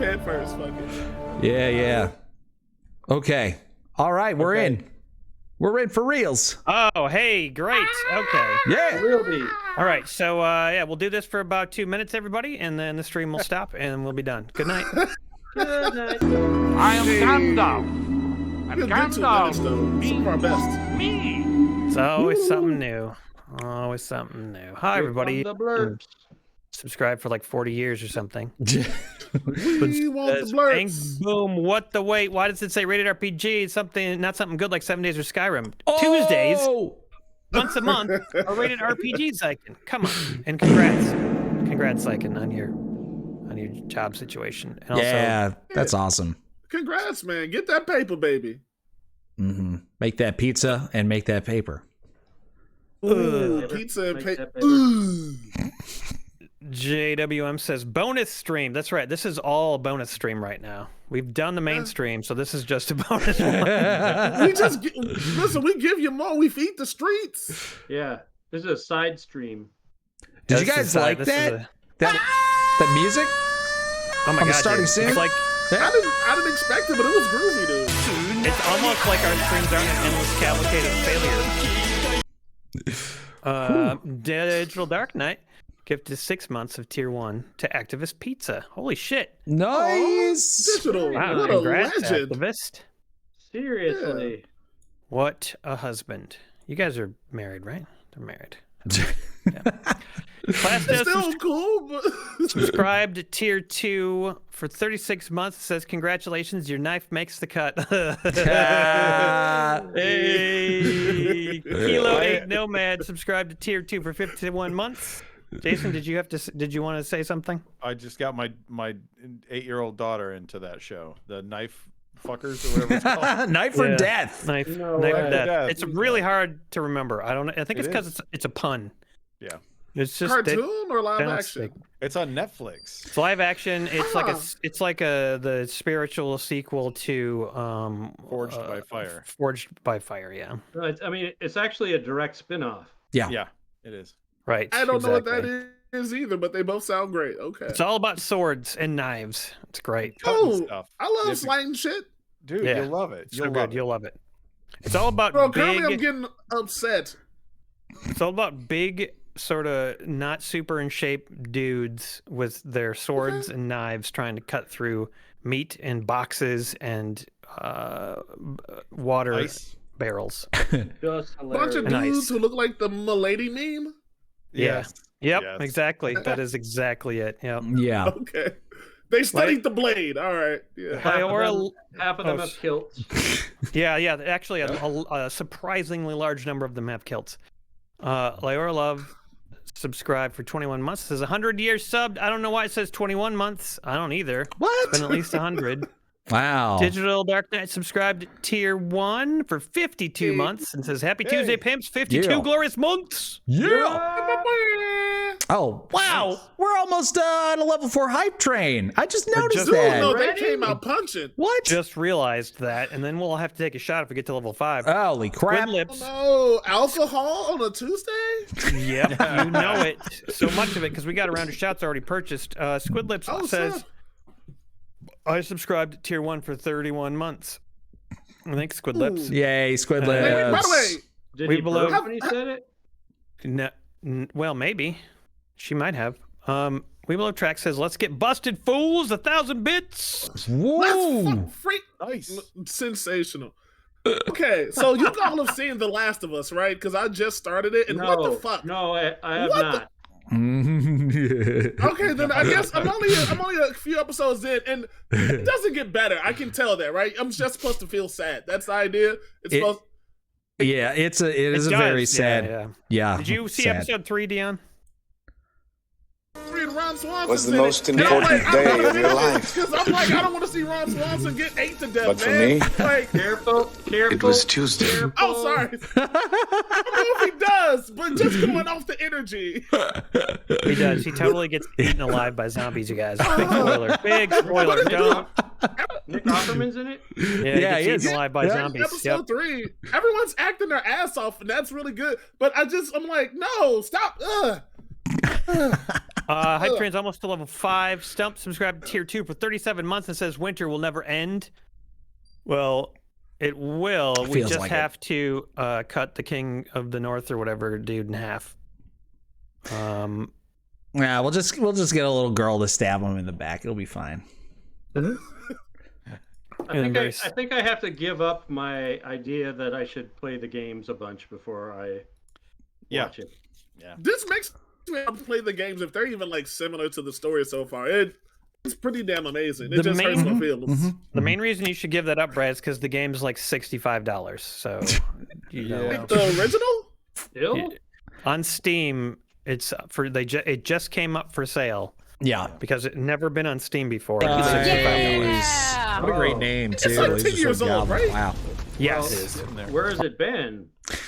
head first. Fuck it. Yeah. Okay. All right, we're in. We're in for reals. Oh, hey, great. Okay. Yeah. Will be. All right, so yeah, we'll do this for about 2 minutes, everybody, and then the stream will stop, and we'll be done. Good night. Good night. I am Gandalf. And Good 2 minutes, Gandalf though. Some of our best. me. It's always something new. Always something new. Hi, everybody. The blurbs. Subscribe for like 40 years or something. We want the Bang, blurts. boom. What the wait? Why does it say rated RPG? Something, not something good like 7 Days or Skyrim. Tuesdays, once a month, are rated RPG, Zyken. Come on. And congrats, Zyken, on your job situation. And also, Yeah, that's awesome. Congrats, man. Get that paper, baby. Make that pizza and make that paper. Ooh, pizza and Make paper. that paper. Ooh. JWM says bonus stream. That's right. This is all a bonus stream right now. We've done the main stream, so this is just a bonus one. We just listen. We give you more. We feed the streets. Yeah. This is a side stream. Did you This guys is, like this is that? That music? Oh my I'm god! starting dude. soon? It's like I didn't expect it, but it was groovy, dude. it's almost like our streams aren't an endless cavalcade of failure. Digital Dark Knight gifted 6 months of tier 1 to Activist Pizza. Holy shit! Nice. Digital. Wow, What a congrats, legend. Activist. Seriously. What a husband. You guys are married, right? They're married. Class It's Does still cool, but subscribed to tier 2 for 36 months. It says congratulations, your knife makes the cut. Hey, Kilo 8 Nomad subscribed to tier 2 for 51 months. Jason, did you want to say something? I just got my 8-year-old daughter into that show, the knife fuckers or whatever it's called. Knife for death. Knife, No knife way. of death. Death. It's really hard to remember. I don't know. I think it's It because is. it's a pun. Yeah, It's just cartoon or live sounds action? like- it's on Netflix. It's live action. It's like the spiritual sequel to Forged by Fire. Forged by Fire, yeah. No, I mean, it's actually a direct spin-off. Yeah, it is. Right. I don't know what exactly. that is either, but they both sound great. Okay. It's all about swords and knives. It's great. Cutting Oh, stuff. I love Yeah, slaying shit. Dude, Yeah. you'll love it. So You'll good. love it. You'll love it. It's all about Bro, currently I'm big. getting upset. It's all about big, sort of not super in shape dudes with their swords and knives trying to cut through meat and boxes and water Ice. barrels. Just Bunch of hilarious. Nice. dudes who look like the Milady meme. Yes. Yep. Yes. Exactly. That is exactly it. Yep. Yeah. Okay. They studied the blade. All right. Yeah. Half of them Oh, have kilts. Yeah. Actually, a surprisingly large number of them have kilts. Lyora Love subscribed for 21 months. It says 100 years subbed. I don't know why it says 21 months. I don't either. It's What? been at least 100. Wow. Digital Dark Knight subscribed to tier 1 for 52 months and says happy Tuesday, pimps. 52 Yeah. glorious months. Yeah. Oh, wow. We're almost on a level 4 hype train. I just noticed Dude, that. no, they Ready? came out punching. What? Just realized that, and then we'll have to take a shot if we get to level 5. Holy crap. Squid Lips. No, alcohol on a Tuesday? Yep, you know it. So much of it because we got a round of shots already purchased. Squid Lips Oh, says, snap. I subscribed to tier 1 for 31 months. I think Squid Lips. Yay, Squid Hey, Lips. By the way, Did We he below- burp when he said it? Well, maybe. She might have. We Below Track says, let's get busted, fools. 1,000 bits. Whoa. freak. Nice. Sensational. Okay, so you all have seen The Last of Us, right? Because I just started it, and No, what the fuck? No, I have What not. Okay, then I guess I'm only a few episodes in, and it doesn't get better. I can tell that, right? I'm just supposed to feel sad. That's the idea. It's supposed. Yeah, it is It a very does, sad. yeah. Yeah. Did you see sad. episode 3, Dion? Read Ron Swanson Was the in it. most And I'm important like, day of your life. Because I'm like, I don't want to see Ron Swanson get ate to death, But for man. me, Like, Careful. it was Tuesday. Careful. oh, sorry. I don't know if he does, but just going off the energy. He does. He totally gets eaten alive by zombies, you guys. Big spoiler. Big spoiler. Don't. Nick Offerman's in it? Yeah, he he gets is. eaten alive by Yeah. zombies. Episode 3, everyone's acting their ass off, and that's really good. But I'm like, no, stop. Hype Train's almost to level 5. Stump subscribed to tier 2 for 37 months and says winter will never end. Well, it will. We just have to cut the King of the North or whatever dude in half. Yeah, we'll just get a little girl to stab him in the back. It'll be fine. I think I have to give up my idea that I should play the games a bunch before I watch it. Yeah. This makes me want to play the games if they're even like similar to the story so far. It's pretty damn amazing. It just hurts my feelings. The main reason you should give that up, Brad, is because the game's like $65. So, you know. Like the original? Still? On Steam, it's for it just came up for sale. Yeah, because it never been on Steam before. It's $65. What a great name too. It's like 10 years old, right? Wow. Yes. Where has it been?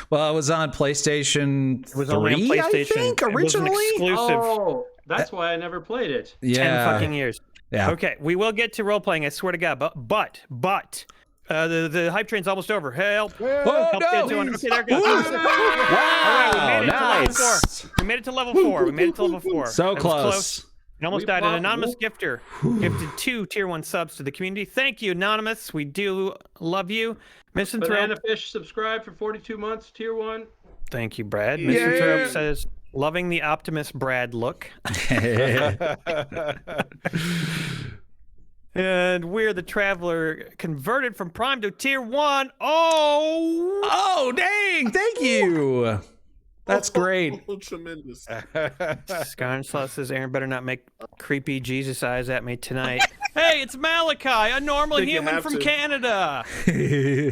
Well, it was on PlayStation 3, It was only on PlayStation. I think, It was an originally. exclusive. Oh, that's why I never played it. 10 fucking years. Yeah. Okay, we will get to role playing. I swear to God. But the hype train's almost over. Help! Oh, Help no! get to okay, there it goes. Wow! Nice. We made it to level 4. We made it to level 4. So That was close. We almost died. An anonymous gifter gifted 2 tier 1 subs to the community. Thank you, anonymous. We do love you. Misanthrope. Banana Fish subscribed for 42 months, tier 1. Thank you, Brad. Misanthrope says, loving the Optimus Brad look. And We're the Traveler converted from Prime to tier 1. Oh, dang! Thank you. That's great. Oh, tremendous. Scarnslaw says, Aaron better not make creepy Jesus eyes at me tonight. Hey, it's Malachi, a normal Think you human have from to. Canada. Hey!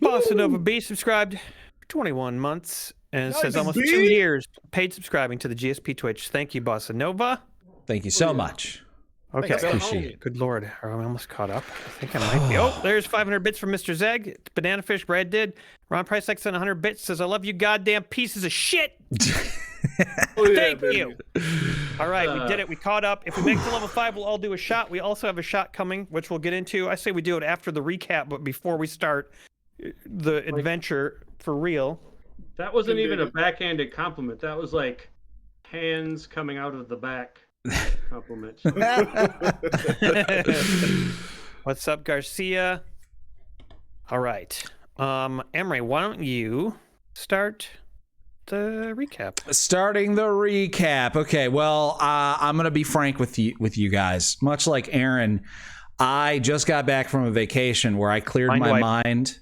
Bossa Nova B subscribed for 21 months and says almost B. 2 years paid subscribing to the GSP Twitch. Thank you, Bossa Nova. Thank you so much. Okay. Appreciate it. Good Lord. Are we almost caught up? I think I might be. Oh, there's 500 bits from Mr. Zeg. Banana Fish Brad did. Ron Price X on 100 bits says, I love you goddamn pieces of shit. Thank you. All right, we did it. We caught up. If we make it to level 5, we'll all do a shot. We also have a shot coming, which we'll get into. I say we do it after the recap, but before we start the adventure for real. That wasn't even a backhanded compliment. That was like hands coming out of the back compliment. What's up, Garcia? All right. Emery, why don't you start the recap? Starting the recap. Okay, well, I'm gonna be frank with you guys. Much like Aaron, I just got back from a vacation where I cleared my mind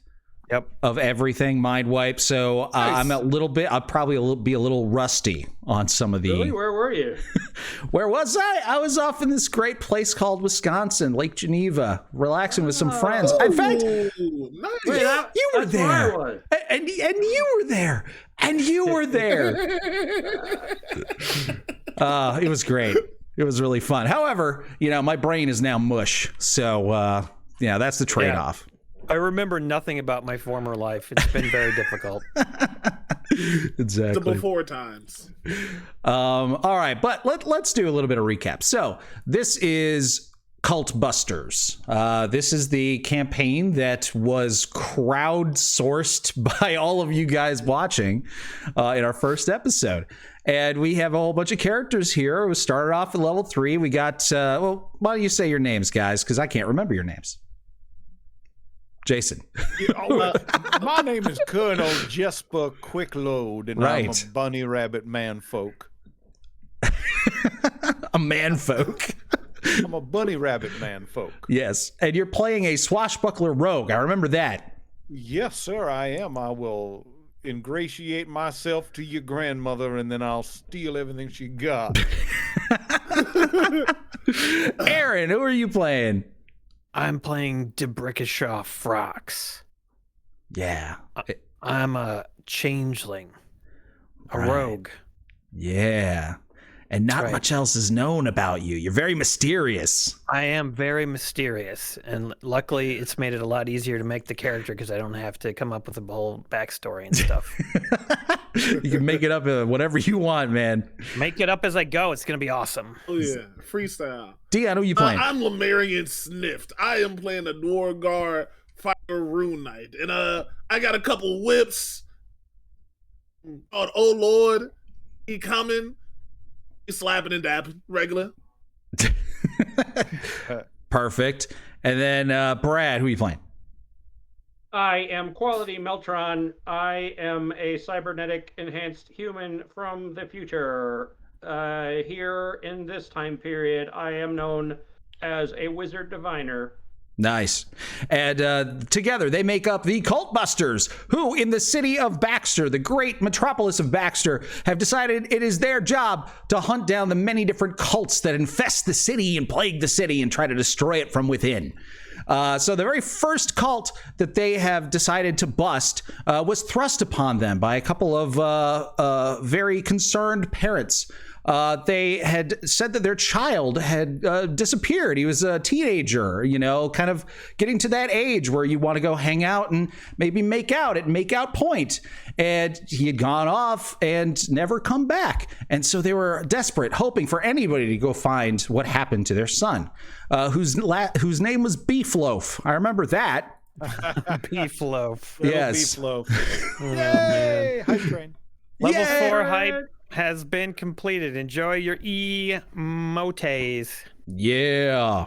of everything, mind wipe. So I'm a little bit. I'll probably be a little rusty on some of the. Really? Where were you? Where was I? I was off in this great place called Wisconsin, Lake Geneva, relaxing with some friends. In fact, Nice. you were there, and you were there, and you were there. It was great. It was really fun. However, my brain is now mush. So, that's the trade-off. I remember nothing about my former life. It's been very difficult. Exactly. The before times. All right, but let's do a little bit of recap. So this is Cultbusters. This is the campaign that was crowdsourced by all of you guys watching in our first episode. And we have a whole bunch of characters here. We started off at level 3. We got, why don't you say your names, guys? Because I can't remember your names. Jason. My name is Colonel Jesper Quickload, and I'm a bunny rabbit man folk. A man folk. I'm a bunny rabbit man folk. Yes, and you're playing a swashbuckler rogue. I remember that. Yes, sir, I am. I will ingratiate myself to your grandmother, and then I'll steal everything she got. Aaron, who are you playing? I'm playing Debrickashaw Frox. Yeah. I'm a changeling. A rogue. Yeah. And not much else is known about you. You're very mysterious. I am very mysterious. And luckily, it's made it a lot easier to make the character because I don't have to come up with a whole backstory and stuff. You can make it up whatever you want, man. Make it up as I go. It's going to be awesome. Oh, yeah. Freestyle. Dion, who are you playing? I'm Lemurian Sniffed. I am playing a Dwargar Fire Rune Knight. And I got a couple whips called Oh Lord He coming, he slapping and dabbing, regular. Perfect. And then Brad, who are you playing? I am Quality Meltron. I am a cybernetic enhanced human from the future. Here in this time period, I am known as a wizard diviner. Nice. And together they make up the Cultbusters, who in the city of Baxter, the great metropolis of Baxter, have decided it is their job to hunt down the many different cults that infest the city and plague the city and try to destroy it from within. So the very first cult that they have decided to bust was thrust upon them by a couple of very concerned parents. They had said that their child had disappeared. He was a teenager, you know, kind of getting to that age where you want to go hang out and maybe make out at make out point. And he had gone off and never come back. And so they were desperate, hoping for anybody to go find what happened to their son, whose name was Beef Loaf. I remember that. Beef Loaf. Yes. Beef loaf. Yay! Hype train. Level Yay! 4 hype has been completed. Enjoy your emotes. Yeah.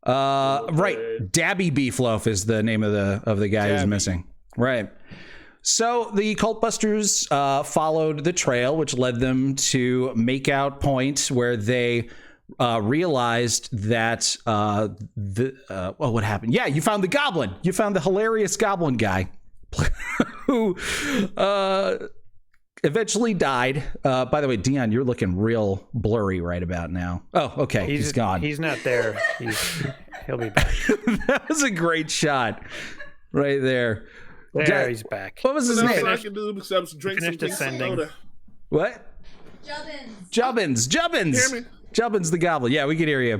Right. Dabby Beefloaf is the name of the guy who's missing. Right. So the Cultbusters followed the trail, which led them to Makeout Point, where they realized that what happened? Yeah, you found the goblin. You found the hilarious goblin guy who eventually died. By the way, Dion, you're looking real blurry right about now. Oh, okay. He's gone. He's not there. He'll be back. That was a great shot right there. There, he's back. What was his name? I can do except drink some descending. soda. What? Jubbins. Hear me? Jubbins the goblin. Yeah, we can hear you.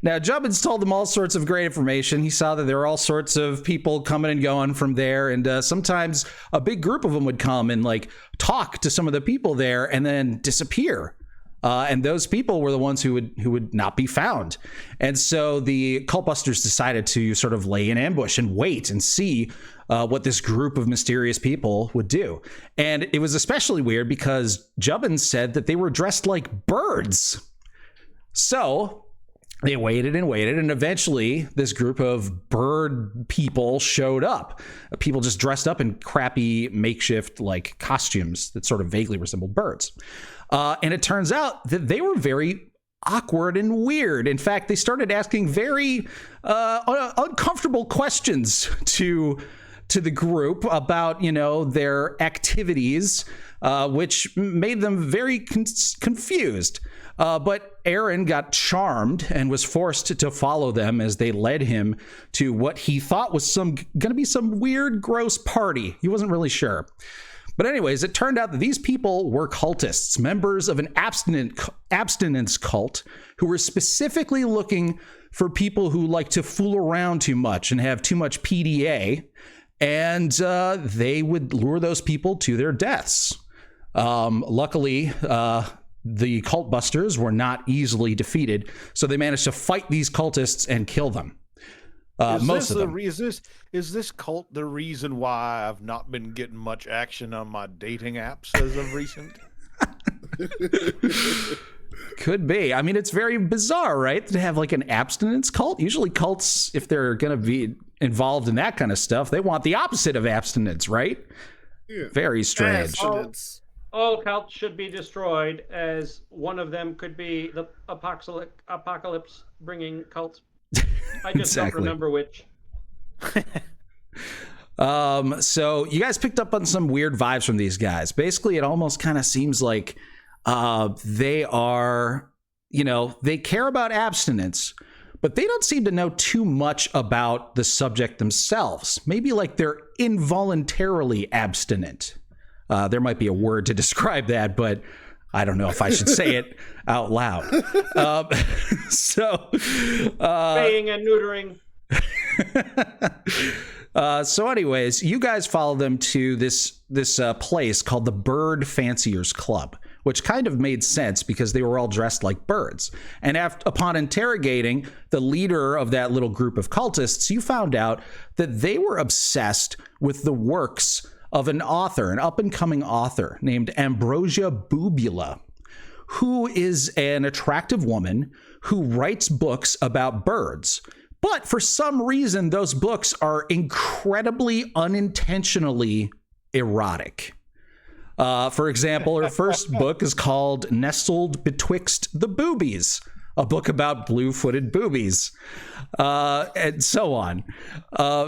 Now, Jubbins told them all sorts of great information. He saw that there were all sorts of people coming and going from there, and sometimes a big group of them would come and like talk to some of the people there and then disappear. And those people were the ones who would not be found. And so the Cultbusters decided to sort of lay in ambush and wait and see what this group of mysterious people would do. And it was especially weird because Jubbins said that they were dressed like birds. So they waited and waited, and eventually this group of bird people showed up. People just dressed up in crappy makeshift like costumes that sort of vaguely resembled birds. And it turns out that they were very awkward and weird. In fact, they started asking very uncomfortable questions to the group about, you know, their activities, which made them very confused. But Aaron got charmed and was forced to follow them as they led him to what he thought was going to be some weird, gross party. He wasn't really sure. But anyways, it turned out that these people were cultists, members of an abstinence cult who were specifically looking for people who like to fool around too much and have too much PDA. And they would lure those people to their deaths. Luckily, the Cultbusters were not easily defeated, so they managed to fight these cultists and kill them. Most of them. Is this cult the reason why I've not been getting much action on my dating apps as of recent? Could be. I mean, it's very bizarre, right? To have like an abstinence cult. Usually cults, if they're going to be involved in that kind of stuff, they want the opposite of abstinence, right? Yeah. Very strange. All cults should be destroyed, as one of them could be the apocalypse bringing cult. I just don't remember which. So you guys picked up on some weird vibes from these guys. Basically, it almost kind of seems like they are, you know, they care about abstinence, but they don't seem to know too much about the subject themselves. Maybe like they're involuntarily abstinent. There might be a word to describe that, but I don't know if I should say it out loud. Spaying and neutering. So anyways, you guys follow them to this place called the Bird Fanciers Club, which kind of made sense because they were all dressed like birds. And upon interrogating the leader of that little group of cultists, you found out that they were obsessed with the works of an author, an up-and-coming author named Ambrosia Bubula, who is an attractive woman who writes books about birds. But for some reason, those books are incredibly unintentionally erotic. For example, her first book is called Nestled Betwixt the Boobies, a book about blue-footed boobies, and so on.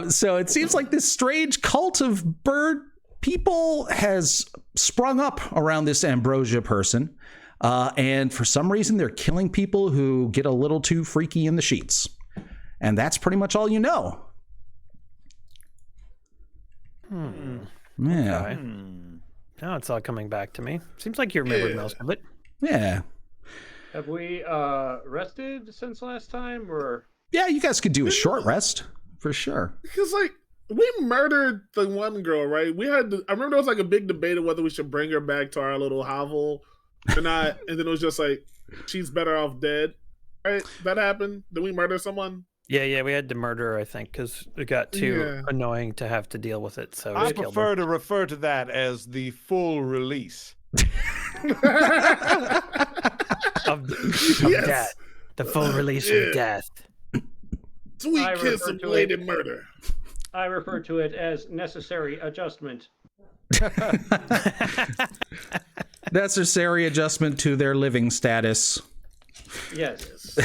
So it seems like this strange cult of bird people has sprung up around this Ambrosia person. And for some reason, they're killing people who get a little too freaky in the sheets. And that's pretty much all you know. Yeah. Okay. Now it's all coming back to me. Seems like you remembered most of it. Yeah. Have we rested since last time, or? Yeah, you guys could do a short rest for sure. Because like we murdered the one girl, right? I remember there was like a big debate of whether we should bring her back to our little hovel or not, and then it was just like she's better off dead, right? That happened. Did we murder someone? Yeah, we had to murder her, I think, because it got too annoying to have to deal with it. So I prefer to refer to that as the full release. of death. The full release of death. Sweet kiss of bladed murder. I refer to it as necessary adjustment. Necessary adjustment to their living status. Yes.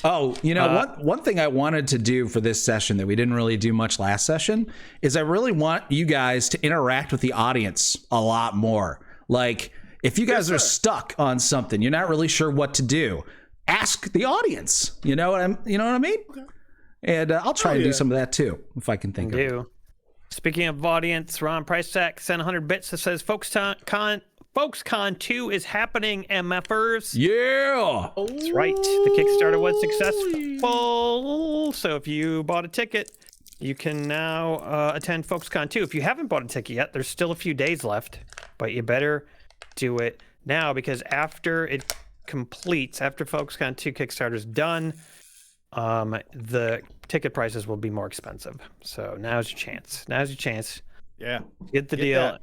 Oh, you know, one thing I wanted to do for this session that we didn't really do much last session is I really want you guys to interact with the audience a lot more. Like, if you guys are stuck on something, you're not really sure what to do, ask the audience. You know what I mean? Okay. And I'll try to do some of that too, if I can think of it. Speaking of audience, Ron Pricesack sent 100 bits that says FolksCon 2 is happening, MFers. Yeah! That's right. The Kickstarter was successful. So if you bought a ticket, you can now attend FolksCon 2. If you haven't bought a ticket yet, there's still a few days left, but you better do it now, because after it completes, after FolksCon 2 Kickstarter's done, the ticket prices will be more expensive. So now's your chance. Yeah. Get the deal.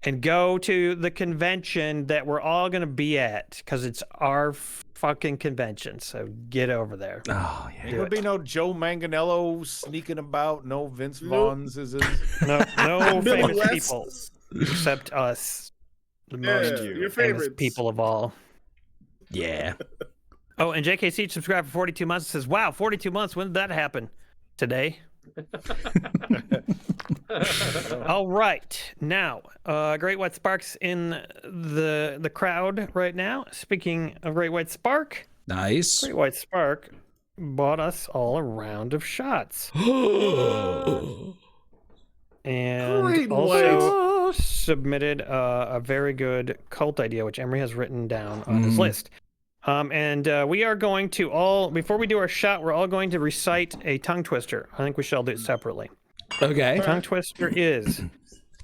And go to the convention that we're all going to be at, because it's our fucking convention. So get over there. Oh, yeah. There'll be no Joe Manganiello sneaking about, no Vince Vaughn's. No famous people except us. The most your famous people of all. Yeah. Oh, and JKC subscribed for 42 months and says, wow, 42 months. When did that happen? Today. All right. Now, Great White Spark's in the crowd right now. Speaking of Great White Spark. Nice. Great White Spark bought us all a round of shots. And also submitted a very good cult idea, which Emery has written down on his list. And we are going to before we do our shot, we're all going to recite a tongue twister. I think we shall do it separately. Okay. Tongue twister is,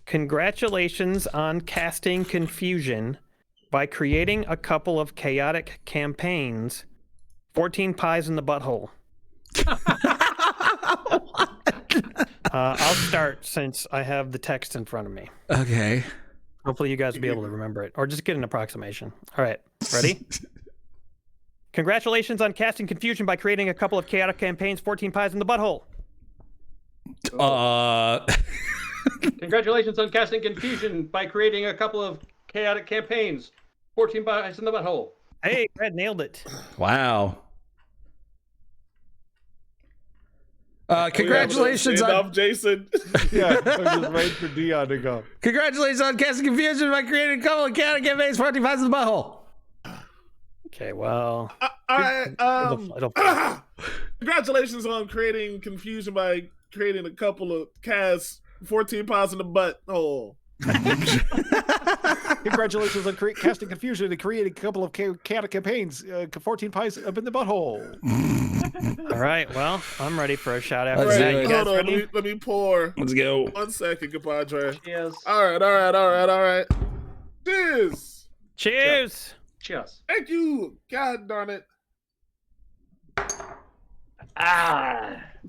congratulations on casting confusion by creating a couple of chaotic campaigns. 14 pies in the butthole. I'll start since I have the text in front of me. Okay. Hopefully you guys will be able to remember it, or just get an approximation. All right, ready? Congratulations on casting confusion by creating a couple of chaotic campaigns. 14 pies in the butthole. Congratulations on casting confusion by creating a couple of chaotic campaigns. 14 pies in the butthole. Hey, Brad nailed it. Wow. Congratulations on Jason. Yeah, I'm just waiting for Dion to go. Congratulations on casting confusion by creating a couple of chaotic campaigns. 14 pies in the butthole. Okay, well. All right. It'll Congratulations on creating confusion by creating a couple of casts. 14 pies in the butt. Oh. Congratulations on casting confusion and creating a couple of chaotic campaigns. 14 pies up in the butthole. All right, well, I'm ready for a shot after Let's that. do it. You guys Hold on, ready? let me pour. Let's go. 1 second, compadre. Cheers. All right. Cheers. Cheers. Cheers. Thank you. God darn it.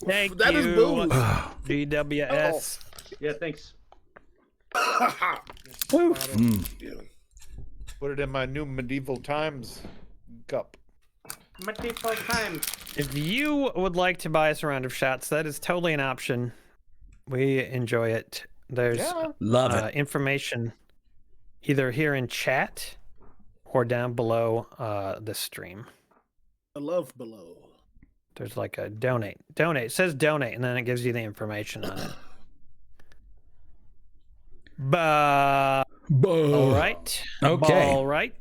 Thank That you. is booze. DWS. Yeah, thanks. Put it in my new medieval times cup. Medieval times. If you would like to buy us a round of shots, that is totally an option. We enjoy it. There's Love it. information either here in chat or down below the stream. I love below. There's like a donate. Donate. It says donate, and then it gives you the information on it. All right. Okay. All right.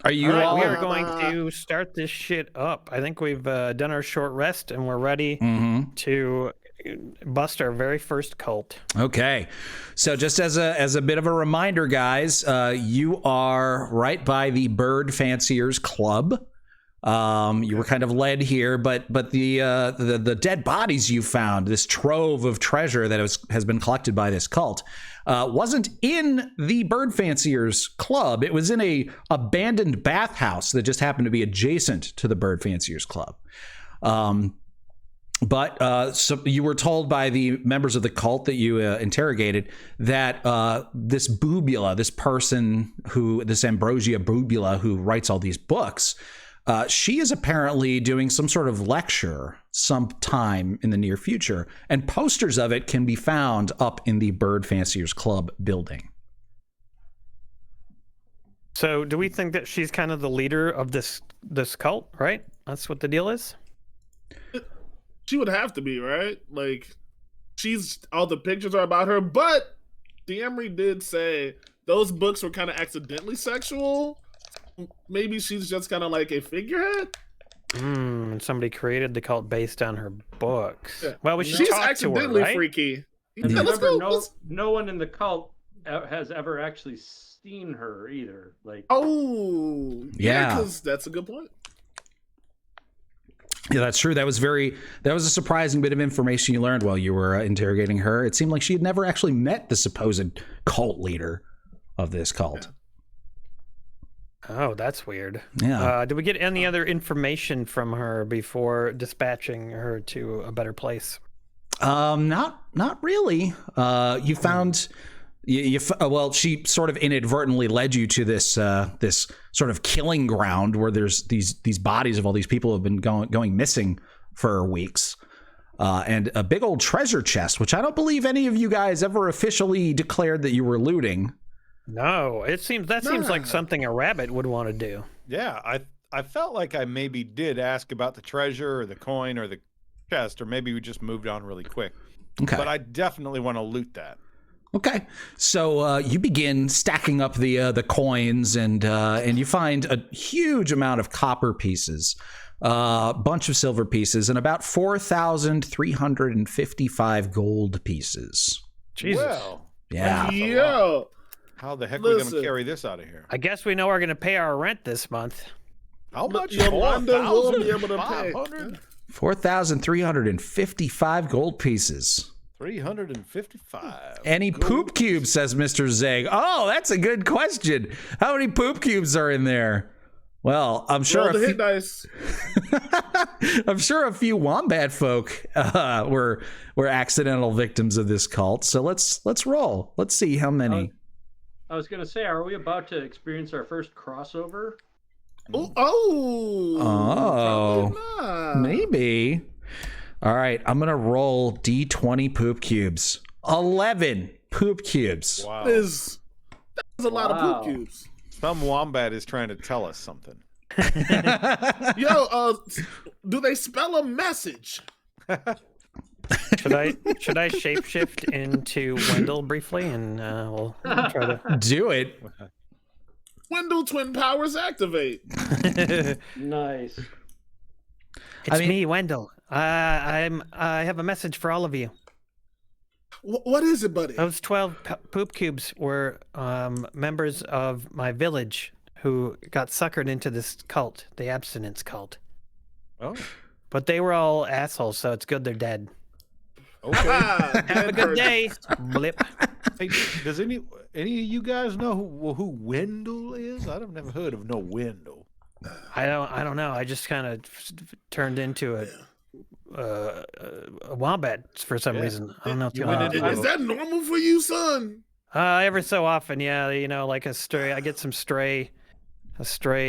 Are you All right, all? we are going to start this shit up. I think we've done our short rest, and we're ready to bust our very first cult. Okay, so just as a bit of a reminder, guys, you are right by the Bird Fanciers Club. You were kind of led here, but the dead bodies you found, this trove of treasure that has been collected by this cult, wasn't in the Bird Fanciers Club. It was in a abandoned bathhouse that just happened to be adjacent to the Bird Fanciers Club. But so you were told by the members of the cult that you interrogated that this Bubula, this person this Ambrosia Bubula who writes all these books, she is apparently doing some sort of lecture sometime in the near future, and posters of it can be found up in the Bird Fanciers Club building. So, do we think that she's kind of the leader of this cult? Right? That's what the deal is. She would have to be, right? Like, all the pictures are about her, but Demery did say those books were kind of accidentally sexual. Maybe she's just kind of like a figurehead. Somebody created the cult based on her books. Yeah. Well, we should She's talk to her, accidentally right? freaky. And Yeah, let's remember, go. no one in the cult has ever actually seen her either. Like, Oh, Yeah. because that's a good point. Yeah, that's true. That was a surprising bit of information you learned while you were interrogating her. It seemed like she had never actually met the supposed cult leader of this cult. Oh, that's weird. Yeah. Did we get any other information from her before dispatching her to a better place? Not really. You found well, she sort of inadvertently led you to this this sort of killing ground where there's these bodies of all these people who have been going missing for weeks. And a big old treasure chest, which I don't believe any of you guys ever officially declared that you were looting. No, seems like something a rabbit would want to do. Yeah, I felt like I maybe did ask about the treasure or the coin or the chest, or maybe we just moved on really quick. Okay. But I definitely want to loot that. Okay, so you begin stacking up the coins, and you find a huge amount of copper pieces, a bunch of silver pieces, and about 4,355 gold pieces. Jesus. Well, Yeah. Yo, how the heck are we going Listen. to carry this out of here? I guess we know we're going to pay our rent this month. How much? Yolanda will be able to pay. 4,355 gold pieces. 355. Any poop cubes, says Mr. Zeg. Oh, that's a good question. How many poop cubes are in there? Well, I'm sure roll the hit dice. I'm sure a few wombat folk were accidental victims of this cult. So let's roll. Let's see how many. I was going to say, are we about to experience our first crossover? Oh, not. maybe. All right, I'm gonna roll D20 poop cubes. 11 poop cubes. Wow. That's a lot of poop cubes. Some wombat is trying to tell us something. Yo, do they spell a message? Should I shapeshift into Wendell briefly, and we'll try to Do it. Wendell twin powers activate. Nice. It's me, Wendell. I have a message for all of you. What is it, buddy? Those 12 poop cubes were members of my village who got suckered into this cult, the Abstinence Cult. Oh, But they were all assholes, so it's good they're dead. okay. Have a good day. Blip. Hey, does any of you guys know who Wendell is? I've never heard of no Wendell. I don't know. I just kind of turned into a wombat for some reason. I don't know if you went want into Is that normal for you, son? every so often, yeah, you know, like a stray. I get some stray,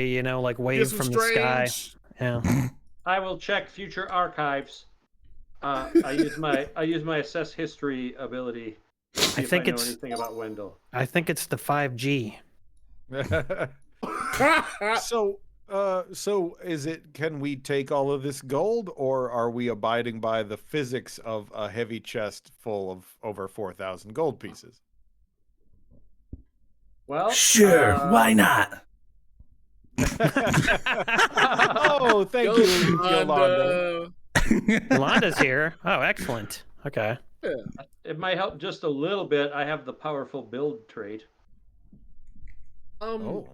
you know, like wave some from the sky. strange- Yeah. I will check future archives. I use my assess history ability. To see think if I know it's- anything about Wendell. I think it's the 5G. So is it? Can we take all of this gold, or are we abiding by the physics of a heavy chest full of over 4,000 gold pieces? Well, Sure, why not? Oh, thank you, Yolanda. Yolanda's here. Oh, excellent. Okay. it might help just a little bit. I have the powerful build trait. Oh,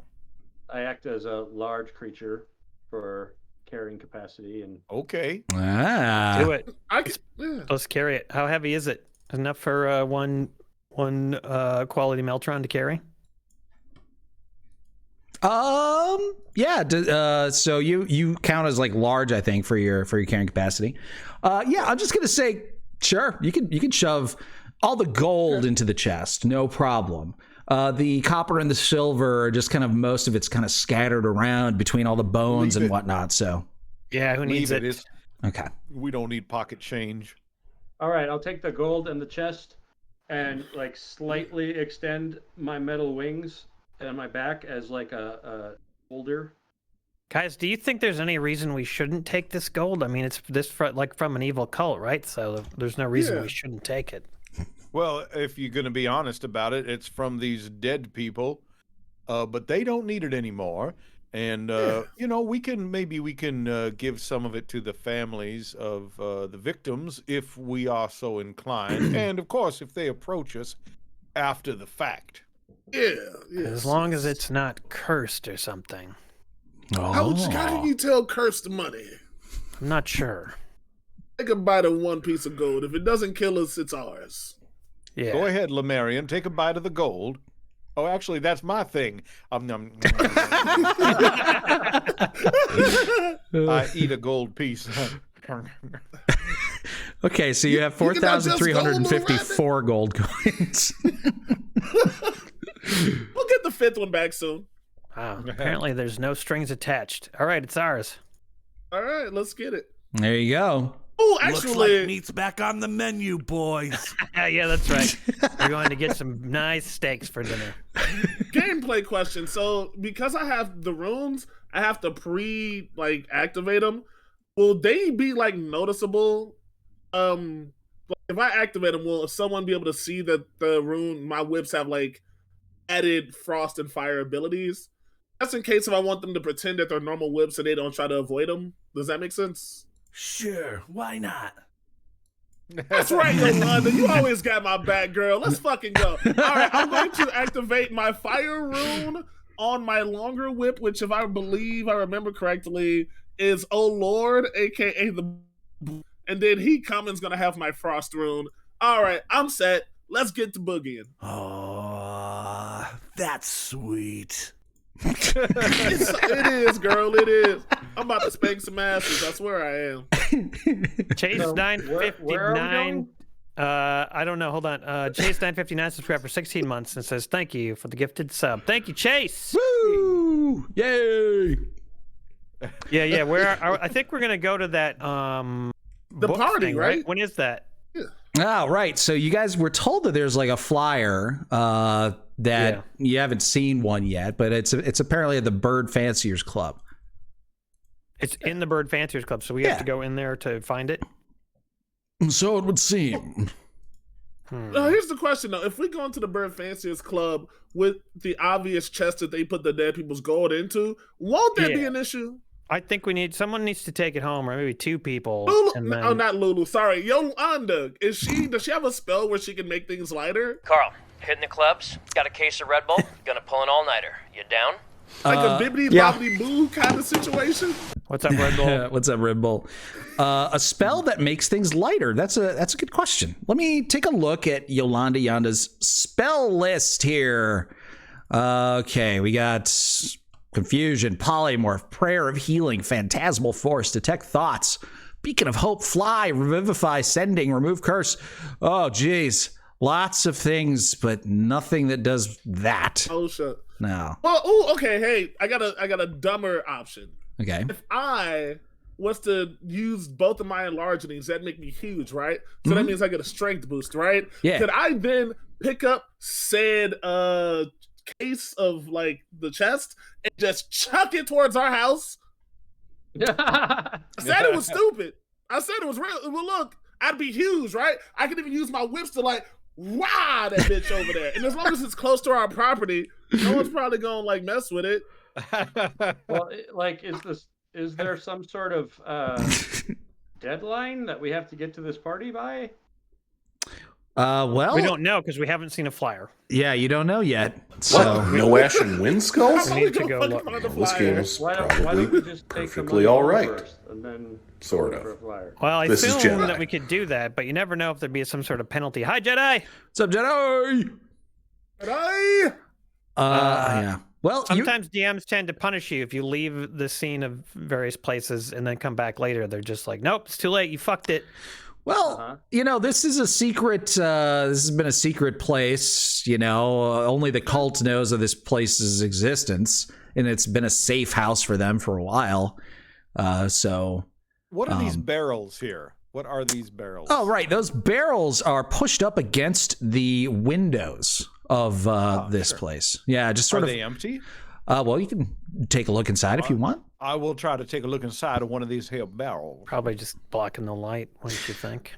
I act as a large creature for carrying capacity, and okay. Do it. I can, yeah. Let's carry it. How heavy is it? Enough for one quality Meltron to carry? Yeah. So you count as like large, I think, for your carrying capacity. Yeah, I'm just gonna say, sure, you can shove all the gold into the chest, no problem. The copper and the silver are just kind of, most of it's kind of scattered around between all the bones and whatnot. So Yeah, who needs Leave it? It's, okay. we don't need pocket change. all right, I'll take the gold and the chest, and like slightly extend my metal wings and my back as like a holder. Guys, do you think there's any reason we shouldn't take this gold? I mean, it's from an evil cult, right? So there's no reason we shouldn't take it. Well, if you're going to be honest about it, it's from these dead people, but they don't need it anymore. And, you know, we can give some of it to the families of the victims if we are so inclined. And, of course, if they approach us after the fact. Yeah. As long as it's not cursed or something. How can you tell cursed money? I'm not sure. Take a bite of one piece of gold. If it doesn't kill us, it's ours. Yeah. Go ahead, Lemurian, take a bite of the gold. Oh, actually, that's my thing. I eat a gold piece. Okay, so you have 4,354 gold coins. We'll get the fifth one back soon. Wow. Apparently there's no strings attached. All right, it's ours. All right, let's get it. There you go. Oh, Looks actually, like meat's back on the menu, boys. Yeah, that's right. We're going to get some nice steaks for dinner. gameplay question. So, because I have the runes, I have to activate them. Will they be like noticeable? If I activate them, will someone be able to see that the my whips have like added frost and fire abilities? That's in case if I want them to pretend that they're normal whips and they don't try to avoid them. Does that make sense? Sure, why not? That's right, Yolanda. You always got my back, girl. Let's fucking go. All right, I'm going to activate my fire rune on my longer whip, which, if I remember correctly, is Oh Lord, aka the. And then Heatcomin's going to have my frost rune. All right, I'm set. Let's get to boogieing. Oh, that's sweet. It is, girl. It is. I'm about to spank some asses. I swear I am. Chase So, 959. where are we going? I don't know. Hold on. Chase 959 subscribed for 16 months and says thank you for the gifted sub. Thank you, Chase. Woo! Yay! Yeah. I think we're gonna go to that The book party, thing, right? When is that? Oh, right. So you guys were told that there's like a flyer that you haven't seen one yet, but it's apparently at the Bird Fanciers Club. It's in the Bird Fanciers Club, so we have to go in there to find it. So it would seem. Here's the question, though. If we go into the Bird Fanciers Club with the obvious chest that they put the dead people's gold into, won't that be an issue? I think someone needs to take it home, or maybe two people. Lulu, and then... Oh, not Lulu. Sorry, Yolanda. Does she have a spell where she can make things lighter? Carl, hitting the clubs. Got a case of Red Bull. Gonna pull an all-nighter. You down? Like a bibbidi bobbidi boo kind of situation? What's up, Red Bull? What's up, Red Bull? A spell that makes things lighter. That's a good question. Let me take a look at Yolanda's spell list here. Okay, we got Confusion, Polymorph, Prayer of Healing, Phantasmal Force, Detect Thoughts, Beacon of hope, fly, revivify, sending, remove curse. Oh, geez. Lots of things, but nothing that does that. Oh shit. No. Well, ooh, okay. Hey, I got a dumber option. Okay. If I was to use both of my enlargenings, that'd make me huge, right? So that means I get a strength boost, right? Yeah. Could I then pick up said case of like the chest and just chuck it towards our house? I said it was stupid. I said it was real. Well, look, I'd be huge, right? I could even use my whips to like wow that bitch over there. And as long as it's close to our property, no one's probably gonna like mess with it. Well, like, is there some sort of deadline that we have to get to this party by? Well, We don't know because we haven't seen a flyer. yeah, you don't know yet. So What? No ash and wind skulls? We need to go look. This game is Why don't we probably just take the perfectly money all right. first and then Sort look for a of. flyer? Well, I This is assume Jedi. that we could do that, but you never know if there'd be some sort of penalty. Hi, Jedi! what's up, Jedi? Right? Yeah. Well, Sometimes DMs tend to punish you if you leave the scene of various places and then come back later. They're just like, nope, it's too late. You fucked it. Well, you know, this is a secret. This has been a secret place. You know, only the cult knows of this place's existence, and it's been a safe house for them for a while. So, What are these barrels here? What are these barrels? oh, right, those barrels are pushed up against the windows of this place. Yeah, just sort Are of. they empty? Well, you can take a look inside if you want. I will try to take a look inside of one of these here barrels. Probably just blocking the light, wouldn't you think?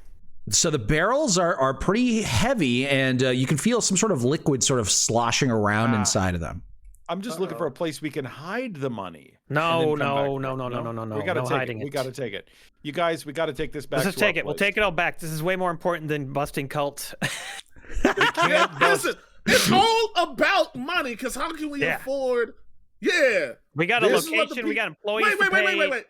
So the barrels are pretty heavy, and you can feel some sort of liquid sort of sloshing around inside of them. I'm just looking for a place we can hide the money. No, and then come no, back no, for no, it. no, no, no, no. We gotta No take hiding it. We it. gotta take it. You guys, we gotta take this back. Let's just to our take it. We'll place. take it all back. This is way more important than busting cult. Listen, it's all about money, because how can we afford? Yeah. We got a This is what the location. We got employees. Wait, to pay. wait.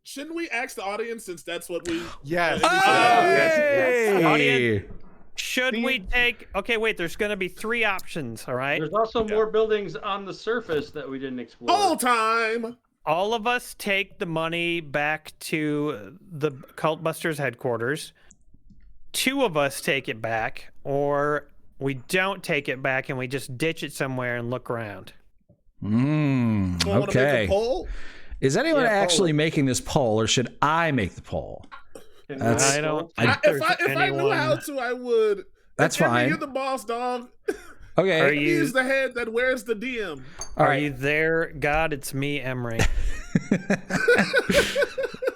Shouldn't we ask the audience, since that's what we? Yes. Yes. Hey! Audience, should we take? Okay, wait. There's going to be 3 options. All right. There's also more buildings on the surface that we didn't explore. All time. All of us take the money back to the Cultbusters headquarters. 2 of us take it back, or we don't take it back and we just ditch it somewhere and look around. Wanna make a Okay. poll? Is anyone actually making this poll, or should I make the poll? I don't. think If there's I knew how anyone- to, I would. That's Henry, fine. You're the boss, dog. Okay. Are He's you? the head that wears the DM. All Are right. you there, God? It's me, Emery.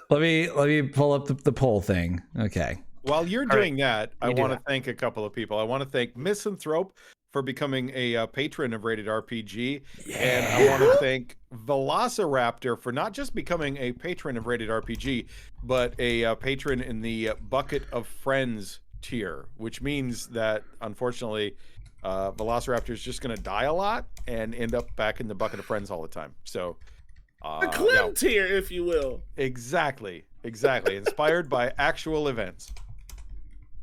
Let me pull up the poll thing. Okay. While you're All right. doing that, I You do want to that. thank a couple of people. I want to thank Misanthrope for becoming a patron of Rated RPG. And I want to thank Velociraptor for not just becoming a patron of Rated RPG, but a patron in the Bucket of Friends tier, which means that, unfortunately, Velociraptor is just going to die a lot and end up back in the Bucket of Friends all the time. So, The Clem tier, if you will. exactly. Inspired by actual events.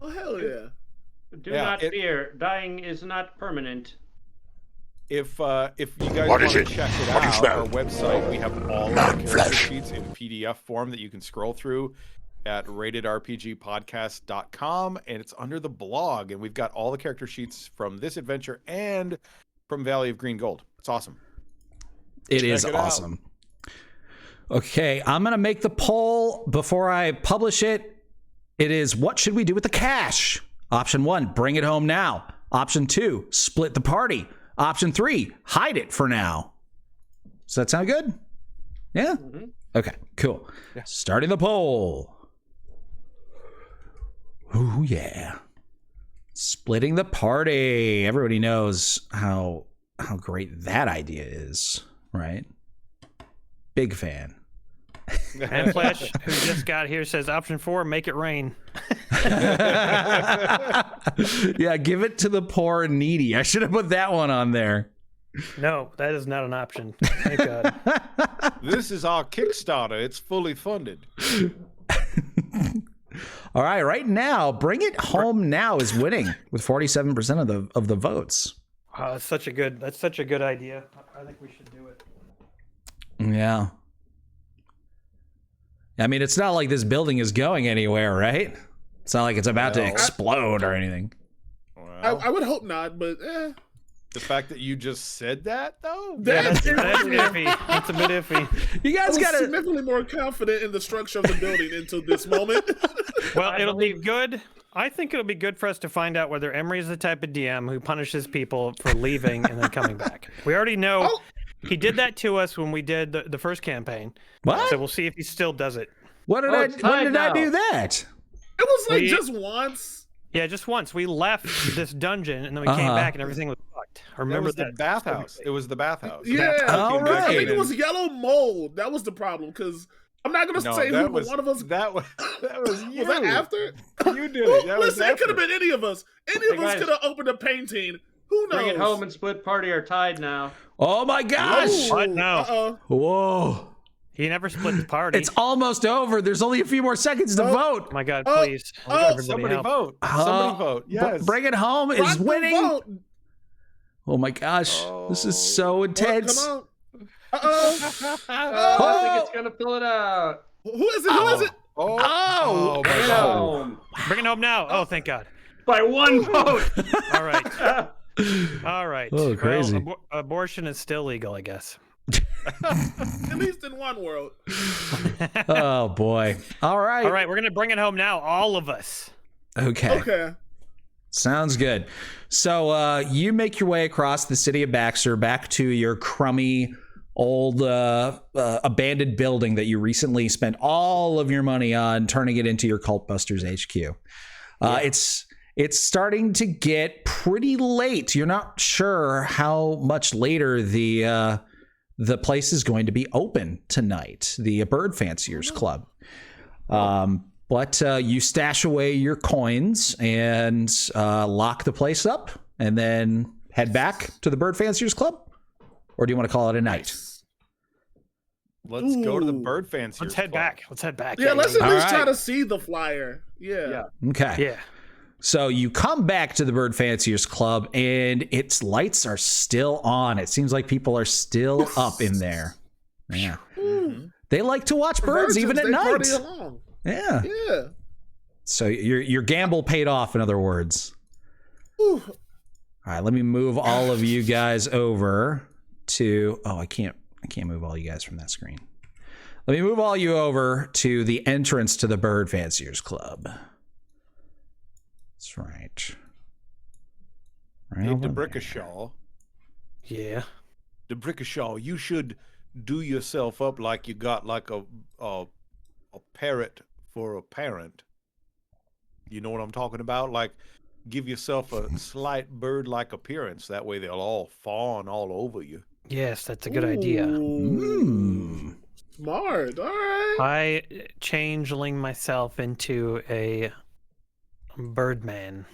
Oh, hell yeah. Do Yeah, not fear. Dying is not permanent. If you guys What want is to it? check it What do you out, smell? our website, we have all of the character flesh. sheets in PDF form that you can scroll through at ratedrpgpodcast.com, and it's under the blog, and we've got all the character sheets from this adventure and from Valley of Green Gold. It's awesome. It is Check it out. awesome. Okay, I'm going to make the poll before I publish it. It is, what should we do with the cash? Option 1, bring it home now. Option 2, split the party. Option 3, hide it for now. Does that sound good? Yeah? Okay, cool. Starting the poll. Ooh, yeah. Splitting the party. Everybody knows how great that idea is, right? Big fan. And Flash, who just got here, says option 4, make it rain. Yeah, give it to the poor and needy. I should have put that one on there. No, that is not an option. Thank God. This is our Kickstarter. It's fully funded. All right, right now, Bring It Home Now is winning with 47% of the votes. Oh, that's such a good idea. I think we should do it. Yeah. I mean, it's not like this building is going anywhere, right? It's not like it's about to explode or anything. Well, I would hope not, but the fact that you just said that, though? That's iffy. That's a bit iffy. You guys I was got to... significantly more confident in the structure of the building until this moment. Well, it'll be good. I think it'll be good for us to find out whether Emery is the type of DM who punishes people for leaving and then coming back. We already know he did that to us when we did the first campaign. What? So we'll see if he still does it. When did I do that? It was like just once. Yeah, just once. We left this dungeon and then we came back and everything was fucked. I remember the bathhouse. It was the bathhouse. Yeah. All right. I think it was yellow mold. That was the problem, because I'm not going to say who, but one of us... That was you. Was that after? You did it. That was Listen, after. it could have been any of us. Any of us guys. could have opened a painting. Who knows? Bring it home and split party are tied now. Oh my gosh! What? No. Uh-oh. Whoa! He never split the party. It's almost over. There's only a few more seconds to vote. Oh my God, please. Everybody Somebody help. vote. Somebody vote. Yes. Bring it home is Rock the winning. vote. Oh my gosh, this is so intense. Come on. Uh-oh. I think it's gonna pull it out. Who is it? Who is it? Oh! my God. Bring it home now. Oh, thank God. By one vote. All right. All right. Oh, crazy. Well, abortion is still legal, I guess. At least in one world. Oh boy! All right. All right, we're gonna bring it home now, all of us. Okay. Okay. Sounds good. So you make your way across the city of Baxter back to your crummy old abandoned building that you recently spent all of your money on turning it into your Cultbusters HQ. It's starting to get pretty late. You're not sure how much later the place is going to be open tonight, the Bird Fanciers Club. But you stash away your coins and lock the place up and then head back to the Bird Fanciers Club? Or do you want to call it a night? Let's go to the Bird Fanciers. Let's head back. Let's head back. Yeah, let's at All least right. try to see the flyer. Yeah. Okay. Yeah. So you come back to the Bird Fanciers Club and its lights are still on. It seems like people are still up in there. Yeah. They like to watch birds Virgins, even at they night. party along. Yeah. Yeah. So your gamble paid off, in other words. Ooh. All right, let me move all of you guys over to... Oh, I can't move all you guys from that screen. Let me move all you over to the entrance to the Bird Fanciers Club. That's right. Hey, DeBrickashaw. Yeah. DeBrickashaw, you should do yourself up like you got like a parrot for a parent. You know what I'm talking about? Like, give yourself a slight bird-like appearance. That way they'll all fawn all over you. Yes, that's a good idea. Smart. All right. I changeling myself into a birdman.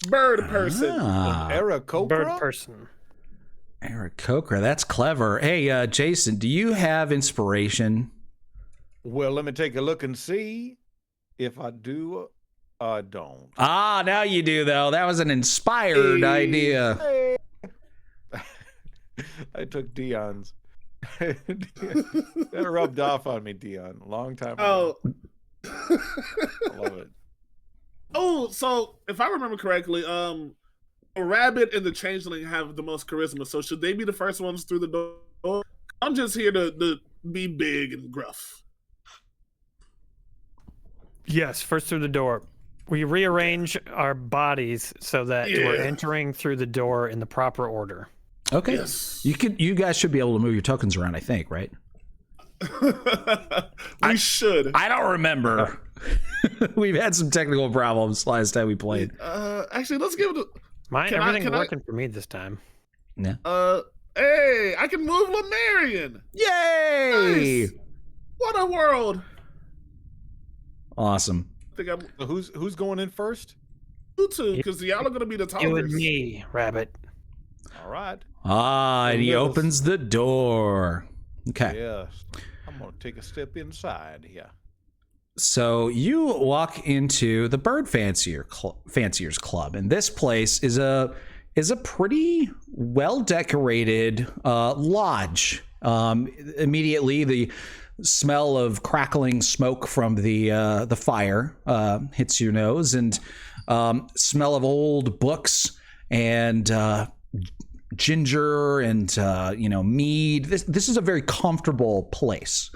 Bird person. Aarakocra? Bird person. Aarakocra, that's clever. Hey, Jason, do you have inspiration? Well, let me take a look and see. If I do, I don't. Ah, now you do, though. That was an inspired idea. Hey. I took Dion's. That rubbed off on me, Dion. A long time ago. I love it. Oh, so if I remember correctly, the rabbit and the changeling have the most charisma. So should they be the first ones through the door? I'm just here to be big and gruff. Yes, first through the door. We rearrange our bodies so that we're entering through the door in the proper order. Okay. Yes. You guys should be able to move your tokens around, I think, right? We should. I don't remember. We've had some technical problems last time we played. Actually, let's give it a... Everything's working for me this time. Yeah. Hey, I can move Lemurian. Yay! Nice. What a world. Awesome. I think I'm So who's going in first? you two, because y'all are gonna be the talkers. You and me, Rabbit. All right. Ah, and he opens the door. Okay. Yes. I'm going to take a step inside here. So you walk into the Bird Fanciers Club, and this place is a pretty well decorated lodge. Immediately, the smell of crackling smoke from the fire hits your nose, and smell of old books and ginger and mead. This is a very comfortable place.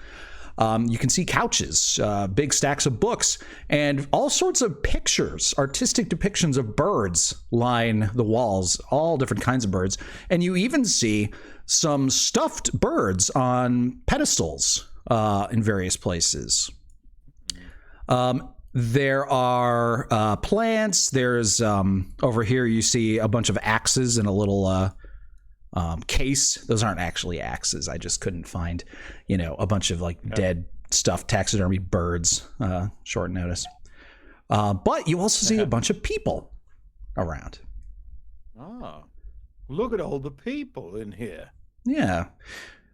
You can see couches, big stacks of books, and all sorts of pictures, artistic depictions of birds line the walls, all different kinds of birds. And you even see some stuffed birds on pedestals in various places. There are plants. There's over here you see a bunch of axes in a little case. Those aren't actually axes. I just couldn't find, a bunch of dead stuffed taxidermy birds, short notice. But you also see a bunch of people around. Ah, look at all the people in here. Yeah.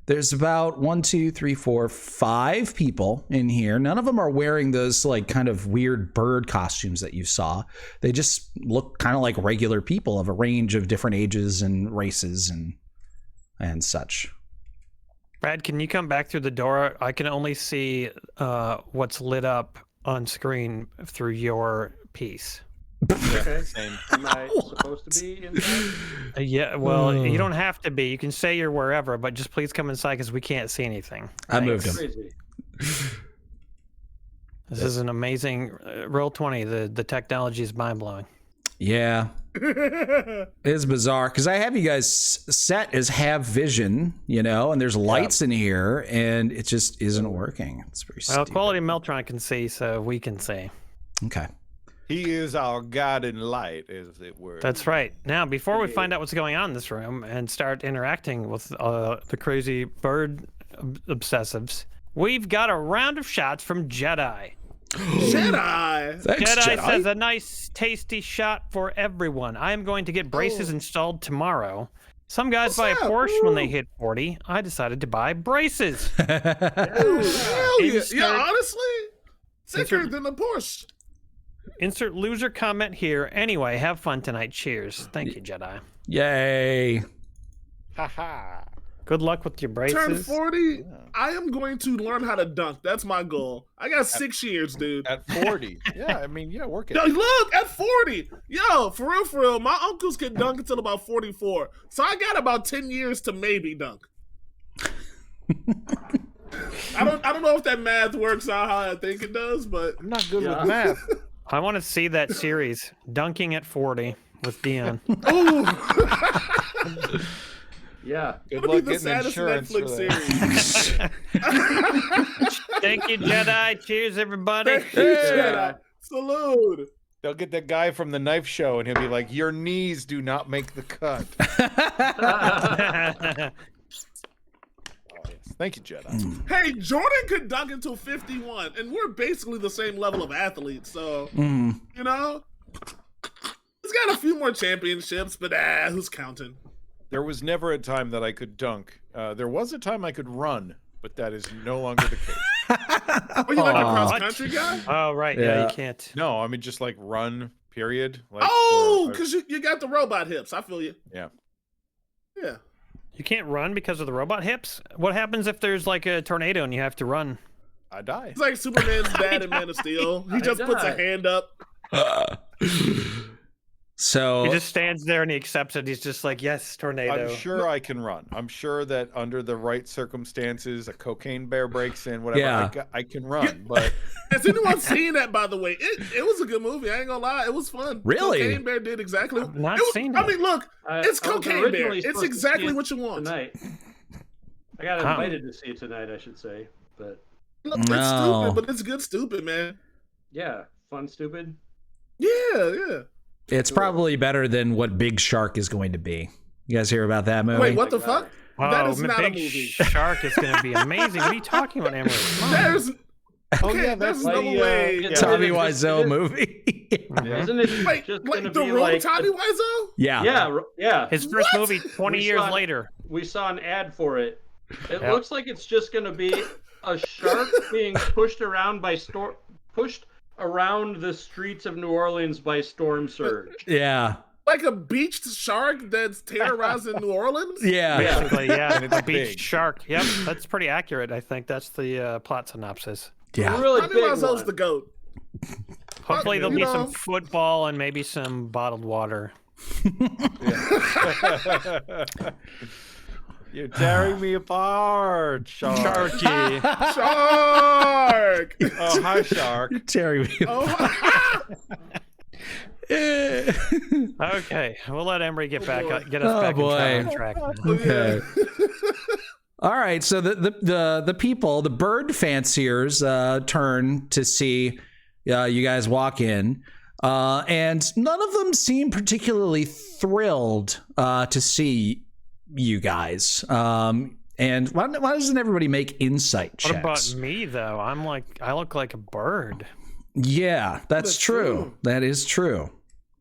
There's about 1, 2, 3, 4, 5 people in here. None of them are wearing those kind of weird bird costumes that you saw. They just look kind of like regular people of a range of different ages and races and such. Brad, can you come back through the door? I can only see what's lit up on screen through your piece. Okay. Same. Am I supposed to be inside? Yeah, well, you don't have to be. You can say you're wherever, but just please come inside because we can't see anything. I moved him. Crazy. This is an amazing roll 20. The technology is mind blowing. Yeah. It's bizarre because I have you guys set as have vision, and there's lights in here, and it just isn't working. It's very stupid. Quality Meltron can see, so we can see. Okay. He is our guiding light, as it were. That's right. Now, before we find out what's going on in this room and start interacting with the crazy bird obsessives, we've got a round of shots from Jedi. Jedi! Thanks, Jedi says a nice, tasty shot for everyone. I am going to get braces installed tomorrow. Some guys buy a Porsche when they hit 40. I decided to buy braces. Hell yeah. Yeah, honestly, sicker than the Porsche. Insert loser comment here. Anyway, have fun tonight. Cheers. Thank you, Jedi. Yay. Ha. Good luck with your braces. Turn 40, I am going to learn how to dunk. That's my goal. I got 6 years, dude. At 40. Yeah, work it. Yo, look, at 40. Yo, for real, my uncles can dunk until about 44. So I got about 10 years to maybe dunk. I don't know if that math works out how I think it does, but I'm not good with math. I want to see that series, Dunking at 40 with Dion. ooh. Yeah. Good luck getting insurance for that. Series. Thank you, Jedi. Cheers, everybody. Jedi. Salute. They'll get that guy from the knife show, and he'll be like, "Your knees do not make the cut." Thank you, Jedi. Hey, Jordan could dunk until 51, and we're basically the same level of athletes. So, he's got a few more championships, but who's counting? There was never a time that I could dunk. There was a time I could run, but that is no longer the case. Oh, you like a cross-country guy? Oh, right. Yeah, you can't. No, I mean just like run, period. Like, because you got the robot hips. I feel you. Yeah. Yeah. You can't run because of the robot hips? What happens if there's like a tornado and you have to run? I die. It's like Superman's dad in Man of Steel. He just puts a hand up. So he just stands there and he accepts it. He's just like, yes, tornado. I'm sure I can run. I'm sure that under the right circumstances, a cocaine bear breaks in, whatever, Yeah. I can run. But has anyone seen that, by the way? It was a good movie. I ain't gonna lie. It was fun. Really? Cocaine Bear did exactly. I've not seen it. I mean, look, it's I was Cocaine Bear. originally It's supposed to exactly see it what you want. Tonight. I got invited to see it tonight, I should say. But Look, it's stupid, but it's good stupid, man. yeah, fun, stupid. Yeah. it's probably better than what Big Shark is going to be. You guys hear about that movie? Wait, what the fuck? That is not a Big movie. Shark is going to be amazing. What are you talking about, Emery? Come on. There's yeah, there's that's no the, way. yeah. Tommy It is- Wiseau it is- movie. Isn't it Wait, just like gonna the be wrong like Tommy Wiseau? Yeah. Yeah. His first What? movie 20 We years saw- later. We saw an ad for it. It Yeah. looks like it's just going to be a shark being pushed around the streets of New Orleans by storm surge. Yeah. Like a beached shark that's terrorizing New Orleans? Yeah. Basically, yeah. And it's a beach big. shark. Yep, that's pretty accurate. I think that's the plot synopsis. Yeah. Really I big knew ourselves one. the goat. Hopefully, there'll You be know. some football and maybe some bottled water. You're tearing me apart, Shark. Sharky. Shark! Oh, hi, Shark. Terry. Oh, Okay, we'll let Emery get us back on track. Okay. All right, so the people, the bird fanciers, turn to see you guys walk in, and none of them seem particularly thrilled to see you guys. And why doesn't everybody make insight checks? What about me though? I look like a bird. Yeah, that's true. true. That is true.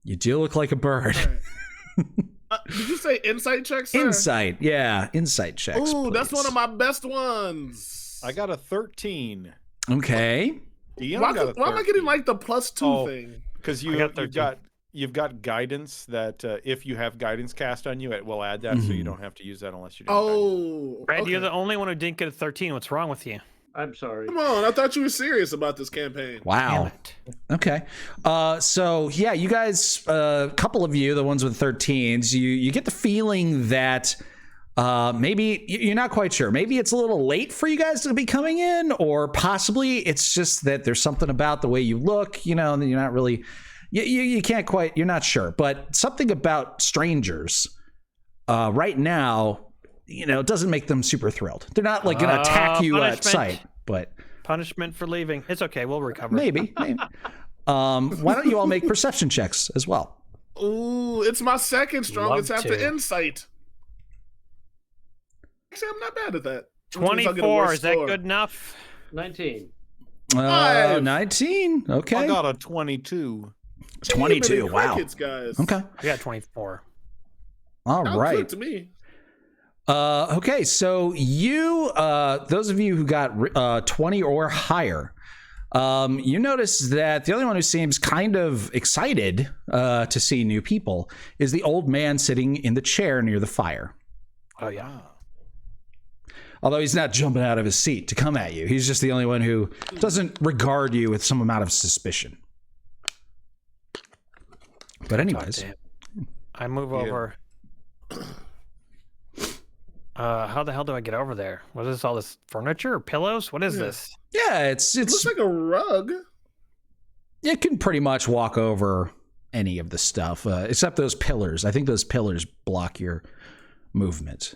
You do look like a bird. did you say insight check, sir? Insight, yeah, insight checks. Ooh, that's please. one of my best ones. I got a 13. Okay. Dion Why, got a 13. why am I getting like the +2 thing? Because I got 13. you've got guidance that if you have guidance cast on you, it will add that, so you don't have to use that unless you do. Oh, Brad, okay. you're the only one who didn't get a 13. What's wrong with you? I'm sorry. Come on, I thought you were serious about this campaign. Wow. Okay. So yeah, you guys, a couple of you, the ones with 13s, you get the feeling that maybe you're not quite sure. Maybe it's a little late for you guys to be coming in, or possibly it's just that there's something about the way you look, and then you're not really, you can't quite, you're not sure. But something about strangers right now, it doesn't make them super thrilled. They're not like going to attack you at sight, but punishment for leaving. It's okay. We'll recover. maybe. Why don't you all make perception checks as well? Ooh, it's my second strongest Love after to. insight. Actually, I'm not bad at that. Which means I'll get a 24. worse Is that score. good enough? 19. 19. Okay. I got a 22. 22. Jiminy Wow. crickets, guys. Okay. I got 24. All Sounds right. good to me. Okay, so you, those of you who got 20 or higher, you notice that the only one who seems kind of excited to see new people is the old man sitting in the chair near the fire. Oh, yeah. Although he's not jumping out of his seat to come at you. He's just the only one who doesn't regard you with some amount of suspicion. But anyways. I move over. How the hell do I get over there? What is all this furniture or pillows? What is this? Yeah, It looks like a rug. You can pretty much walk over any of the stuff, except those pillars. I think those pillars block your movement.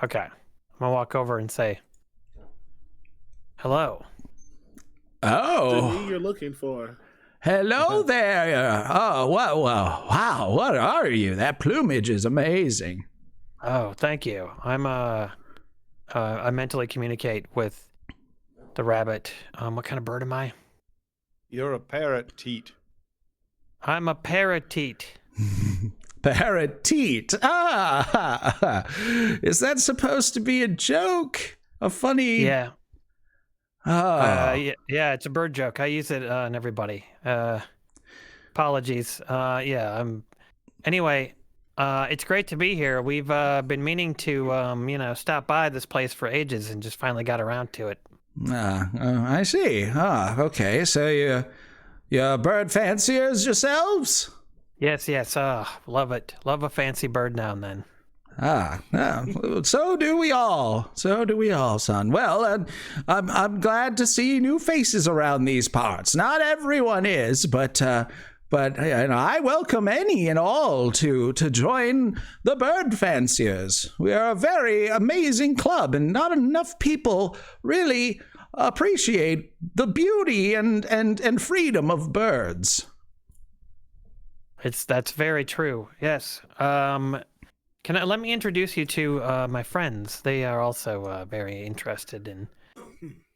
Okay. I'm going to walk over and say, hello. Oh. The me you're looking for. Hello there. Oh, wow. What are you? That plumage is amazing. Oh, thank you. I mentally communicate with the rabbit. What kind of bird am I? You're a parrot, teat. I'm a parateet. Parateet. Ah, is that supposed to be a joke? A funny? Yeah. Oh. Yeah, it's a bird joke. I use it on everybody. Apologies. Anyway, it's great to be here. We've been meaning to, stop by this place for ages and just finally got around to it. I see. Okay. So you're bird fanciers yourselves? Yes. Love it. Love a fancy bird now and then. So do we all. Son. Well, I'm glad to see new faces around these parts. Not everyone is, but I welcome any and all to join the bird fanciers. We are a very amazing club, and not enough people really appreciate the beauty and freedom of birds. That's very true. Yes. Let me introduce you to my friends. They are also very interested in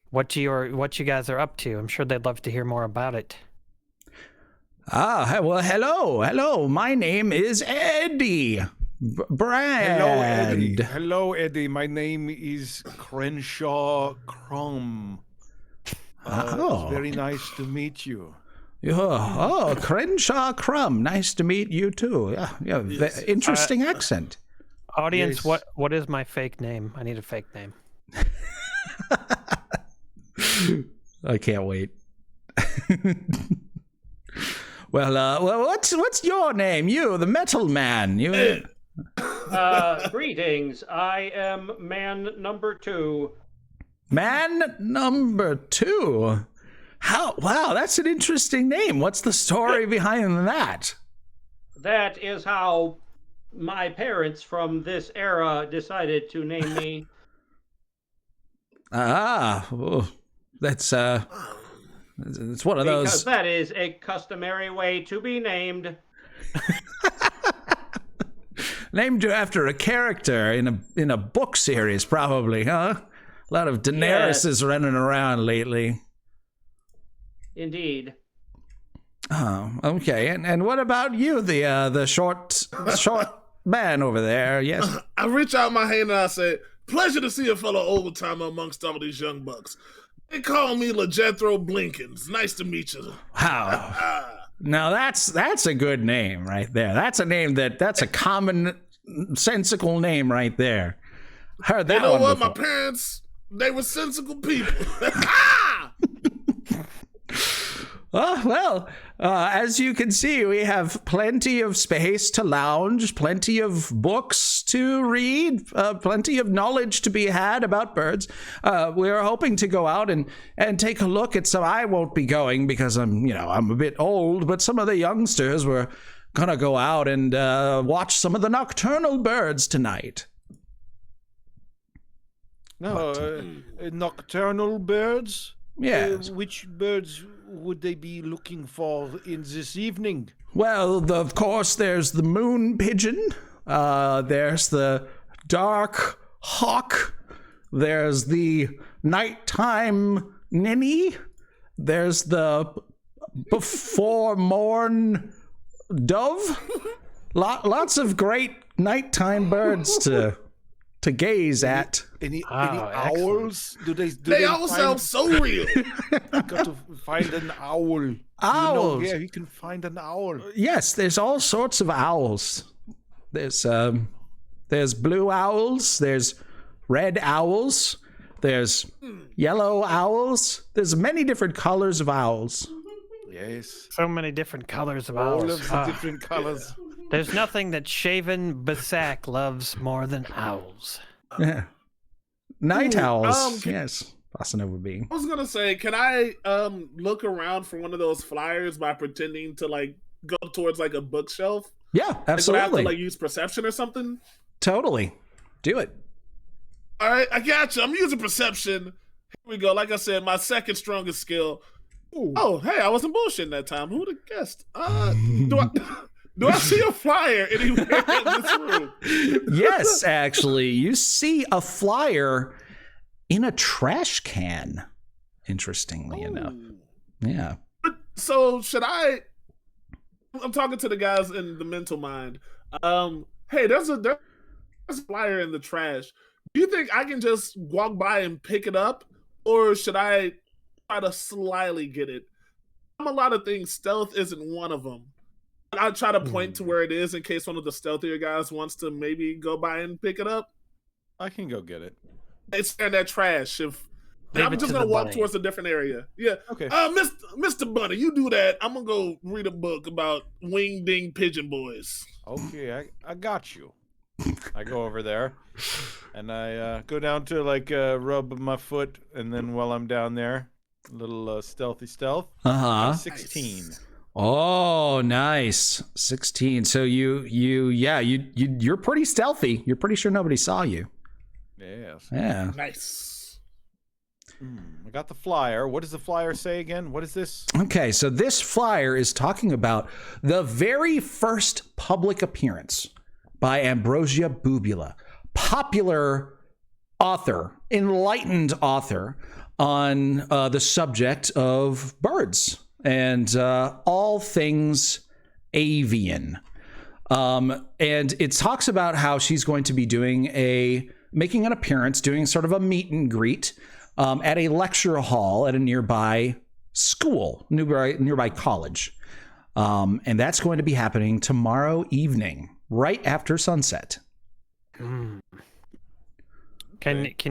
what you guys are up to. I'm sure they'd love to hear more about it. Well, hello. My name is Eddie. Brand. Hello, Eddie. My name is Crenshaw Crumb. It's very nice to meet you. Oh, Crenshaw Crumb. Nice to meet you too. Yeah, yeah. Yes. Interesting accent. Audience, Yes. what is my fake name? I need a fake name. I can't wait. Well, what's your name? You, the Metal Man. You. Greetings. I am man number 2. Man number 2. How? Wow, that's an interesting name. What's the story behind that? That is how my parents from this era decided to name me. That's it's one of Because those. that is a customary way to be named. Named after a character in a book series, probably, huh? A lot of Daenerys is running around lately. Indeed. Oh, okay. And what about you, the short man over there? Yes. I reach out my hand and I say, "Pleasure to see a fellow old timer amongst all these young bucks. They call me LeJethro Blinkins. Nice to meet you." Wow. Now that's a good name right there. That's a name that's a commonsensical name right there. Heard that You know one what? before. My parents, they were sensible people. Well, as you can see, we have plenty of space to lounge, plenty of books to read, plenty of knowledge to be had about birds. We're hoping to go out and take a look at some. I won't be going because I'm a bit old, but some of the youngsters were gonna go out and watch some of the nocturnal birds tonight. No, nocturnal birds? Yes. Which birds would they be looking for in this evening? Well, of course, there's the moon pigeon. There's the dark hawk. There's the nighttime ninny. There's the before morn dove. Lots of great nighttime birds to gaze at. Any excellent. owls? Do They all sound so real. I got to find an owl. Owls. Yeah, you can find an owl. Yes, there's all sorts of owls. There's blue owls, there's red owls, there's yellow owls. There's many different colors of owls. Yes. So many different colors of All owls. of the different colors. There's nothing that shaven Basak loves more than owls. Yeah. Night owls. can- Yes. Bossa Bee. I was gonna say, can I look around for one of those flyers by pretending to like go towards like a bookshelf? Yeah, Like, would I have absolutely. to like use perception or something? Totally. Do it. All right, I got you. I'm using perception. Here we go. Like I said, my second strongest skill. Oh, hey, I wasn't bullshitting that time. Who would have guessed? Do I see a flyer anywhere in this room? Yes, actually. You see a flyer in a trash can. Interestingly enough. Yeah. So should I'm talking to the guys in the mental mind. Hey, there's a flyer in the trash. Do you think I can just walk by and pick it up? Or should I try to slyly get it? A lot of things. Stealth isn't one of them. I'll try to point to where it is in case one of the stealthier guys wants to maybe go by and pick it up. I can go get it. It's in that trash. Leave I'm it just to gonna the walk bunny. towards a different area. Yeah. Okay. Mr. Bunny, you do that. I'm gonna go read a book about wing ding pigeon boys. Okay, I got you. I go over there, and I go down to like rub my foot, and then while I'm down there, a little stealthy stealth. Uh-huh. 16. Oh, nice. 16. So you're pretty stealthy. You're pretty sure nobody saw you. Yes. Yeah. Nice. I got the flyer. What does the flyer say again? What is this? Okay, so this flyer is talking about the very first public appearance by Ambrosia Bubula, popular author, enlightened author on the subject of birds and all things avian. And it talks about how she's going to be making an appearance, doing sort of a meet and greet at a lecture hall at a nearby school, nearby college. And that's going to be happening tomorrow evening, right after sunset. Can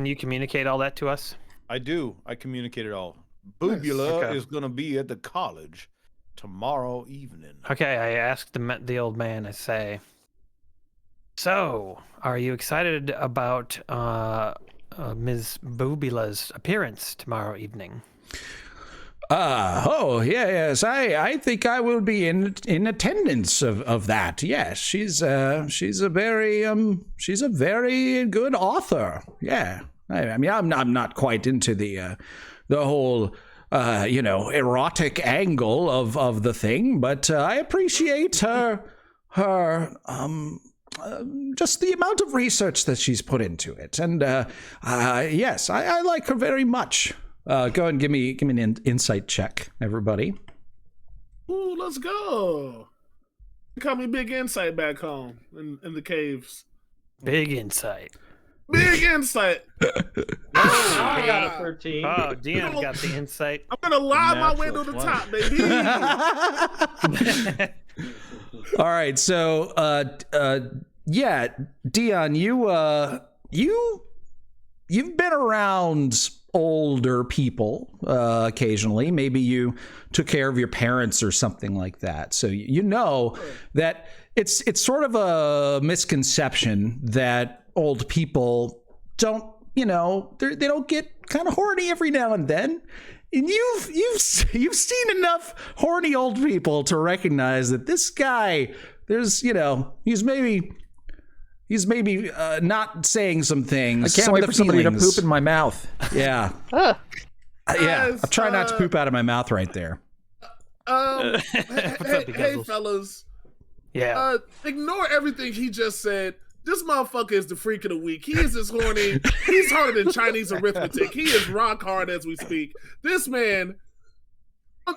you communicate all that to us? I do. I communicate it all. Boobula is going to be at the college tomorrow evening. Okay, I asked the old man, I say, so, are you excited about Ms. Boobula's appearance tomorrow evening? Yes. I think I will be in attendance of that. Yes, she's a very good author. Yeah. I mean, I'm not quite into the whole erotic angle of the thing, but I appreciate her just the amount of research that she's put into it. And yes, I like her very much. Go and give me an insight check, everybody. Ooh, let's go. They call me Big Insight back home in the caves. Big insight. Big insight. I got a 13. Oh, Dion got the insight. I'm gonna lie my way to the top, baby. All right, so yeah, Dion, you've been around older people occasionally. Maybe you took care of your parents or something like that. So you know that it's sort of a misconception that old people don't, they don't get kind of horny every now and then. And you've seen enough horny old people to recognize that this guy, he's maybe not saying some things. I can't wait for somebody to poop in my mouth. Yeah. Yeah. I'm trying not to poop out of my mouth right there. Hey, fellas. Yeah. Ignore everything he just said. This motherfucker is the freak of the week. He is as horny. He's harder than Chinese arithmetic. He is rock hard as we speak. This man,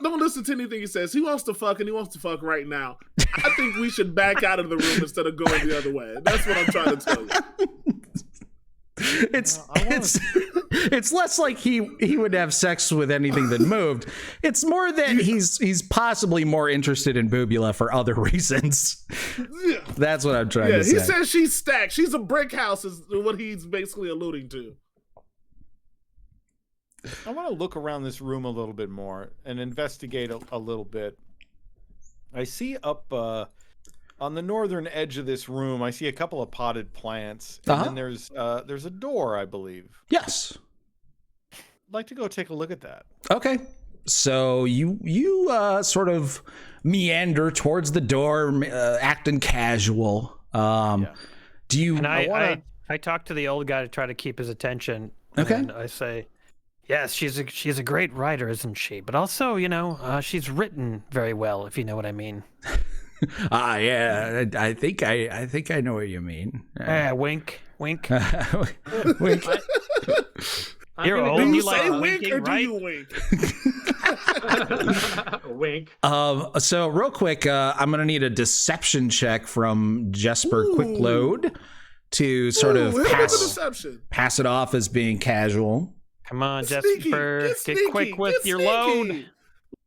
don't listen to anything he says. He wants to fuck, and he wants to fuck right now. I think we should back out of the room instead of going the other way. That's what I'm trying to tell you. It's less like he would have sex with anything that moved. It's more that he's possibly more interested in Boobula for other reasons. Yeah. That's what I'm trying to say. He says she's stacked. She's a brick house is what he's basically alluding to. I want to look around this room a little bit more and investigate a little bit. I see up on the northern edge of this room, I see a couple of potted plants, and then there's a door, I believe. Yes. I'd like to go take a look at that. Okay. So you sort of meander towards the door, acting casual. Do you? And I talk to the old guy to try to keep his attention. Okay. And I say, yes, she's a great writer, isn't she? But also, she's written very well, if you know what I mean. Yeah. I think I know what you mean. Wink, wink. Wink. You're old. Do you You say like wink winking, or do right? you wink? Wink. So real quick, I'm gonna need a deception check from Jesper Quickload to sort of pass it off as being casual. Come on, Sneaky. Jesper, get quick with your load.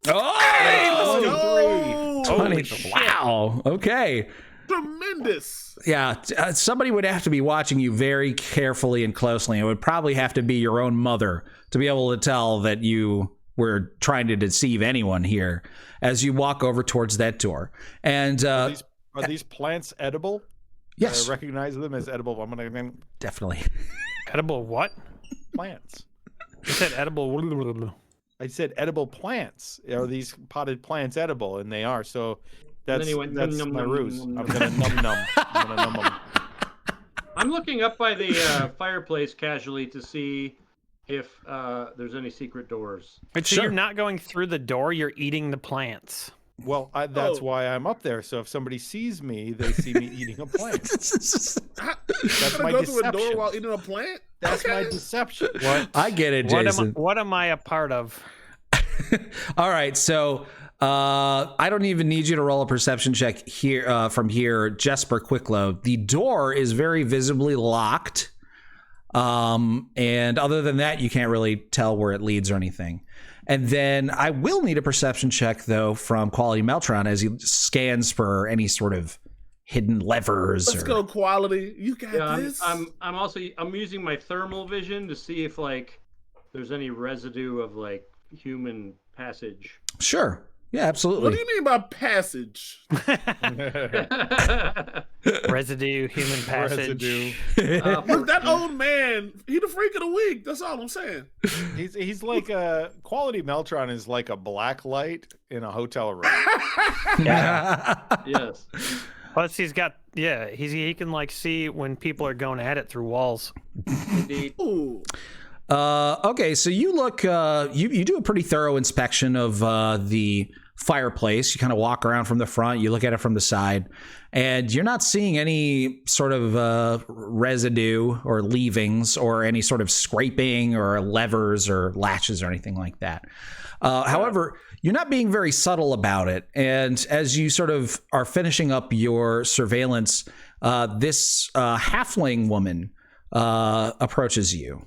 Oh, 20. shit. Wow. Okay. Tremendous. Yeah, somebody would have to be watching you very carefully and closely. It would probably have to be your own mother to be able to tell that you were trying to deceive anyone here as you walk over towards that door. And Are these plants edible? Yes. I recognize them as edible. I'm gonna definitely. Edible what? Plants. You said edible. I said edible plants. Are these potted plants edible? And they are. So that's Num, my num, ruse. num, I'm num, gonna num. I'm gonna num 'em. I'm looking up by the fireplace casually to see if there's any secret doors. But so you're not going through the door, you're eating the plants. Well, that's why I'm up there. So if somebody sees me, they see me eating a plant. That's my go deception. through a door while eating a plant? That's my deception. What? I get it, Jason. What am I a part of? All right, so I don't even need you to roll a perception check here from here, Jesper Quickload. The door is very visibly locked. And other than that, you can't really tell where it leads or anything. And then I will need a perception check, though, from Quality Meltron as he scans for any sort of hidden levers. Let's go, Quality. You got this. I'm using my thermal vision to see if like there's any residue of like human passage. Sure. Yeah, absolutely. What do you mean by passage? Residue, human passage. Residue. Look, that old man, he the freak of the week. That's all I'm saying. He's like a Quality Meltron is like a black light in a hotel room. Yeah. Yes. Plus, he can like see when people are going at it through walls. Indeed. Ooh. Okay, so you look, you do a pretty thorough inspection of the fireplace. You kind of walk around from the front, you look at it from the side, and you're not seeing any sort of residue or leavings or any sort of scraping or levers or latches or anything like that. However, you're not being very subtle about it. And as you sort of are finishing up your surveillance, this halfling woman approaches you.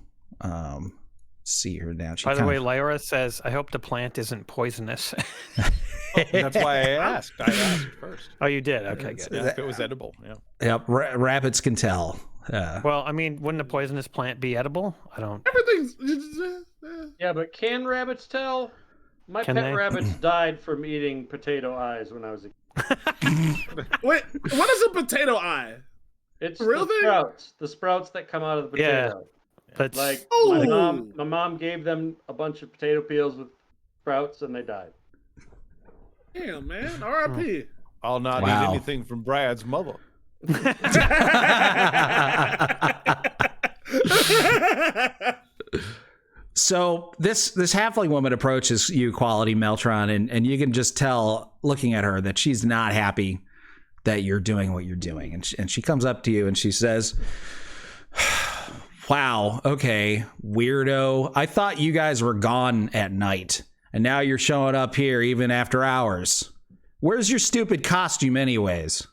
See her now. By the way, Lyra says, I hope the plant isn't poisonous. That's why I asked. I asked first. Oh, you did? Okay, good. Yeah, if it was edible, yeah. Yep, rabbits can tell. Well, I mean, wouldn't a poisonous plant be edible? I don't. Everything's. Yeah, but can rabbits tell? My Can pet they? rabbits died from eating potato eyes when I was a kid. Wait, what is a potato eye? It's Real thing? the sprouts that come out of the potato. That's Like Oh. my mom gave them a bunch of potato peels with sprouts and they died. Damn, man. R.I.P. I'll not Wow. eat anything from Brad's mother. So this halfling woman approaches you, Quality Meltron, and you can just tell, looking at her, that she's not happy that you're doing what you're doing. And she comes up to you and she says, wow, okay, weirdo. I thought you guys were gone at night, and now you're showing up here even after hours. Where's your stupid costume anyways?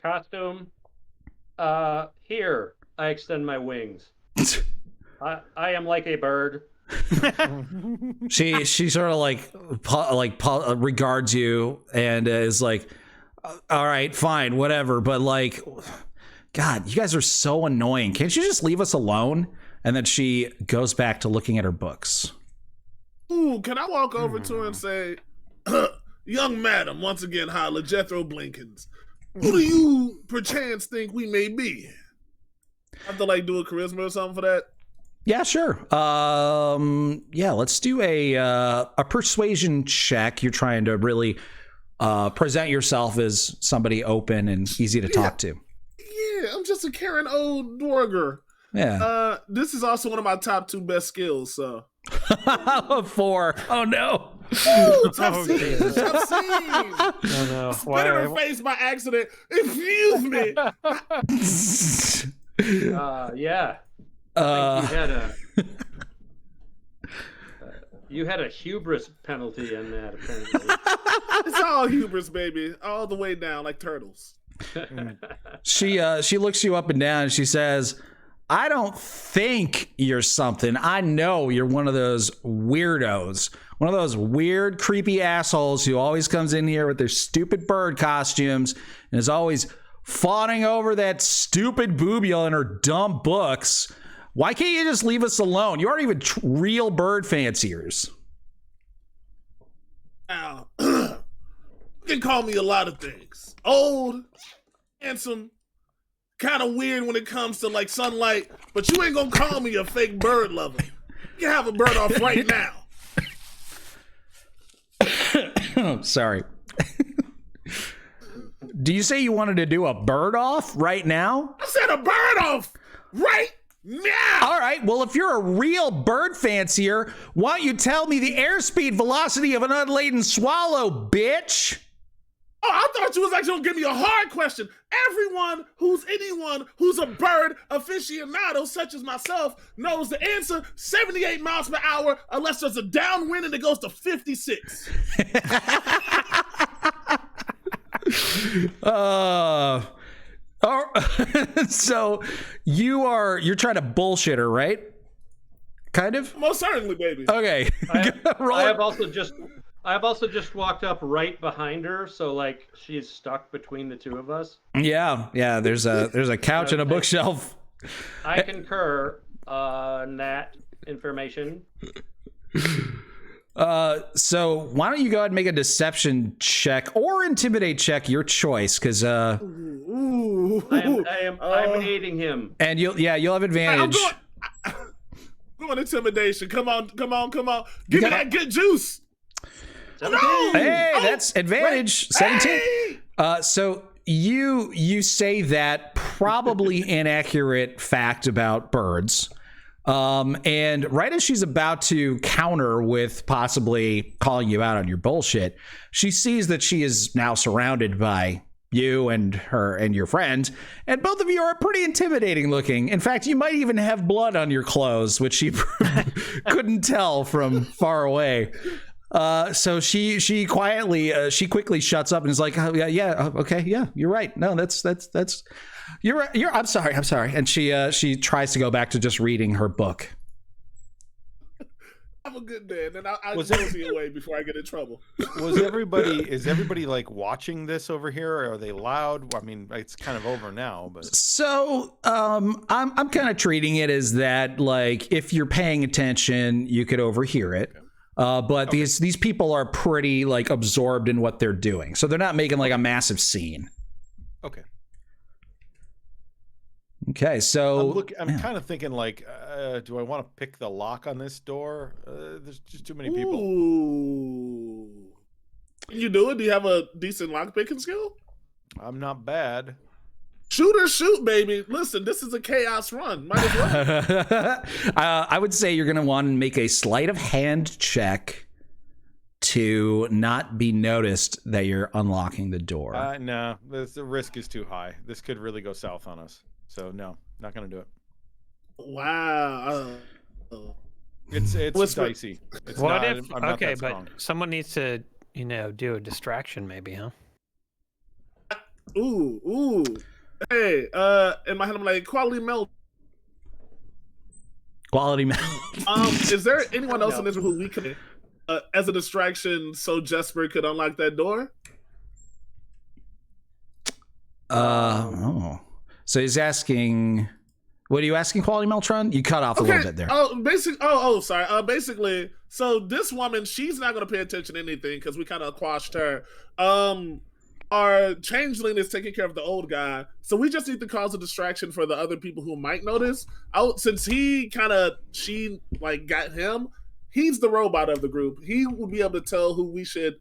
Costume. Here, I extend my wings. I am like a bird. She sort of regards you and is like, all right, fine, whatever. But like, God, you guys are so annoying. Can't you just leave us alone? And then she goes back to looking at her books. Ooh, can I walk over to her and say, young madam, once again, holla, Jethro Blinkins. Who do you perchance think we may be? Have to like do a charisma or something for that? Yeah, sure. Yeah, let's do a persuasion check. You're trying to really present yourself as somebody open and easy to talk to. Yeah, I'm just a caring old dwarger. Yeah. This is also one of my top 2 best skills, so. 4. Oh no. Ooh, tough scene, tough scene. Oh no. Spit in her face by accident. Excuse me. Yeah. I think you had a hubris penalty in that, apparently. It's all hubris, baby. All the way down, like turtles. She looks you up and down and she says, I don't think you're something. I know you're one of those weirdos. One of those weird, creepy assholes who always comes in here with their stupid bird costumes and is always fawning over that stupid boobule in her dumb books. Why can't you just leave us alone? You aren't even real bird fanciers. Now, you can call me a lot of things. Old, handsome, kind of weird when it comes to like sunlight, but you ain't gonna call me a fake bird lover. You have a bird off right now. Sorry. Do you say you wanted to do a bird off right now? I said a bird off right now. All right. Well, if you're a real bird fancier, why don't you tell me the airspeed velocity of an unladen swallow, bitch? Oh, I thought you was actually gonna give me a hard question. Anyone who's a bird aficionado, such as myself, knows the answer: 78 miles per hour, unless there's a downwind and it goes to 56. Oh, so you're trying to bullshit her, right? Kind of. Most certainly, baby. Okay. I have also just walked up right behind her, so like she's stuck between the two of us. Yeah. There's a couch and a bookshelf. I concur. That information. So why don't you go ahead and make a deception check or intimidate check, your choice, because I am aiding him. And you'll have advantage. I'm going intimidation. Come on. Give me that good juice. No! Hey, that's advantage. 17. Hey! So you say that probably inaccurate fact about birds. And right as she's about to counter with possibly calling you out on your bullshit, she sees that she is now surrounded by you and her and your friend, and both of you are pretty intimidating looking. In fact, you might even have blood on your clothes, which she couldn't tell from far away. So she quietly, she quickly shuts up and is like, oh, yeah, okay, yeah, you're right. No, that's you're right. I'm sorry. And she tries to go back to just reading her book. Have a good day, and then I'll see away before I get in trouble. Is everybody like watching this over here? Or are they loud? I mean, it's kind of over now, but so I'm kind of treating it as that, like, if you're paying attention, you could overhear it. But okay. These people are pretty like absorbed in what they're doing, so they're not making like a massive scene. Okay, so I'm kind of thinking like, do I want to pick the lock on this door? There's just too many people. Ooh. Can you do it? Do you have a decent lock picking skill? I'm not bad. Shoot, baby. Listen, this is a chaos run. Might as well. I would say you're going to want to make a sleight of hand check to not be noticed that you're unlocking the door. No, the risk is too high. This could really go south on us. So no, not going to do it. Wow. It's dicey. It's what not, if? I'm not Okay, that but strong. someone needs to, do a distraction, maybe, huh? Ooh. Hey, in my head, I'm like, quality melt. Is there anyone else in this room who we could, as a distraction, so Jesper could unlock that door? So he's asking, what are you asking, Quality Meltron? You cut off a little bit there. Sorry. Basically, so this woman, she's not going to pay attention to anything because we kind of quashed her. Our changeling is taking care of the old guy, so we just need to cause a distraction for the other people who might notice. Since she got him, he's the robot of the group. He will be able to tell who we should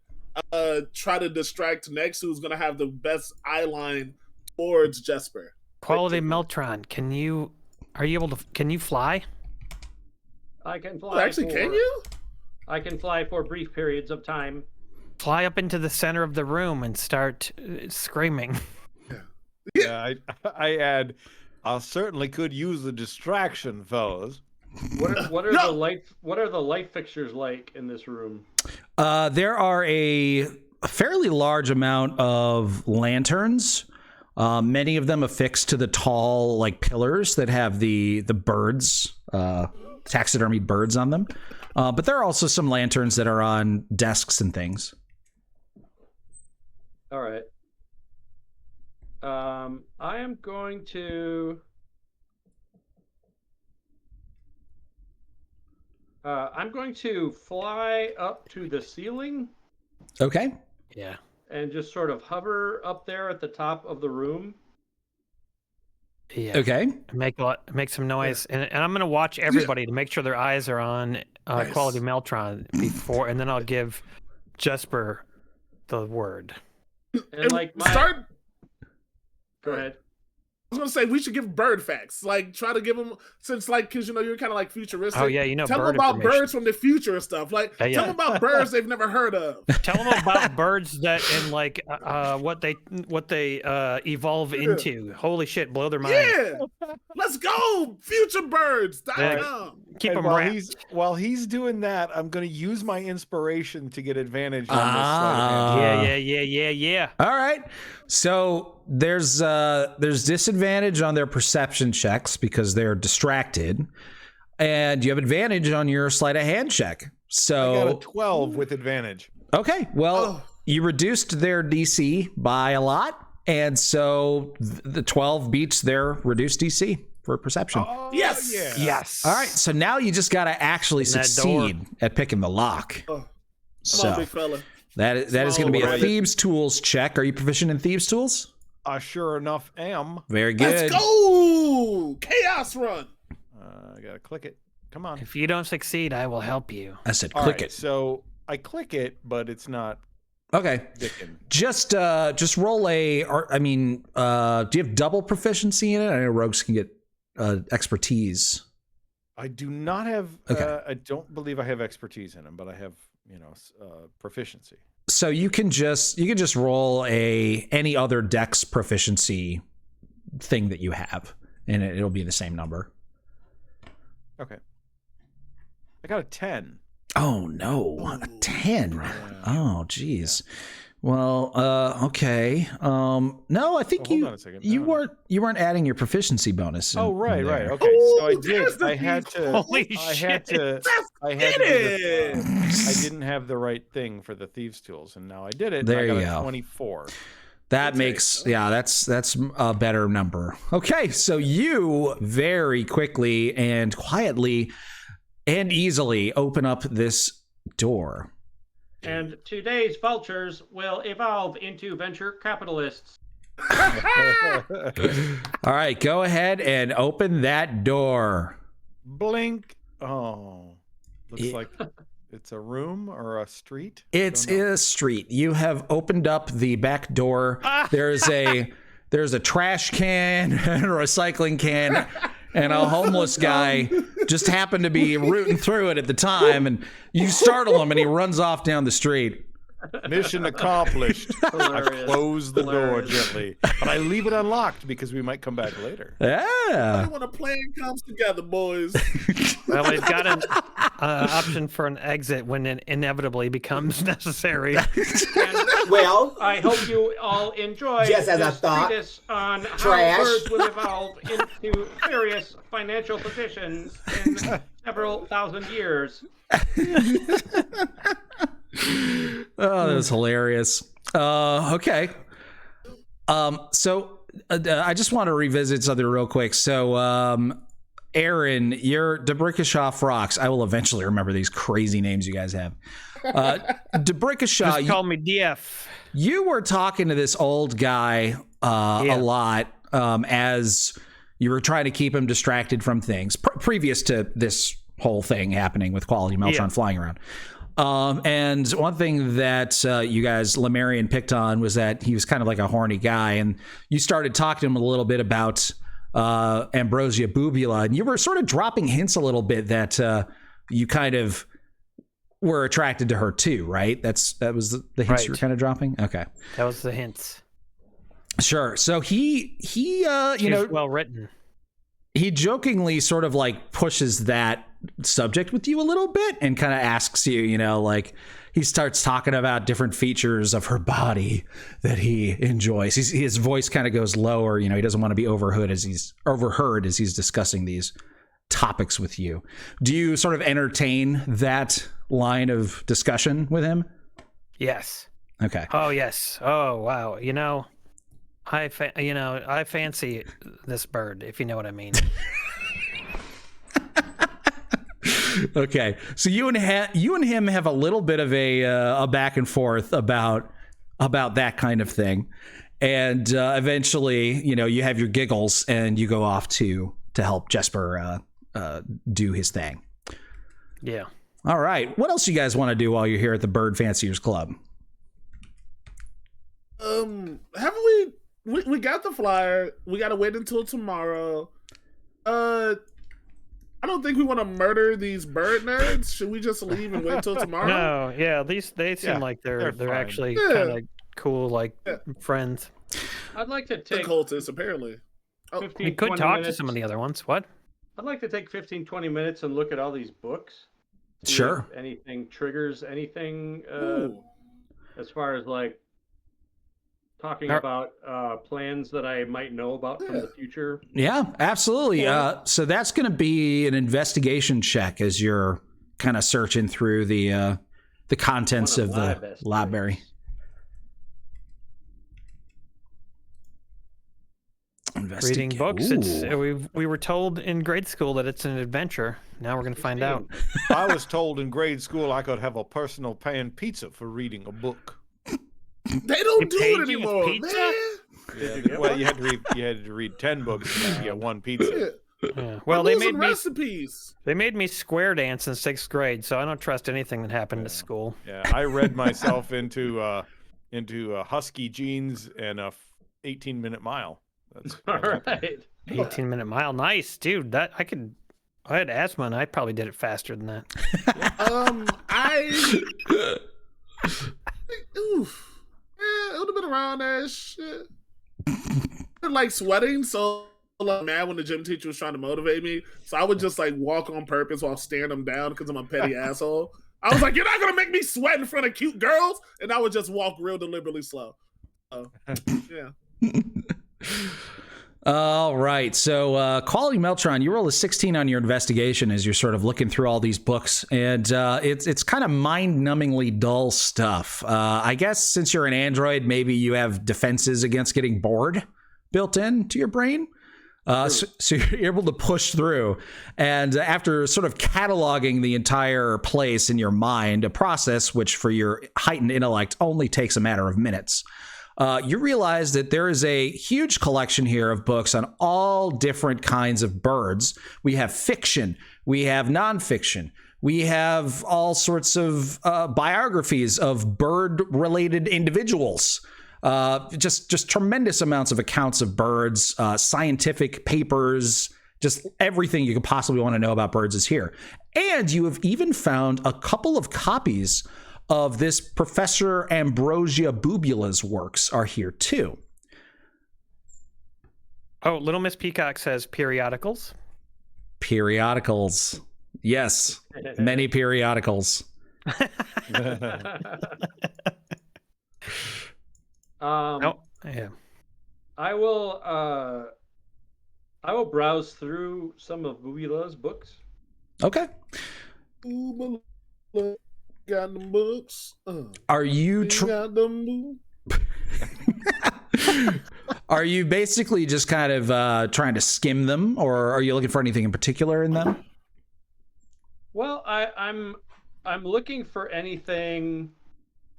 try to distract next, who's going to have the best eye line towards Jesper. Quality Meltron, can you fly? I can fly. Oh, actually, can you? I can fly for brief periods of time. Fly up into the center of the room and start screaming. Yeah, I add, I certainly could use the distraction, fellas. What are the light fixtures like in this room? There are a fairly large amount of lanterns. Many of them affixed to the tall like pillars that have the birds, taxidermy birds on them. But there are also some lanterns that are on desks and things. All right. I am going to. I'm going to fly up to the ceiling. Okay. Yeah. And just sort of hover up there at the top of the room. Yeah. Okay. Make some noise, and I'm gonna watch everybody to make sure their eyes are on Quality Meltron before, and then I'll give Jesper the word. And like start. Go ahead. I was gonna say we should give bird facts. Like try to give them because you're kind of like futuristic. Oh yeah, tell them about birds from the future and stuff. Like tell them about birds they've never heard of. Tell them about birds that and like what they evolve into. Holy shit, blow their mind. Yeah, let's go futurebirds.com. Keep And them wrapped. while he's doing that, I'm going to use my inspiration to get advantage on this sleight of hand. Yeah. All right. So there's disadvantage on their perception checks because they're distracted, and you have advantage on your sleight of hand check. So I got a 12 with advantage. Okay. Well, you reduced their DC by a lot, and so the 12 beats their reduced DC for perception. Yes. Yeah. Yes. All right. So now you just got to actually Open that succeed at picking the lock. Come on, So big fella. that is going to be a Thieves' Tools check. Are you proficient in Thieves' Tools? I sure enough am. Very good. Let's go! Chaos run. I got to click it. Come on. If you don't succeed, I will help you. I said All click right, it. So I click it, but it's not Okay. dicking. Just roll a. Do you have double proficiency in it? I know rogues can get expertise. I do not have. Okay. I don't believe I have expertise in them, but I have, proficiency. So you can just roll any other dex proficiency thing that you have, and it'll be the same number. Okay. I got a 10. Oh no, a 10. Oh geez. Well, okay. No, I think hold on a second. you No. weren't adding your proficiency bonus. Oh, right. there. Okay. So I did. I had to. Holy I had shit. to. I had to. do I didn't have the right thing for the thieves' tools, and now I did it. There and I got you a go. 24. That makes that's a better number. Okay, so you very quickly and quietly and easily open up this door. And today's vultures will evolve into venture capitalists. All right, go ahead and open that door. Blink. Oh, looks like it's a room or a street. It's Don't know. a street. You have opened up the back door. There's a trash can and a recycling can, and a homeless guy just happened to be rooting through it at the time, and you startle him, and he runs off down the street. Mission accomplished. I Hilarious. close the door Hilarious. gently, but I leave it unlocked because we might come back later. Yeah. When a plan comes together, boys. Well, we've got an option for an exit when it inevitably becomes necessary. Well, I hope you all enjoy Just as I this thought. treatise on Trash. how birds will evolve into various financial positions in several thousand years. Oh, that was hilarious. Okay. So I just want to revisit something real quick. So, Aaron, your Debrikashaw Rocks. I will eventually remember these crazy names you guys have. Debrikashaw, Just call me DF. you were talking to this old guy a lot as you were trying to keep him distracted from things previous to this whole thing happening with Quality Meltron flying around. And one thing that you guys, Lemurian, picked on was that he was kind of like a horny guy, and you started talking to him a little bit about Ambrosia Bubula, and you were sort of dropping hints a little bit that you kind of were attracted to her too, right? That was the hints you were kind of dropping. Okay, That was the hints. sure. So he She's well written. he jokingly sort of like pushes that subject with you a little bit and kind of asks you, like he starts talking about different features of her body that he enjoys. His voice kind of goes lower. He doesn't want to be overheard as he's discussing these topics with you. Do you sort of entertain that line of discussion with him? Yes. Okay. Oh, yes. Oh, wow. I fancy this bird, if you know what I mean. Okay, so you and him have a little bit of a back and forth about that kind of thing, and eventually, you have your giggles and you go off to help Jesper do his thing. Yeah. All right, what else you guys want to do while you're here at the Bird Fanciers Club? Haven't we got the flyer? We gotta wait until tomorrow. I don't think we want to murder these bird nerds. Should we just leave and wait till tomorrow? No, yeah, they seem like they're fine. actually kind of cool, like friends. I'd like to The take cultists, apparently. Oh, 15, We could 20 talk to minutes. some of the other ones. What? I'd like to take 15, 20 minutes and look at all these books. See Sure. if anything triggers anything Ooh. as far as like talking about plans that I might know about from the future. Yeah, absolutely. So that's going to be an investigation check as you're kind of searching through the contents of the library. Reading books. We were told in grade school that it's an adventure. Now we're going to find out. I was told in grade school I could have a personal pan pizza for reading a book. They don't do it anymore, man. Yeah, well, you had to read 10 books and you get one pizza. Yeah. Well, they made recipes. They made me square dance in 6th grade, so I don't trust anything that happened at school. Yeah, I read myself into husky jeans and a 18-minute mile. That's all right. 18-minute mile, nice, dude. That I had asthma, and I probably did it faster than that. Oof. Yeah, it would have been around that shit. I like sweating, so I'm mad when the gym teacher was trying to motivate me. So I would just like walk on purpose while staring them down because I'm a petty asshole. I was like, "You're not gonna make me sweat in front of cute girls," and I would just walk real deliberately slow. Yeah. All right. So, Quality Meltron, you roll a 16 on your investigation as you're sort of looking through all these books, and it's kind of mind-numbingly dull stuff. I guess since you're an android, maybe you have defenses against getting bored built into your brain. So you're able to push through, and after sort of cataloging the entire place in your mind, a process which for your heightened intellect only takes a matter of minutes, you realize that there is a huge collection here of books on all different kinds of birds. We have fiction, we have nonfiction, we have all sorts of biographies of bird-related individuals. Just tremendous amounts of accounts of birds, scientific papers, just everything you could possibly want to know about birds is here. And you have even found a couple of copies of this Professor Ambrosia Bubula's works are here too. Oh, Little Miss Peacock says periodicals. Periodicals. Yes, many periodicals. Yeah. I will browse through some of Bubula's books. Okay. Bubula got the books. Are you Are you basically just kind of trying to skim them, or are you looking for anything in particular in them? Well, I'm looking for anything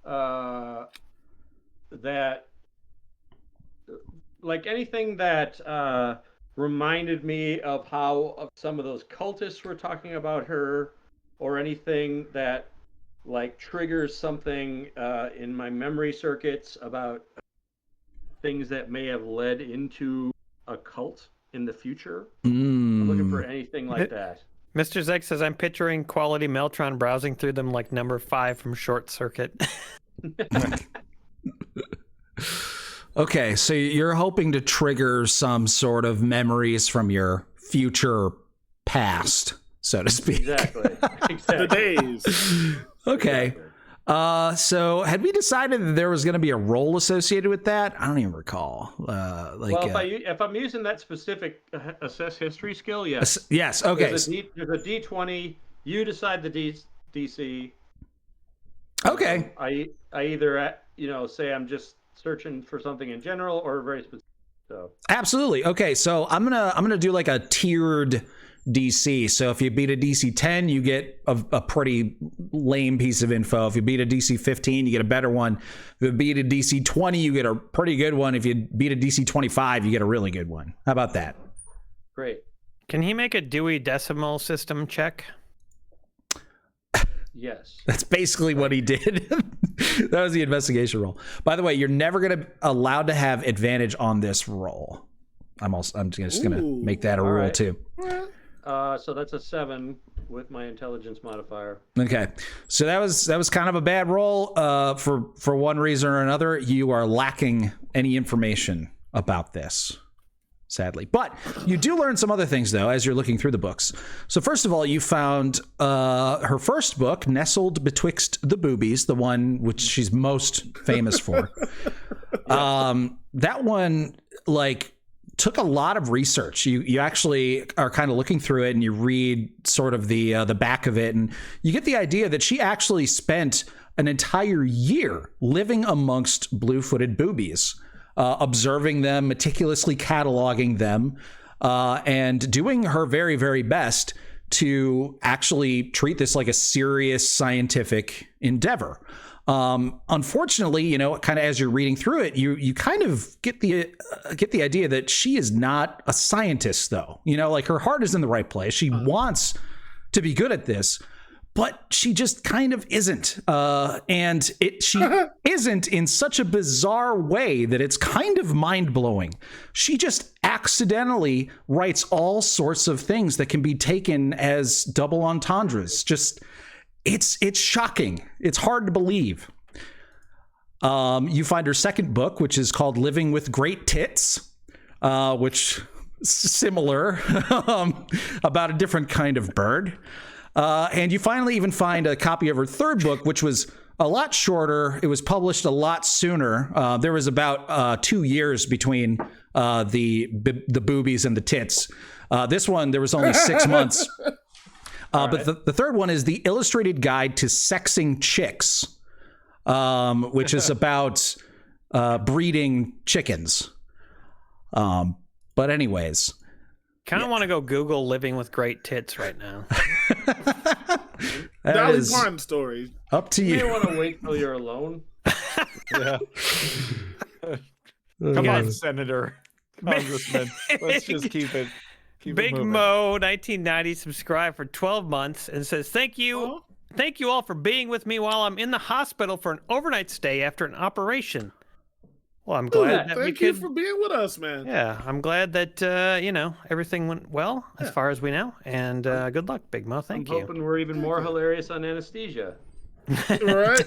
that anything that reminded me of how some of those cultists were talking about her, or anything that like triggers something in my memory circuits about things that may have led into a cult in the future. I'm looking for anything like that. Mr. Zeg says, I'm picturing Quality Meltron browsing through them like number 5 from Short Circuit. Okay, so you're hoping to trigger some sort of memories from your future past, so to speak. Exactly. The days. Okay. Exactly. So had we decided that there was going to be a role associated with that? I don't even recall. If I'm using that specific assess history skill, yes. Yes. Okay. There's a D20. You decide the DC. Okay. I either say I'm just searching for something in general or very specific. So absolutely. Okay. So I'm gonna do like a tiered DC. So if you beat a DC 10, you get a pretty lame piece of info. If you beat a DC 15, you get a better one. If you beat a DC 20, you get a pretty good one. If you beat a DC 25, you get a really good one. How about that? Great. Can he make a Dewey Decimal System check? Yes. That's basically what he did. That was the investigation roll. By the way, you're never going to allowed to have advantage on this roll. I'm just going to make that a rule right. too. So that's a 7 with my intelligence modifier. Okay, so that was kind of a bad roll. For one reason or another, you are lacking any information about this. sadly. But you do learn some other things, though, as you're looking through the books. So first of all, you found her first book, Nestled Betwixt the Boobies, the one which she's most famous for. That one, like, took a lot of research. You actually are kind of looking through it, and you read sort of the back of it, and you get the idea that she actually spent an entire year living amongst blue-footed boobies, observing them, meticulously cataloging them, and doing her very, very best to actually treat this like a serious scientific endeavor. Unfortunately, you know, kind of as you're reading through it, you kind of get the idea that she is not a scientist, though. You know, like, her heart is in the right place. She wants to be good at this, but she just kind of isn't. And she isn't in such a bizarre way that it's kind of mind-blowing. She just accidentally writes all sorts of things that can be taken as double entendres. Just, it's shocking. It's hard to believe. You find her second book, which is called Living with Great Tits, which is similar, about a different kind of bird. And you finally even find a copy of her third book, which was a lot shorter. It was published a lot sooner. There was about 2 years between the boobies and the tits. This one, there was only 6 months. But the third one is The Illustrated Guide to Sexing Chicks, which is about breeding chickens. But anyways. Kind of want to go Google living with great tits right now. Dolly Parton story. Up to you. You may want to wait till you're alone. Yeah. Come on, Senator, Congressman. Let's just keep it. Big Mo 1990 subscribed for 12 months and says, thank you all for being with me while I'm in the hospital for an overnight stay after an operation. Well, I'm glad that Thank you for being with us, man. Yeah, I'm glad that you know, everything went well as far as we know, and good luck, Big Mo. Thank you. I'm hoping we're even more hilarious on anesthesia. Right.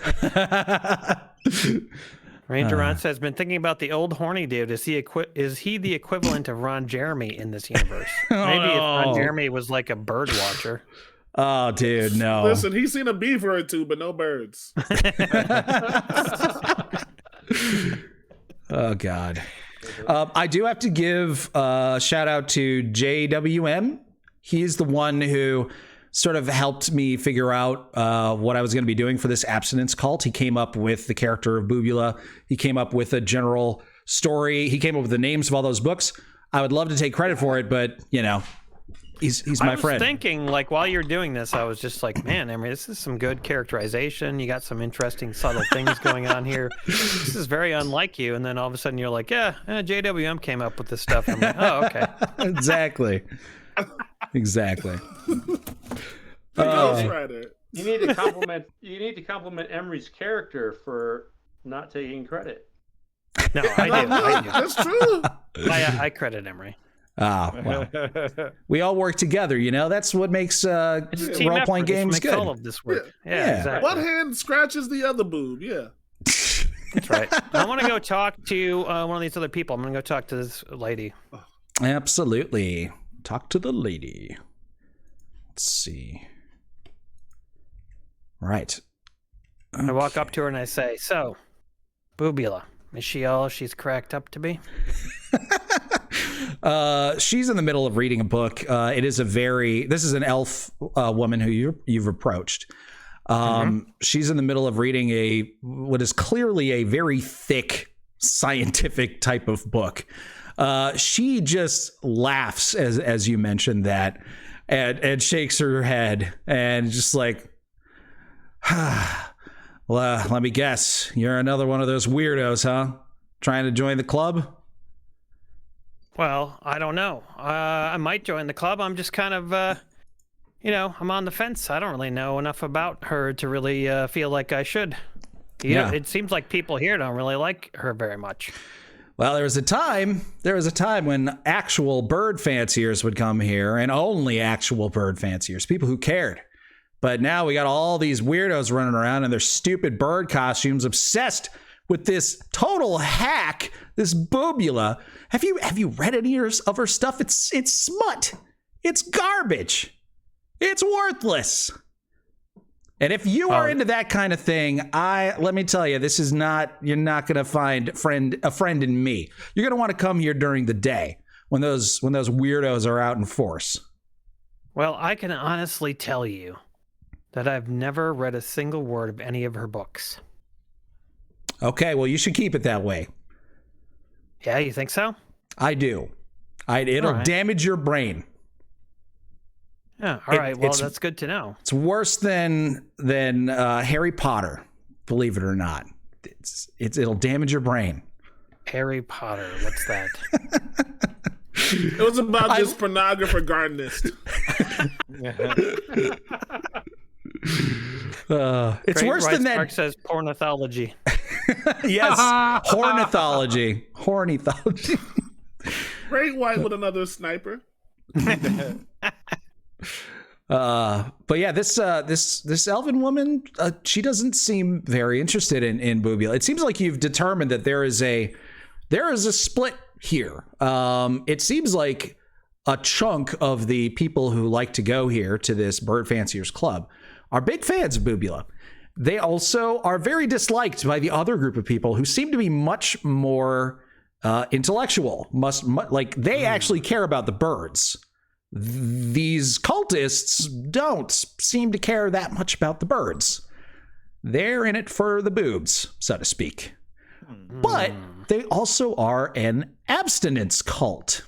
Ranger Ron says, been thinking about the old horny dude. Is he the equivalent of Ron Jeremy in this universe? Maybe if Ron Jeremy was like a bird watcher. Oh, dude, no. Listen, he's seen a beaver or two, but no birds. Oh, God. I do have to give a shout out to JWM. He's the one who sort of helped me figure out what I was going to be doing for this Abstinence Cult. He came up with the character of Boobula. He came up with a general story. He came up with the names of all those books. I would love to take credit for it, but, you know, he's my friend. I was thinking, like, while you're doing this, I was just like, man, Emery, this is some good characterization. You got some interesting, subtle things going on here. This is very unlike you. And then all of a sudden you're like, yeah, JWM came up with this stuff. I'm like, oh, okay. Exactly. Exactly. You need to compliment. You need to compliment Emery's character for not taking credit. No, I do. That's true. I credit Emery. Well, we all work together, you know. That's what makes role-playing games good. All of this work. Yeah, exactly. One hand scratches the other boob. Yeah, that's right. I want to go talk to one of these other people. I'm going to go talk to this lady. Absolutely. Talk to the lady. Let's see. Right. Okay. I walk up to her and I say, so, Boobula, is she all she's cracked up to be? She's in the middle of reading a book. This is an elf woman who you've approached. She's in the middle of reading what is clearly a very thick scientific type of book. She just laughs as you mentioned that and shakes her head and just like, well, let me guess. You're another one of those weirdos, huh? Trying to join the club? Well, I don't know. I might join the club. I'm just kind of, I'm on the fence. I don't really know enough about her to really feel like I should. Yeah. It seems like people here don't really like her very much. Well, there was a time when actual bird fanciers would come here, and only actual bird fanciers, people who cared. But now we got all these weirdos running around in their stupid bird costumes, obsessed with this total hack, this Boobula. Have you read any of her stuff? It's smut. It's garbage. It's worthless. And if you are into that kind of thing, let me tell you, you're not going to find a friend in me. You're going to want to come here during the day when those weirdos are out in force. Well, I can honestly tell you that I've never read a single word of any of her books. Okay, well, you should keep it that way. Yeah, you think so? I do. It'll damage your brain. Yeah, all right. Well, that's good to know. It's worse than Harry Potter, believe it or not. It'll damage your brain. Harry Potter, what's that? It was about this pornographer gardenist. It's Great worse than that. Mark says pornithology. Yes, hornithology. Hornithology. Great White with another sniper. But yeah, this elven woman, she doesn't seem very interested in Boobula. It seems like you've determined that there is a split here. It seems like a chunk of the people who like to go here to this Bird Fanciers Club are big fans of Boobula. They also are very disliked by the other group of people who seem to be much more intellectual. Like they actually care about the birds. These cultists don't seem to care that much about the birds. They're in it for the boobs, so to speak. But they also are an abstinence cult.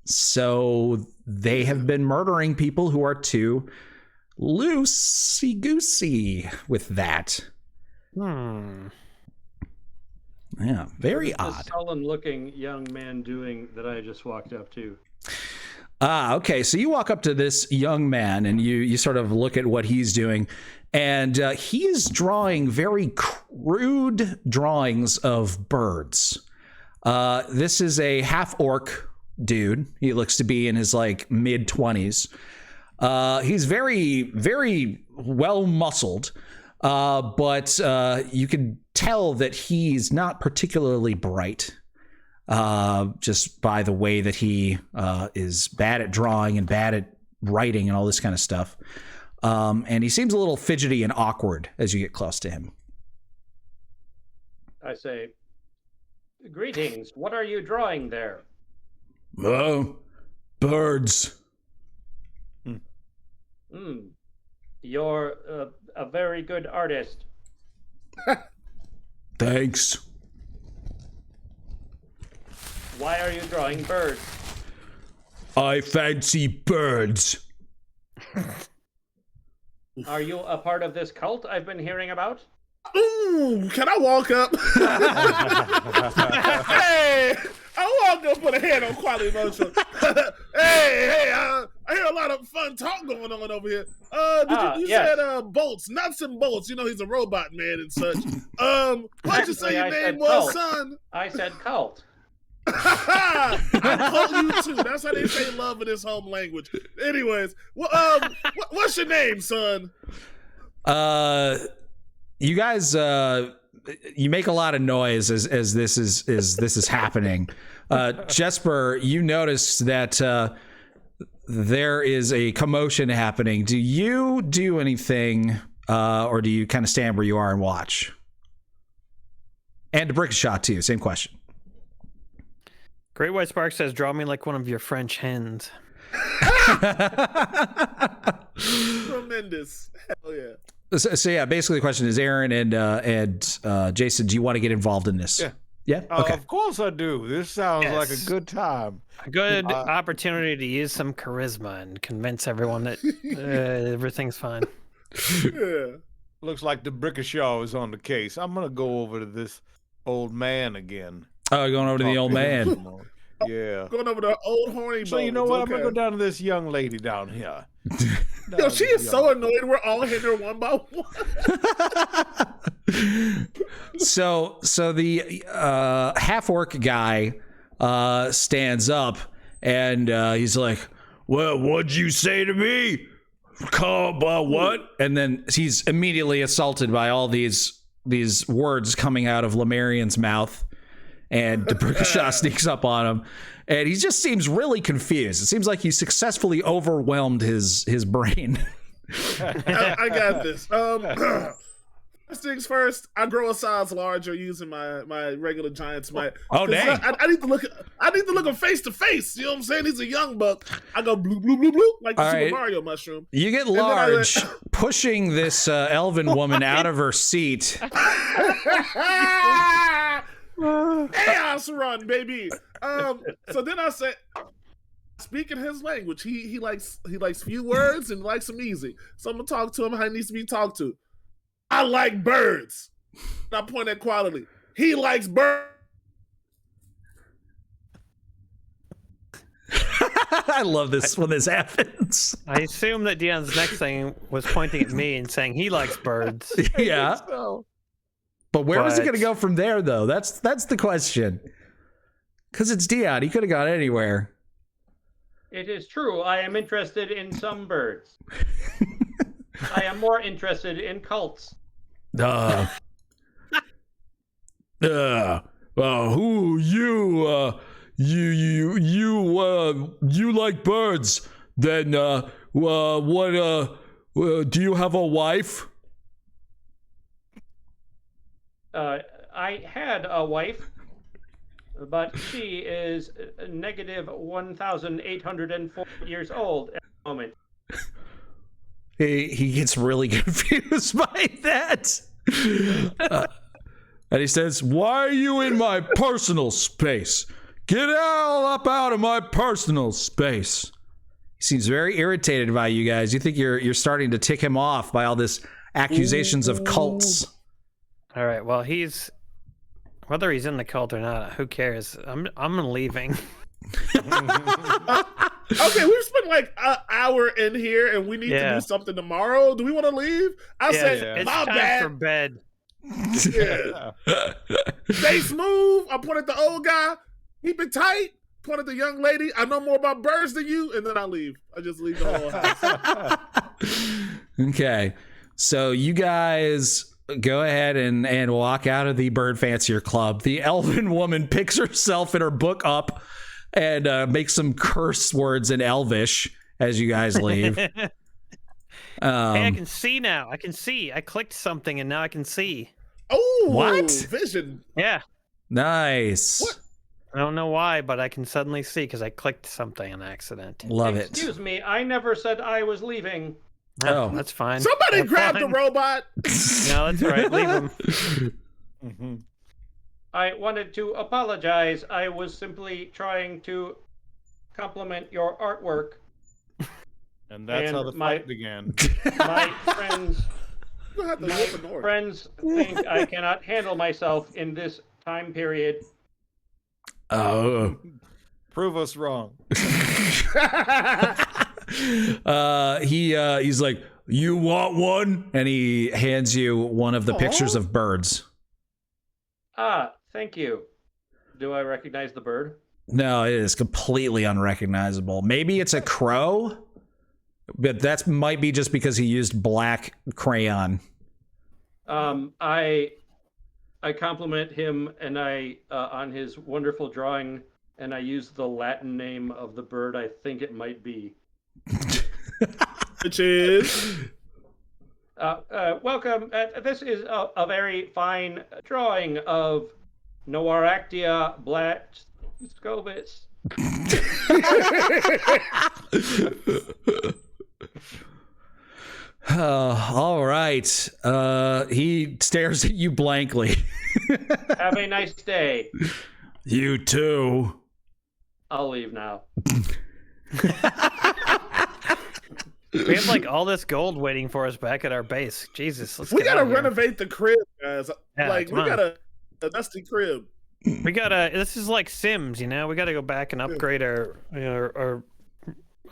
So they have been murdering people who are too loosey-goosey with that. Yeah, very odd. What's the sullen-looking young man doing that I just walked up to? Okay. So you walk up to this young man and you sort of look at what he's doing, and he's drawing very crude drawings of birds. This is a half-orc dude. He looks to be in his like mid-20s. He's very, very well muscled, but you can tell that he's not particularly bright. Just by the way that he is bad at drawing and bad at writing and all this kind of stuff. And he seems a little fidgety and awkward as you get close to him. I say, greetings. What are you drawing there? Birds. You're a very good artist. Thanks. Why are you drawing birds? I fancy birds. Are you a part of this cult I've been hearing about? Ooh, can I walk up? Hey, I walk up, put a hand on Quality Motion. hey, I hear a lot of fun talk going on over here. You said bolts, nuts and bolts. You know he's a robot man and such. What'd you say your name was, son? I said cult. I call you too. That's how they say love in his home language. Anyways, what's your name, son? You guys, you make a lot of noise as this is happening. Jesper, you notice that there is a commotion happening. Do you do anything, or do you kind of stand where you are and watch? And to brick a shot too. Same question. Great White Spark says, draw me like one of your French hens. Tremendous. Hell yeah. So yeah, basically the question is, Aaron and Jason, do you want to get involved in this? Yeah. Yeah? Okay. Of course I do. This sounds like a good time. A good opportunity to use some charisma and convince everyone that everything's fine. Yeah. Looks like the Brickashaw is on the case. I'm going to go over to this old man again. Oh, you're going over to the old man. Yeah. Going over to old horny So you know what? I'm going to go down to this young lady down here. Yo, she is so annoyed we're all hitting her one by one. So the half-orc guy stands up and he's like, well, what'd you say to me? What? And then he's immediately assaulted by all these words coming out of Lemurian's mouth, and Debrickashaw sneaks up on him, and he just seems really confused. It seems like he successfully overwhelmed his brain. I got this. First things first, I grow a size larger using my regular giant's might. Oh dang! I need to look him face to face. You know what I'm saying? He's a young buck. I go blue, blue, blue, blue, like the Super Mario mushroom. You get large, pushing this elven woman out of her seat. Chaos run, baby. So then I said, speaking his language, he likes few words and likes them easy. So I'm gonna talk to him how he needs to be talked to. I like birds. I point at quality. He likes birds. I love this when this happens. I assume that Dion's next thing was pointing at me and saying he likes birds. Yeah. So. But where was it going to go from there, though? That's the question. Because it's Dion. He could have gone anywhere. It is true. I am interested in some birds. I am more interested in cults. Who you like birds? Then what? Do you have a wife? I had a wife, but she is negative 1,804 years old at the moment. He gets really confused by that. And he says, "Why are you in my personal space? Get up out of my personal space." He seems very irritated by you guys. You think you're starting to tick him off by all this accusations of cults. All right. Well, whether he's in the cult or not, who cares? I'm leaving. Okay, we've spent like an hour in here, and we need to do something tomorrow. Do we want to leave? I said, my it's bad. time for bed. Yeah. Stay smooth. I point at the old guy. Keep it tight. Point at the young lady. I know more about birds than you, and then I leave. I just leave the whole house. Okay, so you guys go ahead and walk out of the Bird Fancier Club. The elven woman picks herself and her book up and makes some curse words in Elvish as you guys leave. Hey, I can see now. I can see. I clicked something and now I can see. Oh, what? Vision. Yeah. Nice. What? I don't know why, but I can suddenly see because I clicked something on accident. Love it. Excuse me, I never said I was leaving. Oh, that's fine. Somebody grab the robot. No, that's right. Leave him. Mm-hmm. I wanted to apologize. I was simply trying to compliment your artwork. And that's how the fight began. My friends think I cannot handle myself in this time period. Oh. Prove us wrong. He's like, "You want one?" And he hands you one of the pictures of birds. Ah, thank you. Do I recognize the bird? No, it is completely unrecognizable. Maybe it's a crow, but that might be just because he used black crayon. I compliment him and I on his wonderful drawing, and I use the Latin name of the bird I think it might be. Which is? Welcome. This is a very fine drawing of Noiractia black scobus. All right. He stares at you blankly. Have a nice day. You too. I'll leave now. We have like all this gold waiting for us back at our base. Jesus, We gotta renovate the crib, guys. Yeah, like we got a dusty crib. We gotta. This is like Sims, you know. We gotta go back and upgrade our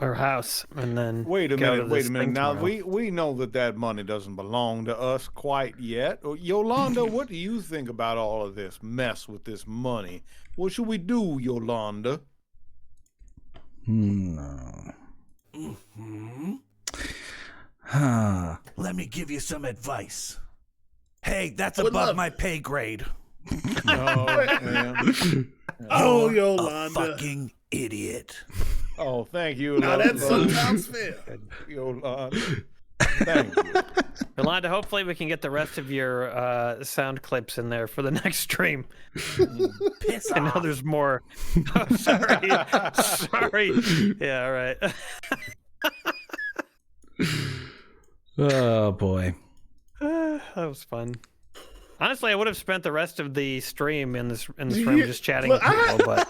house, and then Wait a minute. Now tomorrow. we know that money doesn't belong to us quite yet. Yolanda, what do you think about all of this mess with this money? What should we do, Yolanda? Let me give you some advice. That's above my pay grade. Oh, A Yolanda. fucking idiot. Oh, thank you. Now that's sometimes fair. Yolanda. Thank you. Yolanda, hopefully we can get the rest of your sound clips in there for the next stream. Piss I know off. there's more. Oh, sorry. Sorry. Yeah, all right. Oh boy. That was fun. Honestly, I would have spent the rest of the stream in this room just chatting with people, but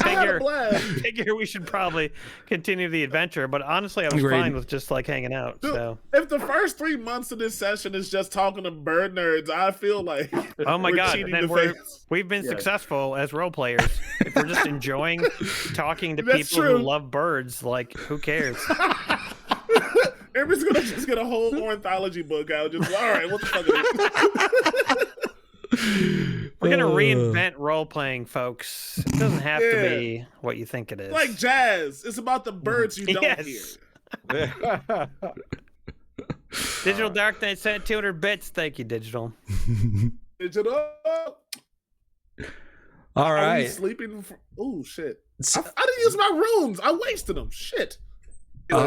I figure we should probably continue the adventure. But honestly, I was fine with just like hanging out. Dude, so if the first 3 months of this session is just talking to bird nerds, I feel like oh my god, cheating then the face. we've been successful as role players. If we're just enjoying talking to That's people true. who love birds, like who cares? Everybody's gonna just get a whole ornithology book out. Just all right, what the fuck is this? We're gonna reinvent role playing, folks. It doesn't have to be what you think it is. Like jazz. It's about the birds you don't Yes. hear. Digital Dark Knight sent 200 bits. Thank you, Digital. Digital. All Are we right. sleeping? Oh shit! I didn't use my rooms. I wasted them. Shit.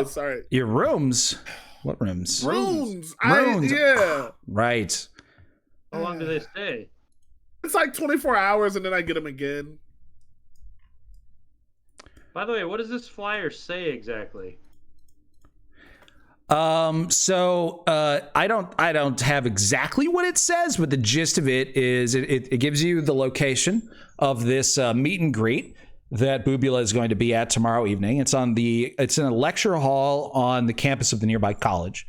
Sorry. Your rooms? What rooms? Rooms. Rooms. Yeah. Right. How long do they stay? It's like 24 hours, and then I get them again. By the way, what does this flyer say exactly? So I don't have exactly what it says, but the gist of it is it gives you the location of this meet and greet that Boobula is going to be at tomorrow evening. It's in a lecture hall on the campus of the nearby college.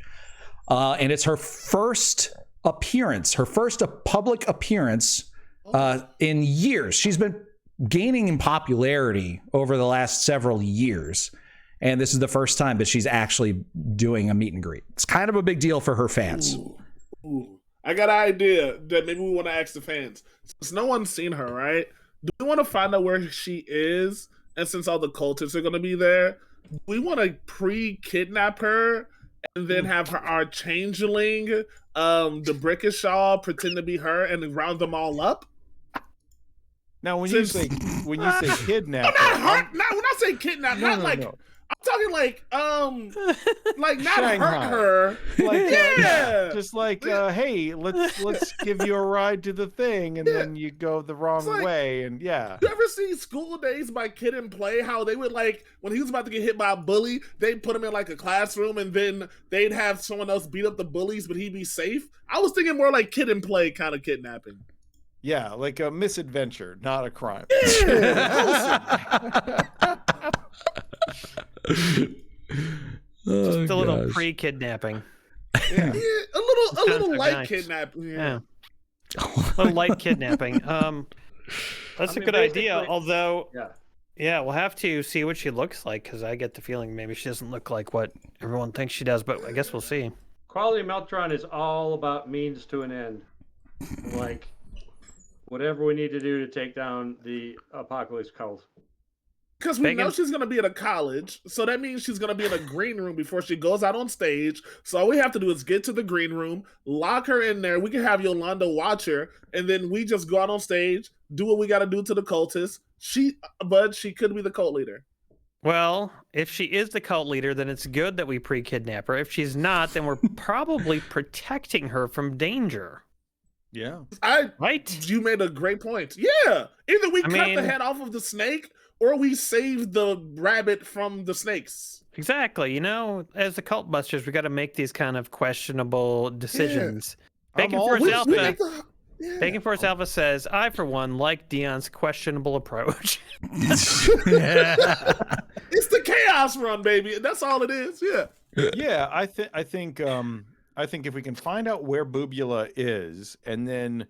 And it's her first appearance, public appearance in years. She's been gaining in popularity over the last several years. And this is the first time that she's actually doing a meet and greet. It's kind of a big deal for her fans. Ooh. I got an idea that maybe we want to ask the fans. Since no one's seen her, right? Do we want to find out where she is? And since all the cultists are going to be there, do we want to pre-kidnap her and then have our changeling, the Brickishaw, pretend to be her and round them all up? Now, when you say kidnap, when I say kidnap, no. I'm talking like not Shanghai. hurt her. Like, yeah. Just like, hey, let's give you a ride to the thing, and then you go the wrong way, and yeah. You ever see School Days by Kid and Play? How they would like when he was about to get hit by a bully, they'd put him in like a classroom, and then they'd have someone else beat up the bullies, but he'd be safe. I was thinking more like Kid and Play kind of kidnapping. Yeah, like a misadventure, not a crime. Just a little pre-kidnapping. Yeah, a little light nice. kidnapping. Yeah. A little light kidnapping. That's a good idea. Although, yeah, we'll have to see what she looks like because I get the feeling maybe she doesn't look like what everyone thinks she does. But I guess we'll see. Quality Meltron is all about means to an end. Like whatever we need to do to take down the Apocalypse Cult. Because we know she's going to be at a college, so that means she's going to be in a green room before she goes out on stage. So all we have to do is get to the green room, lock her in there. We can have Yolanda watch her, and then we just go out on stage, do what we got to do to the cultists. But she could be the cult leader. Well, if she is the cult leader, then it's good that we pre-kidnap her. If she's not, then we're probably protecting her from danger. Yeah. Right? You made a great point. Yeah. Either we cut the head off of the snake, or we save the rabbit from the snakes. Exactly. You know, as the Cultbusters, we got to make these kind of questionable decisions. Yeah. Bacon Force Alpha says, I, for one, like Dion's questionable approach. It's the chaos run, baby. That's all it is. Yeah. Yeah, I think if we can find out where Boobula is, and then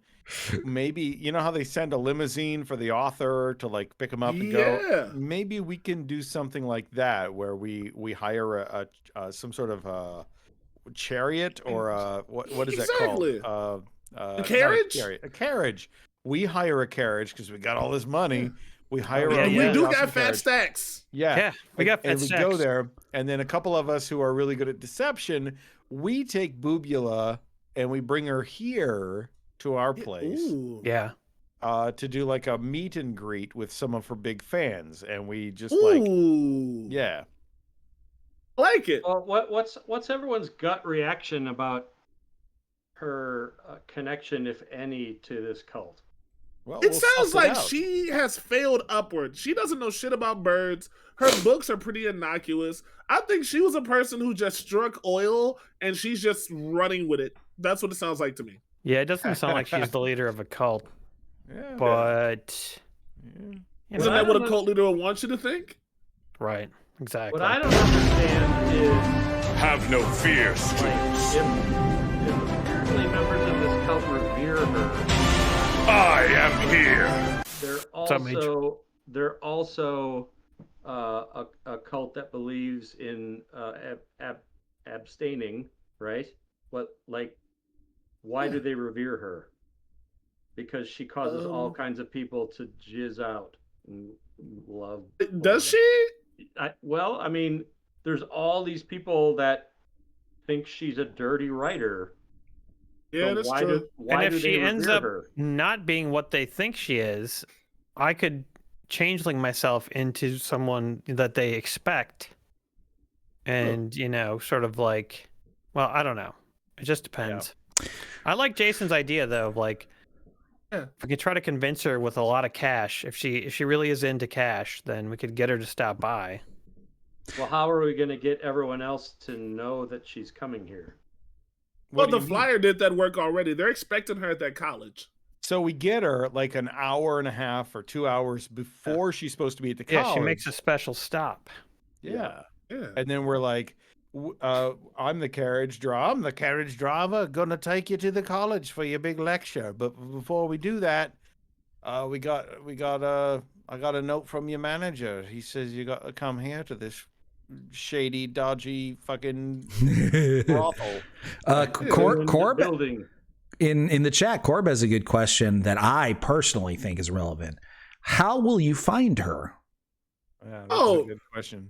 maybe, you know how they send a limousine for the author to like pick him up and go? Maybe we can do something like that where we hire some sort of chariot or what is that called? A carriage? A carriage. We hire a carriage because we got all this money. We hire we do got fat stacks. Yeah, we got fat stacks. And we go there, and then a couple of us who are really good at deception, we take Boobula and we bring her here to our place. Ooh. Yeah. To do like a meet and greet with some of her big fans, and we just Ooh. yeah. I like it. Well, what's everyone's gut reaction about her connection, if any, to this cult? Well, It we'll sounds suss like out. she has failed upward. She doesn't know shit about birds. Her books are pretty innocuous. I think she was a person who just struck oil and she's just running with it. That's what it sounds like to me. Yeah, it doesn't sound like she's the leader of a cult, Yeah. but you Isn't know, that what a cult leader would want you to think? right? Exactly. What I don't understand is Have no fear, like students. if apparently members of this cult revere her. I am here. They're also a cult that believes in abstaining, right? Why do they revere her? Because she causes all kinds of people to jizz out and love. Does she? Well, I mean, there's all these people that think she's a dirty writer. Yeah, So that's why true. And if do she they ends revere up her? not being what they think she is, I could changeling myself into someone that they expect. And, sort of like, well, I don't know. It just depends. I like Jason's idea though, of like, if we could try to convince her with a lot of cash, if she really is into cash, then we could get her to stop by. Well, how are we going to get everyone else to know that she's coming here? Well, the flyer did that work already. They're expecting her at that college. So we get her like an hour and a half or 2 hours before she's supposed to be at the college. Yeah, she makes a special stop. Yeah. Yeah. And then we're like, I'm the carriage driver. I'm the carriage driver. Gonna take you to the college for your big lecture. But before we do that, I got a note from your manager. He says you got to come here to this shady, dodgy, fucking brothel. Corb Building. in the chat. Corb has a good question that I personally think is relevant. How will you find her? Yeah, that's a good question.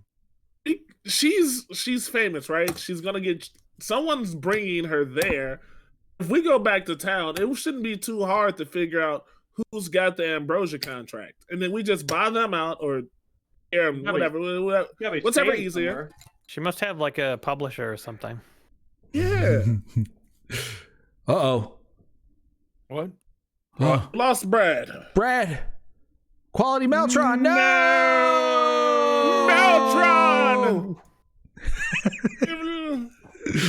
She's famous, right? She's gonna get someone's bringing her there. If we go back to town, it shouldn't be too hard to figure out who's got the Ambrosia contract, and then we just buy them out or whatever, whatever easier. Somewhere. She must have like a publisher or something. Yeah. Uh-oh. What? Lost Brad. Brad. Quality Meltron. No! Meltron!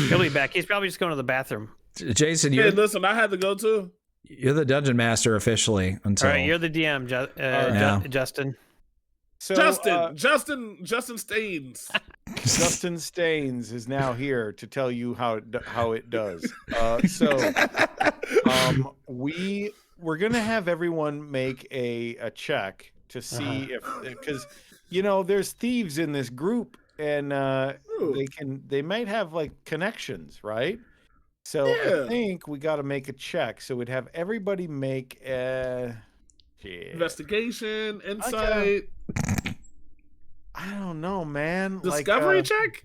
He'll be back. He's probably just going to the bathroom. Jason, Hey, listen, I had to go too. you're the dungeon master officially until... All right, you're the DM, Justin. So, Justin Staines. Justin Staines is now here to tell you how it does. We're gonna have everyone make a check to see if, because there's thieves in this group and they might have like connections, right? So I think we got to make a check. So we'd have everybody make a investigation, insight. I don't know, man. Discovery check?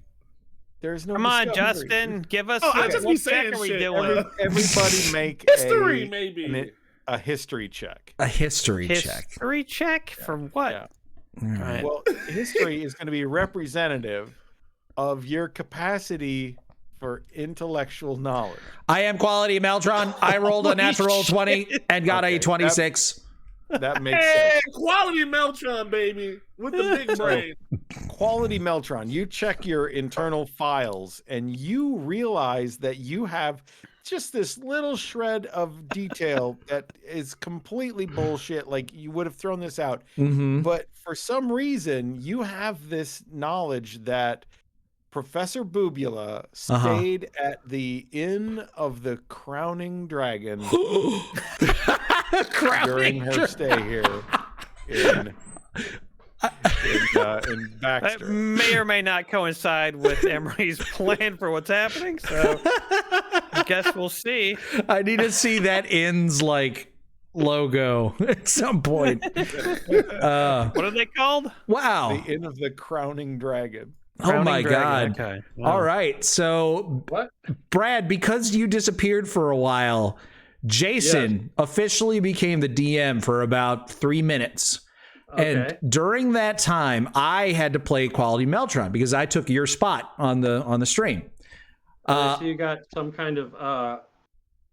There's no. Come on, discovery. Justin, give us. I just be what saying check are we shit. doing? Everybody make history, maybe a history check. A history check. History check for what? Yeah. Right. Well, history is going to be representative of your capacity for intellectual knowledge. I am Quality Meltron. I rolled a natural 20 and got a 26. That makes sense. Quality Meltron, baby, with the big brain. Quality Meltron, you check your internal files and you realize that you have just this little shred of detail that is completely bullshit. Like you would have thrown this out. Mm-hmm. But for some reason, you have this knowledge that Professor Boobula stayed at the Inn of the Crowning Dragon during her stay here in Baxter. That may or may not coincide with Emery's plan for what's happening, so I guess we'll see. I need to see that inn's like logo at some point. What are they called? Wow. The Inn of the Crowning Dragon. Oh my God. Okay. Wow. All right. So, What? Brad, because you disappeared for a while, Jason officially became the DM for about 3 minutes. Okay. And during that time, I had to play Quality Meltron because I took your spot on the stream. So you got some kind of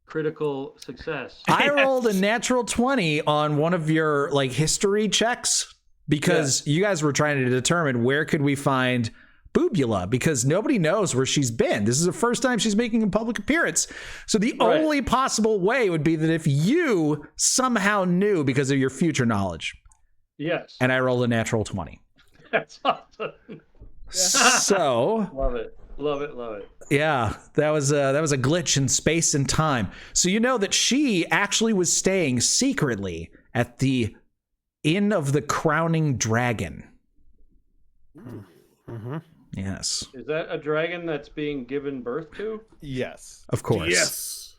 critical success. I rolled a natural 20 on one of your like history checks because you guys were trying to determine where could we find Boobula, because nobody knows where she's been. This is the first time she's making a public appearance. So the only possible way would be that if you somehow knew because of your future knowledge. Yes. And I rolled a natural 20. That's awesome. So Love it. Love it. Love it. yeah, that was a glitch in space and time. So you know that she actually was staying secretly at the Inn of the Crowning Dragon. Mm-hmm. Yes. Is that a dragon that's being given birth to? Yes. Of course. Yes.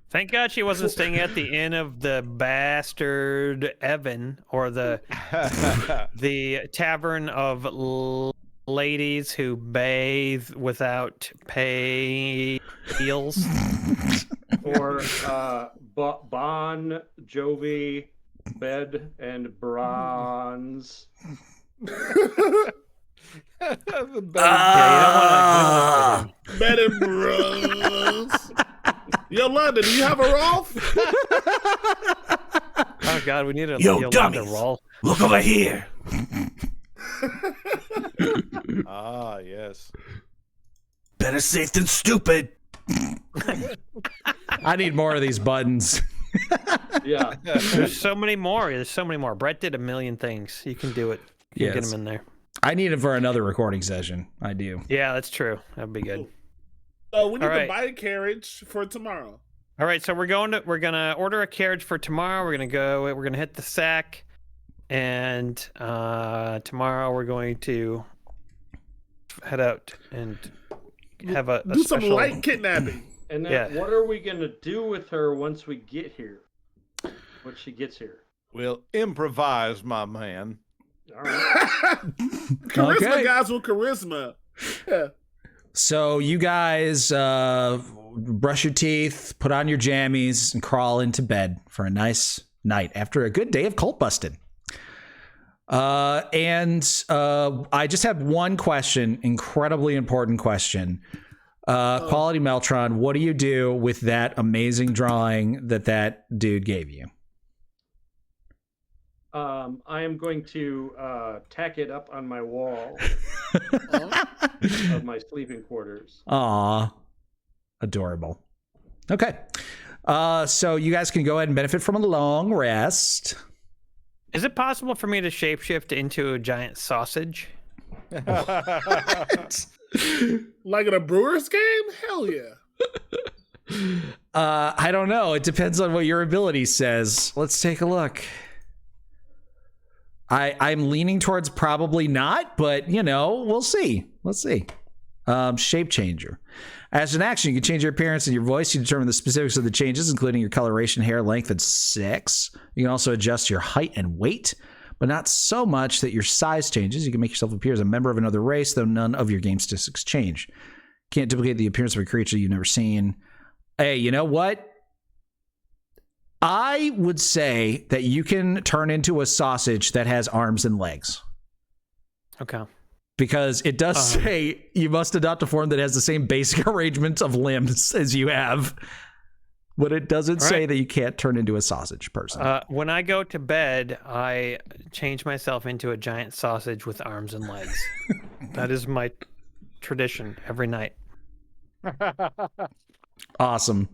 Thank God she wasn't staying at the inn of the bastard Evan or the tavern of ladies who bathe without pay heels. Or Bon Jovi bed and bronze. Bed and bronze. Yo, London, do you have a Rolf? Oh God, we need a Yo, Yolanda dummies, roll. look over here. Ah, yes. Better safe than stupid. I need more of these buttons. Yeah. There's so many more. There's so many more. Brett did a million things. You can do it. You can get them in there. I need it for another recording session. I do. Yeah, that's true. That'd be good. So we need All right. to buy a carriage for tomorrow. All right, so we're gonna order a carriage for tomorrow. We're gonna hit the sack, and tomorrow we're going to head out and have a Do some special... light kidnapping. And then what are we going to do with her once we get here? Once she gets here? We'll improvise, my man. All right. Charisma guys with charisma. Yeah. So you guys brush your teeth, put on your jammies, and crawl into bed for a nice night after a good day of cult busting. And I just have one question, incredibly important question. Quality Meltron, what do you do with that amazing drawing that dude gave you? I am going to tack it up on my wall of my sleeping quarters. Aw, adorable. Okay, so you guys can go ahead and benefit from a long rest. Is it possible for me to shapeshift into a giant sausage? Like in a Brewers game? Hell yeah. I don't know. It depends on what your ability says. Let's take a look. I'm leaning towards probably not, but we'll see. Let's see. Shape changer. As an action, you can change your appearance and your voice. You determine the specifics of the changes, including your coloration, hair length, and sex. You can also adjust your height and weight, but not so much that your size changes. You can make yourself appear as a member of another race, though none of your game statistics change. Can't duplicate the appearance of a creature you've never seen. Hey, you know what? I would say that you can turn into a sausage that has arms and legs. Okay. Because it does say you must adopt a form that has the same basic arrangement of limbs as you have. But it doesn't say that you can't turn into a sausage person. When I go to bed, I change myself into a giant sausage with arms and legs. That is my tradition every night. Awesome.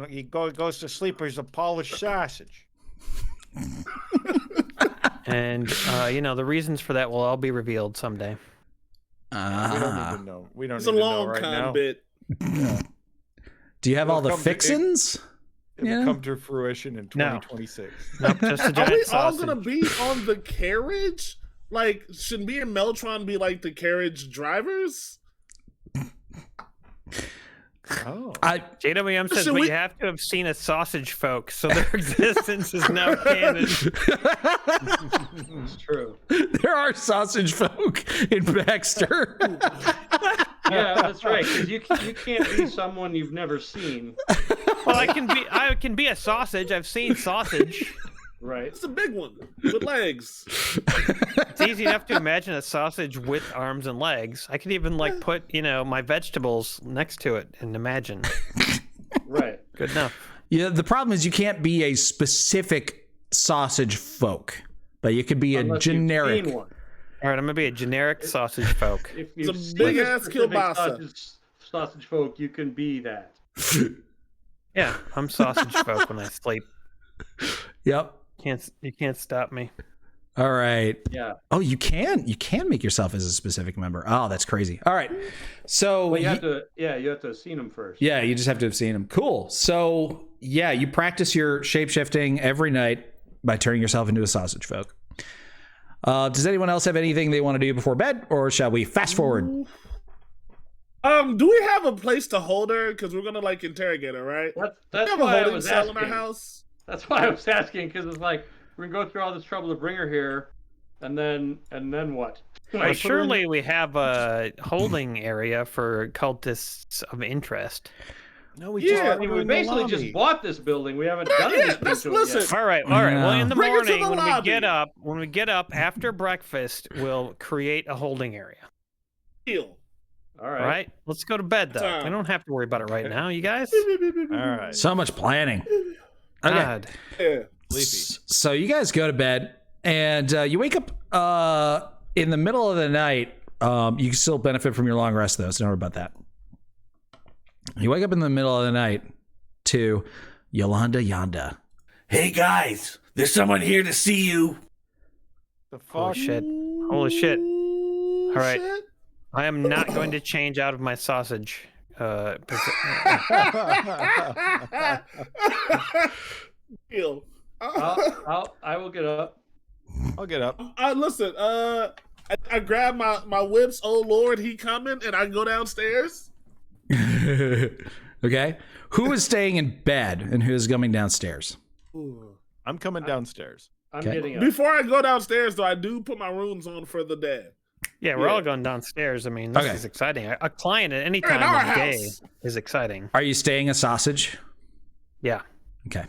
He goes to sleep as a polished sausage. And the reasons for that will all be revealed someday. We don't even know. We don't It's even a know long right con now. bit. Do you have all the fixins? It'll come to fruition in 2026. Nope, just a Are giant we sausage. all gonna be on the carriage? Like, should me and Meltron be like the carriage drivers? Oh. JWM says, Should but we- you have to have seen a sausage folk, so their existence is now canon. It's true. There are sausage folk in Baxter. Yeah, that's right. Because you can't be someone you've never seen. Well, I can be a sausage. I've seen sausage. Right. It's a big one with legs. It's easy enough to imagine a sausage with arms and legs. I could even like put, my vegetables next to it and imagine. Right. Good enough. Yeah, the problem is you can't be a specific sausage folk, but you could be Unless a generic. You've seen one. All right, I'm gonna be a generic sausage folk. If It's you've a seen big-ass specific kielbasa. sausage folk, you can be that. Yeah, I'm sausage folk when I sleep. Yep. You can't stop me. All right. Yeah. Oh, you can make yourself as a specific member. Oh, that's crazy. All right. So Well, you have to have seen them first. Yeah, you just have to have seen them. Cool. So yeah, you practice your shape-shifting every night by turning yourself into a sausage folk. Does anyone else have anything they want to do before bed, or shall we fast forward? Do we have a place to hold her? Because we're gonna like interrogate her, right? That's we have a why I holding was cell in asking. our house. That's why I was asking, because it's like we're gonna go through all this trouble to bring her here, and then what? Well, surely we have a holding area for cultists of interest. No, we Yeah, just we basically just bought this building. We haven't done anything to it yet. All right. Well, in the Bring her to morning the when we get up after breakfast, we'll create a holding area. Deal. All All right. Let's go to bed though. Time. We don't have to worry about it right now, you guys. All right. So much planning. Okay. God. Yeah. So you guys go to bed, and you wake up in the middle of the night. You can still benefit from your long rest, though, so don't worry about that. You wake up in the middle of the night to Yolanda Yonda. Hey guys, there's someone here to see you. The fuck? Holy shit. Holy shit. All right. I am not going to change out of my sausage. Deal. I will get up. I'll get up. Listen. I grab my whips. Oh Lord, he coming, and I go downstairs. Okay. Who is staying in bed and who is coming downstairs? I'm coming downstairs. I'm Okay. getting up. Before I go downstairs, though, I do put my runes on for the dead. Yeah, we're all going downstairs. I mean, this Okay. is exciting. A client at any We're in time our of the day house. is exciting. Are you staying a sausage? Yeah. Okay.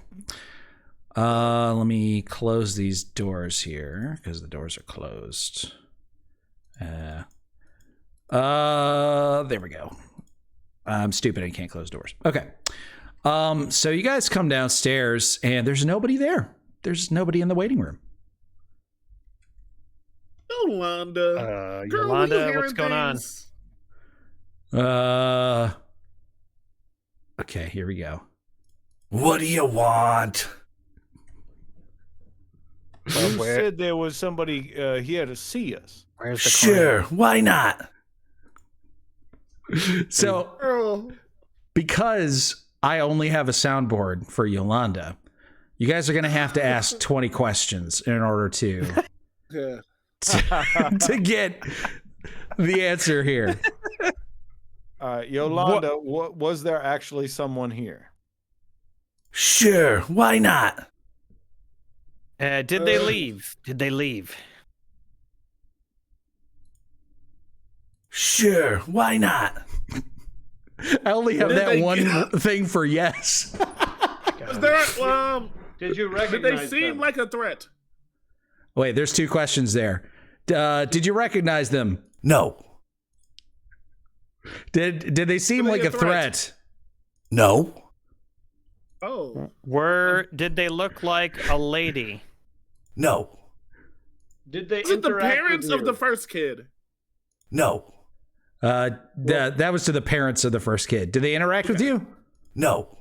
Let me close these doors here because the doors are closed. There we go. I'm stupid and can't close doors. Okay. So you guys come downstairs and there's nobody there. There's nobody in the waiting room. Yolanda. Girl, Yolanda, we what's going on? things. Okay, here we go. What do you want? You said there was somebody here to see us. Where's the Sure, why not? So, Girl. because I only have a soundboard for Yolanda, you guys are going to have to ask 20 questions in order to Yeah. to get the answer here. Yolanda, was there actually someone here? Sure, why not? Did they leave? Did they leave? Sure, why not? I only have Did that they one thing for yes. Was there, Did you did recognize they seem them? like a threat? Wait, there's two questions there. Did you recognize them? No. Did they seem Were like they a a threat? No. Oh. Did they look like a lady? No. Did they Was it the interact parents with of the you? first kid? No. That was to the parents of the first kid. Did they interact with you? No.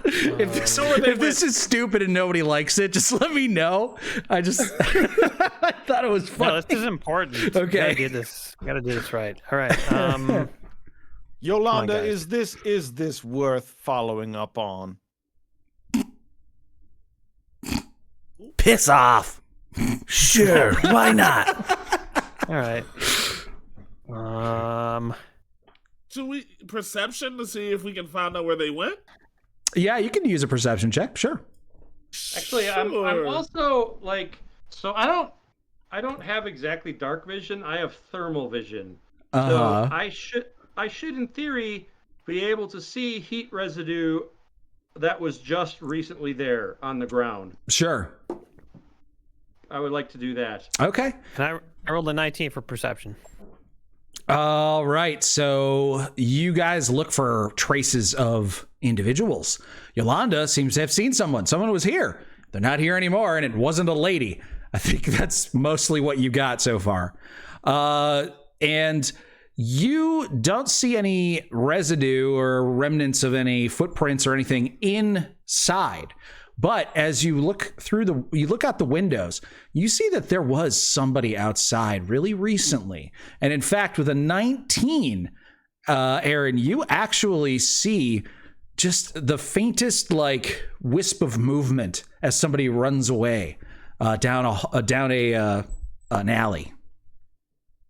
If this is stupid and nobody likes it, just let me know. I thought it was funny. No, this is important. Okay. We gotta do this. We gotta do this right. All right. Yolanda, guys. is this worth following up on? Piss off. Sure, why not? All right. Should we perception to see if we can find out where they went? Yeah, you can use a perception check. Sure. Actually, Sure. I'm also like, so I I don't have exactly dark vision. I have thermal vision. Uh-huh. So I should in theory be able to see heat residue that was just recently there on the ground. Sure. I would like to do that. Okay. And I rolled a 19 for perception. All right. So you guys look for traces of individuals. Yolanda seems to have seen someone. Someone was here. They're not here anymore, and it wasn't a lady. I think that's mostly what you got so far. And you don't see any residue or remnants of any footprints or anything inside. But as you look out the windows, you see that there was somebody outside really recently. And in fact, with a 19, Aaron, you actually see just the faintest like wisp of movement as somebody runs away down an alley.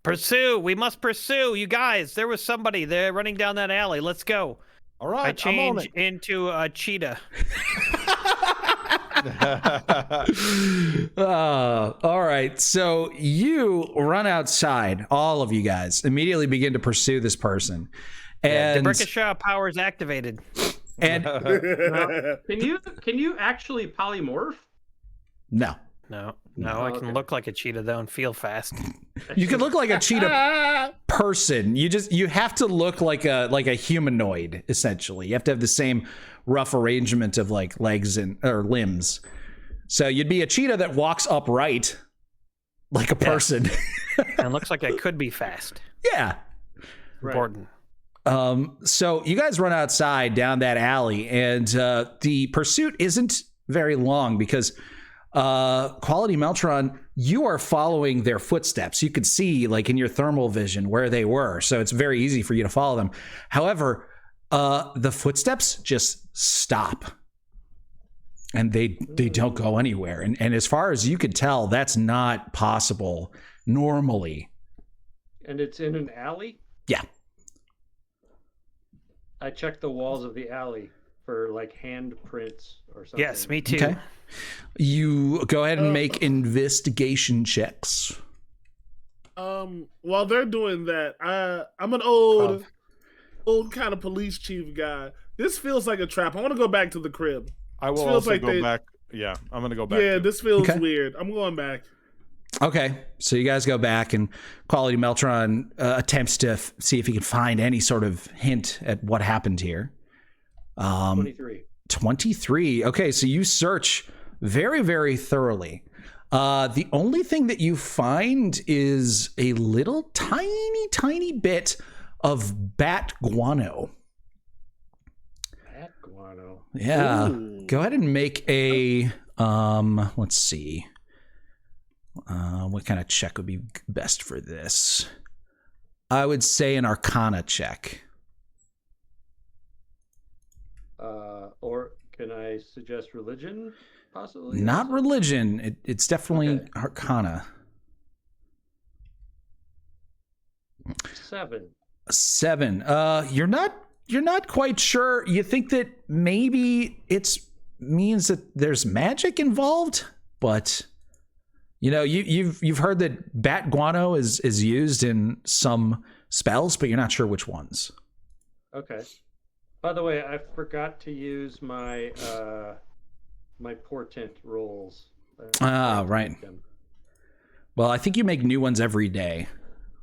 Pursue! We must pursue, you guys. There was somebody there running down that alley. Let's go. All right, I change into a cheetah. All right. So you run outside. All of you guys immediately begin to pursue this person. And Debrickashaw powers activated. And can you actually polymorph? No. I can look like a cheetah though and feel fast. You can look like a cheetah person. You have to look like a humanoid essentially. You have to have the same rough arrangement of like legs or limbs. So you'd be a cheetah that walks upright like a person. And looks like I could be fast. Yeah. Important. So you guys run outside down that alley, and the pursuit isn't very long because Quality Meltron, you are following their footsteps. You could see like in your thermal vision where they were, so it's very easy for you to follow them. However, the footsteps just stop, and they don't go anywhere. And as far as you could tell, that's not possible normally. And it's in an alley? Yeah. I checked the walls of the alley for like handprints or something. Yes, me too. Okay. You go ahead and make investigation checks. While they're doing that, I'm an old kind of police chief guy. This feels like a trap. I want to go back to the crib. I will also go back. Yeah, I'm going to go back. Yeah, too. this feels weird. I'm going back. Okay, so you guys go back, and Quality Meltron attempts to see if he can find any sort of hint at what happened here. 23. Okay, so you search very, very thoroughly. The only thing that you find is a little tiny bit of bat guano. Bat guano. Yeah. Ooh. Go ahead and make a let's see. What kind of check would be best for this? I would say an Arcana check. Or can I suggest religion, possibly? Not religion. It's definitely Arcana. 7. You're not quite sure. You think that maybe it means that there's magic involved, but you know, you've heard that bat guano is used in some spells, but you're not sure which ones. Okay. By the way, I forgot to use my my portent rolls. Right. Well, I think you make new ones every day.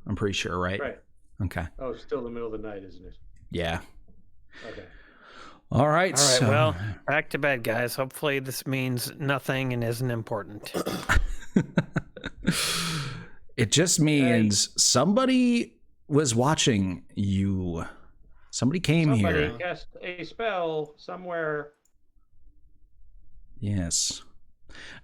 I'm pretty sure, right? Right. Okay. Oh, it's still the middle of the night, isn't it? Yeah. Okay. All right. So... Well, back to bed, guys. Hopefully this means nothing and isn't important. It just means somebody was watching you. Somebody came here. Somebody cast a spell somewhere. Yes.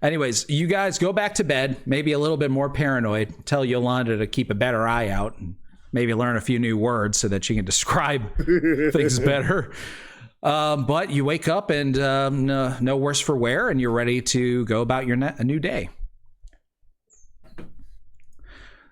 Anyways, you guys go back to bed, maybe a little bit more paranoid. Tell Yolanda to keep a better eye out and maybe learn a few new words so that she can describe things better. But you wake up and no worse for wear, and you're ready to go about a new day.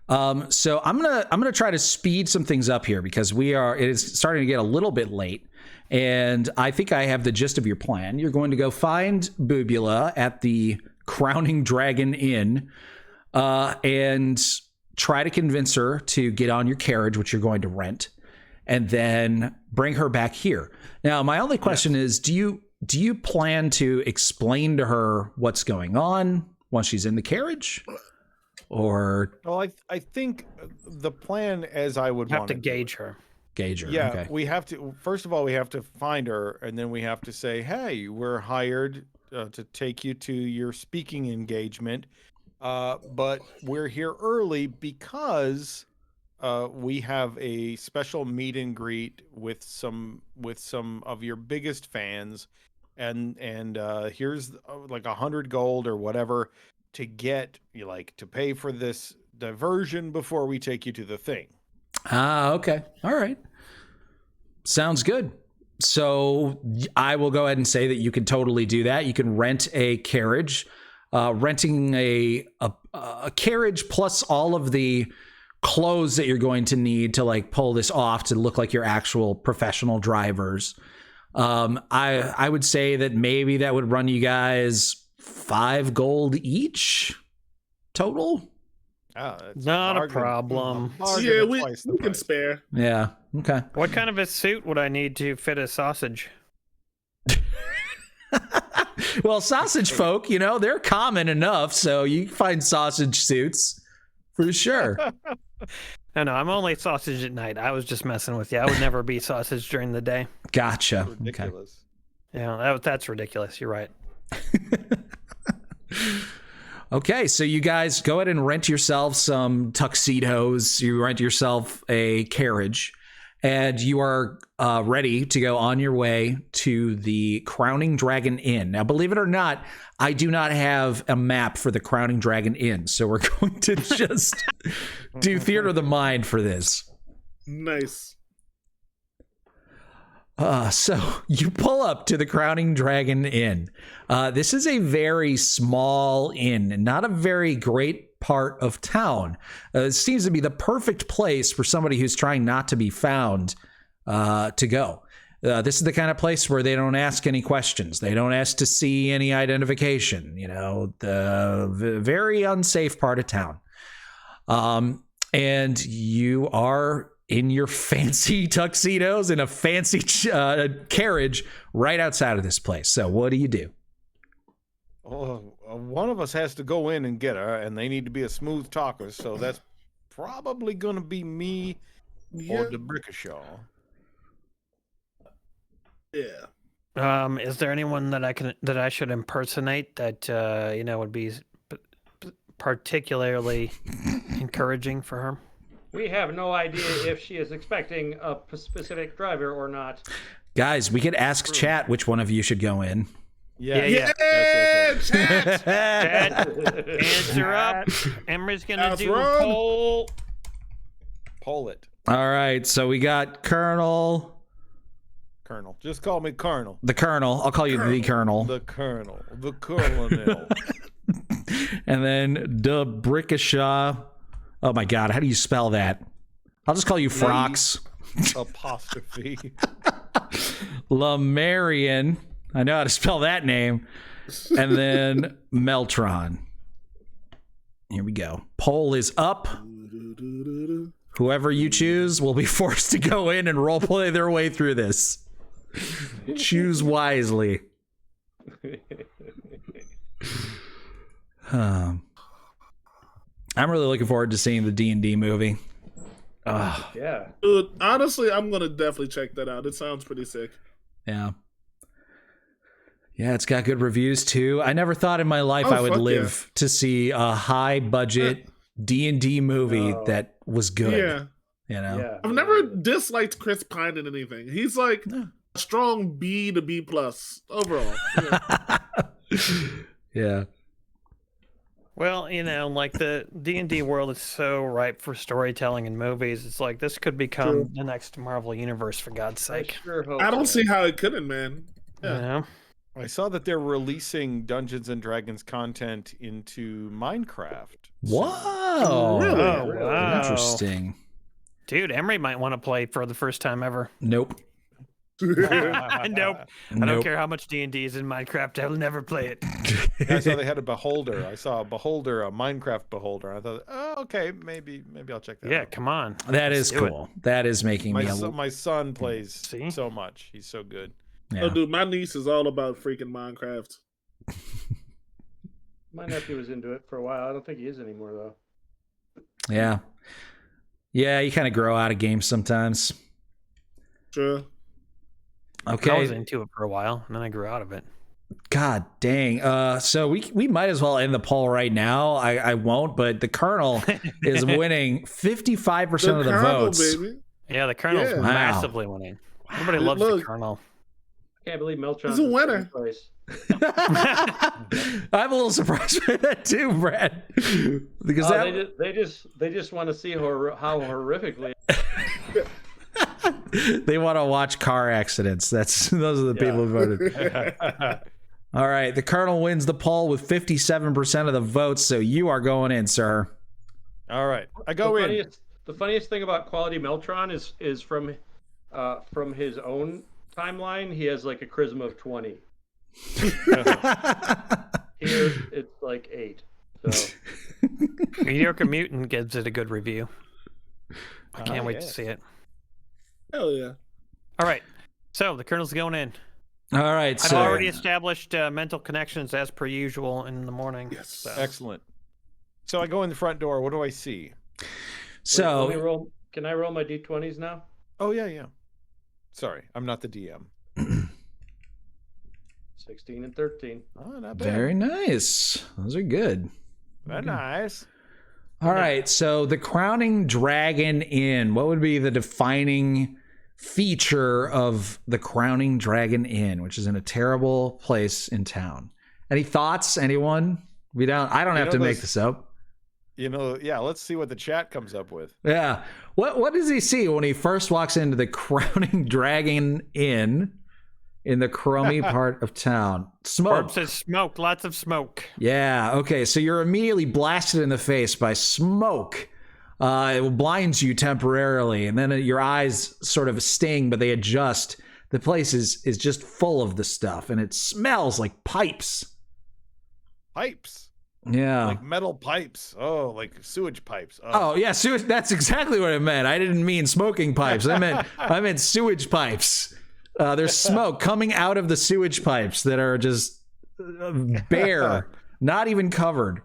So I'm gonna try to speed some things up here because it is starting to get a little bit late, and I think I have the gist of your plan. You're going to go find Boobula at the Crowning Dragon Inn. and try to convince her to get on your carriage, which you're going to rent, and then bring her back here. Now, my only question is, do you plan to explain to her what's going on once she's in the carriage? Or well, I think the plan, as I would have to gauge her. Yeah, okay. We have to. First of all, we have to find her, and then we have to say, "Hey, we're hired to take you to your speaking engagement, but we're here early because we have a special meet and greet with some of your biggest fans, and here's like 100 gold or whatever to get you, like, to pay for this diversion before we take you to the thing." Okay. All right. Sounds good. So I will go ahead and say that you can totally do that. You can rent a carriage. Renting a carriage plus all of the clothes that you're going to need to like pull this off to look like your actual professional drivers. I would say that maybe that would run you guys 5 gold each total. Not a problem. Yeah, we can spare. Yeah. Okay. What kind of a suit would I need to fit a sausage? Well, sausage folk, they're common enough, so you can find sausage suits for sure. No, I'm only sausage at night. I was just messing with you. I would never be sausage during the day. Gotcha. Ridiculous. Okay. Yeah, that's ridiculous. You're right. Okay, so you guys go ahead and rent yourself some tuxedos. You rent yourself a carriage, and you are ready to go on your way to the Crowning Dragon Inn. Now, believe it or not, I do not have a map for the Crowning Dragon Inn, so we're going to just do theater of the mind for this. Nice. So you pull up to the Crowning Dragon Inn. This is a very small inn, not a very great part of town. It seems to be the perfect place for somebody who's trying not to be found to go. This is the kind of place where they don't ask any questions. They don't ask to see any identification. The very unsafe part of town. And you are in your fancy tuxedos in a fancy carriage right outside of this place. So what do you do? One of us has to go in and get her, and they need to be a smooth talker, so that's probably going to be me or the Brickashaw. Yeah. Is there anyone that I should impersonate that would be particularly encouraging for her? We have no idea if she is expecting a specific driver or not. Guys, we could ask chat which one of you should go in. Yeah. Chat. Answer up. Emery's gonna That's do wrong. poll. Poll it. All right, so we got Colonel. Just call me Colonel. The Colonel. I'll call you the Colonel. The Colonel. The Colonel. And then the Brickashaw. Oh my God, how do you spell that? I'll just call you Frox. Apostrophe. Lamarian. I know how to spell that name. And then Meltron. Here we go. Poll is up. Whoever you choose will be forced to go in and roleplay their way through this. Choose wisely. I'm really looking forward to seeing the D&D movie. Yeah. Dude, honestly, I'm going to definitely check that out. It sounds pretty sick. Yeah. Yeah, it's got good reviews too. I never thought in my life I would live to see a high budget D&D movie that was good. Yeah. I've never disliked Chris Pine in anything. He's like a strong B to B plus overall. Yeah. Well, like the D&D world is so ripe for storytelling and movies. It's like this could become the next Marvel universe, for God's sake. I don't see how it couldn't, man. Yeah. I saw that they're releasing Dungeons and Dragons content into Minecraft. Whoa. Really? Oh, wow. Interesting. Dude, Emery might want to play for the first time ever. Nope. Nope. I don't care how much D&D is in Minecraft. I will never play it. I saw they had a beholder. I saw a beholder, a Minecraft beholder. I thought, oh, okay, maybe I'll check that out. Yeah, come on. That is cool. That is making me. My son plays so much. He's so good. Yeah. Oh, dude, my niece is all about freaking Minecraft. My nephew was into it for a while. I don't think he is anymore, though. Yeah. Yeah, you kind of grow out of games sometimes. Sure. Okay. I was into it for a while, and then I grew out of it. God dang. So we might as well end the poll right now. I won't, but the Colonel is winning 55% of the votes. Baby. Yeah, the Colonel's massively winning. Everybody loves the Colonel. I can't believe Meltron's He's a winner. Place. I'm a little surprised by that too, Brad. Because they just want to see how horrifically. They want to watch car accidents. Those are the people who voted. All right, the Colonel wins the poll with 57% of the votes, so you are going in, sir. All right, I go in. The funniest thing about Quality Meltron is from his own timeline. He has like a charisma of 20. Here it's like 8. So Mediocre Mutant gives it a good review. I can't wait to see it. Hell yeah. All right. So the Colonel's going in. All right. I've already established mental connections as per usual in the morning. Yes. So. Excellent. So I go in the front door. What do I see? So Wait, can I roll my D20s now? Oh, yeah. Sorry, I'm not the DM. 16 and 13. Oh, not bad. Very nice. Those are good. Very nice. All right. So the Crowning Dragon Inn. What would be the defining feature of the Crowning Dragon Inn, which is in a terrible place in town? Any thoughts? Anyone? I don't have to make this up. Let's see what the chat comes up with. Yeah. What does he see when he first walks into the Crowning Dragon Inn in the Chromie part of town? Smoke. Barb says smoke. Lots of smoke. Yeah. Okay. So you're immediately blasted in the face by smoke. It blinds you temporarily, and then your eyes sort of sting, but they adjust. The place is just full of the stuff, and it smells like pipes. Pipes. Yeah. Like metal pipes. Oh, like sewage pipes. Oh yeah, sewage. That's exactly what I meant. I didn't mean smoking pipes. I meant sewage pipes. There's smoke coming out of the sewage pipes that are just bare, not even covered.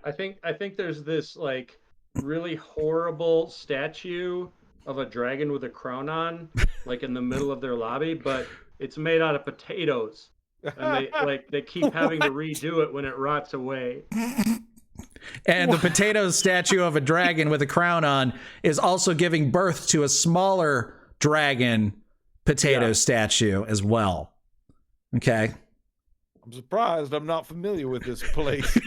I think there's this like really horrible statue of a dragon with a crown on, like in the middle of their lobby, but it's made out of potatoes. And they keep having to redo it when it rots away. And the potato statue of a dragon with a crown on is also giving birth to a smaller dragon potato statue as well. Okay. I'm surprised I'm not familiar with this place.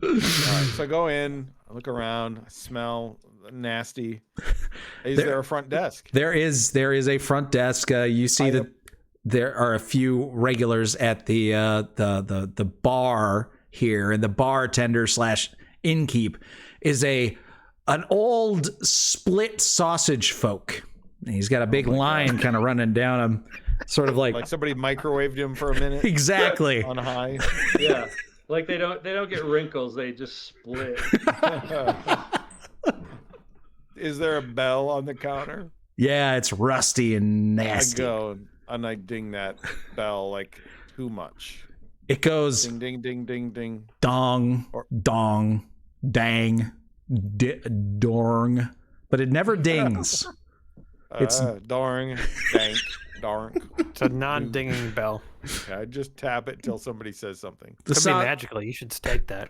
All right, so I go in, I look around, I smell nasty. Is there a front desk? There is a front desk. You see that there are a few regulars at the bar here, and the bartender / innkeep is an old split sausage folk. He's got a big line kind of running down him, sort of like somebody microwaved him for a minute. Exactly. On high. Yeah. Like they don't get wrinkles, they just split. Is there a bell on the counter? Yeah, it's rusty and nasty. I go and I ding that bell like too much. It goes ding ding ding ding ding. Dong, dong, dang, dorng, but it never dings. It's darn, dank, darn. It's a non-dinging bell. Okay, I just tap it till somebody says something. Could be magical. You should state that.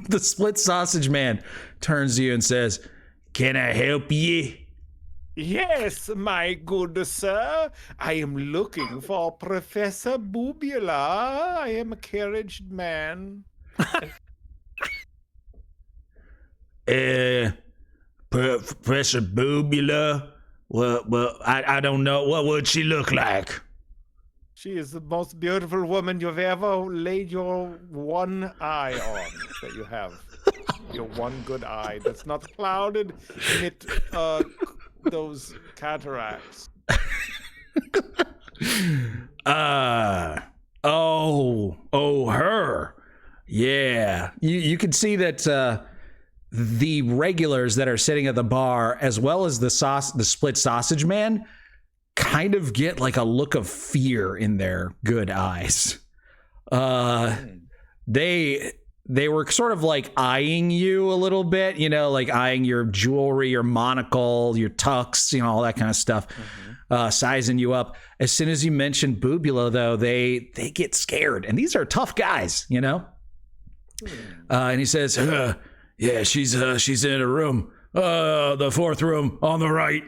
The split sausage man turns to you and says, "Can I help ye?" Yes, my good sir. I am looking for Professor Boobula. I am a carriaged man. Professor Boobula? Well, I don't know. What would she look like? She is the most beautiful woman you've ever laid your one eye on that you have. Your one good eye that's not clouded in it those cataracts? Her. Yeah. You can see that the regulars that are sitting at the bar, as well as the split sausage man, kind of get like a look of fear in their good eyes. They were sort of like eyeing you a little bit, you know, like eyeing your jewelry, your monocle, your tux, you know, all that kind of stuff, sizing you up. As soon as you mentioned Bubula, though, they get scared. And these are tough guys, you know? And he says, yeah, she's in a room, the fourth room on the right.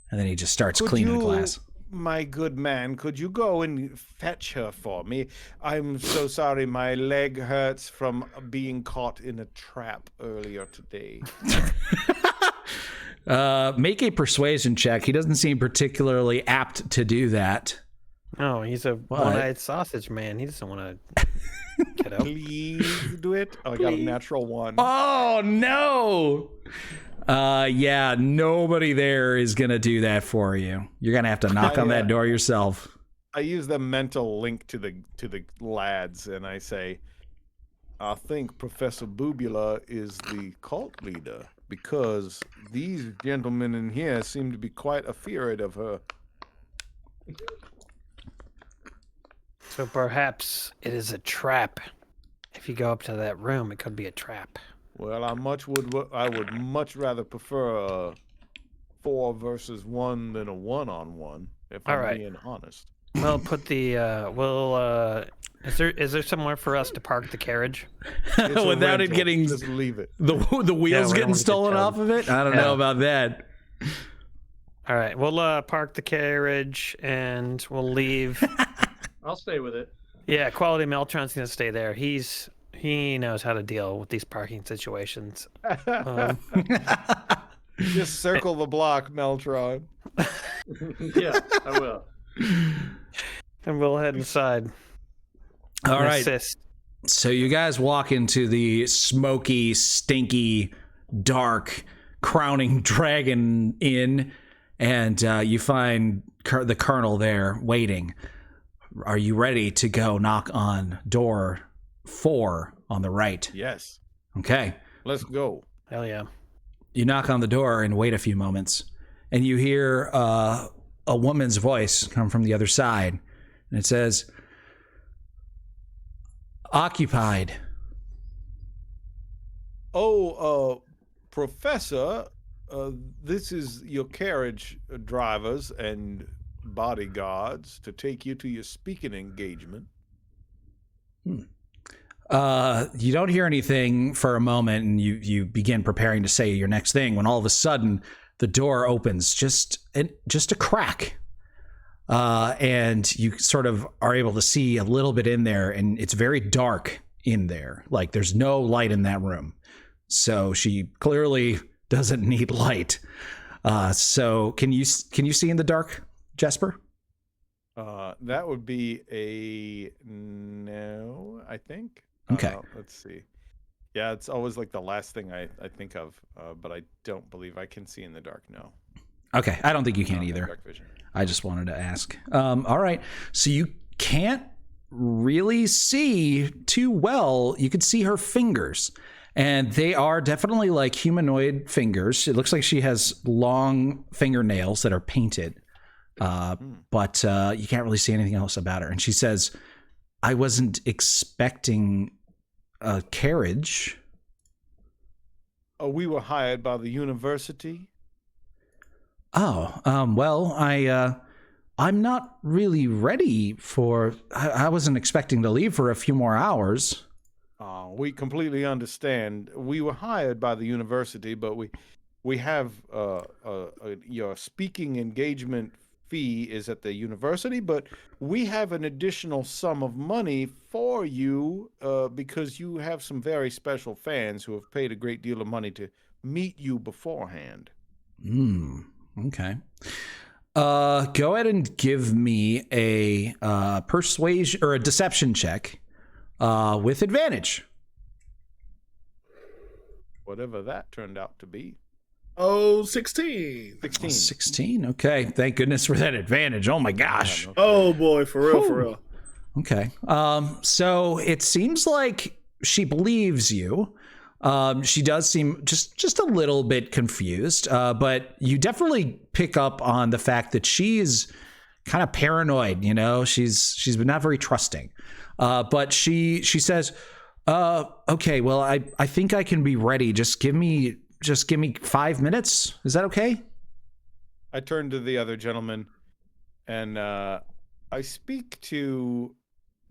And then he just starts cleaning the glass. My good man, could you go and fetch her for me? I'm so sorry, my leg hurts from being caught in a trap earlier today. Make a persuasion check. He doesn't seem particularly apt to do that. Oh, he's a one-eyed sausage man. He doesn't want to get up. Please do it. Oh, I got a natural 1. Oh, no. Yeah, nobody there is going to do that for you. You're going to have to knock on that door yourself. I use the mental link to the lads, and I say, I think Professor Bubula is the cult leader, because these gentlemen in here seem to be quite afraid of her. So perhaps it is a trap. If you go up to that room, it could be a trap. Well, I would much rather prefer a 4 versus 1 than a 1-on-1, if I'm being honest. We'll put the is there somewhere for us to park the carriage without it getting just leave it. The wheels getting stolen off of it? I don't know about that. All right, we'll park the carriage and we'll leave. I'll stay with it. Yeah, Quality Meltron's gonna stay there. He knows how to deal with these parking situations. Just circle the block, Meltron. Yeah, I will. And we'll head inside. All right. So you guys walk into the smoky, stinky, dark, crowning dragon inn, and you find the colonel there waiting. Are you ready to go knock on door 4 on the right? Yes. Okay. Let's go. Hell yeah. You knock on the door and wait a few moments, and you hear a woman's voice come from the other side, and it says, "Occupied." Oh, Professor, this is your carriage drivers and bodyguards to take you to your speaking engagement. You don't hear anything for a moment, and you begin preparing to say your next thing when all of a sudden the door opens just a crack, and you sort of are able to see a little bit in there, and it's very dark in there. Like there's no light in that room, so she clearly doesn't need light. So can you see in the dark, Jesper? That would be a no, I think. Okay. Let's see. Yeah, it's always like the last thing I think of, but I don't believe I can see in the dark. No. Okay, I don't think you can either. Dark vision. I just wanted to ask. All right, so you can't really see too well. You can see her fingers, and they are definitely like humanoid fingers. It looks like she has long fingernails that are painted, but you can't really see anything else about her. And she says, "I wasn't expecting a carriage." Oh, we were hired by the university. Oh, well, I'm not really ready for. I wasn't expecting to leave for a few more hours. We completely understand. We were hired by the university, but we have your speaking engagement fee is at the university, but we have an additional sum of money for you because you have some very special fans who have paid a great deal of money to meet you beforehand. Okay. Go ahead and give me a persuasion or a deception check with advantage. Whatever that turned out to be. Oh, 16. 16. Okay. Thank goodness for that advantage. Oh my gosh. Oh boy, for real, for real. Okay. So it seems like she believes you. She does seem just a little bit confused, but you definitely pick up on the fact that she's kind of paranoid. You know, she's been not very trusting. But she says, "Okay, well, I think I can be ready. Just give me 5 minutes. Is that okay?" I turn to the other gentleman, and I speak to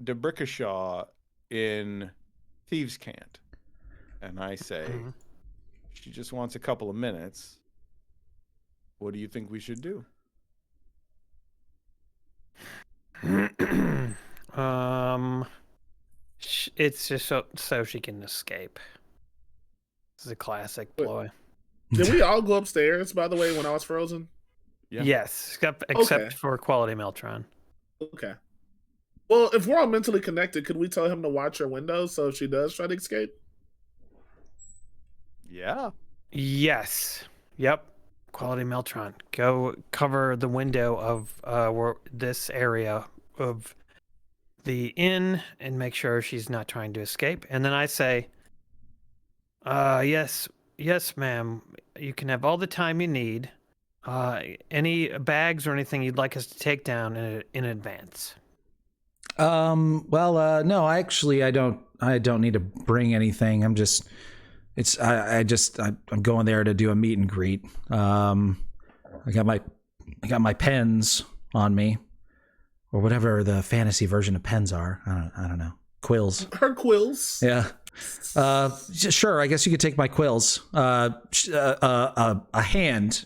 DeBrickashaw in Thieves' Cant. And I say, she just wants a couple of minutes. What do you think we should do? It's just so she can escape. This is a classic ploy. Did we all go upstairs, by the way, when I was frozen? Yeah. Yes, except for Quality Meltron. Okay. Well, if we're all mentally connected, could we tell him to watch her windows so if she does try to escape? Yeah. Yes. Yep. Quality Meltron. Go cover the window of this area of the inn and make sure she's not trying to escape. And then I say, yes, ma'am. You can have all the time you need. Any bags or anything you'd like us to take down in advance? Well, no, I don't need to bring anything. I'm going there to do a meet and greet. I got my pens on me, or whatever the fantasy version of pens are. I don't know. Quills. Her quills. Yeah. Sure. I guess you could take my quills. A hand,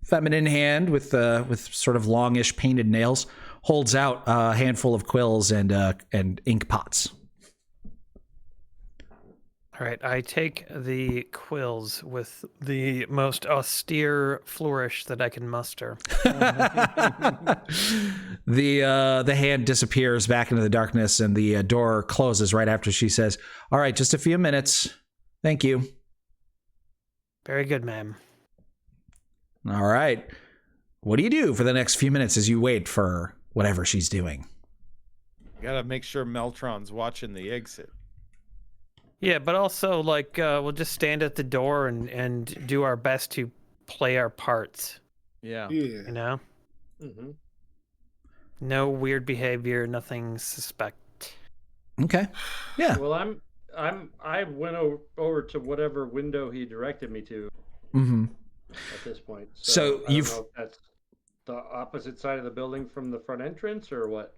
feminine hand with sort of longish painted nails, holds out a handful of quills and ink pots. All right, I take the quills with the most austere flourish that I can muster. The hand disappears back into the darkness, and the door closes right after she says, "All right, just a few minutes. Thank you." Very good, ma'am. All right. What do you do for the next few minutes as you wait for whatever she's doing? Gotta make sure Meltron's watching the exit. Yeah, but also, we'll just stand at the door and do our best to play our parts. Yeah. You know? Mm-hmm. No weird behavior, nothing suspect. Okay. Yeah. Well, I went over to whatever window he directed me to. Mm-hmm. At this point. So I don't know if that's the opposite side of the building from the front entrance or what?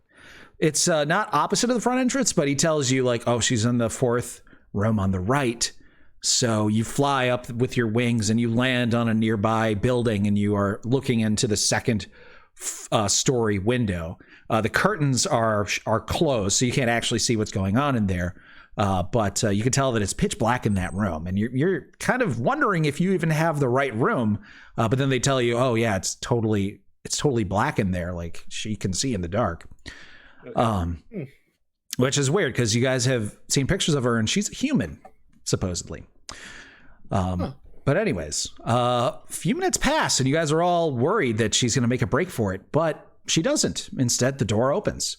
It's not opposite of the front entrance, but he tells you she's in the fourth room on the right. So you fly up with your wings and you land on a nearby building, and you are looking into the second story window. The curtains are closed, so you can't actually see what's going on in there. But you can tell that it's pitch black in that room, and you're kind of wondering if you even have the right room. But then they tell you, "Oh yeah, it's totally black in there. Like she can see in the dark." Okay. Which is weird because you guys have seen pictures of her, and she's a human, supposedly. But anyways, a few minutes pass, and you guys are all worried that she's going to make a break for it, but she doesn't. Instead, the door opens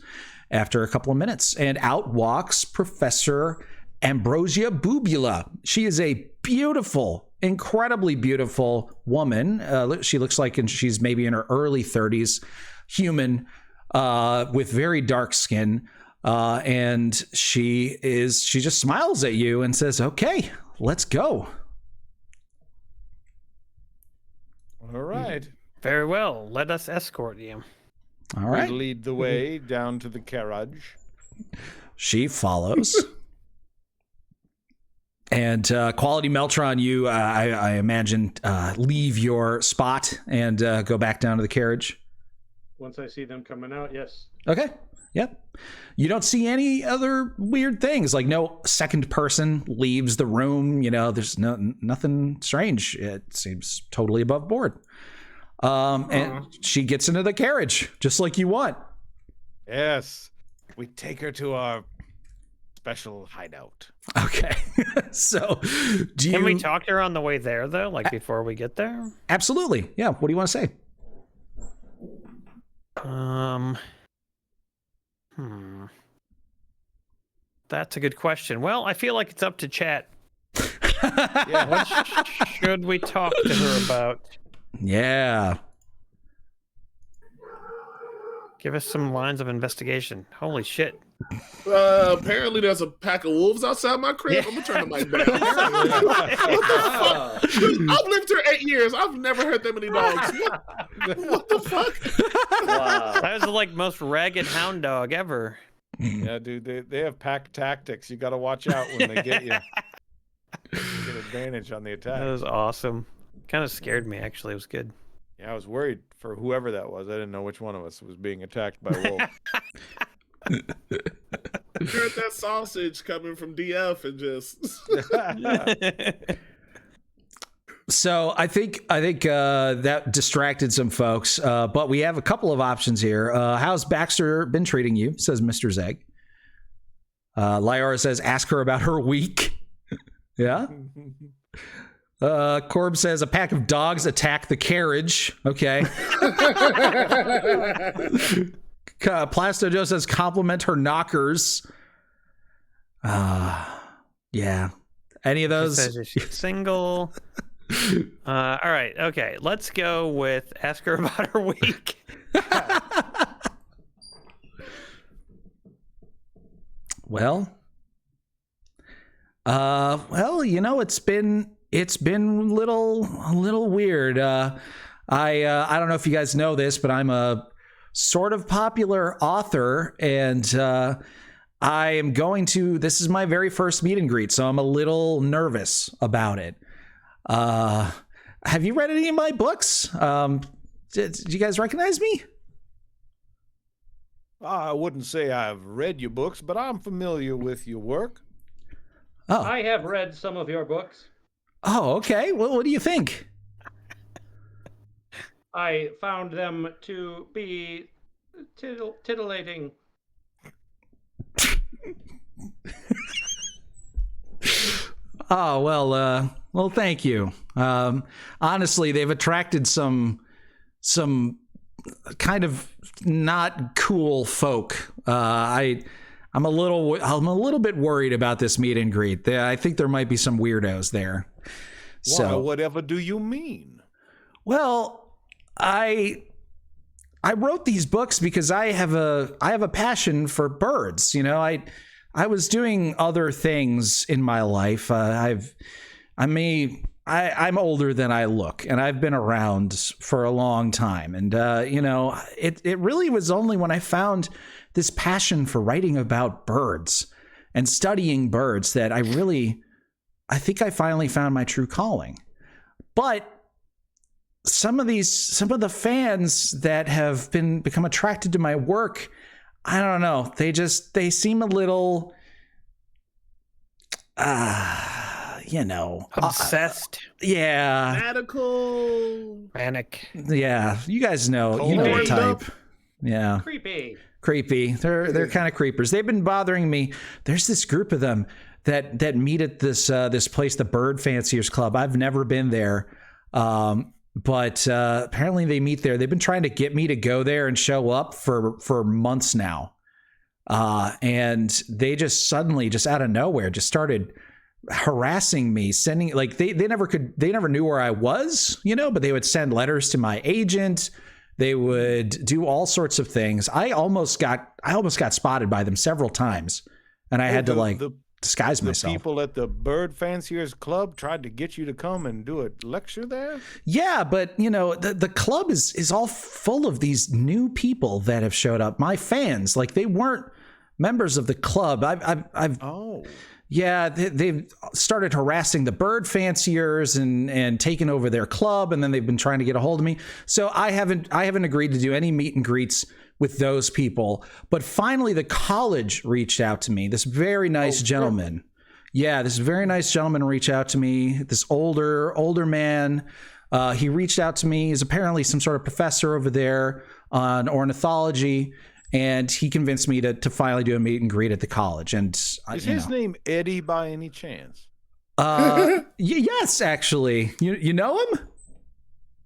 after a couple of minutes, and out walks Professor Ambrosia Bubula. She is a beautiful, incredibly beautiful woman. She looks like she's maybe in her early 30s, human, with very dark skin. And she just smiles at you and says, "Okay, let's go." All right. Very well. Let us escort you. All right. We lead the way down to the carriage. She follows. And Quality Meltron, you, I imagine, leave your spot and go back down to the carriage. Once I see them coming out, yes. Okay. Yep. You don't see any other weird things, like no second person leaves the room. There's nothing strange. It seems totally above board. And she gets into the carriage just like you want. Yes. We take her to our special hideout. Okay. So, Can we talk to her on the way there, though? Like, before we get there? Absolutely. Yeah. What do you want to say? That's a good question. Well, I feel like it's up to chat. Yeah. What should we talk to her about? Yeah. Give us some lines of investigation. Holy shit. Apparently there's a pack of wolves outside my crib. I'm gonna turn the mic down. What the fuck? I've lived here 8 years. I've never heard that many dogs. What the fuck? Wow. That was the most ragged hound dog ever. Yeah, dude, they have pack tactics. You got to watch out when they get you. Get advantage on the attack. That was awesome. Kind of scared me, actually. It was good. Yeah, I was worried for whoever that was. I didn't know which one of us was being attacked by a wolf. You heard that sausage coming from DF and just. So I think that distracted some folks, but we have a couple of options here. How's Baxter been treating you? Says Mr. Zeg. Lyora says, ask her about her week. Yeah. Corb says, a pack of dogs attack the carriage. Okay. Plasto Joe says, compliment her knockers. Yeah. Any of those? She says she's single. All right. Okay. Let's go with ask her about her week. Well, it's been a little weird. I don't know if you guys know this, but I'm a sort of popular author, and I am this is my very first meet and greet, so I'm a little nervous about it. Have you read any of my books? Did you guys recognize me? I wouldn't say I've read your books, but I'm familiar with your work. Oh. I have read some of your books. Oh, okay. Well, what do you think? I found them to be titillating. Oh, well, thank you. Honestly, they've attracted some kind of not cool folk. I'm a little bit worried about this meet and greet. I think there might be some weirdos there. So, whatever do you mean? Well, I wrote these books because I have a passion for birds. You know, I was doing other things in my life. I'm older than I look, and I've been around for a long time. And, it really was only when I found this passion for writing about birds and studying birds that I think I finally found my true calling. But some of the fans that have become attracted to my work, I don't know. They seem a little, obsessed. Yeah. Radical. Panic. Yeah. You guys know. You know the type. Yeah. Creepy. They're kind of creepers. They've been bothering me. There's this group of them that meet at this place, the Bird Fanciers Club. I've never been there. But apparently they meet there. They've been trying to get me to go there and show up for months now. And they just suddenly, just out of nowhere, just started harassing me, sending they never knew where I was, but they would send letters to my agent. They would do all sorts of things. I almost got spotted by them several times, and I had to disguise myself. The people at the Bird Fanciers Club tried to get you to come and do a lecture there? Yeah, but the club is all full of these new people that have showed up. My fans, they weren't members of the club. Yeah, they've started harassing the Bird Fanciers and taken over their club, and then they've been trying to get a hold of me. So I haven't agreed to do any meet and greets with those people. But finally, the college reached out to me. This very nice gentleman. Yeah, this very nice gentleman reached out to me. This older man. He reached out to me. He's apparently some sort of professor over there on ornithology. and he convinced me to finally do a meet and greet at the college. And is his name Eddie by any chance? Yes, actually. You know him?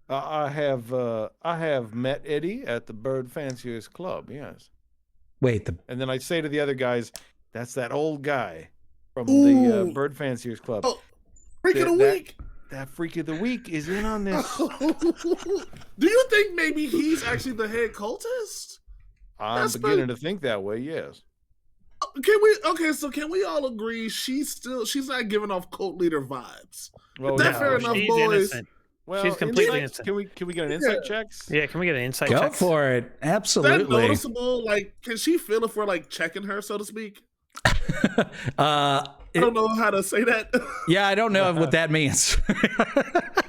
I have met Eddie at the Bird Fancier's club. Yes. Wait, and then I say to the other guys, "That's that old guy from the Bird Fancier's club." Oh, freak of the week. That freak of the week is in on this. Do you think maybe he's actually the head cultist? I'm beginning to think that way. Yes. Can we all agree she's not giving off cult leader vibes? Well, that's fair enough, she's boys. Innocent. Well, she's completely innocent. Can we get an insight checks? Yeah, can we get an insight check? check? Go for it. Is Absolutely. that noticeable? Like, can she feel if we're like checking her, so to speak? I don't know how to say that. Yeah, I don't know what that means.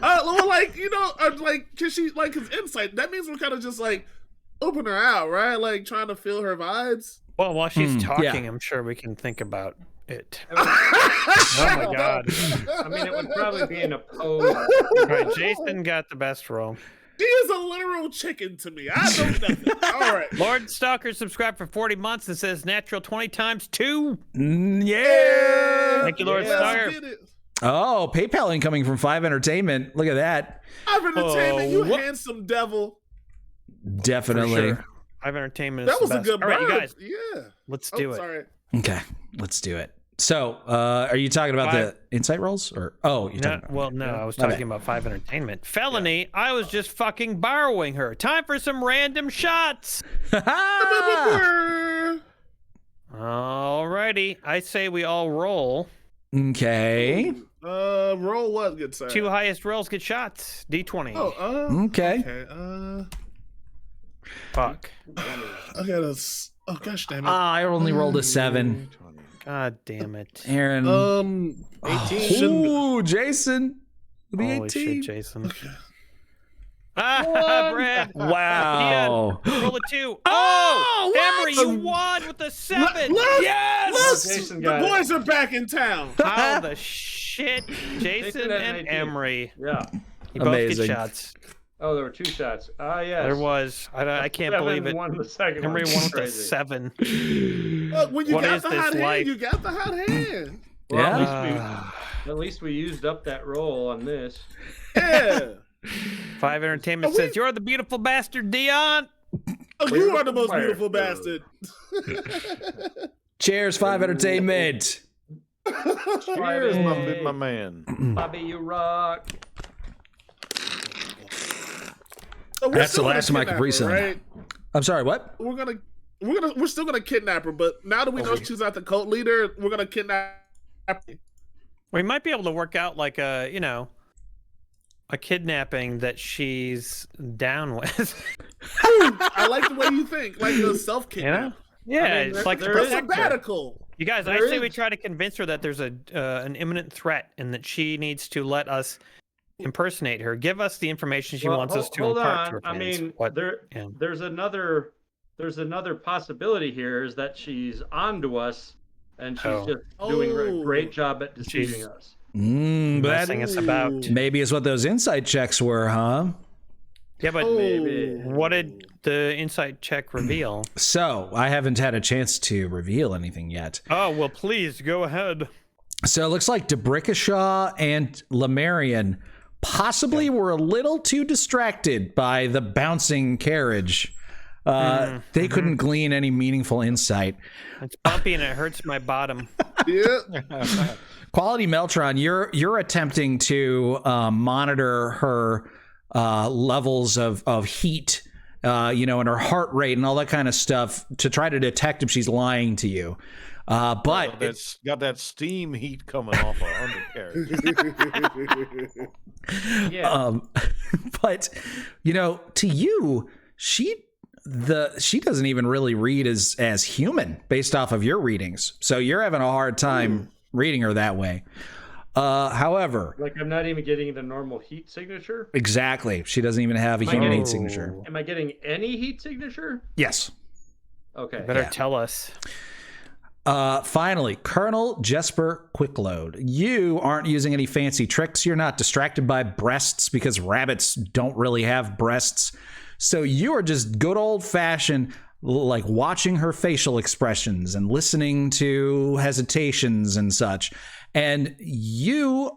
Well, like, can she, like, his insight? That means we're kind of just like open her out, right? Like trying to feel her vibes. Well, while she's talking, I'm sure we can think about it. Oh my god! I mean, it would probably be an opposed. Right, Jason got the best roll. She is a literal chicken to me. I know nothing. All right. Lord Stalker subscribed for 40 months and says natural 20 times 2. Yeah. Thank you, Lord Stalker. Oh, PayPal incoming from 5 Entertainment. Look at that. 5 Entertainment, you handsome devil. Definitely. Sure. 5 Entertainment is that was the a best. good All right, you bird. guys. Yeah. Let's do it. Sorry. Okay, let's do it. So, are you talking about the insight rolls, or you're talking? Well, no, I was talking about 5 Entertainment. Felony. Yeah. I was just fucking borrowing her. Time for some random shots. Alrighty, I say we all roll. Okay. Roll what, good sir? 2 highest rolls get shots. D20. Okay. Fuck. I got a. Oh gosh, damn it! I only rolled a 7. God damn it, Aaron. 18. Ooh, Jason. The Holy 18. shit, Jason. Brad. Wow. Roll a 2. Oh, Emery, you won with a 7. Yes. The boys are back in town. How the shit, Jason and Emery. Yeah. You both get shots. Oh, there were 2 shots. Yes. There was. I can't believe it. Won the second Emery one. won with a 7. When you What got is the this hot like? hand, you got the hot hand. Well, at least we used up that roll on this. Yeah. 5 Entertainment says, "You're the beautiful bastard, Dion." Oh, you are the most beautiful bastard. Cheers, 5 Entertainment. Cheers, my man. Bobby, you rock. So that's the last of my Capri Sun. Right? I'm sorry, what? We're still gonna kidnap her, but now that we know she's not the cult leader, we're gonna kidnap her. We might be able to work out like a kidnapping that she's down with. I like the way you think, like a self-kidnap. Yeah, I mean, it's like a sabbatical. You guys, I say we try to convince her that there's an imminent threat and that she needs to let us impersonate her. Give us the information she wants us to impart to her fans. I mean, there's another possibility here is that she's onto us and she's just doing a great job at deceiving us. Messing us about. Maybe is what those insight checks were, huh? Yeah, but what did the insight check reveal? So I haven't had a chance to reveal anything yet. Oh, well, please go ahead. So it looks like DeBrickashaw and Lemarian possibly were a little too distracted by the bouncing carriage. They couldn't glean any meaningful insight. It's bumpy and it hurts my bottom. Yeah. Quality Meltron, you're attempting to monitor her levels of heat, and her heart rate and all that kind of stuff to try to detect if she's lying to you. But it's got that steam heat coming off her undercarriage. Yeah. But to you, she doesn't even really read as human based off of your readings. So you're having a hard time reading her that way. However, like I'm not even getting the normal heat signature. Exactly. She doesn't even have a human heat signature. Am I getting any heat signature? Yes. Okay. You better tell us. Finally, Colonel Jesper Quickload. You aren't using any fancy tricks. You're not distracted by breasts because rabbits don't really have breasts. So you are just good old-fashioned like watching her facial expressions and listening to hesitations and such. And you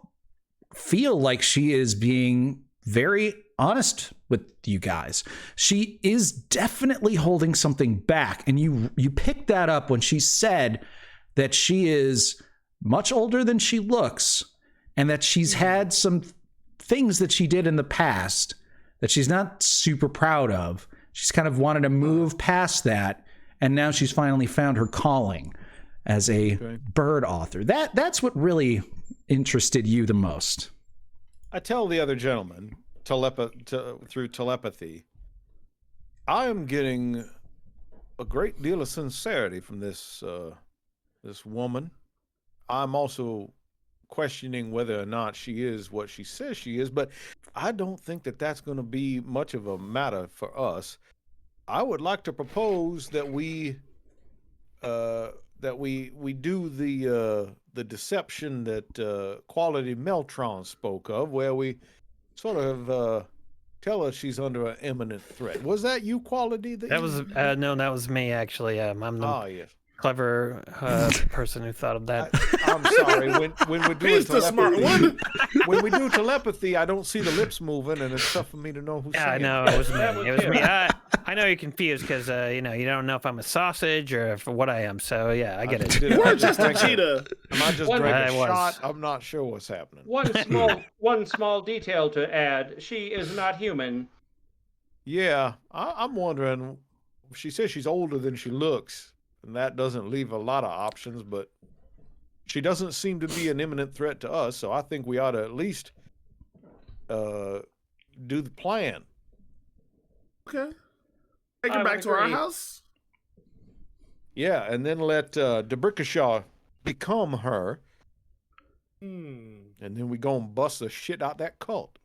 feel like she is being very honest with you guys. She is definitely holding something back. And you picked that up when she said that she is much older than she looks and that she's had some things that she did in the past that she's not super proud of. She's kind of wanted to move past that. And now she's finally found her calling as a bird author. That's what really interested you the most. I tell the other gentleman through telepathy, I am getting a great deal of sincerity from this woman. I'm also questioning whether or not she is what she says she is, but I don't think that that's going to be much of a matter for us. I would like to propose that we do the deception that Quality Meltron spoke of, where we sort of tell her she's under an imminent threat. Was that you, Quality? No, that was me actually. I'm the clever person who thought of that. I'm sorry. When we're doing He's the smart one. When we do telepathy, I don't see the lips moving, and it's tough for me to know who's saying. I know it was me. It was me. I know you're confused because you don't know if I'm a sausage or if what I am. So yeah, I get it. You weren't just a cheetah. Am I just drinking a shot? I'm not sure what's happening. One small detail to add: she is not human. Yeah, I'm wondering. She says she's older than she looks, and that doesn't leave a lot of options. But she doesn't seem to be an imminent threat to us, so I think we ought to at least do the plan. Okay. Take her back to our house? Yeah, and then let DeBrickashaw become her. And then we go and bust the shit out that cult.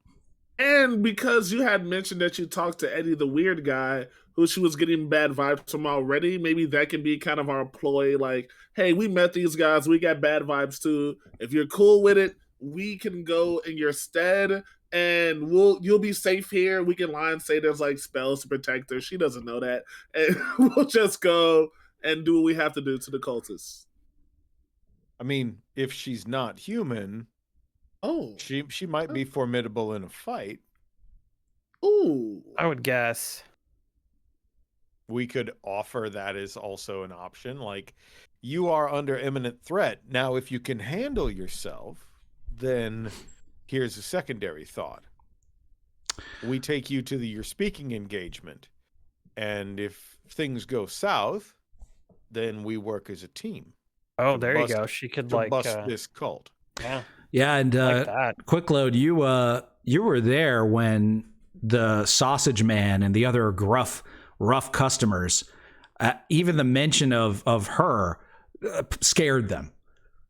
And because you had mentioned that you talked to Eddie the weird guy, who she was getting bad vibes from already, maybe that can be kind of our ploy, like, hey, we met these guys, we got bad vibes too. If you're cool with it, we can go in your stead and you'll be safe here. We can lie and say there's like spells to protect her. She doesn't know that. And we'll just go and do what we have to do to the cultists. I mean, if she's not human, she might be formidable in a fight. Ooh. I would guess. We could offer that as also an option. Like, you are under imminent threat. Now, if you can handle yourself, then here's a secondary thought. We take you to your speaking engagement. And if things go south, then we work as a team. Oh, there you go. She could bust this cult. Yeah. Yeah, and Quick Load, you were there when the sausage man and the other rough customers, even the mention of her scared them.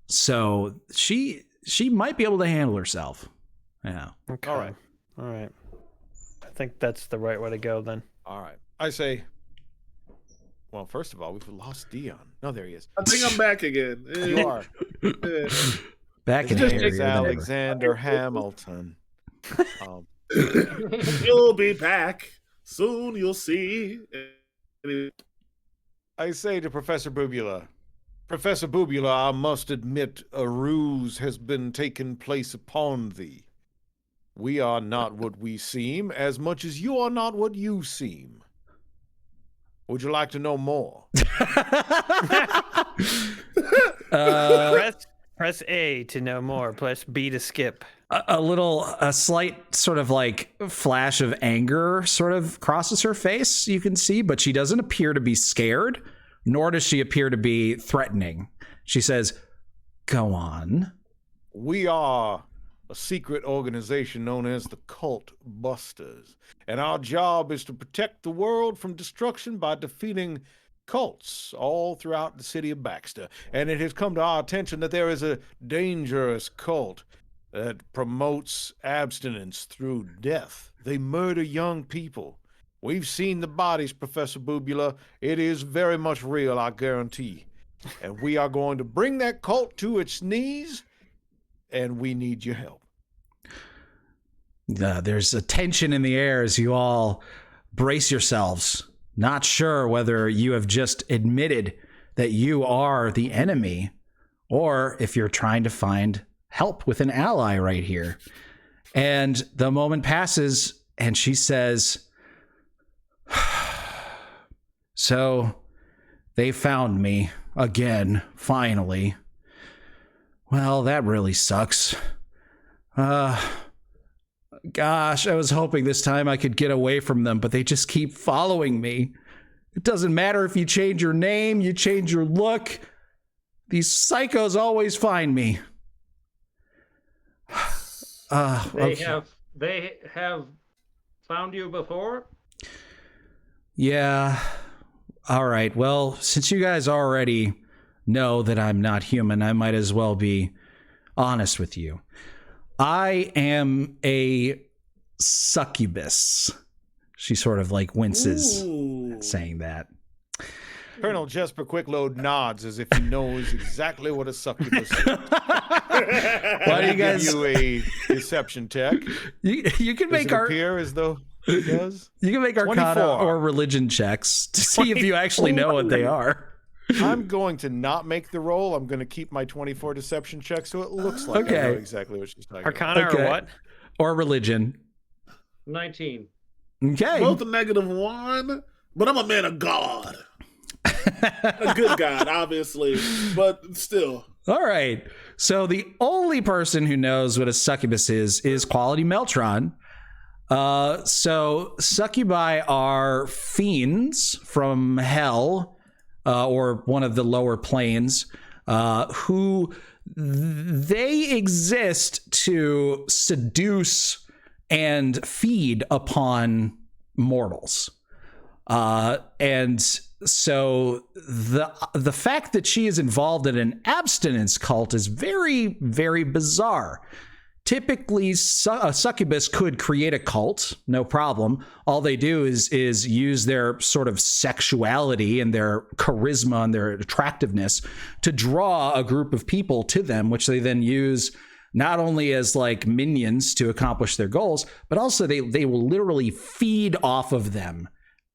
So she might be able to handle herself. Yeah. Okay. All right. I think that's the right way to go then. All right. I say, well, first of all, we've lost Dion. No, there he is. I think I'm back again. You are. Back in here. Alexander Hamilton. You'll be back. Soon you'll see. I say to Professor Bubula, I must admit a ruse has been taken place upon thee. We are not what we seem, as much as you are not what you seem. Would you like to know more? Press A to know more. Press B to skip. A slight sort of like flash of anger sort of crosses her face, you can see, but she doesn't appear to be scared, nor does she appear to be threatening. She says, go on. We are a secret organization known as the Cultbusters, and our job is to protect the world from destruction by defeating cults all throughout the city of Baxter. And it has come to our attention that there is a dangerous cult that promotes abstinence through death. They murder young people. We've seen the bodies, Professor Bubula. It is very much real, I guarantee. And we are going to bring that cult to its knees, and we need your help. There's a tension in the air as you all brace yourselves Not sure whether you have just admitted that you are the enemy or if you're trying to find help with an ally right here. And the moment passes and she says, so they found me again, finally. Well, that really sucks. Gosh, I was hoping this time I could get away from them, but they just keep following me. It doesn't matter if you change your name, you change your look. These psychos always find me. They have found you before? Yeah. All right. Well, since you guys already know that I'm not human, I might as well be honest with you. I am a succubus. She sort of like winces saying that. Colonel Jesper Quickload nods as if he knows exactly what a succubus is. Why do you guys give you a deception check? You can make our appear as though it does. You can make Arcana 24. or religion checks to see if you actually know what they are. I'm going to not make the roll. I'm going to keep my 24 deception check so it looks like I know exactly what she's talking Arcana about. or what? Or religion. 19. Okay. Both a -1, but I'm a man of God. A good God, obviously, but still. All right. So the only person who knows what a succubus is Quality Meltron. So succubi are fiends from hell, or one of the lower planes, who they exist to seduce and feed upon mortals. And so the fact that she is involved in an abstinence cult is very, very bizarre. Typically, a succubus could create a cult, no problem. All they do is use their sort of sexuality and their charisma and their attractiveness to draw a group of people to them, which they then use not only as like minions to accomplish their goals, but also they will literally feed off of them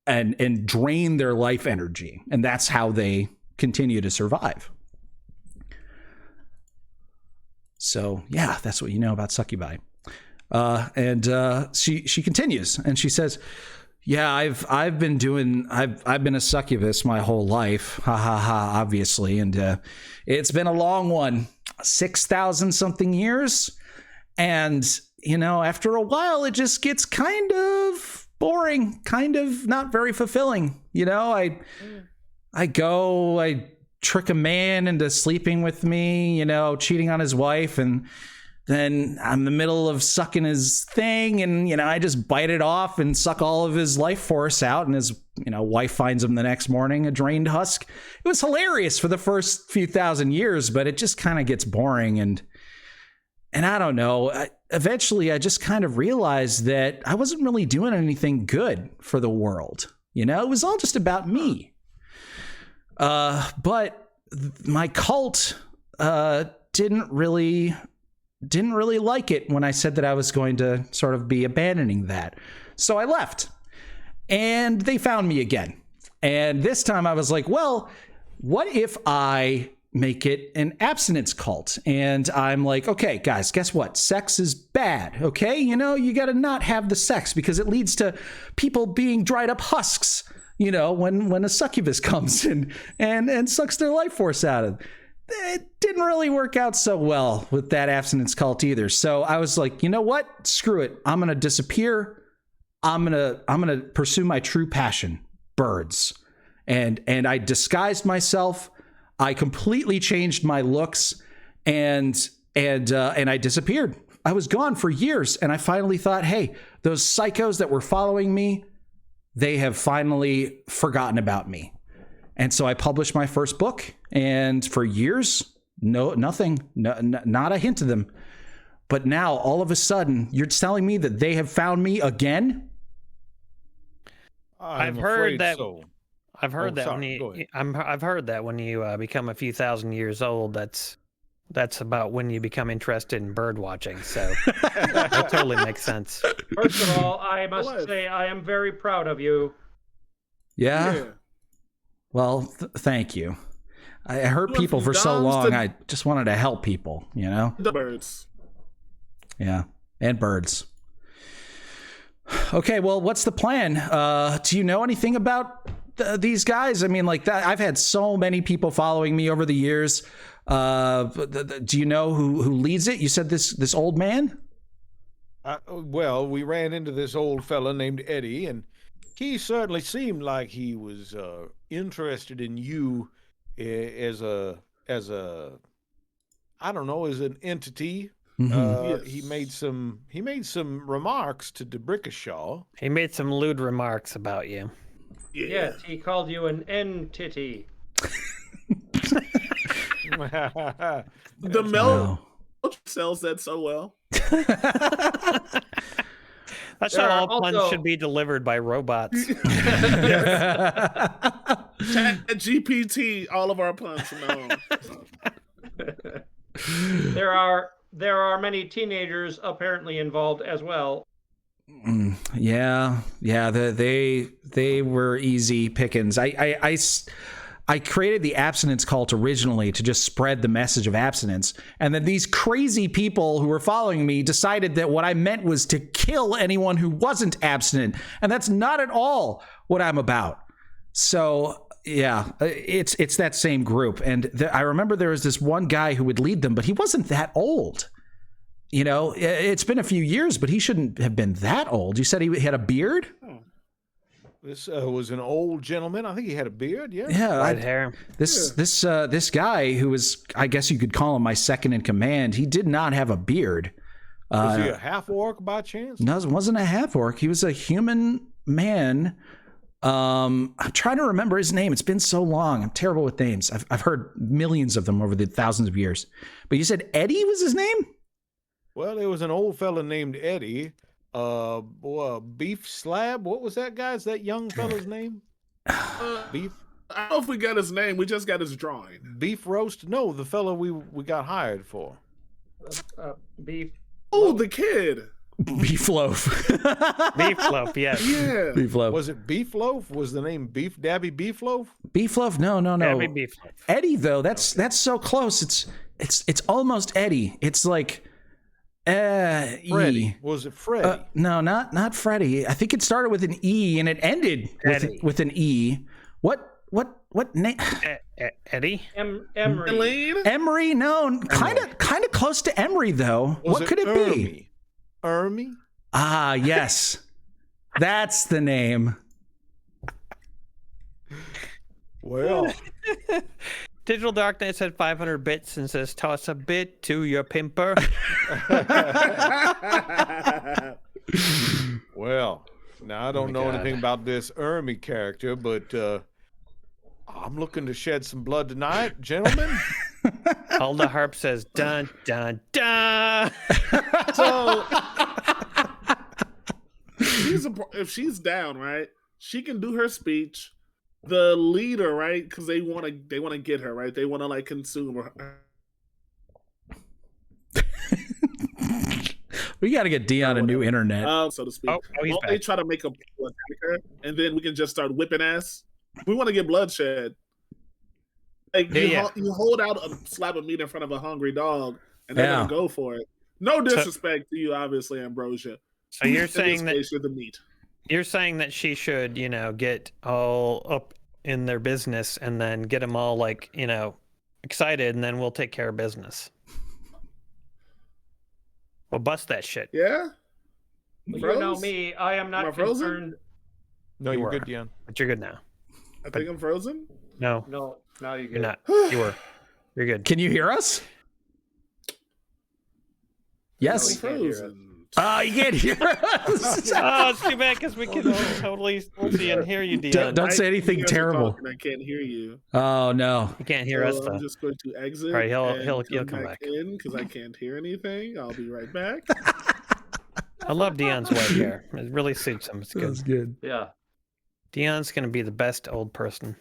and drain their life energy. And that's how they continue to survive. So yeah, that's what you know about succubi. She continues and she says, yeah, I've been a succubus my whole life. Ha ha ha, obviously. And it's been a long one, 6,000 something years. And, you know, after a while, it just gets kind of boring, kind of not very fulfilling. You know, I trick a man into sleeping with me, you know, cheating on his wife, and then I'm in the middle of sucking his thing, and, you know, I just bite it off and suck all of his life force out, and his, you know, wife finds him the next morning, a drained husk. It was hilarious for the first few thousand years, but it just kind of gets boring, and I don't know. Eventually, I just kind of realized that I wasn't really doing anything good for the world. You know, it was all just about me. But my cult didn't really like it when I said that I was going to sort of be abandoning that. So I left, and they found me again. And this time I was like, well, what if I make it an abstinence cult? And I'm like, okay, guys, guess what? Sex is bad, okay? You know, you got to not have the sex because it leads to people being dried up husks, you know, when a succubus comes in and sucks their life force out of them. It didn't really work out so well with that abstinence cult either. So I was like, you know what? Screw it. I'm going to disappear. I'm going to pursue my true passion, birds. And I disguised myself. I completely changed my looks, and I disappeared. I was gone for years, and I finally thought, hey, those psychos that were following me, they have finally forgotten about me. And so I published my first book, and for years, nothing, not a hint of them. But now, all of a sudden, you're telling me that they have found me again? I've heard that. So. I've heard that I've heard that when you become a few thousand years old, that's about when you become interested in bird watching. So that totally makes sense. First of all, I must say I am very proud of you. Yeah. Well, thank you. I hurt people for so long. I just wanted to help people, you know? The birds. Yeah. And birds. Okay, well, what's the plan? Do you know anything about these guys? I mean, like that. I've had so many people following me over the years. Do you know who leads it? You said this old man? Well, we ran into this old fella named Eddie, and he certainly seemed like he was interested in you as a I don't know, as an entity. Mm-hmm. He made some remarks to Debrickashaw. He made some lewd remarks about you. Yeah. Yes, he called you an entity. The Mel sells that so well. That's how all puns should be delivered by robots. GPT, all of our puns from now on. There are many teenagers apparently involved as well. Yeah. They were easy pickings. I created the Abstinence Cult originally to just spread the message of abstinence. And then these crazy people who were following me decided that what I meant was to kill anyone who wasn't abstinent. And that's not at all what I'm about. So, yeah, it's that same group. And I remember there was this one guy who would lead them, but he wasn't that old. You know, it's been a few years, but he shouldn't have been that old. You said he had a beard? This was an old gentleman. I think he had a beard. Yeah. Yeah. Red hair. This guy who was, I guess you could call him my second in command. He did not have a beard. Was he a half orc by chance? No, it wasn't a half orc. He was a human man. I'm trying to remember his name. It's been so long. I'm terrible with names. I've heard millions of them over the thousands of years. But you said Eddie was his name? Well, there was an old fella named Eddie. Beef Slab. What was that guy's? That young fella's name? Beef. I don't know if we got his name. We just got his drawing. Beef Roast. No, the fella we got hired for. Beef. Oh, the kid. Beef Loaf. Beef Loaf. Yes. Yeah. Beef Loaf. Was it Beef Loaf? Was the name Beef Dabby Beef Loaf? Beef Loaf? No. Dabby Beef Loaf. Eddie though. That's so close. It's almost Eddie. It's like. Freddie. Was it Freddie? No, not Freddie. I think it started with an E and it ended with an E. What name? Eddie? Emery. Emery? No, kind of close to Emery though. What could it be? Ermy? Ah, yes. That's the name. Well. Digital Darkness had 500 bits and says, toss a bit to your pimper. Well, now I don't know anything about this Ermy character, but I'm looking to shed some blood tonight, gentlemen. Hulda Harp says, dun, dun, dun. So, if she's down, right, she can do her speech. The leader, right? Because they want to get her, right? They want to like consume her. We got to get Dion a new internet, so to speak. Won't they try to make a attacker, and then we can just start whipping ass? We want to get bloodshed. Like you hold out a slab of meat in front of a hungry dog, and they're gonna go for it. No disrespect to you, obviously, Ambrosia. So you're saying that you're the meat. You're saying that she should, get all up in their business and then get them all excited, and then we'll take care of business. We'll bust that shit. Yeah. You know me. I am not concerned. No, you're good, Dion. But you're good now. I think I'm frozen. No, you're good. You're not. You were. You're good. Can you hear us? Yes. I'm frozen. You can't hear us. It's too bad because we can totally see and hear you, Dion. Don't say anything terrible. I can't hear you. Oh no, you can't hear us though. I'm just going to exit. All right, he'll come back in because I can't hear anything. I'll be right back. I love Dion's white hair. It really suits him. It's good. That's good. Yeah. Dion's gonna be the best old person.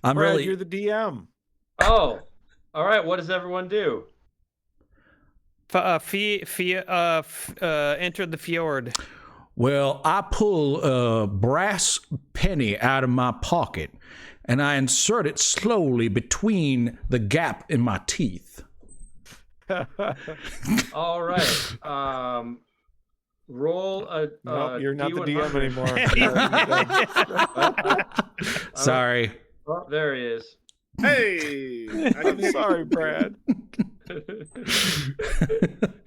Brad, you're the DM. Oh, all right. What does everyone do? Enter the fjord. Well, I pull a brass penny out of my pocket, and I insert it slowly between the gap in my teeth. All right. Roll a. Nope, you're not the DM anymore. Sorry. Oh, there he is. Hey, I'm sorry, Brad. It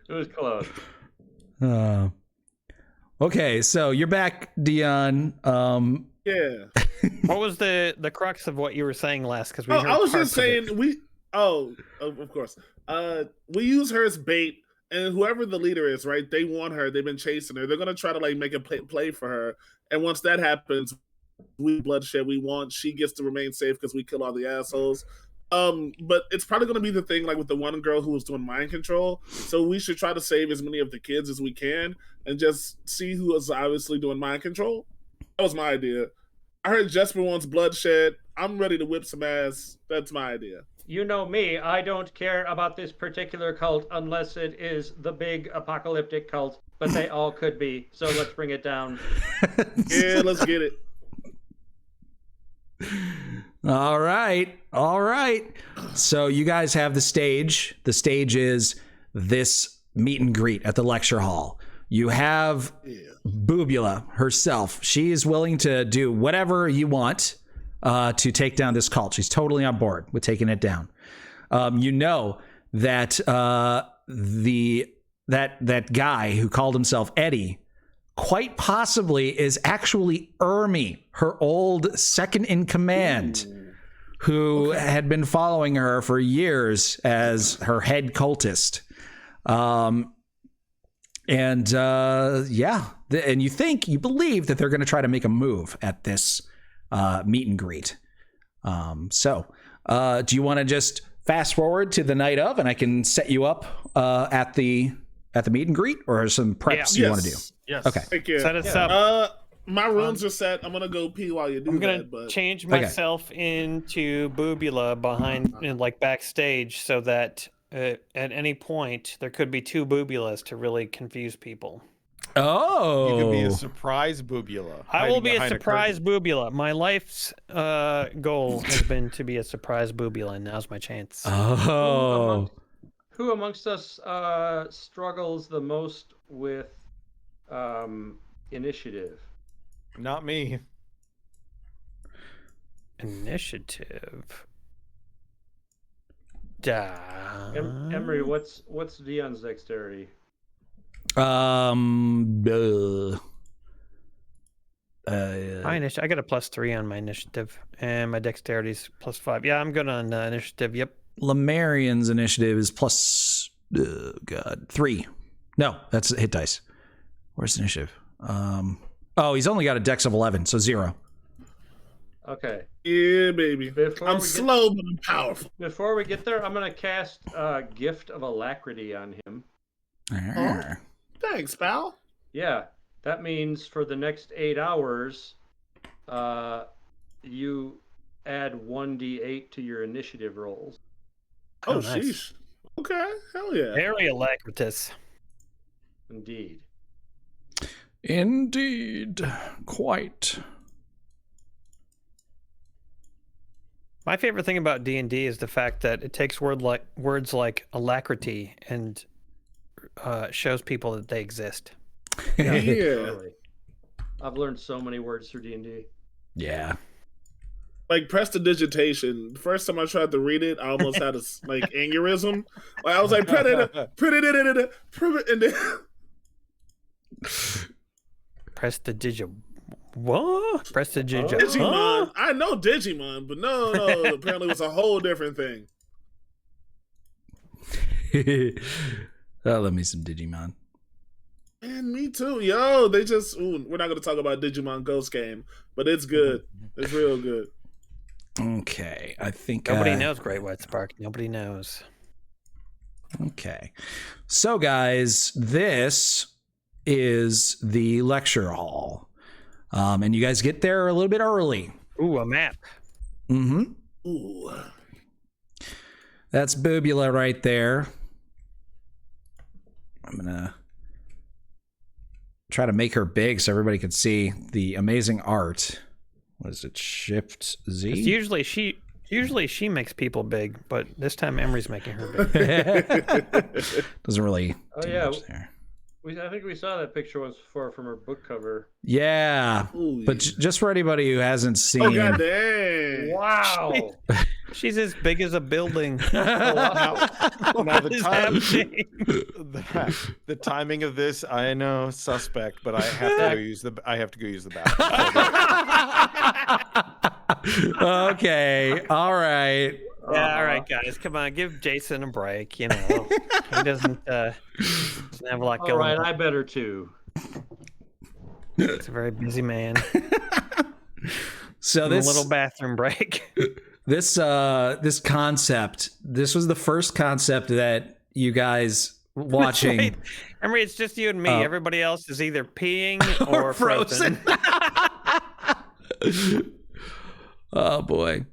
was close. Okay, so you're back, Dion. Yeah. What was the crux of what you were saying last? Because I was just saying of course. We use her as bait, and whoever the leader is, right? They want her. They've been chasing her. They're gonna try to like make a play for her. And once that happens, bloodshed. She gets to remain safe because we kill all the assholes. But it's probably going to be the thing like with the one girl who was doing mind control. So we should try to save as many of the kids as we can and just see who is obviously doing mind control. That was my idea. I heard Jesper wants bloodshed. I'm ready to whip some ass. That's my idea. You know me, I don't care about this particular cult unless it is the big apocalyptic cult, but they all could be. So let's bring it down. Yeah, let's get it. All right. So you guys have the stage. The stage is this meet and greet at the lecture hall. You have Boobula herself. She is willing to do whatever you want to take down this cult. She's totally on board with taking it down. You know that that guy who called himself Eddie quite possibly is actually Ermi, her old second in command, who had been following her for years as her head cultist. And you believe that they're going to try to make a move at this meet and greet. Do you want to just fast forward to the night of, and I can set you up at the meet and greet, or some preps you want to do? Yes. Okay. Thank you. Set us up. My runes are set. I'm gonna go pee while you do I'm gonna that. But change myself into Boobula behind, like backstage, so that at any point there could be two Boobulas to really confuse people. Oh, you could be a surprise Boobula. I will be a surprise Boobula. My life's goal has been to be a surprise Boobula, and now's my chance. Oh. Who amongst us struggles the most with initiative? Not me. Initiative. Emery, what's Dion's dexterity? I got a +3 on my initiative, and my dexterity's +5. Yeah, I'm good on initiative. Yep. Lemarian's initiative is +3. No, that's hit dice. Where's the initiative? He's only got a dex of 11, so 0. Okay. Yeah, baby. I'm slow, but I'm powerful. Before we get there, I'm going to cast Gift of Alacrity on him. Oh, thanks, pal. Yeah, that means for the next 8 hours, you add 1d8 to your initiative rolls. Oh, nice. Sheesh. Okay, hell yeah. Very alacritous. Indeed. Quite. My favorite thing about D&D is the fact that it takes words like alacrity and shows people that they exist. Yeah. Totally. I've learned so many words through D&D. Yeah. Like prestidigitation. The first time I tried to read it, I almost had a aneurysm. Like, I was like, predator, and then Prestidigit. What? Prestidigit. Digimon. I know Digimon, but no. Apparently, it was a whole different thing. Love me some Digimon. Man, me too. Yo, they just. Ooh, we're not going to talk about Digimon Ghost Game, but it's good. It's real good. Okay, I think nobody knows Great White Spark. Nobody knows. Okay, so guys, this is the lecture hall, and you guys get there a little bit early. Ooh, a map. Mm-hmm. Ooh, that's Boobula right there. I'm gonna try to make her big so everybody could see the amazing art. What is it? Shift Z? Usually she makes people big, but this time Emery's making her big. Doesn't really Oh, do yeah. much there. I think we saw that picture was from her book cover. Yeah, Ooh, but just for anybody who hasn't seen... Oh, god dang. Wow. She's as big as a building. Now What is happening? the timing of this, I know, suspect, but I have to go use the bathroom. Okay, all right. Yeah, all right, guys, come on, give Jason a break. You know, he doesn't have a lot going. All right, on. I better too. He's a very busy man. So a little bathroom break. This concept. This was the first concept that you guys watching. Wait, Emery, it's just you and me. Everybody else is either peeing or frozen. Oh boy.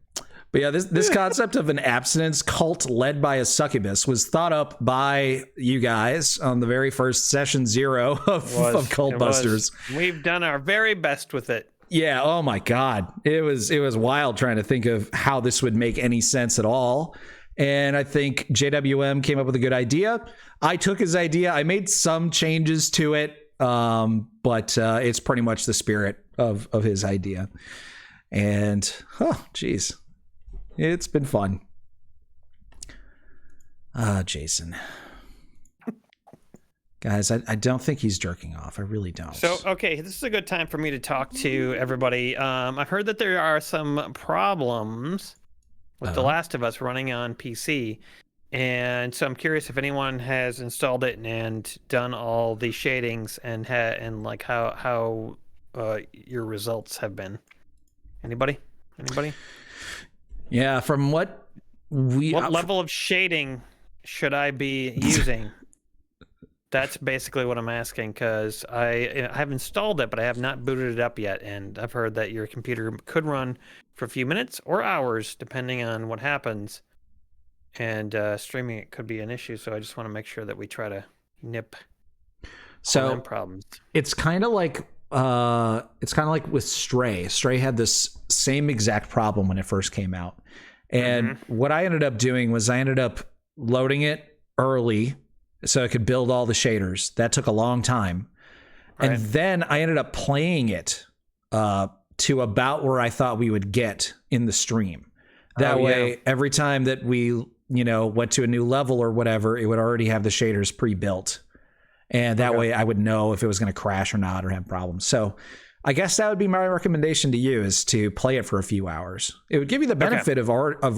But yeah, this concept of an abstinence cult led by a succubus was thought up by you guys on the very first session 0 of Cultbusters. We've done our very best with it. Yeah, oh my god. It was wild trying to think of how this would make any sense at all. And I think JWM came up with a good idea. I took his idea. I made some changes to it, but it's pretty much the spirit of his idea. And, oh, geez. It's been fun. Jason. Guys, I don't think he's jerking off. I really don't. So, okay, this is a good time for me to talk to everybody. I've heard that there are some problems with The Last of Us running on PC. And so I'm curious if anyone has installed it and done all the shadings and like how your results have been. Anybody? Yeah, from what level of shading should I be using? That's basically what I'm asking, because I have installed it, but I have not booted it up yet, and I've heard that your computer could run for a few minutes or hours, depending on what happens, and streaming it could be an issue, so I just want to make sure that we try to nip all them problems. It's kind of like with Stray. Stray had this same exact problem when it first came out. And what I ended up doing was I ended up loading it early so I could build all the shaders. That took a long time. Right. And then I ended up playing it to about where I thought we would get in the stream. That way, every time that we, went to a new level or whatever, it would already have the shaders pre-built. And that way I would know if it was going to crash or not or have problems. So I guess that would be my recommendation to you, is to play it for a few hours. It would give you the benefit of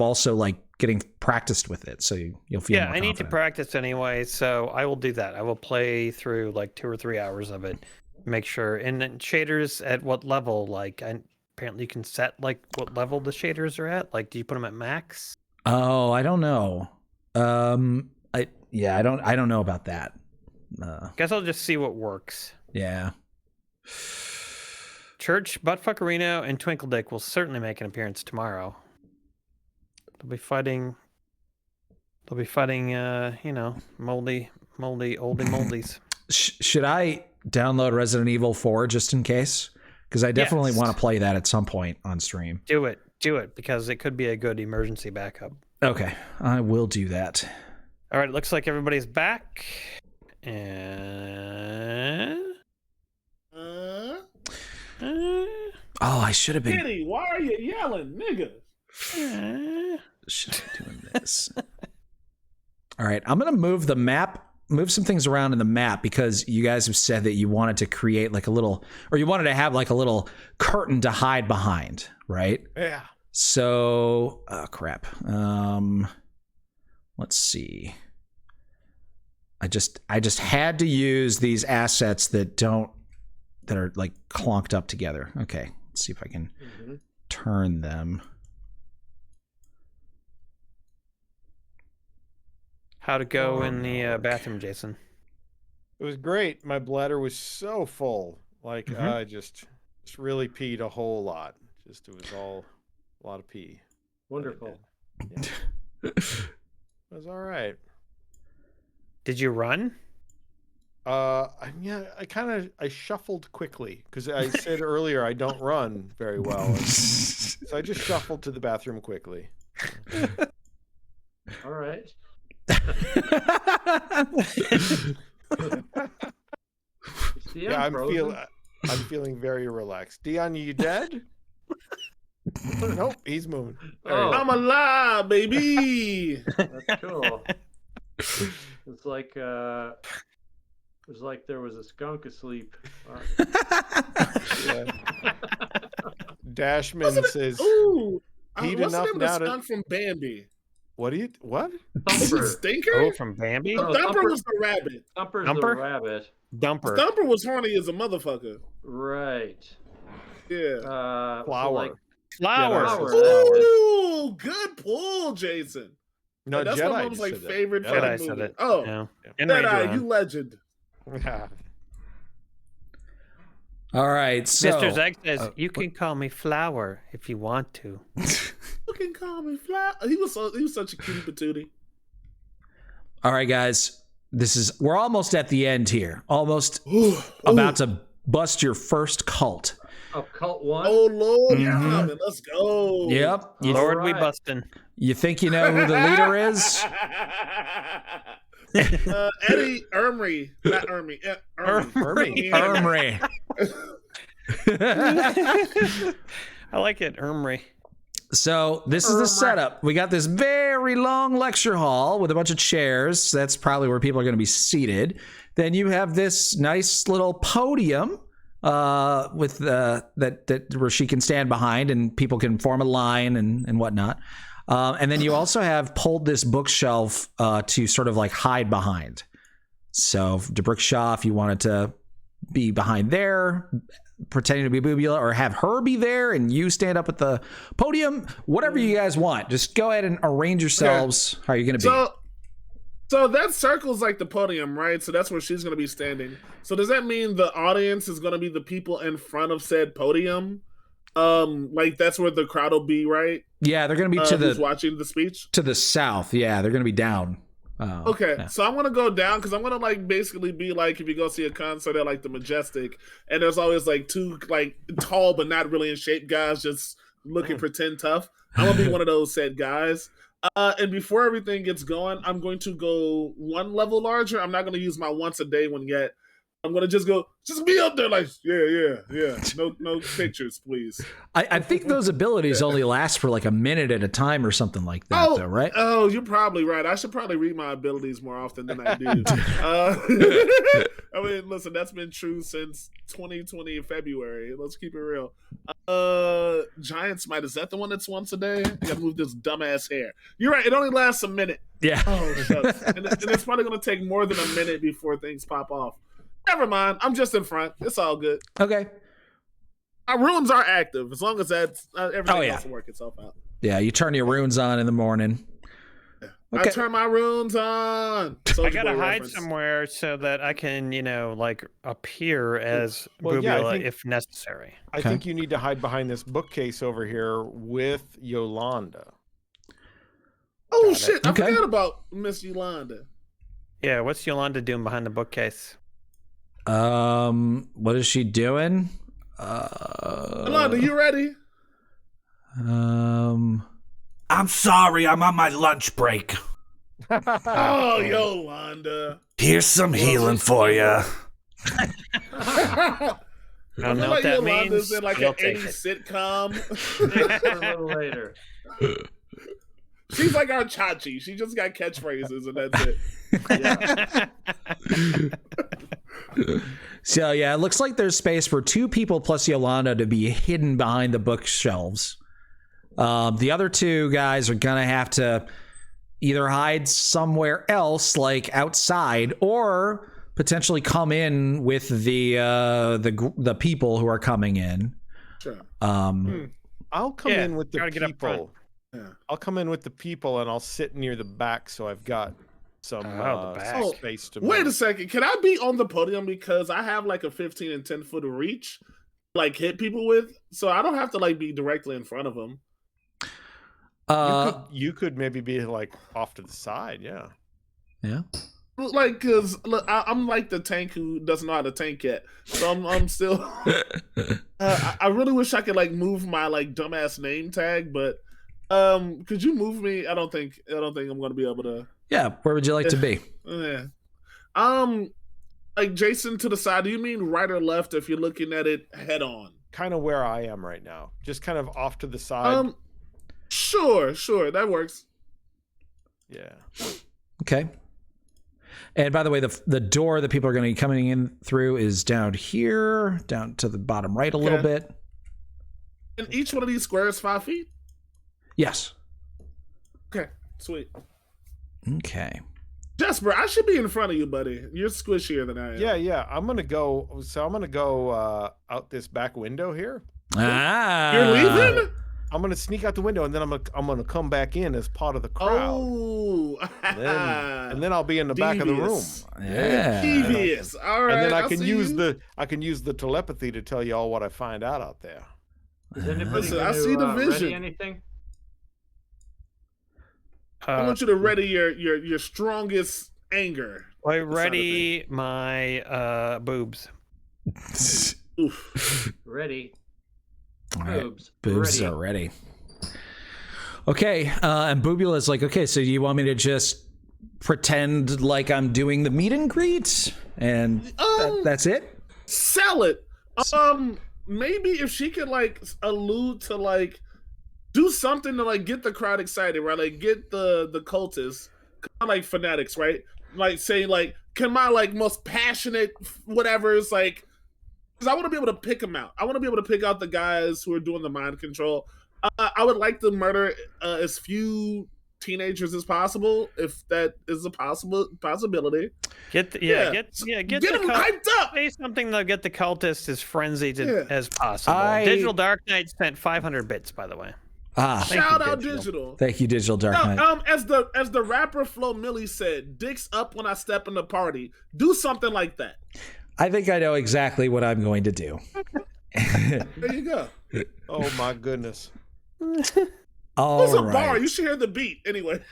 also like getting practiced with it. So you'll feel more confident. Need to practice anyway. So I will do that. I will play through like 2 or 3 hours of it. Make sure. And then shaders at what level? Like, apparently you can set like what level the shaders are at. Like, do you put them at max? Oh, I don't know. I don't know about that. Guess I'll just see what works. Yeah. Church, Buttfuckerino, and Twinkledick will certainly make an appearance tomorrow. They'll be fighting. Moldy moldies. Should I download Resident Evil 4 just in case? Because I definitely want to play that at some point on stream. Do it, because it could be a good emergency backup. Okay, I will do that. All right, it looks like everybody's back. And I should have been. Kitty, why are you yelling, nigga? Should be doing this. All right, I'm gonna move some things around in the map, because you guys have said that you wanted to create like a little, or you wanted to have like a little curtain to hide behind, right? Yeah. So, crap. Let's see. I just had to use these assets that are like clonked up together. Okay, let's see if I can turn them. How'd it go in the bathroom, Jason? It was great. My bladder was so full. Like, I just really peed a whole lot. It was all a lot of pee. Wonderful. Yeah. It was all right. Did you run? I shuffled quickly because I said earlier I don't run very well, so I just shuffled to the bathroom quickly. All right. Yeah, I'm feeling very relaxed. Dion, you dead? Nope, he's moving. I'm alive, baby. That's cool. It's like there was a skunk asleep. Dashman says, "Ooh, heat what's the enough name of now the to." skunk from Bambi? What? Thumper. Stinker? Oh, from Bambi? No, Thumper was the rabbit. Thumper's Thumper? the rabbit. Dumper. Thumper was horny as a motherfucker. Right. Yeah. Flower. Flower. Ooh, good pull, Jason. No, that's Jedi my mom's said like that. favorite Jedi fucking said movie. it. Oh, Yeah. And Ranger Jedi, on. you legend. All right, so Mr. Zeg says, you can call me Flower if you want to. You can call me Fly. He was such a cutie patootie. all right, guys, we're almost at the end here. Almost about to bust your first cult. Of Cult 1? Oh Lord, coming. Let's go. Yep. Lord, we bustin'. You think you know who the leader is? Eddie Ermry, not Ermy. Ermry. I like it, Ermry. So this is the setup. We got this very long lecture hall with a bunch of chairs. That's probably where people are going to be seated. Then you have this nice little podium with that where she can stand behind and people can form a line and whatnot. And then you also have pulled this bookshelf to sort of like hide behind. So Debrickshaw, if you wanted to be behind there, pretending to be Boobula, or have her be there and you stand up at the podium, whatever you guys want. Just go ahead and arrange yourselves. Okay. How are you going to be? So that circle's like the podium, right? So that's where she's going to be standing. So does that mean the audience is going to be the people in front of said podium? Like that's where the crowd will be, right? Yeah, they're going to be to who's watching the speech to the south. Yeah, they're going to be down. Okay, yeah. So I'm gonna go down because I'm gonna like basically be like if you go see a concert at like the Majestic, and there's always like two like tall but not really in shape guys just looking pretend tough. I'm gonna be one of those said guys. And before everything gets going, I'm going to go one level larger. I'm not gonna use my once a day one yet. I'm gonna just be up there like yeah. No pictures, please. I think those abilities only last for like a minute at a time or something like that, though, right? Oh, you're probably right. I should probably read my abilities more often than I do. I mean, listen, that's been true since 2020 February. Let's keep it real. Giant Smite, is that the one that's once a day? You gotta move this dumbass hair. You're right. It only lasts a minute. Yeah. Oh, shucks. and it's probably gonna take more than a minute before things pop off. Never mind. I'm just in front. It's all good. Okay. Our runes are active as long as that's everything else will work itself out. Yeah, you turn your runes on in the morning. Okay. I turn my runes on. I gotta hide somewhere so that I can, like appear as Boobula if necessary. I think you need to hide behind this bookcase over here with Yolanda. Oh shit! I forgot about Miss Yolanda. Yeah, what's Yolanda doing behind the bookcase? What is she doing? Yolanda, you ready? I'm sorry, I'm on my lunch break. Oh, Yolanda. Here's some healing for you. I don't know what that means. In like an 80s sitcom. A little later. She's like our Chachi. She just got catchphrases and that's it. So yeah, it looks like there's space for two people plus Yolanda to be hidden behind the bookshelves. The other two guys are gonna have to either hide somewhere else, like outside, or potentially come in with the people who are coming in. Sure. I'll come in with the people. Yeah. I'll come in with the people and I'll sit near the back so I've got some space to move. Wait a second. Can I be on the podium because I have like a 15 and 10 foot reach, like hit people with, so I don't have to like be directly in front of them. You could maybe be like off to the side, yeah. Yeah. Like, cause look, I'm like the tank who doesn't know how to tank yet, so I'm still. I really wish I could like move my like dumbass name tag, but could you move me? I don't think I'm gonna be able to. Yeah, where would you like to be? Yeah, like Jason to the side. Do you mean right or left? If you're looking at it head on, kind of where I am right now, just kind of off to the side. Sure, that works. Yeah. Okay. And by the way, the door that people are going to be coming in through is down here, down to the bottom right a little bit. And each one of these squares 5 feet? Yes. Okay, sweet. Okay. Jasper, I should be in front of you, buddy. You're squishier than I am. Yeah. I'm gonna go out this back window here. Ah. You're leaving? I'm gonna sneak out the window, and then I'm gonna come back in as part of the crowd. Oh, and then I'll be in the back of the room. Yeah, devious. All right, and then I can use the telepathy to tell you all what I find out there. Is anybody I see the vision. ready anything? I want you to ready your strongest anger. I ready my boobs. Oof. Ready. All right. Boobs. Boobs are ready. Okay, and Boobula's like, okay, so you want me to just pretend like I'm doing the meet and greet, and that's it? Sell it. Maybe if she could like allude to like do something to like get the crowd excited, right? Like get the cultists, kind of like fanatics, right? Like say like, can my like most passionate whatever is like. Because I want to be able to pick them out. I want to be able to pick out the guys who are doing the mind control. I would like to murder as few teenagers as possible, if that is a possibility. Get them hyped up. Say something that'll get the cultists as frenzied as possible. Digital Dark Knight spent 500 bits, by the way. Shout out Digital. Thank you, Digital Dark Knight. As the rapper Flo Milli said, "Dicks up when I step in the party." Do something like that. I think I know exactly what I'm going to do. There you go. Oh my goodness. All It's a right. bar. You should hear the beat anyway.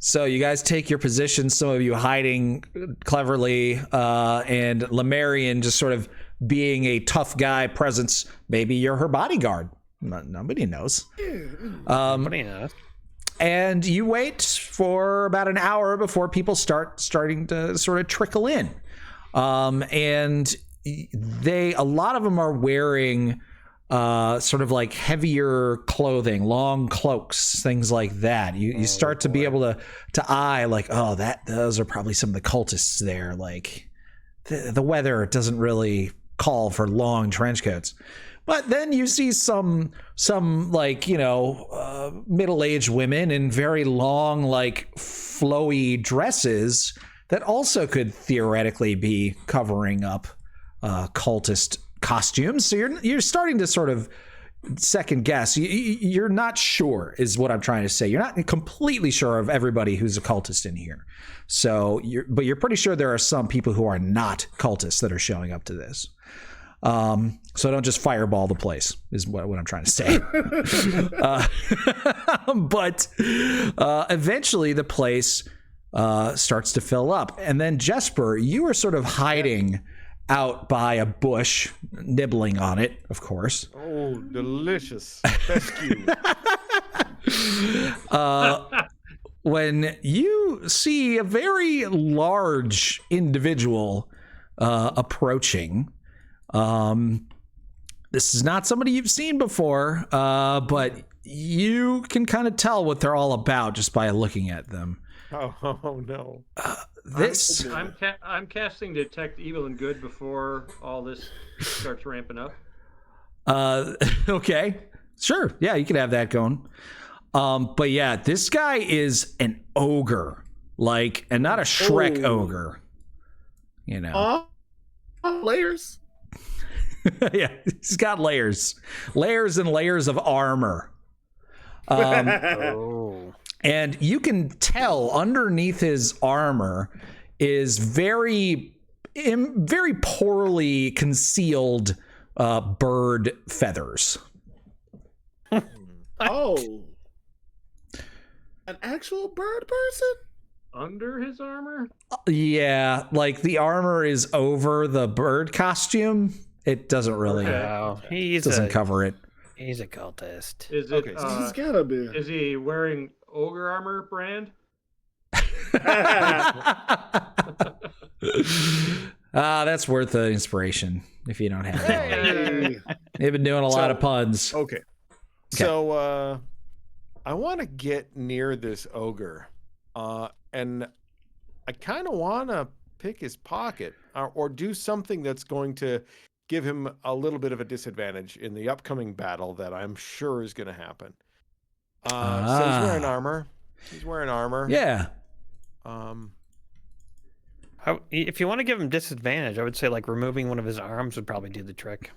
So you guys take your positions, some of you hiding cleverly, and Lemurian just sort of being a tough guy presence. Maybe you're her bodyguard. Nobody knows. Nobody knows. And you wait for about an hour before people starting to sort of trickle in. And a lot of them are wearing sort of like heavier clothing, long cloaks, things like that. You start to be able to eye like, those are probably some of the cultists there. Like the weather doesn't really call for long trench coats. But then you see some like, middle-aged women in very long, like flowy dresses that also could theoretically be covering up cultist costumes. So you're starting to sort of second guess. You're not sure is what I'm trying to say. You're not completely sure of everybody who's a cultist in here. So you're pretty sure there are some people who are not cultists that are showing up to this. So don't just fireball the place is what I'm trying to say. But eventually the place starts to fill up. And then Jesper, you are sort of hiding out by a bush, nibbling on it, of course. Oh, delicious. Fescue. When you see a very large individual approaching. This is not somebody you've seen before, but you can kind of tell what they're all about just by looking at them. Oh no! I'm casting Detect Evil and Good before all this starts ramping up. Okay, sure, yeah, you can have that going. But yeah, this guy is an ogre, and not a Shrek ogre. Layers. Yeah, he's got layers and layers of armor. And you can tell underneath his armor is very poorly concealed bird feathers. Oh, an actual bird person? under his armor? Yeah, like the armor is over the bird costume. It doesn't really doesn't cover it. He's a cultist. Is it? He's gotta be. Is he wearing ogre armor brand? That's worth the inspiration if you don't have it. They've been doing a lot of puns. Okay. So I want to get near this ogre, and I kind of want to pick his pocket or do something that's going to give him a little bit of a disadvantage in the upcoming battle that I'm sure is going to happen. So he's wearing armor. He's wearing armor. Yeah. If you want to give him disadvantage, I would say like removing one of his arms would probably do the trick.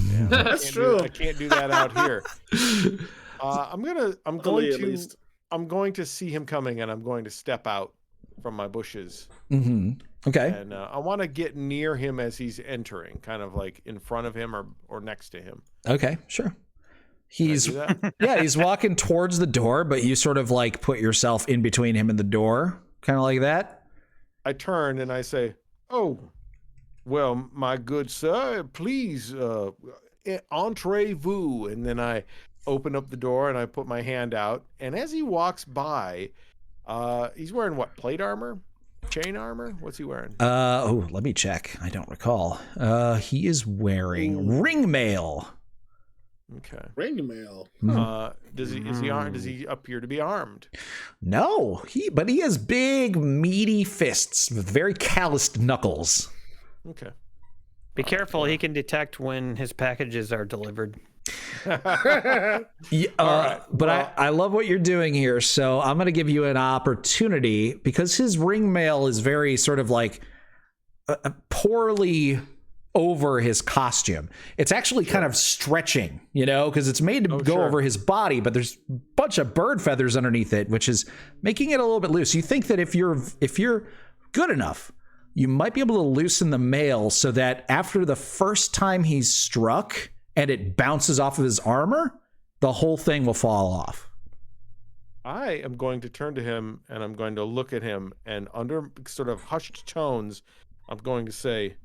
Yeah, That's true. I can't do that out here. I'm going to see him coming, and I'm going to step out from my bushes. Mm-hmm. Okay. And I want to get near him as he's entering, kind of like in front of him or next to him. Okay, sure. He's he's walking towards the door, but you sort of like put yourself in between him and the door, kind of like that. I turn and I say, "Oh, well, my good sir, please, entrez-vous." And then I open up the door and I put my hand out. And as he walks by, he's wearing what? Plate armor? Chain armor? What's he wearing? Let me check. I don't recall. He is wearing ring mail. Okay. Ring mail. Does he appear to be armed? No, but he has big, meaty fists with very calloused knuckles. Okay. Be careful; he can detect when his packages are delivered. I love what you're doing here, so I'm going to give you an opportunity because his ring mail is very sort of like poorly over his costume. It's actually kind of stretching, because it's made to go over his body, but there's a bunch of bird feathers underneath it, which is making it a little bit loose. You think that if you're good enough, you might be able to loosen the mail so that after the first time he's struck and it bounces off of his armor, the whole thing will fall off. I am going to turn to him and I'm going to look at him, and under sort of hushed tones, I'm going to say,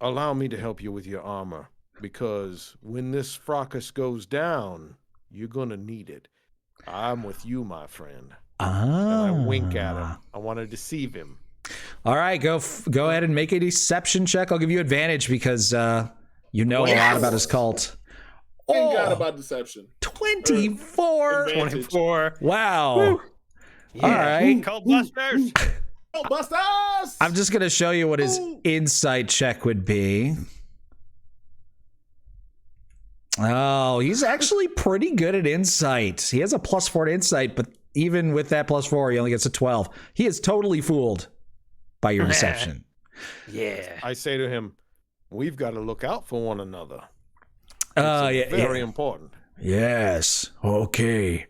"Allow me to help you with your armor, because when this fracas goes down, you're going to need it. I'm with you, my friend." And I wink at him. I want to deceive him. All right, go ahead and make a deception check. I'll give you advantage because you know a lot about his cult. Thank God about deception. 24. 24. Wow. Woo. Yeah. All right. Cultbusters. Cultbusters. I'm just going to show you what his insight check would be. Oh, he's actually pretty good at insight. He has a +4 to insight, but even with that +4, he only gets a 12. He is totally fooled by your deception. Yeah. I say to him, "We've got to look out for one another. Very important." Yes. Okay.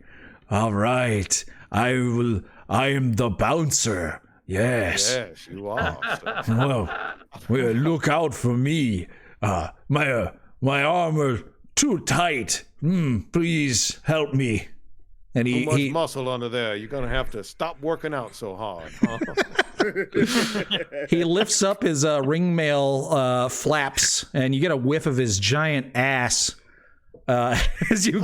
All right. I am the bouncer. Yes. Yes, you are. Well, look out for me. My armor too tight. Please help me. And too much muscle under there. You're gonna have to stop working out so hard. Huh? He lifts up his ring mail flaps, and you get a whiff of his giant ass. As you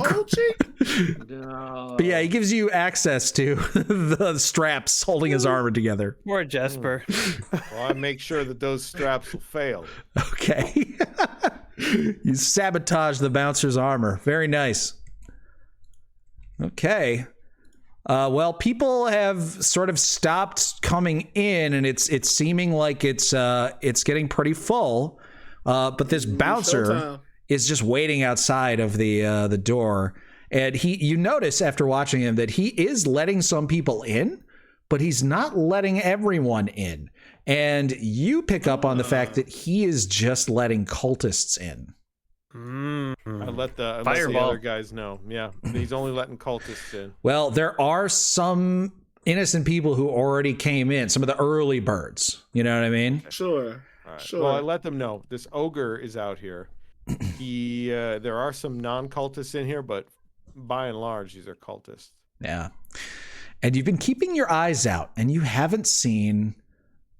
No. But yeah, he gives you access to the straps holding his armor together. Poor Jesper. Well, I make sure that those straps will fail. Okay. You sabotage the bouncer's armor. Very nice. Okay. Well, people have sort of stopped coming in, and it's seeming like it's getting pretty full. But this bouncer is just waiting outside of the door, and you notice after watching him that he is letting some people in, but he's not letting everyone in. And you pick up on the fact that he is just letting cultists in. I let the other guys know. Yeah, he's only letting cultists in. Well, there are some innocent people who already came in, some of the early birds. You know what I mean? Sure. Right. Sure. Well, I let them know. This ogre is out here. There are some non-cultists in here, but by and large, these are cultists. Yeah. And you've been keeping your eyes out, and you haven't seen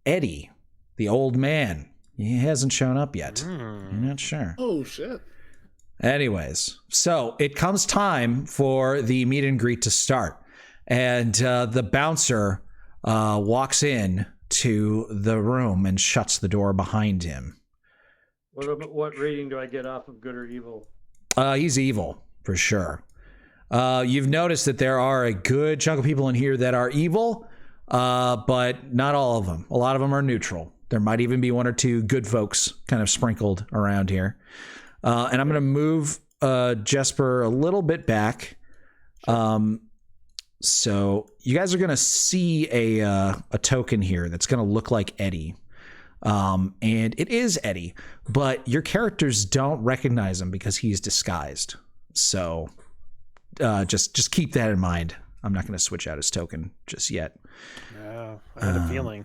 Eddie, the old man. He hasn't shown up yet. You're not sure. Oh, shit. Anyways, so it comes time for the meet and greet to start. And the bouncer walks in to the room and shuts the door behind him. What rating do I get off of good or evil? He's evil, for sure. You've noticed that there are a good chunk of people in here that are evil, but not all of them. A lot of them are neutral. There might even be one or two good folks kind of sprinkled around here. And I'm going to move Jesper a little bit back. So you guys are going to see a token here that's going to look like Eddie. And it is Eddie, but your characters don't recognize him because he's disguised. So just keep that in mind. I'm not going to switch out his token just yet. No, I had a feeling.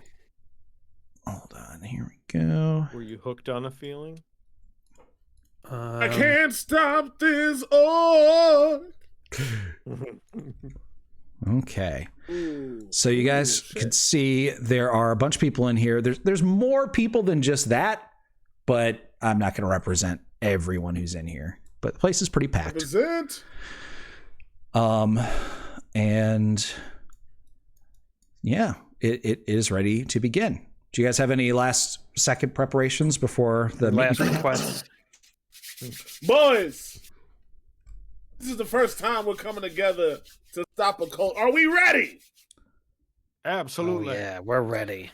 Hold on, here we go. Were you hooked on a feeling? I can't stop this. Oh. Okay. So you guys can see there are a bunch of people in here. There's more people than just that, but I'm not going to represent everyone who's in here. But the place is pretty packed. Represent. And yeah, it is ready to begin. Do you guys have any last second preparations before the last request? Boys, this is the first time we're coming together to stop a cult. Are we ready? Absolutely. Oh, yeah, we're ready.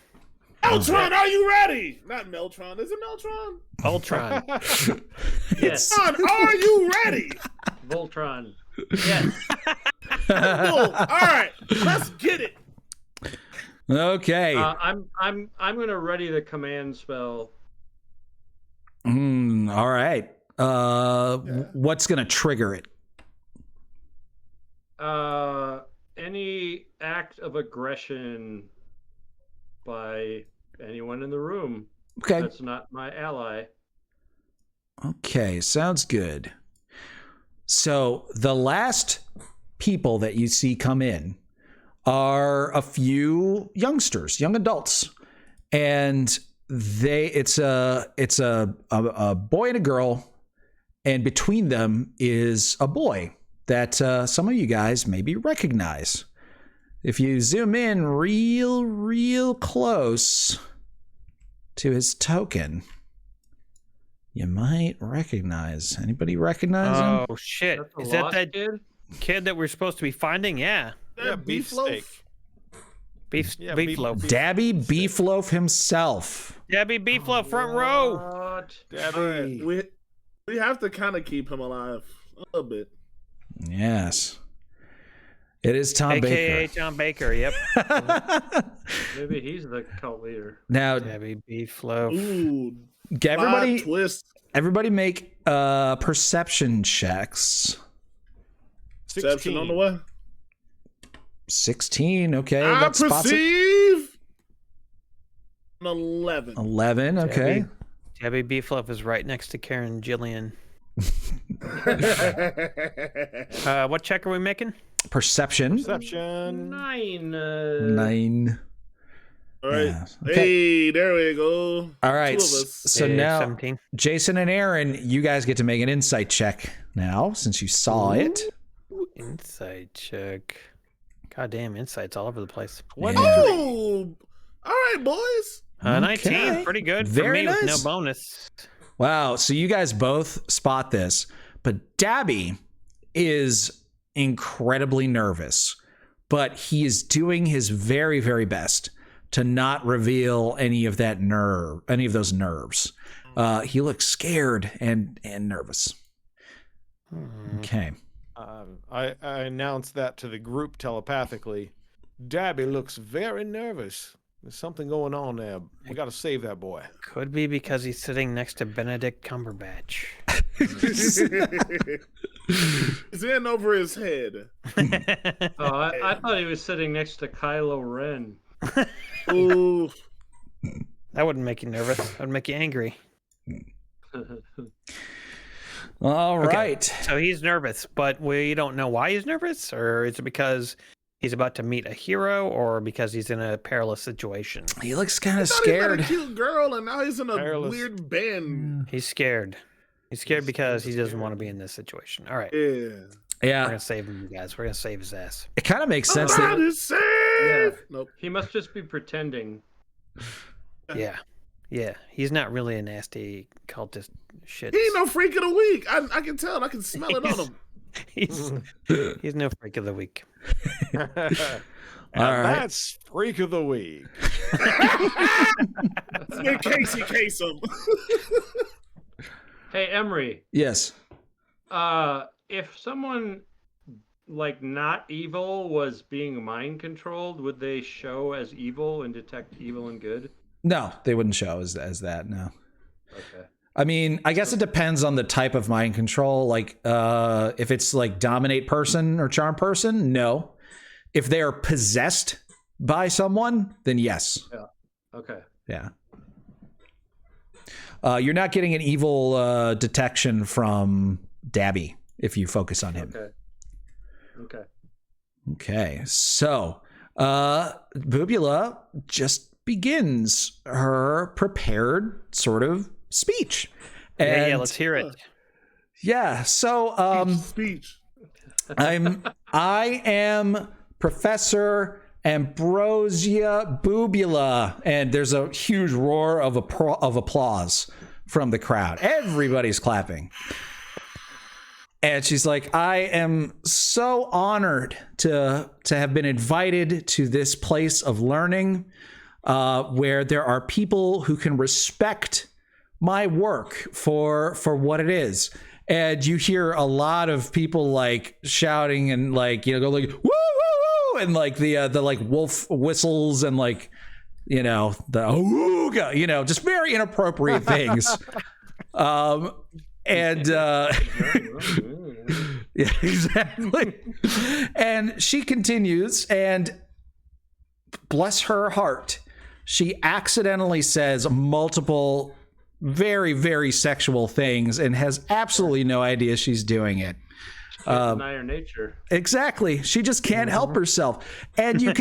Meltron, are you ready? Not Meltron. Is it Meltron? Ultron. Yes. Son, are you ready? Voltron. Yes. Cool. All right, let's get it. Okay. I'm gonna ready the command spell. All right. What's gonna trigger it? Any act of aggression by anyone in the room. Okay. That's not my ally. Okay, sounds good. So the last people that you see come in are a few youngsters, young adults, and it's a boy and a girl, and between them is a boy that some of you guys maybe recognize. If you zoom in real close to his token, you might recognize. Anybody recognize him? Oh shit! That's Is a that lost that kid? kid that we're supposed to be finding? Yeah, Yeah, beefsteak. Beefloaf. Dabby Beefloaf himself. Dabby Beefloaf, front row. What? Dabby. We have to kind of keep him alive a little bit. Yes. It is Tom AKA Baker. Tom Baker. Yep. Maybe he's the cult leader. Now, Dabby Beefloaf. Ooh, everybody, plot twist. everybody make perception checks. Perception on the way. 16. Okay. I that spots it. perceive an 11. 11. Okay. Dabby Beefloaf is right next to Karen Gillian. What check are we making? Perception. Perception. 9. 9. All right. Yeah. Okay. Hey, there we go. All right. Two of us. So Yeah, now, 17. Jason and Aaron, you guys get to make an insight check now since you saw it. Insight check. Goddamn, insights all over the place. Oh, all right, boys. 19, Okay. pretty good. Very for me with no nice. bonus. Wow. So you guys both spot this, but Dabby is incredibly nervous, but he is doing his very, very best to not reveal any of those nerves. He looks scared and nervous. Okay. I announced that to the group telepathically. Dabby looks very nervous. There's something going on there. We got to save that boy. Could be because he's sitting next to Benedict Cumberbatch. He's in over his head. Oh, I thought he was sitting next to Kylo Ren. Ooh. That wouldn't make you nervous. That would make you angry. All right. So he's nervous, but we don't know why he's nervous, or is it because he's about to meet a hero, or because he's in a perilous situation? He looks kind of He scared. met a cute girl, and now he's in a Perilous. weird band. He's scared. He's scared because he doesn't want to be in this situation. All right. Yeah. We're Yeah, gonna save him, you guys. We're gonna save his ass. it kind of makes sense God that is safe. Yeah. Nope. He must just be pretending. Yeah. Yeah. He's not really a nasty cultist shit. He ain't no freak of the week. I can tell. I can smell it on him. He's no freak of the week. And All right. that's Freak of the Week. In case he case him. Hey, Emery. yes. If someone like not evil was being mind controlled, would they show as evil and detect evil and good? No, they wouldn't show as that. No. Okay. I mean, I guess it depends on the type of mind control. Like, if it's like dominate person or charm person, no. If they are possessed by someone, then yes. Yeah. Okay. Yeah. You're not getting an evil detection from Dabby if you focus on him. Okay. Okay. Okay. So, Bubula just begins her prepared sort of speech. Yeah, And let's hear it. yeah, so Speech. I am Professor Ambrosia Bubula, and there's a huge roar of applause from the crowd. Everybody's clapping. And she's like, I am so honored to have been invited to this place of learning, where there are people who can respect my work for what it is. And you hear a lot of people like shouting and like, you know, go like, woo, woo, woo, and like the like wolf whistles and like, you know, the ooga, you know, just very inappropriate things. Yeah, exactly. And she continues, and bless her heart, she accidentally says multiple very, very sexual things and has absolutely no idea she's doing it. Deny her nature. Exactly. She just can't help herself. And you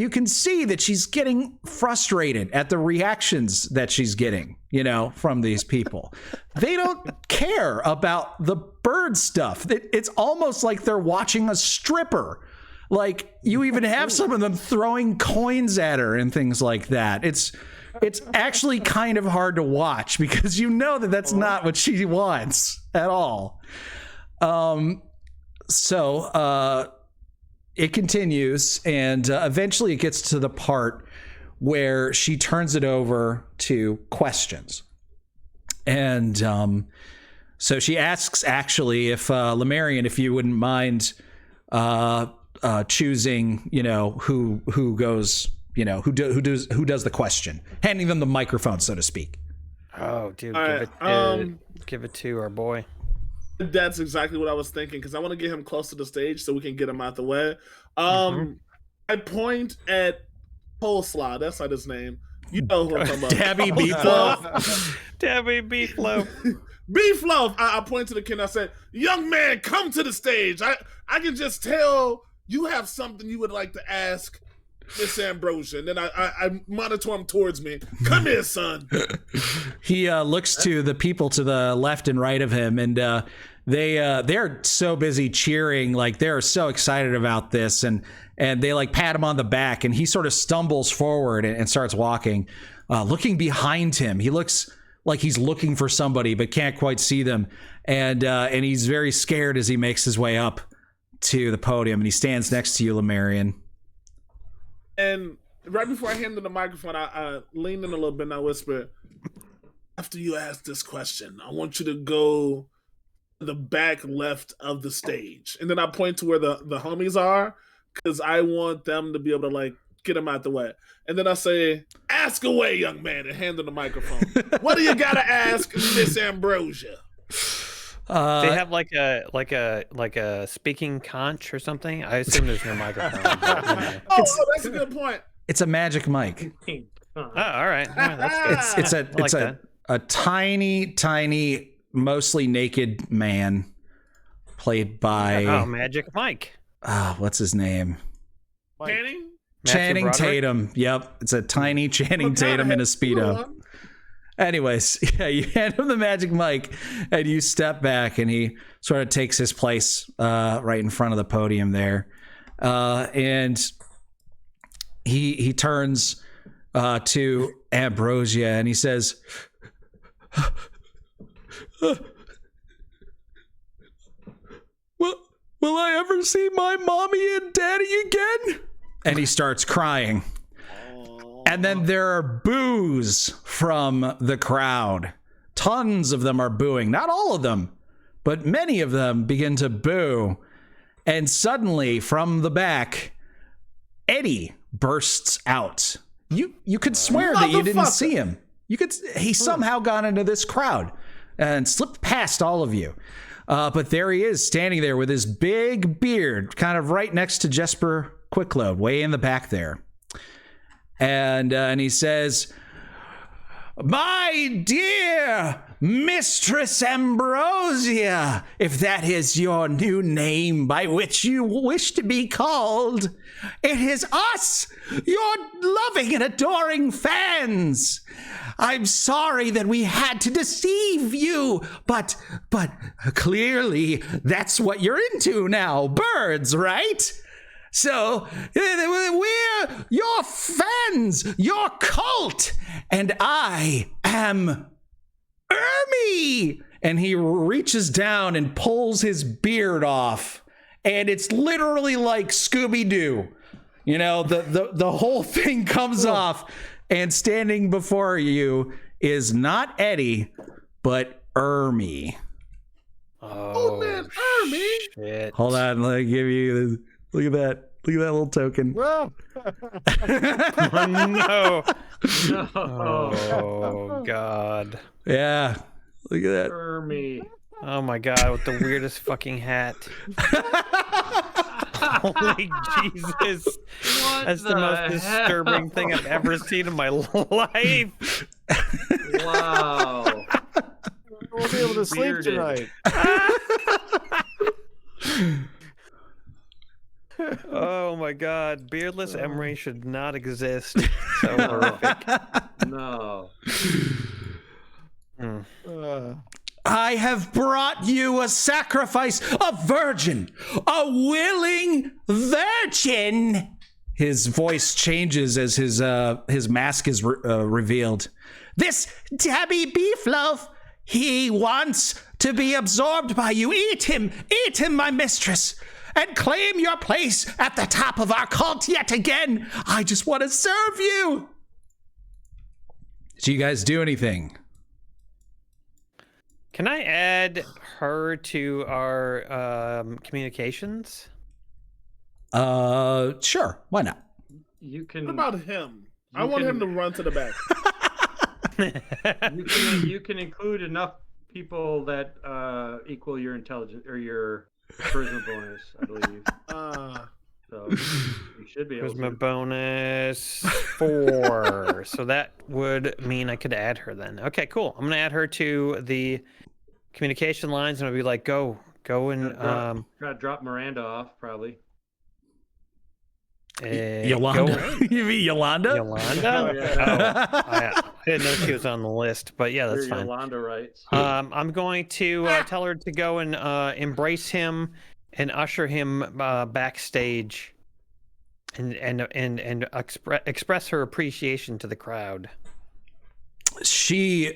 can see that she's getting frustrated at the reactions that she's getting, you know, from these people. They don't care about the bird stuff. It's almost like they're watching a stripper. Like, you even have some of them throwing coins at her and things like that. It's actually kind of hard to watch because you know that that's not what she wants at all. So it continues, and eventually it gets to the part where she turns it over to questions. And so she asks, actually, if Lemurian, if you wouldn't mind choosing, you know, who goes, you know, who does the question, handing them the microphone, so to speak. Oh, dude, give it to our boy. That's exactly what I was thinking, because I want to get him close to the stage so we can get him out the way. I point at Coleslaw. That's not his name. You know who I'm talking about. Dabby Beefloaf. Dabby Beefloaf. Beefloaf. I point to the kid and I said, young man, come to the stage. I can just tell you have something you would like to ask Miss Ambrosia. And then I monitor him towards me. Come here, son. He looks to the people to the left and right of him, and they're so busy cheering, like they're so excited about this, and they like pat him on the back, and he sort of stumbles forward and starts walking, looking behind him. He looks like he's looking for somebody but can't quite see them, and he's very scared as he makes his way up to the podium, and he stands next to you, Lemurian. And right before I hand him the microphone, I leaned in a little bit and I whispered, after you ask this question, I want you to go to the back left of the stage. And then I point to where the homies are, because I want them to be able to like get them out the way. And then I say, ask away, young man, and hand him the microphone. What do you got to ask Miss Ambrosia? They have like a speaking conch or something. I assume there's no microphone. But, you know. Oh, that's a good point. It's a magic mic. Oh, all right. That's good. It's a tiny, mostly naked man played by Magic Mike. what's his name? Channing? Channing Broderick? Tatum. Yep. It's a tiny Channing Tatum in a Speedo. Anyways, yeah, you hand him the magic mic and you step back and he sort of takes his place right in front of the podium there. And he turns to Ambrosia and he says, will I ever see my mommy and daddy again? And he starts crying. And then there are boos from the crowd. Tons of them are booing. Not all of them, but many of them begin to boo. And suddenly, from the back, Eddie bursts out. You could swear that you didn't see him. He somehow got into this crowd and slipped past all of you. But there he is, standing there with his big beard, kind of right next to Jesper Quickload, way in the back there. And he says, "My dear Mistress Ambrosia, if that is your new name by which you wish to be called, it is us, your loving and adoring fans. I'm sorry that we had to deceive you, but clearly that's what you're into now, birds, right? So, we're your fans, your cult, and I am Ermy." And he reaches down and pulls his beard off, and it's literally like Scooby-Doo. You know, the whole thing comes off, and standing before you is not Eddie, but Ermy. Oh man, Ermy! Shit. Hold on, let me give you this. Look at that. Look at that little token. No. Oh, God. Yeah. Look at that. Ermy. Oh, my God. With the weirdest fucking hat. Holy Jesus. That's the most disturbing thing I've ever seen in my life. Wow. I won't be able to sleep tonight. Oh my God, beardless Emery should not exist. So horrific. No. I have brought you a sacrifice, a virgin, a willing virgin. His voice changes as his mask is revealed. This Debbie Beefloaf, he wants to be absorbed by you. Eat him, my mistress, and claim your place at the top of our cult yet again. I just want to serve you. Did you guys do anything? Can I add her to our communications? Sure. Why not? You can. What about him? I want him to run to the back. You can include enough people that equal your intelligence or your charisma bonus, I believe. So you should be able to. Charisma bonus 4. So that would mean I could add her then. Okay, cool. I'm gonna add her to the communication lines, and I'll be like, go and try to drop Miranda off, probably. Yolanda? You mean Yolanda? Yolanda? I didn't know she was on the list, but yeah, that's fine. Yolanda writes. I'm going to tell her to go and embrace him and usher him backstage, and express her appreciation to the crowd. She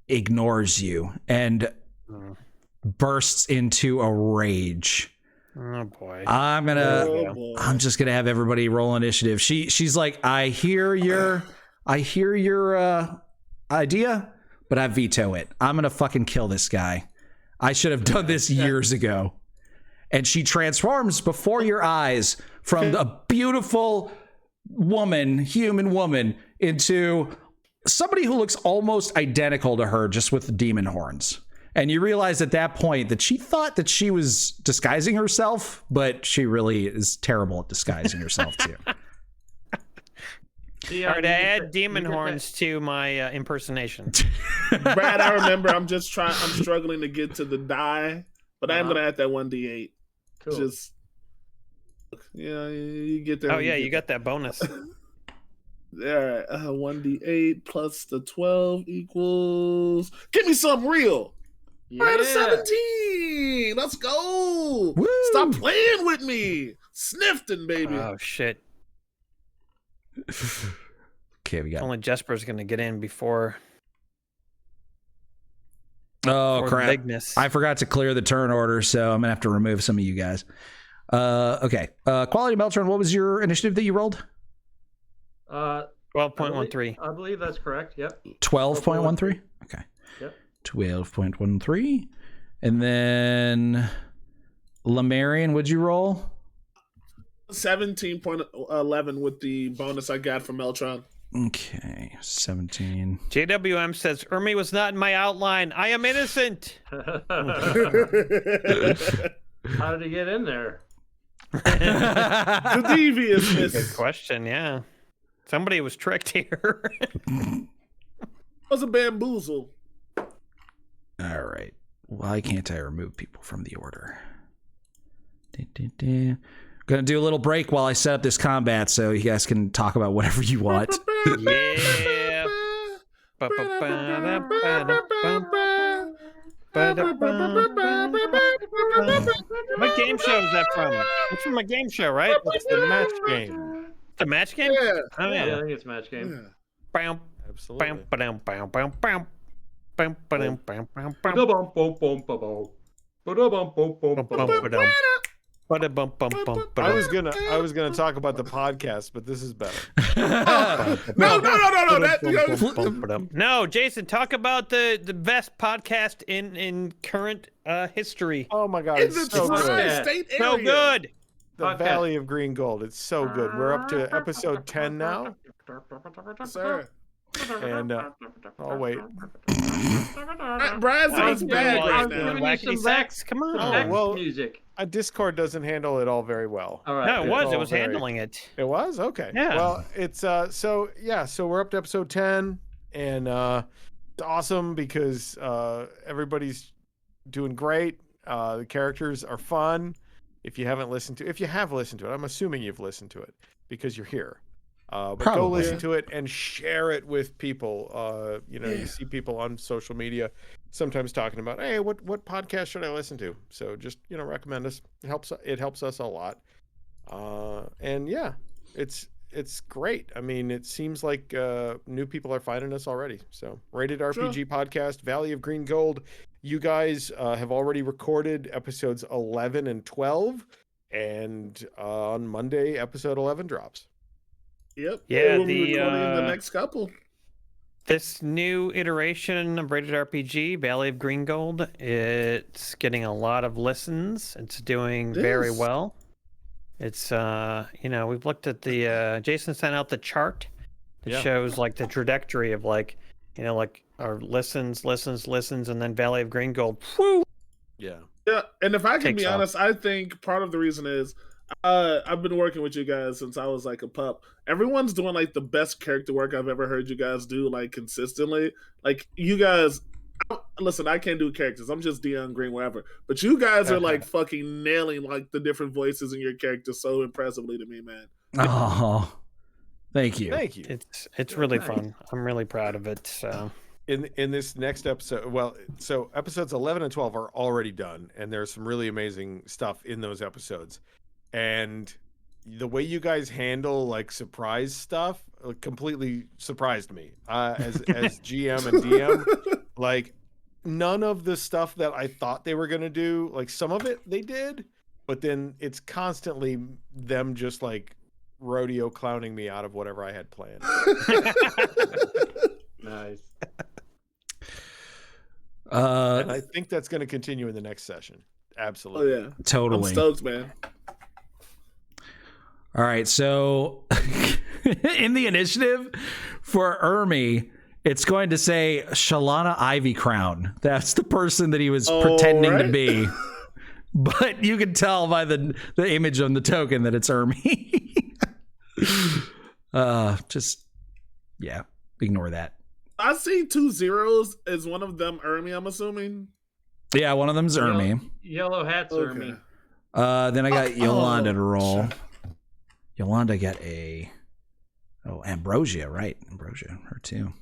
ignores you and bursts into a rage. Oh boy. I'm just gonna have everybody roll initiative. She's like, I hear your idea, but I veto it. I'm gonna fucking kill this guy. I should have done this years ago. And she transforms before your eyes from a beautiful woman, human woman, into somebody who looks almost identical to her, just with the demon horns. And you realize at that point that she thought that she was disguising herself, but she really is terrible at disguising herself too. All right, add demon horns to my impersonation. Brad, I remember. I'm struggling to get to the die, but I am gonna add that 1d8. Cool. Just yeah, you get there. Oh yeah, you got that bonus. All right, 1d8 plus the 12 equals. Give me some real. Yeah. All right, a 17. Let's go. Woo! Stop playing with me. Snifting, baby. Oh shit! Okay, we got. Only Jesper's gonna get in before. Oh for crap! bigness. I forgot to clear the turn order, so I'm gonna have to remove some of you guys. Okay. Quality Meltron, what was your initiative that you rolled? 12.13. I believe that's correct. Yep. 12.13. Okay. Yep. 12.13. And then Lemarian, what'd you roll? 17.11 with the bonus I got from Meltron. Okay, 17. JWM says Ermi was not in my outline. I am innocent. How did he get in there? The deviousness. Good question. Yeah, somebody was tricked here. It was a bamboozle. All right. Why can't I remove people from the order? Gonna do a little break while I set up this combat so you guys can talk about whatever you want. Yeah. What game show is that from? It's from a game show, right? It's the match game. The match game? Yeah. Oh Yeah, I yeah. think it's a match game. Bam, Absolutely. bam, ba-dam, bam, bam, bam. Bam, ba-dam, bam, bam, bam. Ba-da-bum, bum, bum, ba-bum. Ba-da-bum, bum, bum, Bum, ba-bum. bum, ba-dum. Ba-da-bum, bum, bum, I ba-dum. was gonna talk about the podcast, but this is better. No. That, No, Jason, talk about the best podcast in current history. Oh my god, in it's the so good. tri-state area. So good. The Podcast. Valley of Green Gold. It's so good. We're up to episode 10 now. Sir. And oh wait. Brad's in his bag Well, right I'm now. doing wacky sex. Come on. Oh, well, music. Discord doesn't handle it all very well. All right. No, it was. all It was very- handling it. It was? Okay. Yeah. Well, it's so we're up to episode 10 and it's awesome because everybody's doing great. The characters are fun. If you have listened to it, I'm assuming you've listened to it because you're here. But Probably. go listen to it and share it with people. You see people on social media sometimes talking about, hey, what podcast should I listen to? So just recommend us. It helps us a lot. And yeah, it's great. I mean, it seems like new people are finding us already. So Rated RPG Podcast, Valley of Green Gold. You guys have already recorded episodes 11 and 12, and on Monday, episode 11 drops. Yep. Yeah, We'll be the, recording the next couple. This new iteration of Rated RPG, Valley of Green Gold, it's getting a lot of listens. It's doing very Yes. well. It's we've looked at the Jason sent out the chart that Yeah. shows like the trajectory of like our listens, and then Valley of Green Gold. Woo! Yeah. Yeah, and if I can Takes be off. honest, I think part of the reason is I've been working with you guys since I was like a pup. Everyone's doing like the best character work I've ever heard you guys do, like consistently. Like you guys, listen, I can't do characters. I'm just Dion Green, wherever. But you guys are like fucking nailing like the different voices in your characters so impressively to me, man. Oh, thank you. Thank you. It's really fun. I'm really proud of it. So In this next episode, so episodes 11 and 12 are already done, and there's some really amazing stuff in those episodes. And the way you guys handle like surprise stuff completely surprised me as GM and DM. Like none of the stuff that I thought they were gonna do, like some of it they did, but then it's constantly them just like rodeo clowning me out of whatever I had planned. Nice. And I think that's going to continue in the next session. Absolutely. Oh yeah, Totally. I'm stoked, man. All right, so in the initiative for Ermi, it's going to say Shalana Ivy Crown. That's the person that he was pretending to be. But you can tell by the image on the token that it's Ermi. Ignore that. I see 2 zeros. Is one of them Ermi? I'm assuming. Yeah, one of them's Ermi. Yellow hats are me. Then I got Yolanda to roll. Yolanda got a... Oh, Ambrosia, right. Ambrosia, her too.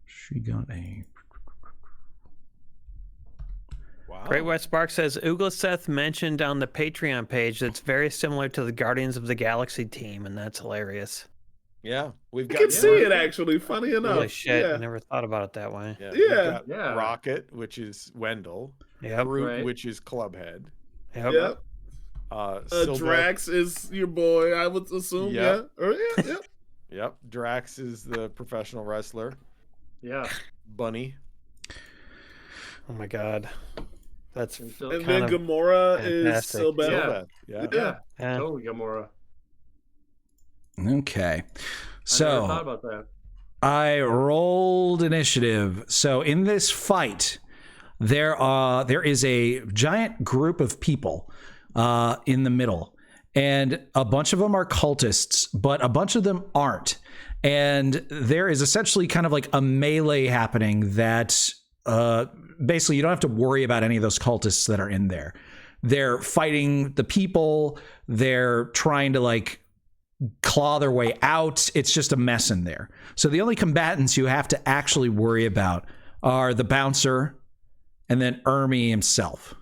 She got a... Wow. Great West Spark says, Uglaseth mentioned on the Patreon page that's very similar to the Guardians of the Galaxy team, and that's hilarious. Yeah, we've I got. can see it actually. Funny enough. Holy shit, Yeah. I never thought about it that way. Yeah. Yeah. We've got Rocket, which is Wendell. Yep. Groot, Right. which is Clubhead. Yep. Silver- Drax is your boy, I would assume. Yep. Yeah. Or, yeah. Yep. Drax is the professional wrestler. Yeah. Bunny. Oh my god. That's And then Gamora is fantastic. Silbeth. Silbeth. Yeah. Yeah. yeah. Totally Gamora. Okay. I never So thought about that. I rolled initiative. So in this fight, there is a giant group of people in the middle, and a bunch of them are cultists, but a bunch of them aren't. And there is essentially kind of like a melee happening that basically you don't have to worry about any of those cultists that are in there. They're fighting the people. They're trying to like claw their way out. It's just a mess in there. So the only combatants you have to actually worry about are the bouncer and then Ermi himself.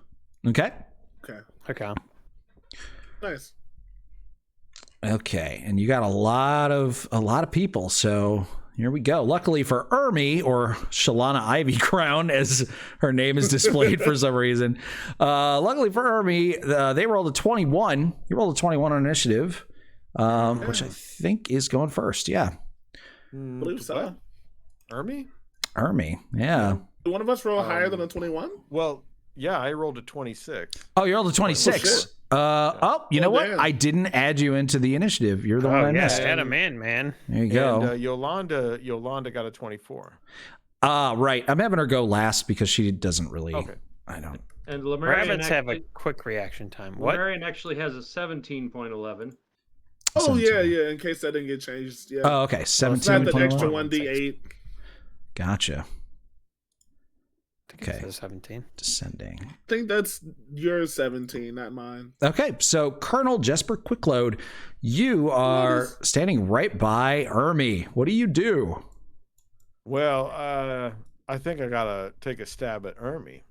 Okay? Okay. Nice. Okay. And you got a lot of people. So here we go. Luckily for Ermi, or Shalana Ivy Crown, as her name is displayed for some reason. Luckily for Ermi, they rolled a 21. You rolled a 21 on initiative. Which I think is going first. Yeah. I believe so. Ermi? Ermi. Yeah. Did one of us roll higher than a 21? Well, yeah, I rolled a 26. Oh, you rolled a 26. You know what? damn. I didn't add you into the initiative. You're the one I missed. Add him in, man. There you go. And Yolanda got a 24. Right. I'm having her go last because she doesn't really. Okay. I don't. And Lemurian Rabbits have a actually, quick reaction time. What? Lemurian actually has a 17.11. Oh, 17. yeah. In case that didn't get changed. Yeah. Oh, okay. It's not 17. the extra 1d8. Gotcha. Okay. It says 17. Descending. I think that's your 17, not mine. Okay, so Colonel Jesper Quickload, you are standing right by Ermi. What do you do? Well, I think I gotta take a stab at Ermi.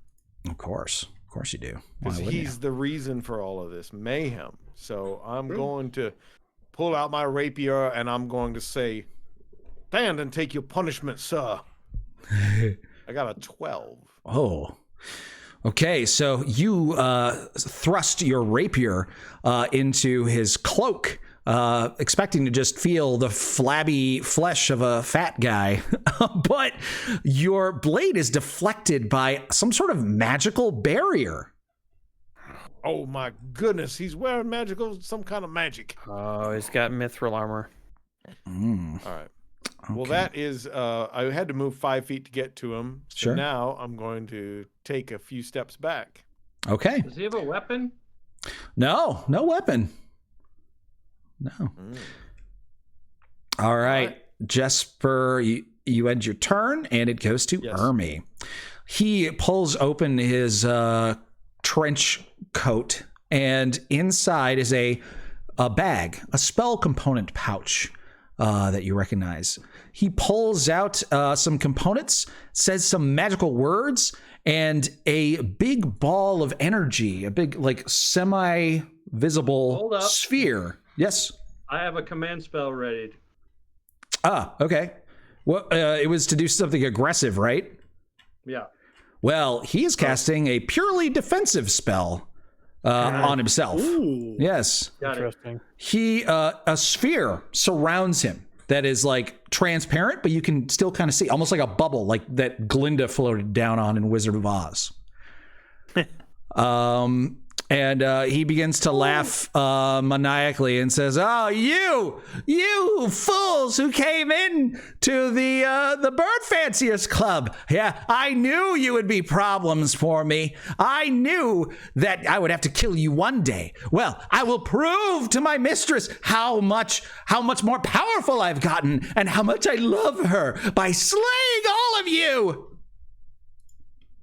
Of course you do. Because he's the reason for all of this mayhem. So I'm going to pull out my rapier and I'm going to say, "Stand and take your punishment, sir." I got a 12. Oh. Okay, so you thrust your rapier into his cloak, expecting to just feel the flabby flesh of a fat guy. But your blade is deflected by some sort of magical barrier. Oh my goodness, he's wearing some kind of magic. Oh, he's got mithril armor. All right. Okay. Well, that is, I had to move 5 feet to get to him. So Sure. now I'm going to take a few steps back. Okay. Does he have a weapon? No weapon. No. All right. Jesper, you end your turn, and it goes to Ermi. He pulls open his trench coat, and inside is a bag, a spell component pouch that you recognize. He pulls out some components, says some magical words, and a big ball of energy, a big, like, semi-visible Hold up. sphere. Yes? I have a command spell ready. Okay. Well, it was to do something aggressive, right? Yeah. Well, he is casting a purely defensive spell on himself. Ooh. Yes. Interesting. He, a sphere surrounds him that is like transparent, but you can still kind of see, almost like a bubble, like that Glinda floated down on in Wizard of Oz. And he begins to laugh maniacally and says, "Oh, you fools who came in to the Bird Fanciers Club. Yeah, I knew you would be problems for me. I knew that I would have to kill you one day. Well, I will prove to my mistress how much more powerful I've gotten and how much I love her by slaying all of you."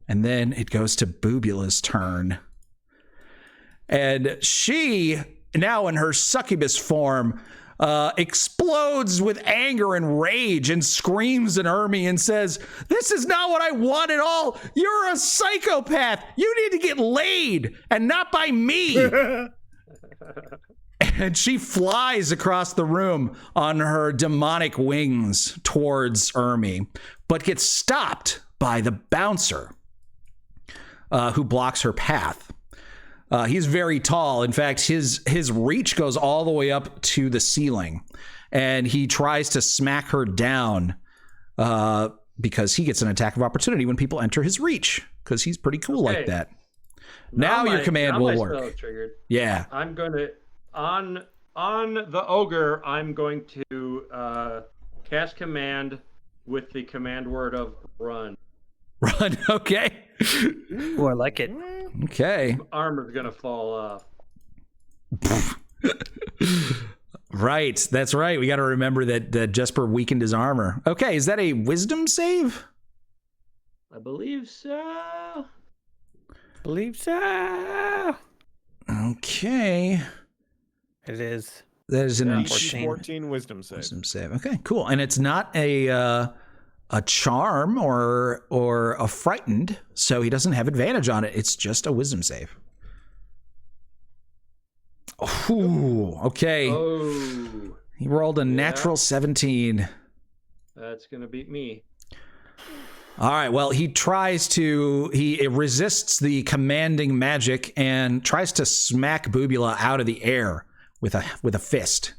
And then it goes to Boobula's turn. And she, now in her succubus form, explodes with anger and rage and screams at Ermi and says, "This is not what I want at all. You're a psychopath. You need to get laid, and not by me." And she flies across the room on her demonic wings towards Ermi, but gets stopped by the bouncer, who blocks her path. He's very tall. In fact, his reach goes all the way up to the ceiling, and he tries to smack her down because he gets an attack of opportunity when people enter his reach, because he's pretty cool like that. Now your command will work. Yeah. I'm going to on the ogre. I'm going to cast command with the command word of run. Run. Okay. Ooh, I like it. Okay. Armor's gonna fall off. Right. That's right. We got to remember that Jesper weakened his armor. Okay. Is that a wisdom save? I believe so. Okay. It is. That is an 14 wisdom save. Wisdom save. Okay, cool. And it's not a charm or a frightened, so he doesn't have advantage on it. It's just a wisdom save. Ooh, okay. Oh. He rolled a natural 17. That's gonna beat me. All right. Well, he resists the commanding magic and tries to smack Boobula out of the air with a fist.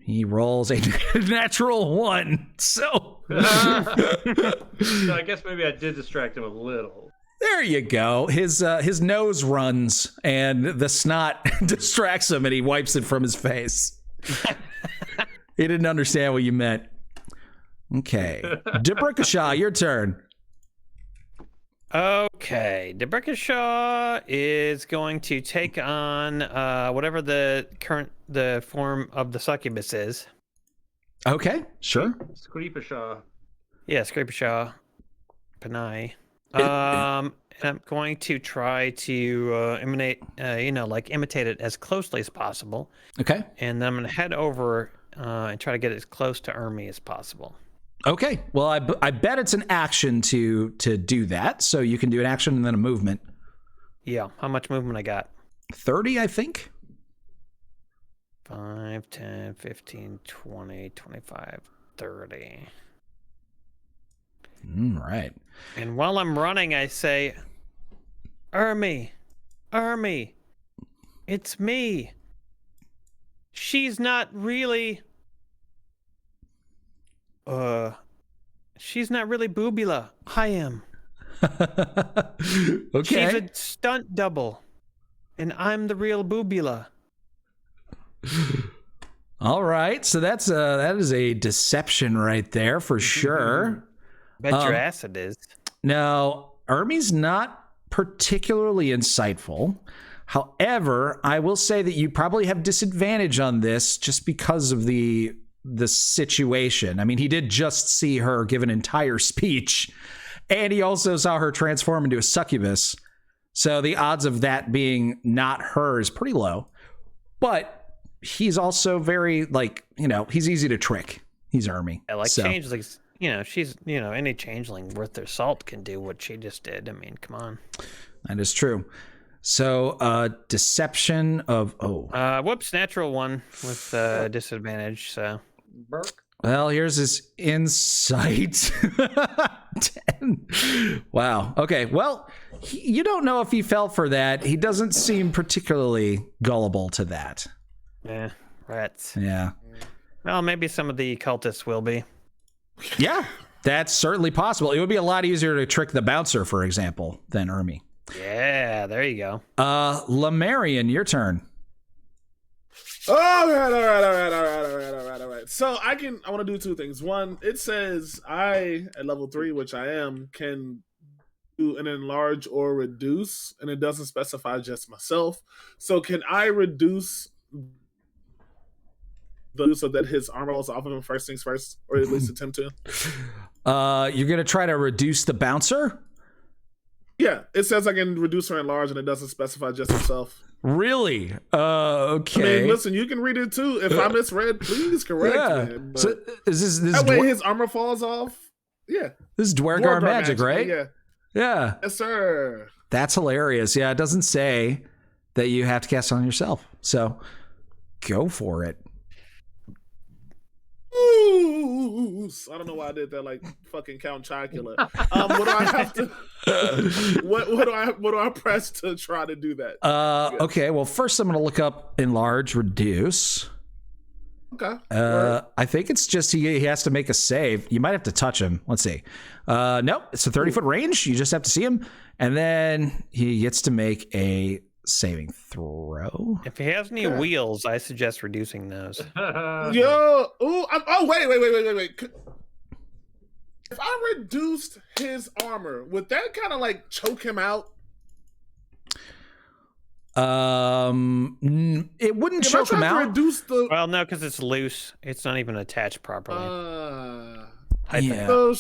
He rolls a natural 1. So I guess maybe I did distract him a little. there you go. His nose runs and the snot distracts him, and he wipes it from his face. He didn't understand what you meant. Okay. Debrickashaw, your turn. Okay. Debrickashaw is going to take on whatever the form of the succubus is. Okay, sure. Screepashaw. Yeah, Screepashaw. Panai. And I'm going to try to imitate it as closely as possible. Okay. And then I'm going to head over and try to get as close to Ermi as possible. Okay. Well, I bet it's an action to do that. So you can do an action and then a movement. Yeah. How much movement I got? 30, I think. 5, 10, 15, 20, 25, 30. Right. And while I'm running, I say, Ermi, it's me. She's not really Boobula. I am. Okay. She's a stunt double, and I'm the real Boobula. All right. So that is a deception right there for sure. Bet your ass it is. Now, Ermi's not particularly insightful. However, I will say that you probably have disadvantage on this just because of the situation. I mean, he did just see her give an entire speech, and he also saw her transform into a succubus. So the odds of that being not her is pretty low. But he's also very, he's easy to trick. He's Ermi. Yeah, changelings, she's, any changeling worth their salt can do what she just did. I mean, come on. That is true. So, deception of, natural 1 with disadvantage, so. Burke. Well, here's his insight. 10. Wow. Okay. Well, you don't know if he fell for that. He doesn't seem particularly gullible to that. Yeah. Rats. Yeah. Well, maybe some of the cultists will be. Yeah. That's certainly possible. It would be a lot easier to trick the bouncer, for example, than Ermi. Yeah. There you go. Lemarian, your turn. All right. So I want to do 2 things. One, it says I, at level 3, which I am, can do an enlarge or reduce, and it doesn't specify just myself. So can I reduce so that his armor falls off of him first things first, or at least attempt to. You're gonna try to reduce the bouncer? Yeah, it says I can reduce or enlarge, and it doesn't specify just himself. Really? Okay. I mean, listen, you can read it too. If I misread, please correct me. But So is this that way his armor falls off? Yeah. This is Dwargar magic, right? Yeah. Yeah. Yes, sir. That's hilarious. Yeah, it doesn't say that you have to cast it on yourself. So go for it. Ooh, I don't know why I did that like fucking Count Chocula. What do I have to what do I press to try to do that? Okay, well first I'm gonna look up enlarge, reduce. Okay. I think it's just he has to make a save. You might have to touch him. Let's see. Nope, it's a 30-foot range. You just have to see him. And then he gets to make a saving throw. If he has any wheels, I suggest reducing those. Yo, wait. If I reduced his armor, would that kind of like choke him out? It wouldn't choke him out. Well, no, because it's loose. It's not even attached properly. Yeah. So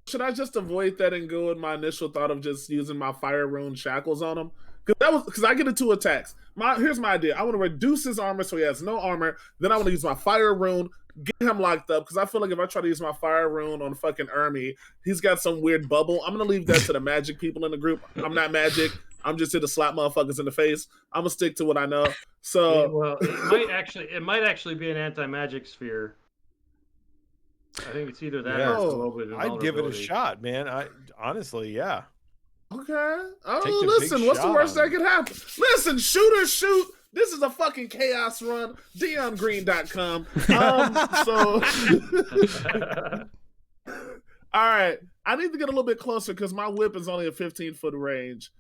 should I just avoid that and go with my initial thought of just using my fire rune shackles on him? Because I get 2 attacks. Here's my idea. I want to reduce his armor so he has no armor. Then I want to use my fire rune, get him locked up. Because I feel like if I try to use my fire rune on fucking Ermi, he's got some weird bubble. I'm gonna leave that to the magic people in the group. I'm not magic. I'm just here to slap motherfuckers in the face. I'm gonna stick to what I know. So Yeah, well, it might actually be an anti-magic sphere. I think it's either that or it's a little bit of I'd give it a vulnerability. shot, man. Honestly, yeah. Okay. Take the Listen, big what's the shot worst on that could happen? Listen, shooters shoot. This is a fucking chaos run. DeonGreen.com. All right. I need to get a little bit closer because my whip is only a 15-foot range.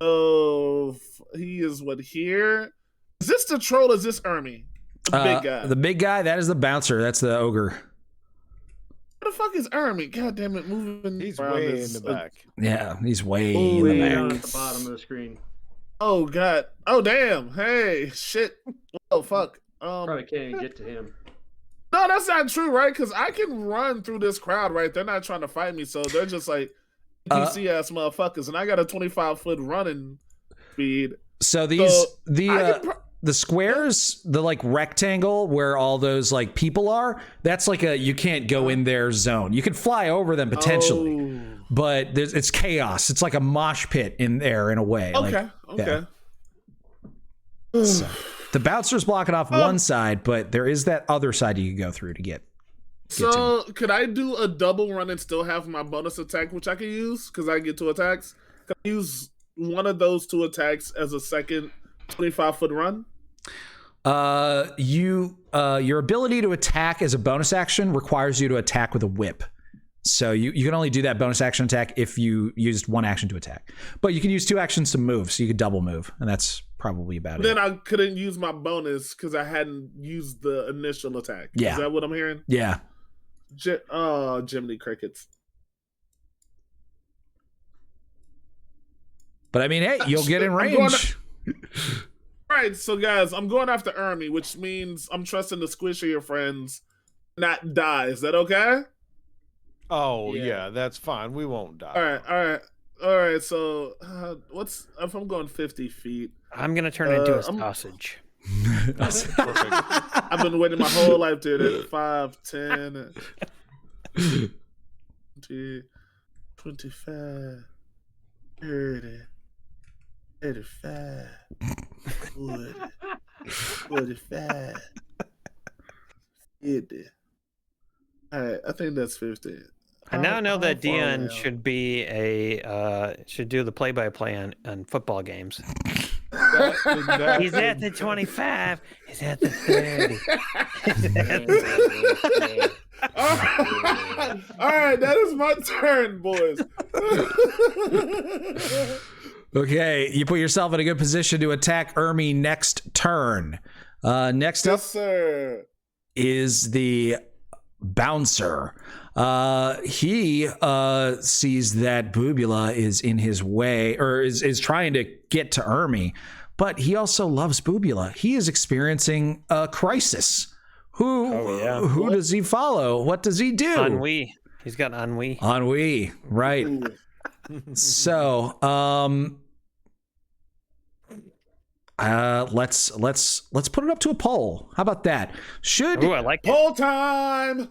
So he is here? Is this the troll? Or is this Ermi? The big guy. The big guy, that is the bouncer. That's the ogre. What the fuck is Ermi? God damn it, moving. He's way in the back. Yeah, he's way in the Down back. at the bottom of the screen. Oh god. Oh damn. Hey, shit. Oh fuck. Probably can't even get to him. No, that's not true, right? Because I can run through this crowd, right? They're not trying to fight me, so they're just like PC ass motherfuckers, and I got a 25-foot running speed. So the squares, the like rectangle where all those like people are, that's like you can't go in their zone. You can fly over them potentially, but it's chaos. It's like a mosh pit in there in a way. Okay. Yeah. So, the bouncer's blocking off one side, but there is that other side you can go through to get. So could I do a double run and still have my bonus attack, which I can use because I get 2 attacks? Can I use one of those 2 attacks as a second 25-foot run? Your ability to attack as a bonus action requires you to attack with a whip. So you can only do that bonus action attack if you used 1 action to attack. But you can use 2 actions to move, so you could double move, and that's probably about it. Then I couldn't use my bonus because I hadn't used the initial attack. Yeah. Is that what I'm hearing? Yeah. Jiminy Crickets. But I mean, hey, you'll get in range. All right, so guys, I'm going after Ermi, which means I'm trusting the squishier friends not die. Is that okay? Oh yeah, that's fine. We won't die. All right. So what's if I'm going 50 feet? I'm gonna turn into a sausage. Perfect. I've been waiting my whole life to do it. 5, 10, 20, 25, 30, 35, 40, 45, 50. All right, I think that's 50. I now know that Dion should be should do the play-by-play on football games. He's at the 25. He's at the 30. All right, that is my turn, boys. Okay, you put yourself in a good position to attack Ermi next turn. Next up sir. is the bouncer. He sees that Boobula is in his way, or is trying to get to Ermi, but he also loves Boobula. He is experiencing a crisis. Who does he follow? What does he do? Ennui. He's got ennui. Ennui, right. So, let's put it up to a poll. How about that? I like poll time.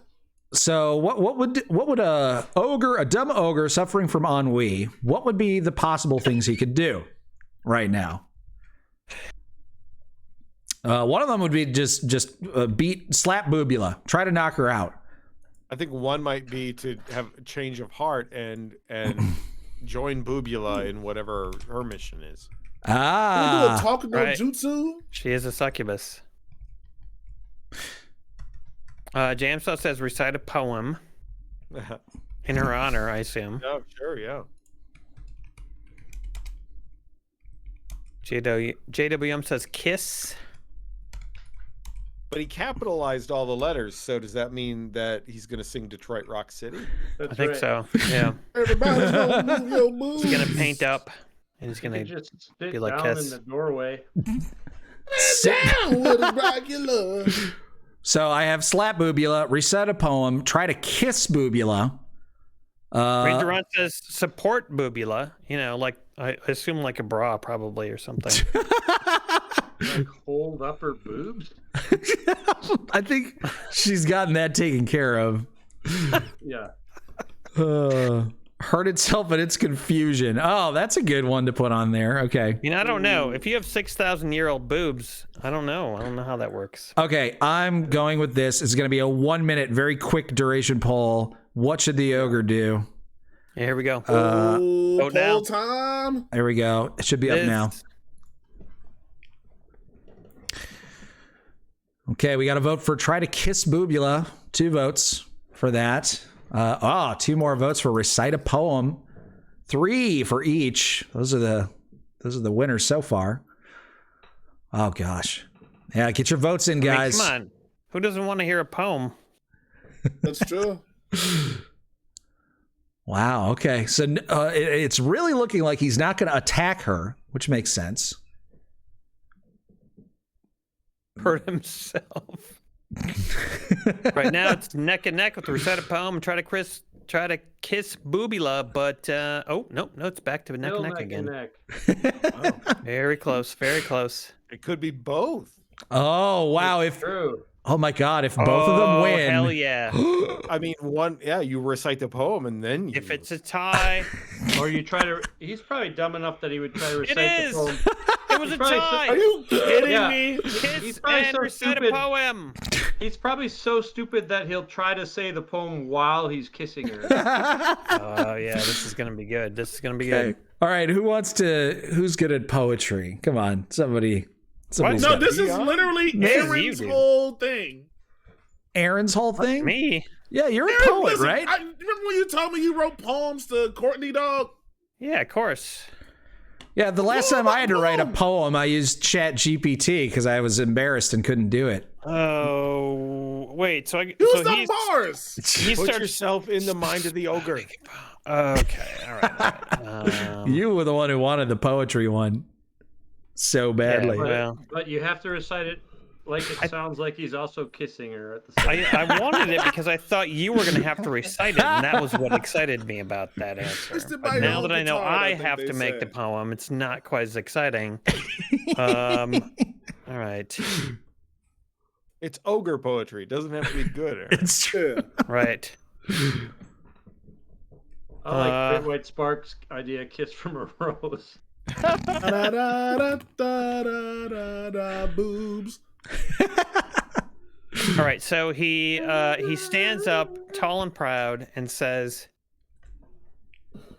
So what would a dumb ogre suffering from ennui, what would be the possible things he could do right now? One of them would be just slap Boobula, try to knock her out. I think one might be to have a change of heart and join Boobula in whatever her mission is. Ah, talk about jutsu. She is a succubus. Jamso says recite a poem in her honor, I assume. Oh, sure, yeah. JWM says kiss. But he capitalized all the letters, so does that mean that he's going to sing Detroit Rock City? I think so, yeah. Everybody's gonna move your moves. He's going to paint up, and he's going to just sit be like down kiss. in the doorway. Sit down, little regular. So I have slap Boobula, recite a poem, try to kiss Boobula. Ranger Ron says support Boobula. You know, like I assume like a bra probably or something. Like hold up her boobs. I think she's gotten that taken care of. Yeah. Hurt itself in its confusion. Oh, that's a good one to put on there. Okay. You know, I don't know. If you have 6,000-year-old boobs, I don't know. I don't know how that works. Okay, I'm going with this. It's going to be a 1 minute, very quick duration poll. What should the ogre do? Yeah, here we go. Poll time. There we go. It should be up now. Okay, we got to vote for try to kiss Boobula. 2 votes for that. 2 more votes for recite a poem. 3 for each. Those are the winners so far. Oh gosh. Yeah, get your votes in, guys. Come on. Who doesn't want to hear a poem? That's true. Wow. Okay. So it's really looking like he's not going to attack her, which makes sense. Hurt himself. Right now it's neck and neck with the recite a poem and try to kiss Boobula, but no, it's back to neck and neck again. Oh. Very close, very close. It could be both. Oh wow! True. Oh my God! If both of them win, hell yeah! I mean, you recite the poem and then you... If it's a tie, or you try to, he's probably dumb enough that he would try to recite the poem. It was a tie. Are you kidding me? Kiss and recite a poem. He's probably so stupid that he'll try to say the poem while he's kissing her. Oh yeah, this is gonna be good. This is gonna be good. All right, who's good at poetry? Come on, somebody. No, this is literally Aaron's whole thing. Aaron's whole thing? Me? Yeah, you're a poet, right? Remember when you told me you wrote poems to Courtney, dog? Yeah, of course. Yeah, the last time I had to write a poem, I used Chat GPT because I was embarrassed and couldn't do it. Oh, wait. So use the bars. Put yourself in the mind of the ogre. Okay, all right. You were the one who wanted the poetry one so badly. Yeah, but you have to recite it like it sounds like he's also kissing her at the same time. I wanted it because I thought you were going to have to recite it, and that was what excited me about that answer. But now that I know I have to make the poem, it's not quite as exciting. All right. It's ogre poetry. It doesn't have to be good. Aaron. It's true. Right. I like Great White Spark's idea, kiss from a rose. Boobs. All right, so he stands up tall and proud and says,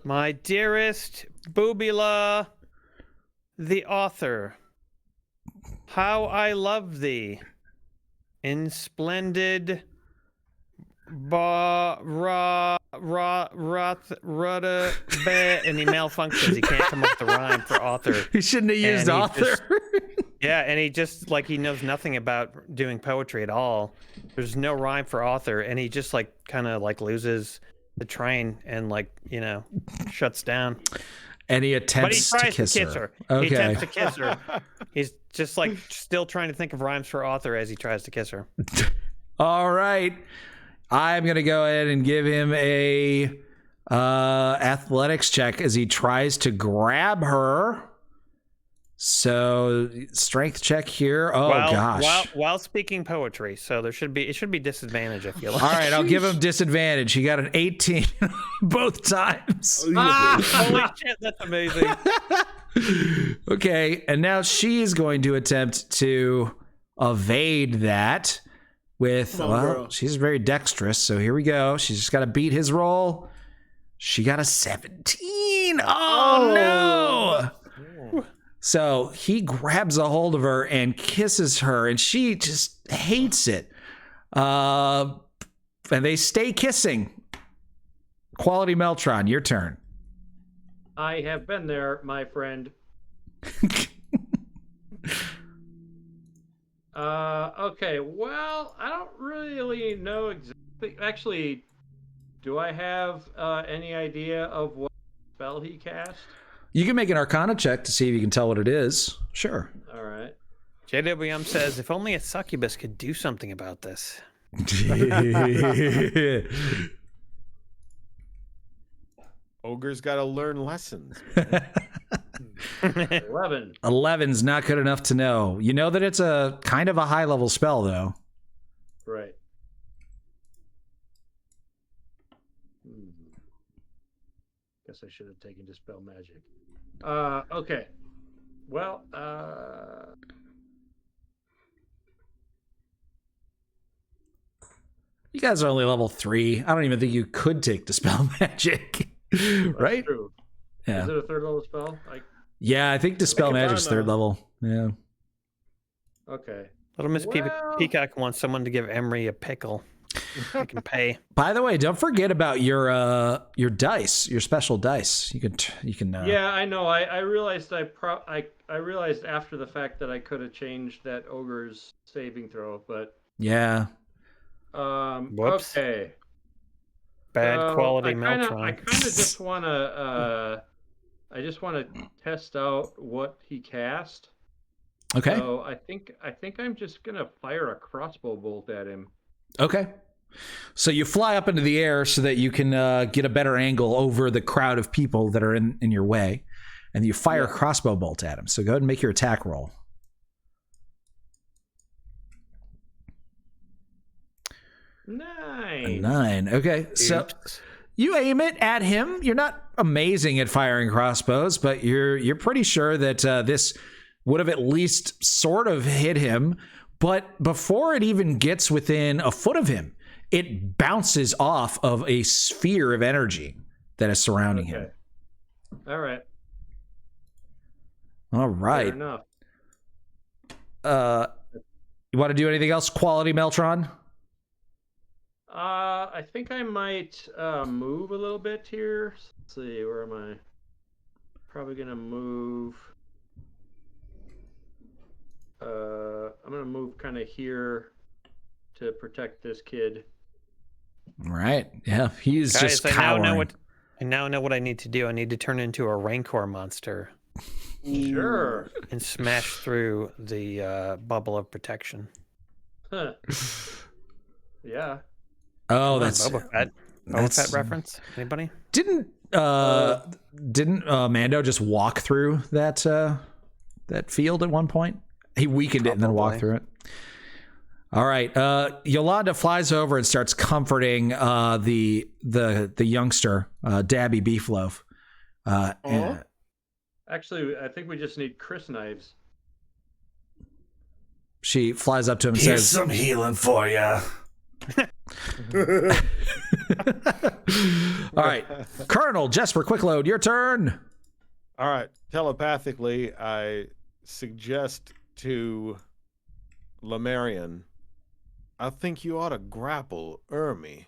"My dearest Boobula, the author, how I love thee in splendid and he malfunctions. He can't come up with the rhyme for author. He shouldn't have used author. And he just he knows nothing about doing poetry at all. There's no rhyme for author, and he just kind of loses the train and shuts down. And he attempts to kiss her. Okay. He attempts to kiss her. He's just still trying to think of rhymes for author as he tries to kiss her. All right. I'm going to go ahead and give him a athletics check as he tries to grab her. So strength check here. Oh gosh. While speaking poetry, so it should be disadvantage, I feel like. All right, I'll give him disadvantage. He got an 18 both times. Holy shit, that's amazing. Okay, and now she's going to attempt to evade that with, she's very dexterous, so here we go. She's just got to beat his roll. She got a 17. Oh no! So he grabs a hold of her and kisses her, and she just hates it. And they stay kissing. Quality Meltron, your turn. I have been there, my friend. Okay, well, I don't really know exactly. Actually, do I have any idea of what spell he cast? You can make an Arcana check to see if you can tell what it is. Sure. All right. JWM says, if only a succubus could do something about this. Ogre's got to learn lessons. 11. 11's not good enough to know. You know that it's a kind of a high-level spell, though. Right. Guess I should have taken Dispel Magic. Okay. Well, You guys are only level 3. I don't even think you could take Dispel Magic. Right? True. Yeah. Is it a third level spell? Yeah, I think Dispel Magic's third level. Yeah. Okay. Little Miss Peacock wants someone to give Emery a pickle. I can pay. By the way, don't forget about your dice, your special dice. You can. Yeah, I know. I realized I realized after the fact that I could have changed that ogre's saving throw, but yeah. Whoops. Okay. Bad quality Meltron. I kind of just want to. I just want to test out what he cast. Okay. So I think I'm just gonna fire a crossbow bolt at him. Okay. So you fly up into the air so that you can get a better angle over the crowd of people that are in your way, and you fire a crossbow bolt at him. So go ahead and make your attack roll. Nine. 9. Okay. So you aim it at him. You're not amazing at firing crossbows, but you're pretty sure that this would have at least sort of hit him. But before it even gets within a foot of him, it bounces off of a sphere of energy that is surrounding him. All right. All right. Fair enough. You want to do anything else? Quality Meltron? I think I might move a little bit here. Let's see, where am I? Probably gonna move. I'm gonna move kind of here to protect this kid. Right. Yeah, he's Guys, just cowering. I now know what I need to do. I need to turn into a Rancor monster. Sure. And smash through the bubble of protection. Huh. Yeah. Oh, that's Boba Fett. Boba Fett reference. Anybody? Didn't Mando just walk through that field at one point? He weakened it and then walked through it. All right. Yolanda flies over and starts comforting the youngster, Dabby Beefloaf. Actually, I think we just need Chris knives. She flies up to him and Here's says, some healing for you. all right, Colonel Jesper Quickload, your turn. All right. Telepathically, I suggest to Lemurian, I think you ought to grapple Ermi.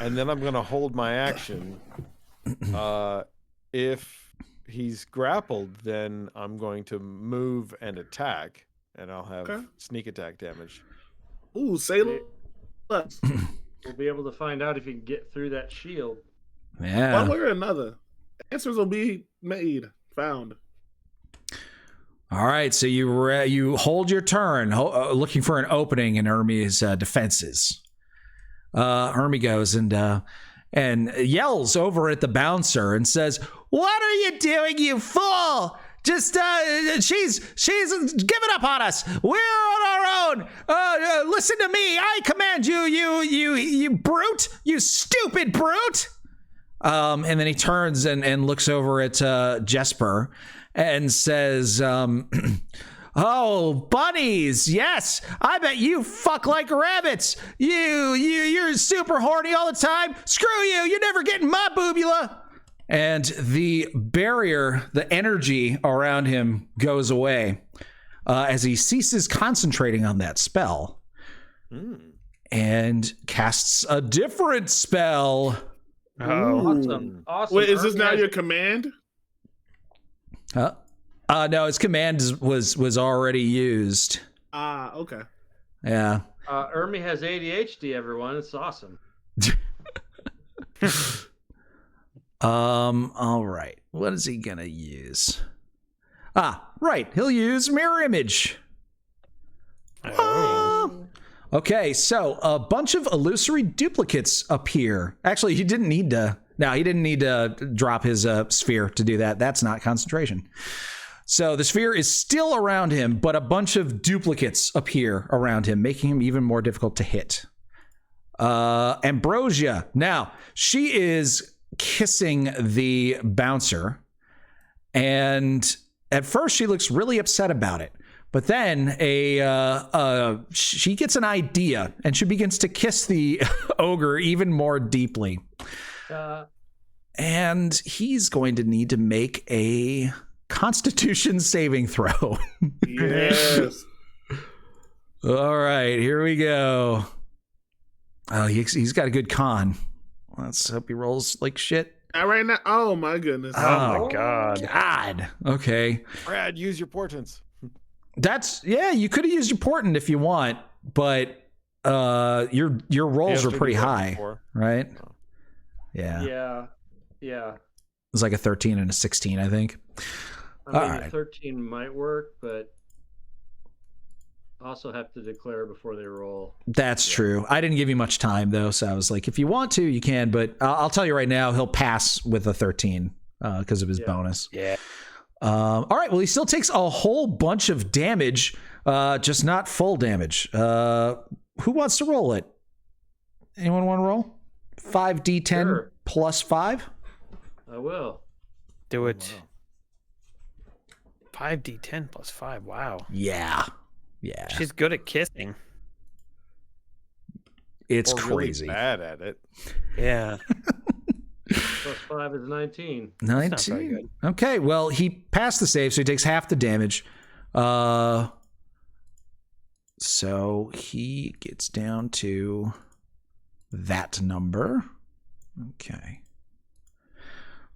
And then I'm going to hold my action. If he's grappled, then I'm going to move and attack, and I'll have sneak attack damage. Ooh, say less. We'll be able to find out if you can get through that shield. Yeah. One way or another. Answers will be found. All right, so you hold your turn, looking for an opening in Ermi's defenses. Ermi goes and yells over at the bouncer and says, "What are you doing, you fool? Just she's given up on us. We're on our own. Listen to me. I command you, you brute, you stupid brute." And then he turns and looks over at Jesper and says, "Oh, bunnies, yes, I bet you fuck like rabbits. You're super horny all the time. Screw you, you're never getting my boobula." And the barrier, the energy around him goes away as he ceases concentrating on that spell and casts a different spell. Awesome. Wait, is this now your command? No, his command was already used. Okay. Yeah. Ermi has ADHD, everyone. It's awesome. All right. What is he gonna use? Right. He'll use mirror image. Okay, so a bunch of illusory duplicates appear. Actually, he didn't need to. No, he didn't need to drop his sphere to do that. That's not concentration. So the sphere is still around him, but a bunch of duplicates appear around him, making him even more difficult to hit. Ambrosia. Now, she is kissing the bouncer, and at first she looks really upset about it. But then she gets an idea, and she begins to kiss the ogre even more deeply. And he's going to need to make a Constitution saving throw. Yes. All right, here we go. Oh, he's got a good con. Let's hope he rolls like shit. Right now. Oh my goodness. Oh my god. Okay. Brad, use your portents. You could have used your portent if you want, but your rolls were pretty high, right? Oh. Yeah. Yeah. It was like a 13 and a 16, I think. I mean, 13 might work, but also have to declare before they roll. That's true. I didn't give you much time though, so I was like, if you want to, you can, but I'll tell you right now, he'll pass with a 13 because of his bonus. Yeah. All right. Well, he still takes a whole bunch of damage, just not full damage. Who wants to roll it? Anyone want to roll? 5d10 plus 5? I will. Do it. Wow. 5d10 plus 5. Wow. Yeah. She's good at kissing. It's or crazy. Really bad at it. Yeah. Plus 5 is 19. 19. That's not very good. Okay. Well, he passed the save, so he takes half the damage. So he gets down to that number. Okay.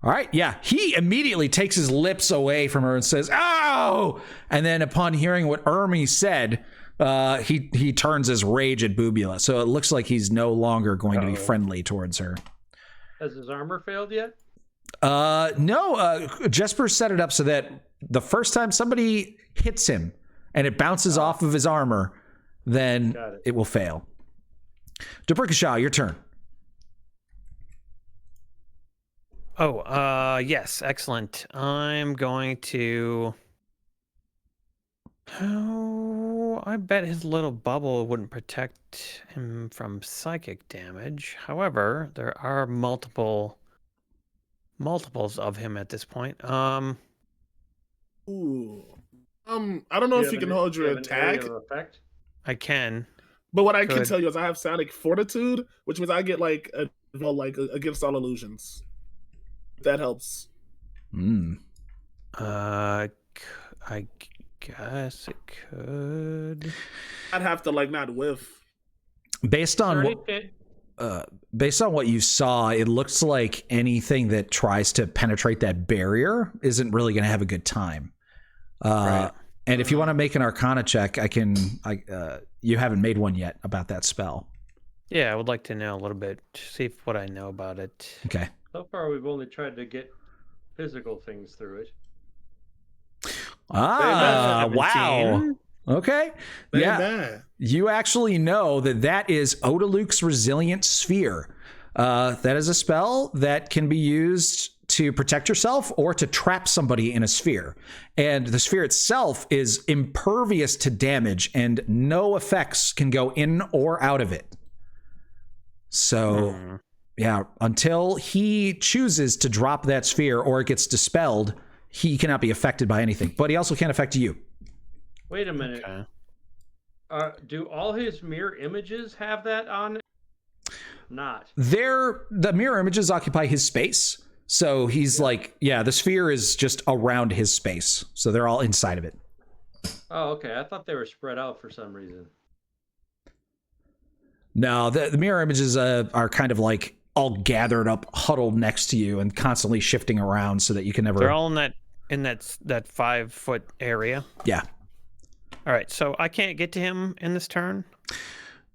All right. Yeah. He immediately takes his lips away from her and says, "Oh!" And then upon hearing what Ermi said, he turns his rage at Boobula. So it looks like he's no longer going to be friendly towards her. Has his armor failed yet? No. Jesper set it up so that the first time somebody hits him and it bounces off of his armor, then it will fail. Debrikashaw, your turn. Oh, yes, excellent. I'm going to... Oh, I bet his little bubble wouldn't protect him from psychic damage. However, there are multiples of him at this point. Ooh. I don't know if you can hold your attack. I can. But what I can tell you is I have Sonic Fortitude, which means I get like against all illusions. That helps. I guess it could. I'd have to not whiff. Based on what you saw, it looks like anything that tries to penetrate that barrier isn't really going to have a good time. Right. And if you want to make an Arcana check, you haven't made one yet about that spell. Yeah, I would like to know a little bit, see what I know about it. Okay. So far, we've only tried to get physical things through it. Ah, wow. Okay. Ain't bad. You actually know that is Odaluke's Resilient Sphere. That is a spell that can be used to protect yourself or to trap somebody in a sphere. And the sphere itself is impervious to damage, and no effects can go in or out of it. So, yeah, until he chooses to drop that sphere or it gets dispelled, he cannot be affected by anything. But he also can't affect you. Wait a minute. Okay. Do all his mirror images have that on? Not. The mirror images occupy his space. So he's like, the sphere is just around his space. So they're all inside of it. Oh, okay. I thought they were spread out for some reason. No, the mirror images are kind of like all gathered up, huddled next to you and constantly shifting around so that you can never... They're all in that 5-foot area? Yeah. All right, so I can't get to him in this turn?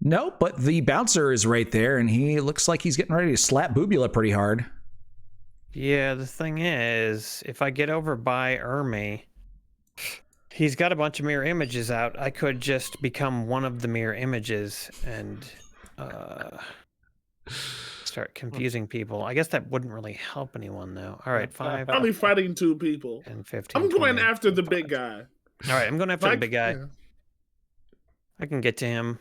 No, but the bouncer is right there, and he looks like he's getting ready to slap Boobula pretty hard. Yeah, the thing is, if I get over by Ermi, he's got a bunch of mirror images out. I could just become one of the mirror images and start confusing people. I guess that wouldn't really help anyone, though. All right, 5. Only fighting 2 people. And 15. I'm going 20, after the 25. big guy. All right, I'm going after the big guy. Yeah. I can get to him.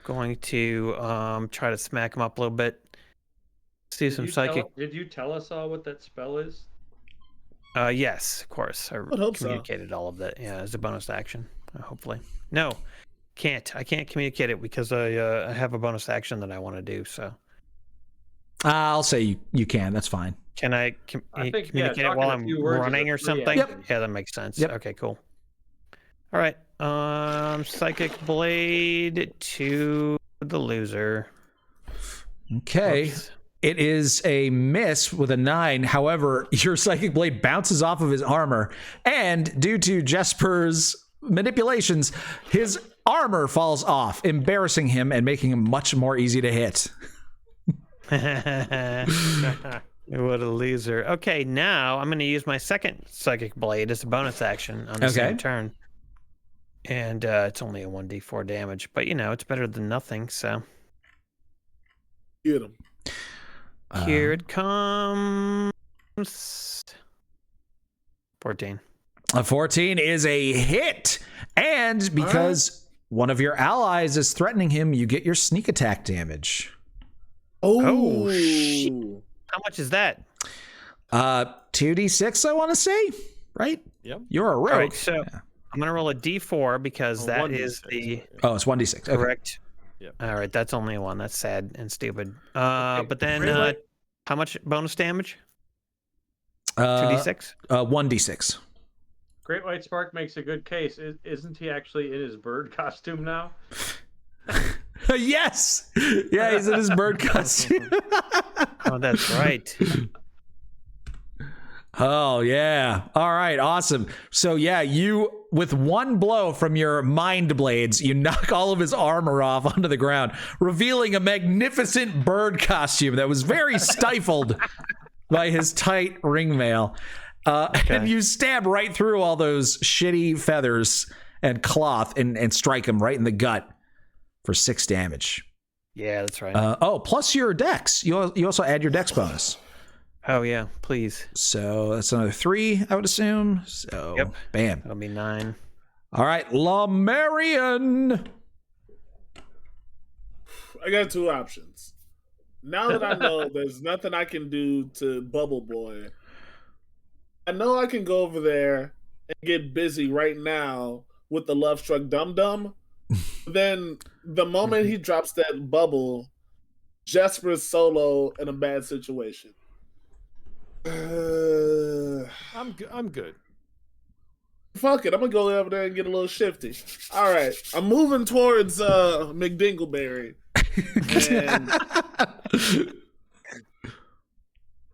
Going to try to smack him up a little bit. Do some psychic. Did you tell us all what that spell is? Yes, of course. I communicated all of that. Yeah, as a bonus action. Hopefully. No, can't. I can't communicate it because I have a bonus action that I want to do. So. I'll say you can. That's fine. Can I communicate it while I'm running or something? Yep. Yeah, that makes sense. Yep. Okay, cool. All right. Psychic Blade to the loser. Okay. Oops. It is a miss with a 9. However, your Psychic Blade bounces off of his armor, and due to Jesper's manipulations, his armor falls off, embarrassing him and making him much more easy to hit. What a loser. Okay, now I'm going to use my second Psychic Blade as a bonus action on the same turn. And it's only a 1d4 damage, but it's better than nothing, so. Get him. Here it comes. 14. A 14 is a hit. And because one of your allies is threatening him, you get your sneak attack damage. Oh, shit. How much is that? 2d6, I want to say, right? Yep. You're a rogue. All right, so I'm going to roll a d4 because that is the... Oh, it's 1d6. Okay. Correct. Yep. All right, that's only 1. That's sad and stupid. But then how much bonus damage? 2d6? 1d6. Great White Spark makes a good case. Isn't he actually in his bird costume now? Yes. Yeah, he's in his bird costume. Oh, that's right. Oh, yeah. All right, awesome. So, yeah, you, with one blow from your mind blades, you knock all of his armor off onto the ground, revealing a magnificent bird costume that was very stifled by his tight ringmail. And you stab right through all those shitty feathers and cloth and strike him right in the gut for 6 damage. Yeah, that's right. Plus your dex. You also add your dex bonus. Oh, yeah, please. So that's another 3, I would assume. So, bam. That'll be 9. All right, Lamarian. I got 2 options. Now that I know there's nothing I can do to Bubble Boy, I know I can go over there and get busy right now with the Love Struck Dum Dum. Then the moment he drops that bubble, Jesper's solo in a bad situation. I'm good. Fuck it, I'm gonna go over there and get a little shifty. All right, I'm moving towards McDingleberry, and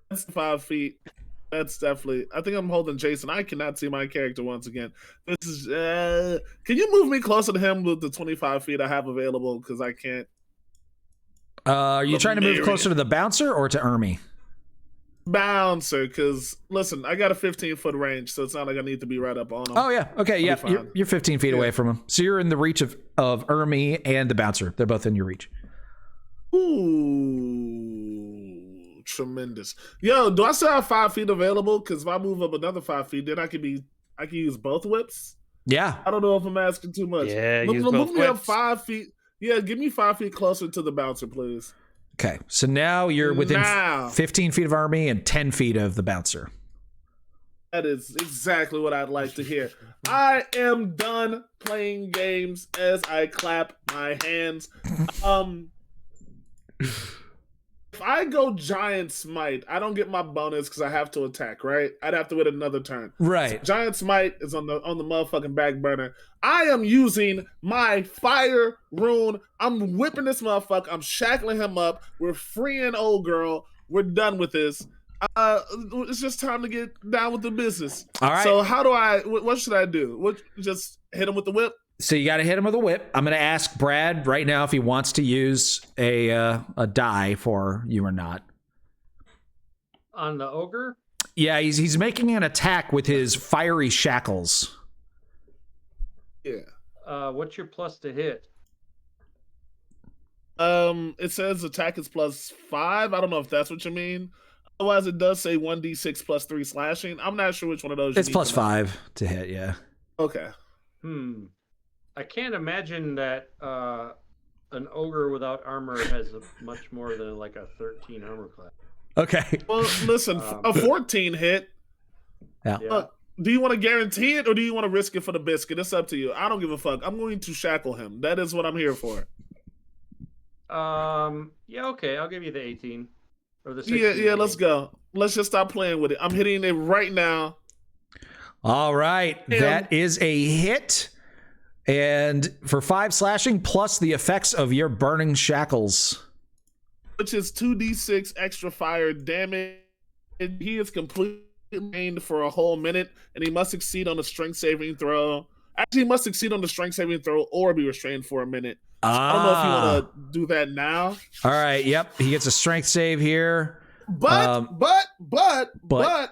that's 5 feet. That's definitely. I think I'm holding Jason. I cannot see my character once again. This is. Can you move me closer to him with the 25 feet I have available? Because I can't. Are you trying to move closer to the bouncer or to Ermi? bouncer, because listen, I got a 15-foot range, so it's not like I need to be right up on him. Oh yeah, okay, yeah, you're 15 feet away from him, so you're in the reach of Ermi and the bouncer. They're both in your reach. Ooh, tremendous. Yo, do I still have 5 feet available? Because if I move up another 5 feet, then I can use both whips. Yeah, I don't know if I'm asking too much. Yeah, move me up 5 feet. Yeah, give me 5 feet closer to the bouncer, please. Okay, so now you're within 15 feet of Ermi and 10 feet of the bouncer. That is exactly what I'd like to hear. I am done playing games as I clap my hands. If I go giant smite, I don't get my bonus because I have to attack, right? I'd have to wait another turn. Right. So giant smite is on the motherfucking back burner. I am using my fire rune. I'm whipping this motherfucker. I'm shackling him up. We're freeing old girl. We're done with this. It's just time to get down with the business. All right. So what should I do? Just hit him with the whip? So you got to hit him with a whip. I'm going to ask Brad right now if he wants to use a die for you or not. On the ogre? Yeah, he's making an attack with his fiery shackles. Yeah. What's your plus to hit? It says attack is +5. I don't know if that's what you mean. Otherwise, it does say 1d6 +3 slashing. I'm not sure which one of those. It's +5 to hit. Yeah. Okay. I can't imagine that an ogre without armor has much more than like a 13 armor class. Okay. Well, listen, a 14 hit. Yeah. Do you want to guarantee it or do you want to risk it for the biscuit? It's up to you. I don't give a fuck. I'm going to shackle him. That is what I'm here for. Yeah, okay. I'll give you the 18. Or the 16. Yeah, let's go. Let's just stop playing with it. I'm hitting it right now. All right. That is a hit. And for 5 slashing plus the effects of your burning shackles. Which is 2d6 extra fire damage. He is completely restrained for a whole minute, and he must succeed on a strength saving throw. Actually, he must succeed on the strength saving throw or be restrained for a minute. So I don't know if you want to do that now. All right. Yep. He gets a strength save here. But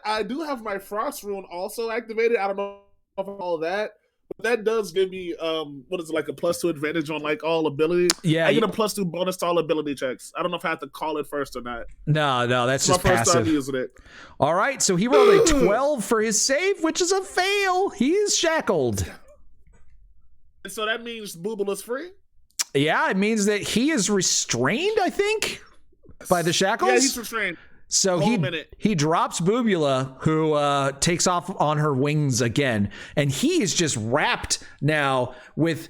I do have my frost rune also activated. I don't know if all that. But that does give me what is it, like a +2 advantage on like all abilities? Yeah, I get a +2 bonus to all ability checks. I don't know if I have to call it first or not. No, that's it's just my first passive. time using it. All right, so he rolled a 12 for his save, which is a fail. He is shackled. And so that means Booble is free? Yeah, it means that he is restrained, I think, by the shackles. Yeah, he's restrained. So he drops Boobula, who takes off on her wings again, and he is just wrapped now with.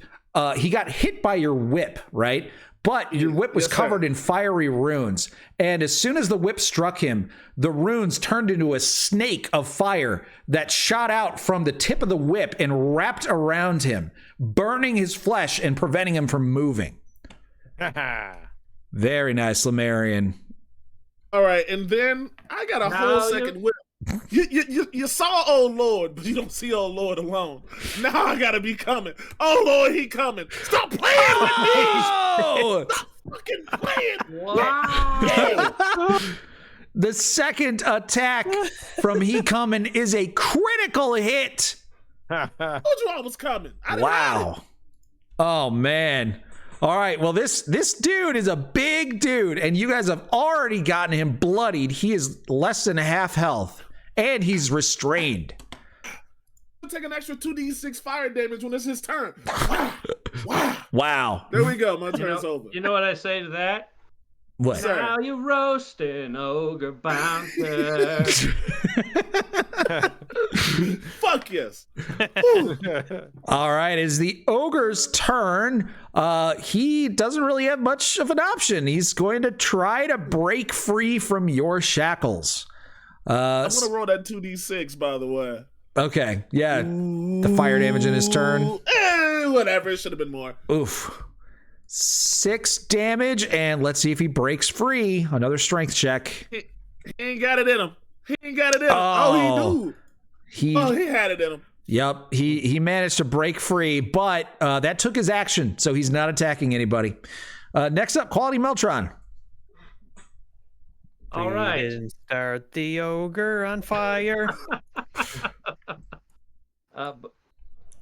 He got hit by your whip, right? But your whip was covered in fiery runes, and as soon as the whip struck him, the runes turned into a snake of fire that shot out from the tip of the whip and wrapped around him, burning his flesh and preventing him from moving. Very nice, Lemurian. All right, and then I got a whole second whip. You saw old Lord, but you don't see old Lord alone. Now I gotta be coming. Oh Lord, he coming. Stop playing with me. Stop fucking playing. Wow. The second attack from he coming is a critical hit. I told you I was coming. Wow. Oh man. All right, well, this dude is a big dude, and you guys have already gotten him bloodied. He is less than half health, and he's restrained. Take an extra 2d6 fire damage when it's his turn. Wow. There we go. My turn's over. You know what I say to that? What? Now you roasting ogre bouncer. Fuck yes. All right, it's the ogre's turn. He doesn't really have much of an option. He's going to try to break free from your shackles. I'm gonna roll that 2d6, by the way. Okay, yeah. The fire damage in his turn. Whatever, it should have been more. Oof. 6 damage, and let's see if he breaks free. Another strength check. He ain't got it in him. He ain't got it in him. Oh, he had it in him. Yep, he managed to break free, but that took his action, so he's not attacking anybody. Next up, Quality Meltron. All We right. didn't start the ogre on fire.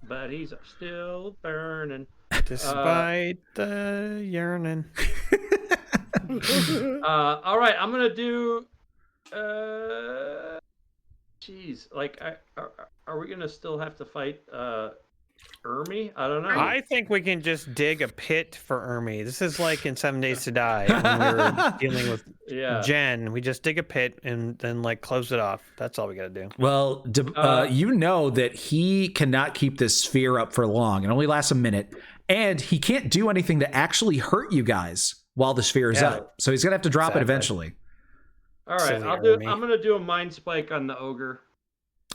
But he's still burning. Despite the yearning. All right, I'm gonna do. Jeez, like, are we gonna still have to fight Ermi? I don't know. I think we can just dig a pit for Ermi. This is like in 7 Days to Die when we were dealing with Jen. We just dig a pit and then like close it off. That's all we gotta do. Well, you know that he cannot keep this sphere up for long. It only lasts a minute. And he can't do anything to actually hurt you guys while the sphere is up. So he's gonna have to drop it eventually. All right, I'm gonna do a mind spike on the ogre.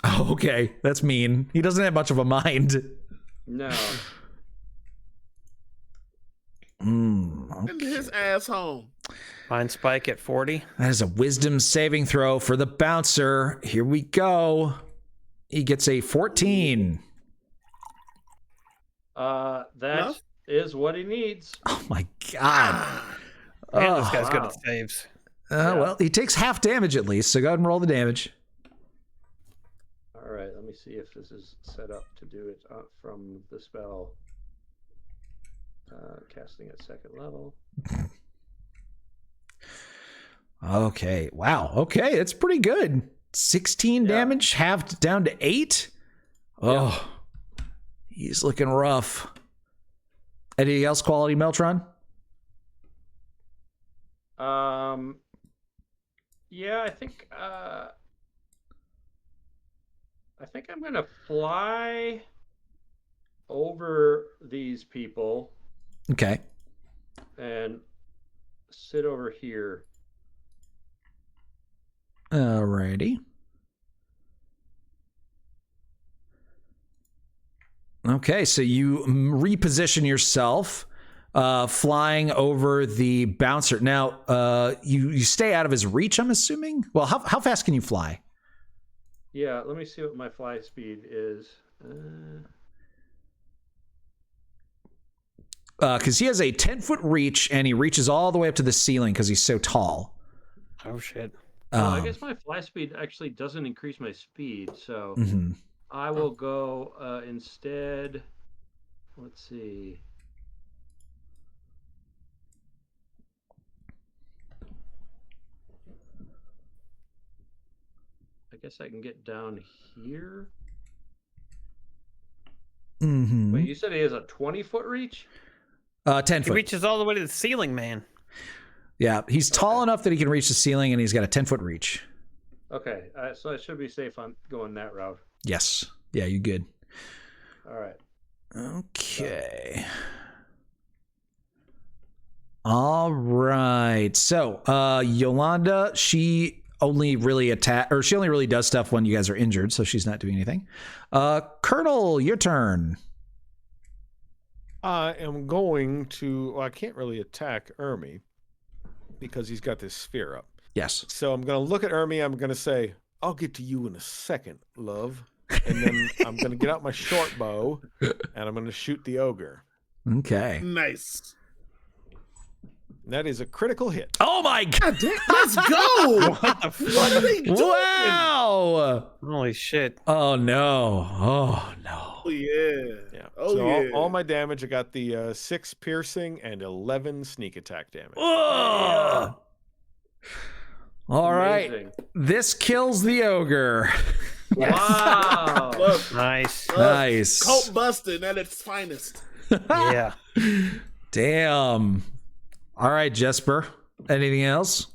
Oh, okay. That's mean. He doesn't have much of a mind. No. Send his ass home. Mind spike at 40. That is a wisdom saving throw for the bouncer. Here we go. He gets a 14. That is what he needs. Oh my god. Man, this guy's good at saves. Well, he takes half damage at least, so go ahead and roll the damage. All right, let me see if this is set up to do it from the spell. Casting at 2nd level. Okay. Wow. Okay, that's pretty good. 16 damage, halved down to 8. Oh, he's looking rough. Anything else, quality Meltron? Yeah, I think I'm gonna fly over these people. Okay. And sit over here. Alrighty. Okay, so you reposition yourself, flying over the bouncer. Now, you stay out of his reach, I'm assuming? Well, how fast can you fly? Yeah, let me see what my fly speed is. Because he has a 10-foot reach, and he reaches all the way up to the ceiling because he's so tall. Oh, shit. I guess my fly speed actually doesn't increase my speed, so I will go instead. Let's see. I guess I can get down here. Wait, you said he has a 20-foot reach? 10 foot. He reaches all the way to the ceiling, man. Yeah, he's tall enough that he can reach the ceiling, and he's got a 10-foot reach. Okay, so I should be safe on going that route. Yes. Yeah, you good. All right. Okay. All right. So, Yolanda, she only really does stuff when you guys are injured, so she's not doing anything. Colonel, your turn. I am going to. Well, I can't really attack Ermi because he's got this sphere up. Yes. So I'm going to look at Ermi. I'm going to say, "I'll get to you in a second, love." And then I'm going to get out my short bow and I'm going to shoot the ogre. Okay. Nice. That is a critical hit. Oh my god! Let's go! What the fuck? What are they doing? Wow! Holy shit. Oh no! Oh no! Oh yeah! Yeah. Oh so yeah! all my damage, I got the 6 piercing and 11 sneak attack damage. Oh! All right. Amazing. This kills the ogre. Wow! Look, Nice. Nice. Cult busted at its finest. Yeah. Damn. All right, Jesper. Anything else?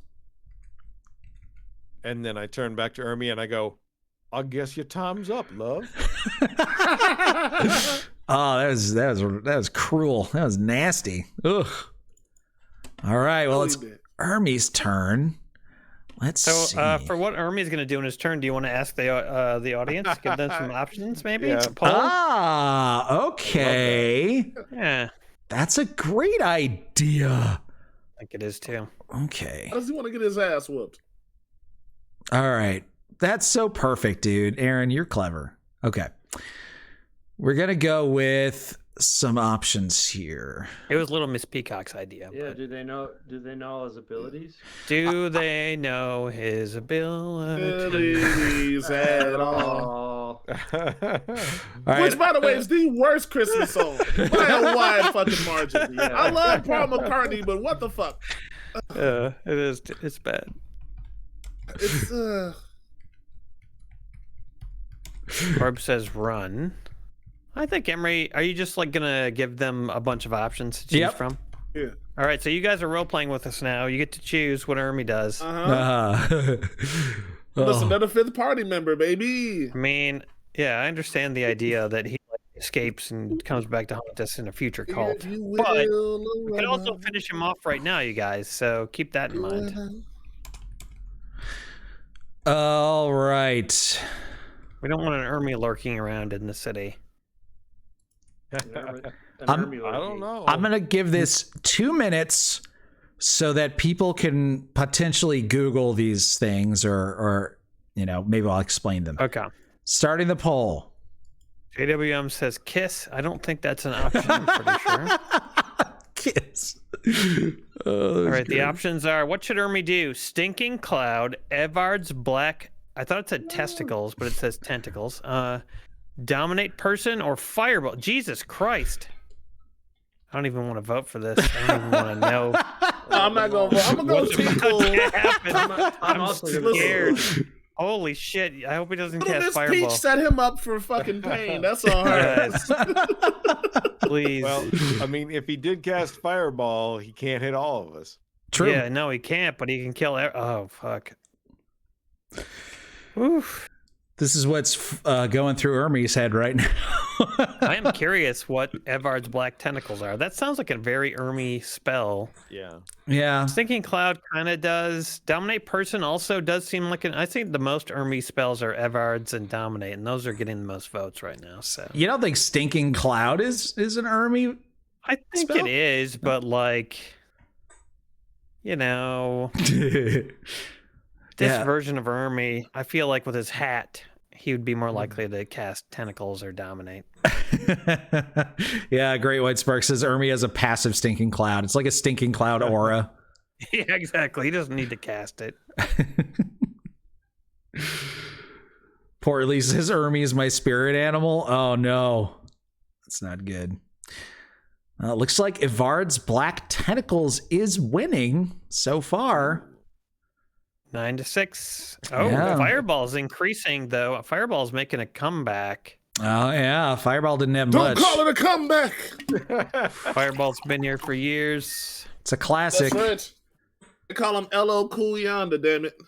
And then I turn back to Ermi and I go, "I guess your time's up, love." Oh, that was cruel. That was nasty. Ugh. All right. Well, it's Ermi's turn. Let's see. For what Ermi's going to do in his turn, do you want to ask the audience? Give them some options, maybe? Yeah. A poll? Okay. Yeah. That's a great idea. I think it is too. Okay. How does he want to get his ass whooped? All right. That's so perfect, dude. Aaron, you're clever. Okay. We're going to go with some options here. It was Little Miss Peacock's idea. Yeah. Do they know his abilities? Do they know his abilities? Abilities at all. Right. Which, by the way, is the worst Christmas song by a wide fucking margin. Yeah. I love Paul McCartney, but what the fuck? It is. It's bad. It's Orb says run. I think Emery, are you just like gonna give them a bunch of options to choose from? Yeah. All right, so you guys are role playing with us now. You get to choose what Ermi does. Listen, another fifth party member, baby. I mean, yeah, I understand the idea that he escapes and comes back to haunt us in a future cult. But we can also finish him off right now, you guys. So keep that in mind. All right. We don't want an Ermi lurking around in the city. I don't know. I'm going to give this 2 minutes so that people can potentially Google these things or maybe I'll explain them. Okay. Starting the poll. JWM says kiss. I don't think that's an option, I'm pretty sure. Kiss. All right, the options are, what should Ermi do? Stinking Cloud, Evard's Black... I thought it said testicles, but it says tentacles. Dominate Person, or Fireball. Jesus Christ. I don't even want to vote for this. I don't even want to know. I'm not going to vote. I'm going to go Tinkle. I'm also scared. Holy shit. I hope he doesn't cast Miss Fireball. Peach set him up for fucking pain. That's all right. Please. Well, I mean, if he did cast Fireball, he can't hit all of us. True. Yeah, no, he can't, but he can kill... Oh, fuck. Oof. This is what's going through Ermi's head right now. I am curious what Evard's Black Tentacles are. That sounds like a very Ermi spell. Yeah. Yeah. Stinking Cloud kind of does. Dominate Person also does seem like I think the most Ermi spells are Evard's and Dominate, and those are getting the most votes right now. So You don't think Stinking Cloud is an Ermi? I think spell? it is, but like, this version of Ermi, I feel like with his hat, he would be more likely to cast Tentacles or Dominate. Yeah, Great White Spark says Ermi has a passive Stinking Cloud. It's like a Stinking Cloud aura. Yeah, exactly. He doesn't need to cast it. Poor Elise says Ermi is my spirit animal. Oh no, that's not good. Looks like Evard's Black Tentacles is winning so far. 9-6. Oh, Yeah. Fireball's increasing though. Fireball's making a comeback. Oh yeah, Fireball didn't have Don't much. call it a comeback. Fireball's been here for years. It's a classic. That's right. They call him LL Cool Yonder, damn it.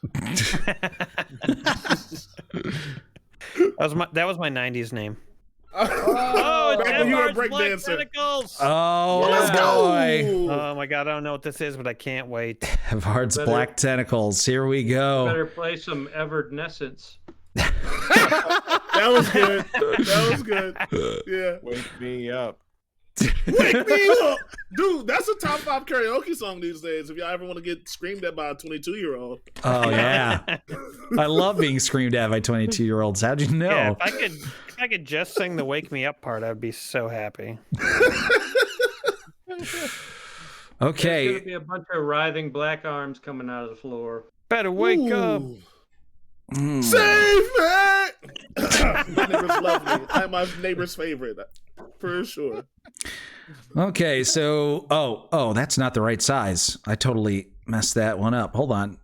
That was my 90s name. Oh, it's back when you were a Evard's Black breakdancer. Tentacles. Oh, Let's boy. go. Oh my god, I don't know what this is, but I can't wait. Evard's Black Tentacles. Here we go. Better play some Evardnescence. That was good. That was good. Yeah. Wake me up. Wake me up. Dude, that's a top 5 karaoke song these days if y'all ever want to get screamed at by a 22-year-old. Oh yeah. I love being screamed at by 22-year-olds. How'd you know? Yeah, if I could just sing the Wake Me Up part, I'd be so happy. Okay. There's gonna be a bunch of writhing black arms coming out of the floor. Better wake up. Save me! My neighbors love me. I'm my neighbor's favorite, for sure. Okay, so oh, that's not the right size. I totally messed that one up. Hold on.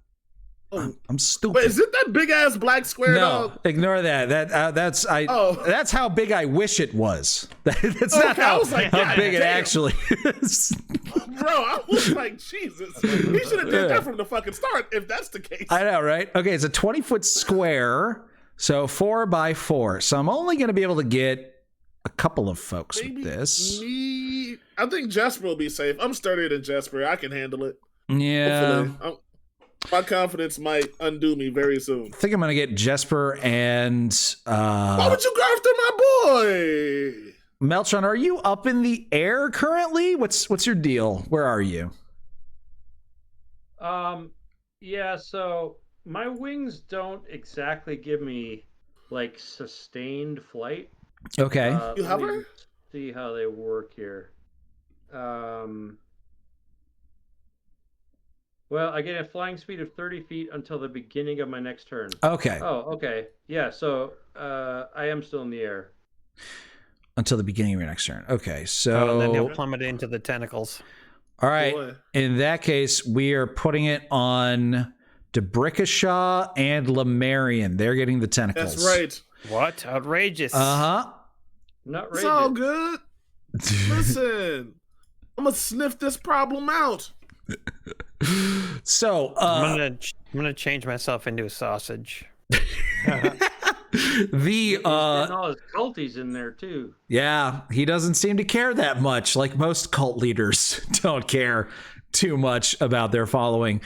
I'm stupid. Wait, is it that big ass black square No, dog? ignore that. That's That's how big I wish it was. That's not Okay, I how, was like, how God big it damn. actually is. Bro, I was like, Jesus. He should have did that from the fucking start if that's the case. I know, right? Okay, it's a 20-foot square, so 4 by 4. So I'm only going to be able to get a couple of folks Maybe with this. me. I think Jesper will be safe. I'm sturdier than Jesper. I can handle it. Yeah. Hopefully. My confidence might undo me very soon. I think I'm going to get Jesper and Why would you go after my boy? Meltron, are you up in the air currently? What's your deal? Where are you? Yeah, so my wings don't exactly give me like sustained flight. Okay. You let me hover? see how they work here. Well, I get a flying speed of 30 feet until the beginning of my next turn. Okay. Oh, okay. Yeah, so I am still in the air. Until the beginning of your next turn. Okay, so... and then he'll plummet into the tentacles. All right. In that case, we are putting it on Debrickashaw and Lemarian. They're getting the tentacles. That's right. What? Outrageous. Uh-huh. Not It's all good. Listen, I'm gonna sniff this problem out. So, I'm gonna change myself into a sausage. He's getting all his culties in there too. Yeah, he doesn't seem to care that much, like most cult leaders don't care too much about their following.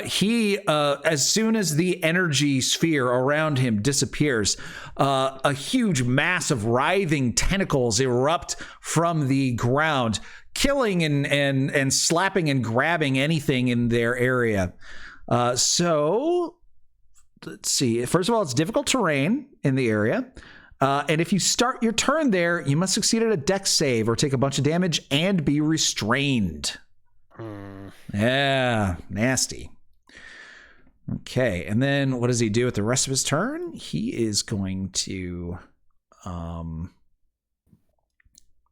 He as soon as the energy sphere around him disappears, a huge mass of writhing tentacles erupt from the ground, killing and slapping and grabbing anything in their area. So let's see. First of all, it's difficult terrain in the area. And if you start your turn there, you must succeed at a dex save or take a bunch of damage and be restrained. Yeah, nasty. Okay, and then what does he do with the rest of his turn? He is going to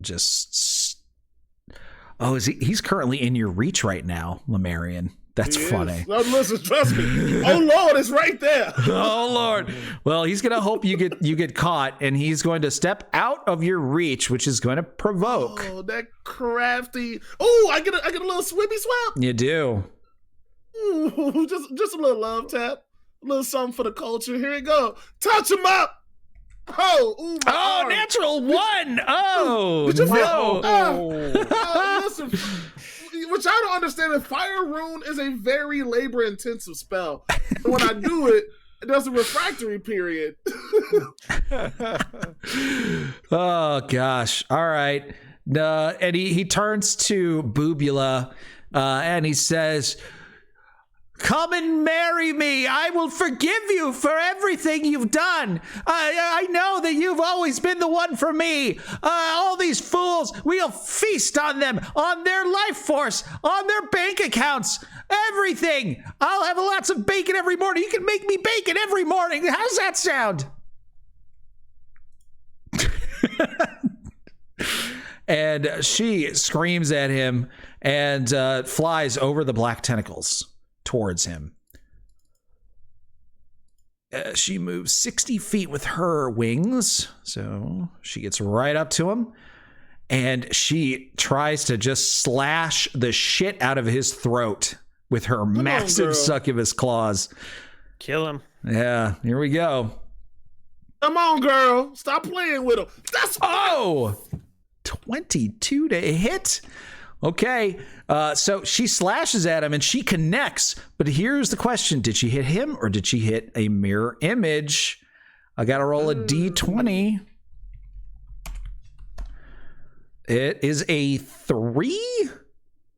just... Oh, he's currently in your reach right now, Lemarian. That's funny. No, listen, trust me. Oh Lord, it's right there. Oh Lord. Well, he's gonna hope you get caught, and he's going to step out of your reach, which is going to provoke. Oh, that crafty. Oh, I get a little swimmy swap. You do. Ooh, just a little love tap, a little something for the culture. Here we go. Touch him up. Oh, ooh, my arm. Natural one. Oh, Did you no. Listen, which I don't understand. If Fire Rune is a very labor-intensive spell, and when I do it, there's a refractory period. Oh gosh. All right. And he turns to Boobula, and he says, "Come and marry me. I will forgive you for everything you've done. I know that you've always been the one for me. All these fools, we'll feast on them, on their life force, on their bank accounts, everything. I'll have lots of bacon every morning. You can make me bacon every morning. How's that sound?" And she screams at him and flies over the black tentacles towards him. She moves 60 feet with her wings, so she gets right up to him, and she tries to just slash the shit out of his throat with her massive succubus claws. Kill him. Yeah, here we go. Come on, girl. Stop playing with him. That's 22 to hit. Okay, so she slashes at him and she connects, but here's the question. Did she hit him or did she hit a mirror image? I gotta roll a d20. It is a 3. Is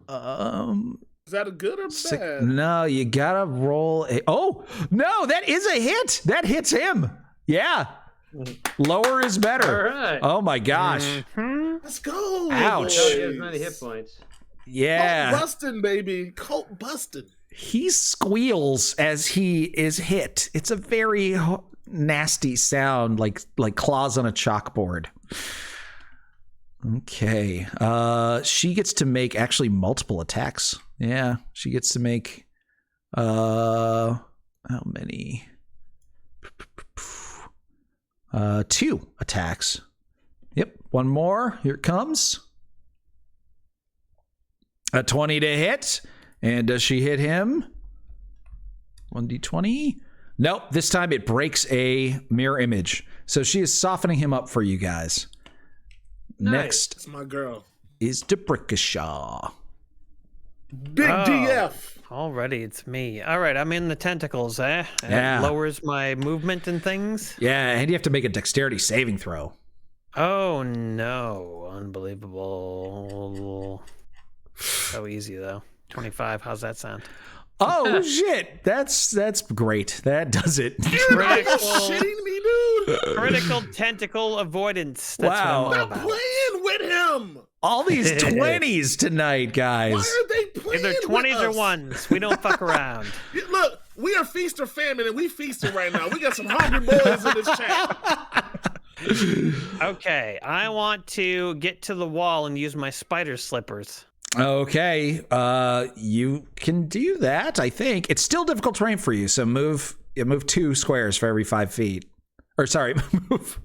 that a good or bad? No, you gotta roll a... Oh, no, that is a hit. That hits him. Yeah. Lower is better. All right. Oh my gosh. Let's go. Ouch. He has many hit points. Yeah. Cult busting, baby. Cult busting. He squeals as he is hit. It's a very nasty sound, like claws on a chalkboard. Okay. She gets to make actually multiple attacks. Yeah, she gets to make how many? 2 attacks. Yep, one more. Here it comes. A 20 to hit. And does she hit him? 1d20. Nope, this time it breaks a mirror image. So she is softening him up for you guys. Nice. Next That's my girl. is Debrickashaw. Big DF. Already, it's me. All right, I'm in the tentacles, eh? And Yeah. it lowers my movement and things. Yeah, and you have to make a dexterity saving throw. Oh no, unbelievable. So easy though. 25, how's that sound? Oh shit! That's great. That does it. Dude, are you shitting me, dude? Critical tentacle avoidance. That's Wow. what I'm all Stop about. playing with him. All these 20s tonight, guys. Why are they playing Either 20s with or us? ones. We don't fuck around. Look, we are feast or famine, and we feasting right now. We got some hungry boys in this chat. Okay, I want to get to the wall and use my spider slippers. Okay, you can do that. I think it's still difficult terrain for you. So move 2 squares for every 5 feet, or sorry, move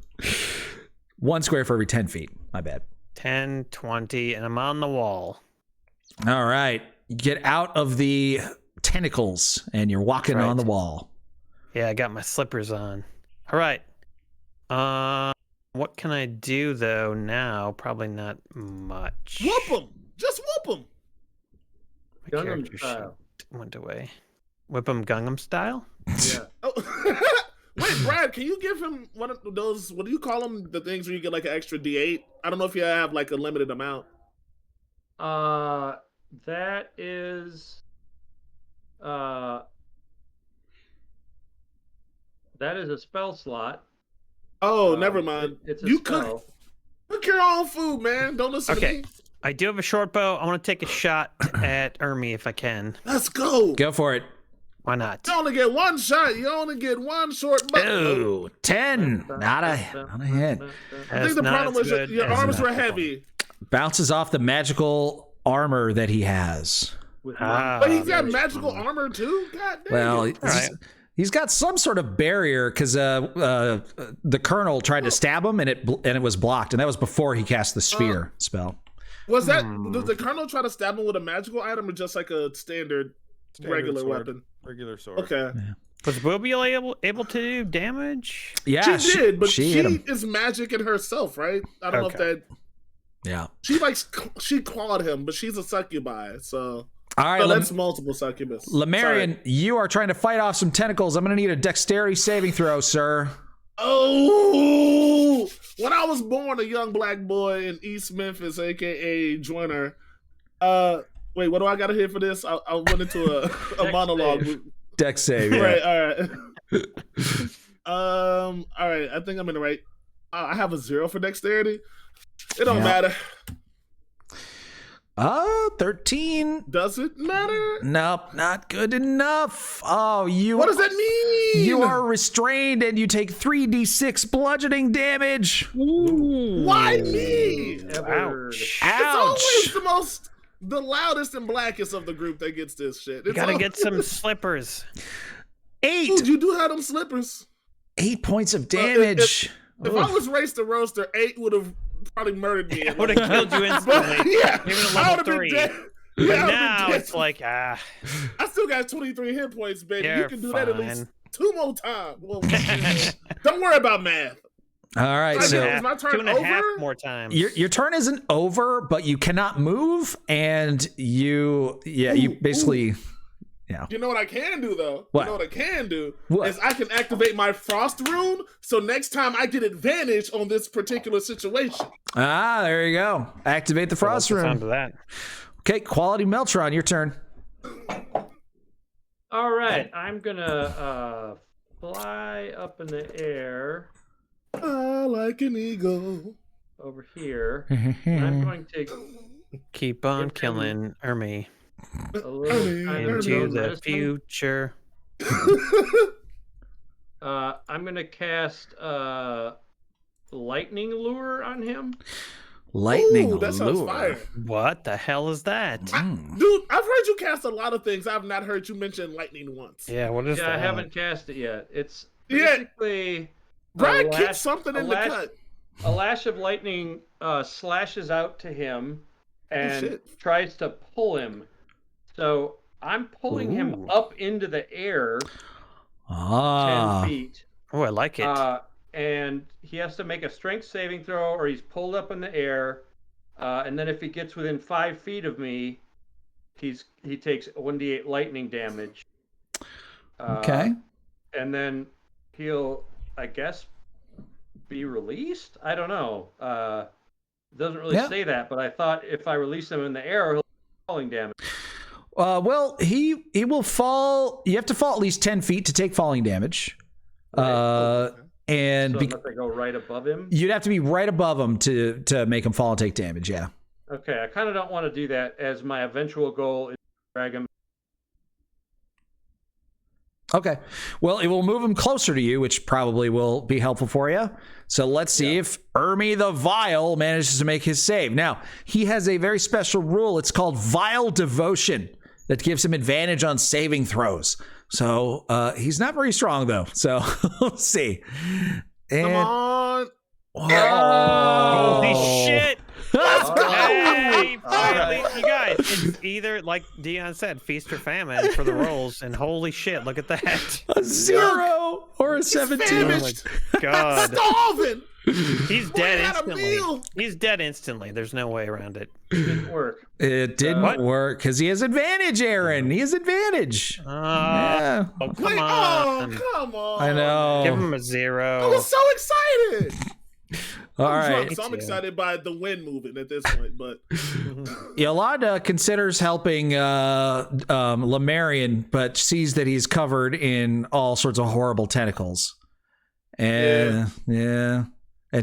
1 square for every 10 feet. My bad. 10, 20, and I'm on the wall. All right, get out of the tentacles, and you're walking on the wall. Yeah, I got my slippers on. All right. What can I do though now? Probably not much. Whoop them. Just whoop them. My character sheet went away. Whip him Gangnam style? Yeah. Oh. Wait, Brad, can you give him one of those, what do you call them, the things where you get like an extra D8? I don't know if you have like a limited amount. That is a spell slot. Oh, never mind. It's a you spell. cook your own food, man. Don't listen to me. I do have a short bow. I want to take a shot at Ermi if I can. Let's go. Go for it. Why not? You only get one shot. You only get one short bow. Ooh, 10. Not a hit. I think the problem was your arms were heavy. Bounces off the magical armor that he has. But he's got magical armor too? God damn. Well, he's got some sort of barrier because the colonel tried to stab him and it was blocked, and that was before he cast the sphere spell. Was that did the colonel try to stab him with a magical item or just like a standard regular sword. weapon? Regular sword. Okay. Yeah. Was Bobula able to do damage? Yeah, she did, but she she hit him. is magic in herself, right? I don't know if that. Yeah. She clawed him, but she's a succubi, so. All right, that's multiple succubus. Lemurian, you are trying to fight off some tentacles. I'm going to need a dexterity saving throw, sir. Oh, when I was born, a young black boy in East Memphis, aka Joyner. Wait, what do I got to hit for this? I went into a monologue. Dex save, yeah. Right, all right. I think I'm in the right. I have a 0 for dexterity. It don't matter. 13. Does it matter? Nope, not good enough. Oh, What does that mean? You are restrained and you take 3d6 bludgeoning damage. Ooh. Why me? Ouch. It's always the loudest and blackest of the group that gets this shit. You gotta get some slippers. 8. Dude, you do have them slippers. 8 points of damage. If I was raced the roaster, 8 would have probably murdered me. I would have killed you instantly. Yeah, Even at I level would have 3. been dead. But Yeah, now it's like, I still got 23 hit points, baby. You're You can do that at least fine. 2 more times. Well, don't worry about math. All right, Is so my turn 2.5 over? more times. your turn isn't over, but you cannot move, and you basically. Yeah. You know what I can do, though? What? You know what I can do? What? Is I can activate my frost rune, so next time I get advantage on this particular situation. Ah, there you go. Activate the frost Sound room. of that. Okay, Quality Meltron, your turn. All right, I'm gonna fly up in the air Like an eagle. over here. And I'm going to Keep on killing Ermi a little into the future. I'm gonna cast lightning lure on him. Lightning Ooh, that sounds lure. fire. What the hell is that? Dude, I've heard you cast a lot of things. I've not heard you mention lightning once. Yeah, what is Yeah, that? I haven't cast it yet. It's Yeah. basically Brad keeps something in the cut. A lash of lightning slashes out to him and tries to pull him. So I'm pulling him up into the air 10 feet. Oh, I like it. And he has to make a strength saving throw or he's pulled up in the air. And then if he gets within 5 feet of me, he takes 1d8 lightning damage. Okay. And then he'll, I guess, be released? I don't know. Doesn't really say that, but I thought if I release him in the air, he'll falling damage. Well, he will fall. You have to fall at least 10 feet to take falling damage. And so unless I go right above him? You'd have to be right above him to make him fall and take damage, yeah. Okay, I kind of don't want to do that, as my eventual goal is to drag him. Okay. Well, it will move him closer to you, which probably will be helpful for you. So let's see if Ermi the Vile manages to make his save. Now, he has a very special rule. It's called Vile Devotion that gives him advantage on saving throws. So he's not very strong, though. So we'll see. And, come on. Oh. Holy shit. Let's go. Hey, finally, you guys, it's either, like Dion said, feast or famine for the rolls, and holy shit, look at that. A 0 or a 17. Oh my god. Starving. He's dead instantly. He's dead instantly. There's no way around it. It didn't work. It didn't work because he has advantage, Aaron. He has advantage. Yeah. Oh, come on. Oh, come on. I know. Give him a 0. I was so excited. All I'm right. drunk, so I'm excited by the wind moving at this point, but Yolanda considers helping Lemurian, but sees that he's covered in all sorts of horrible tentacles. And and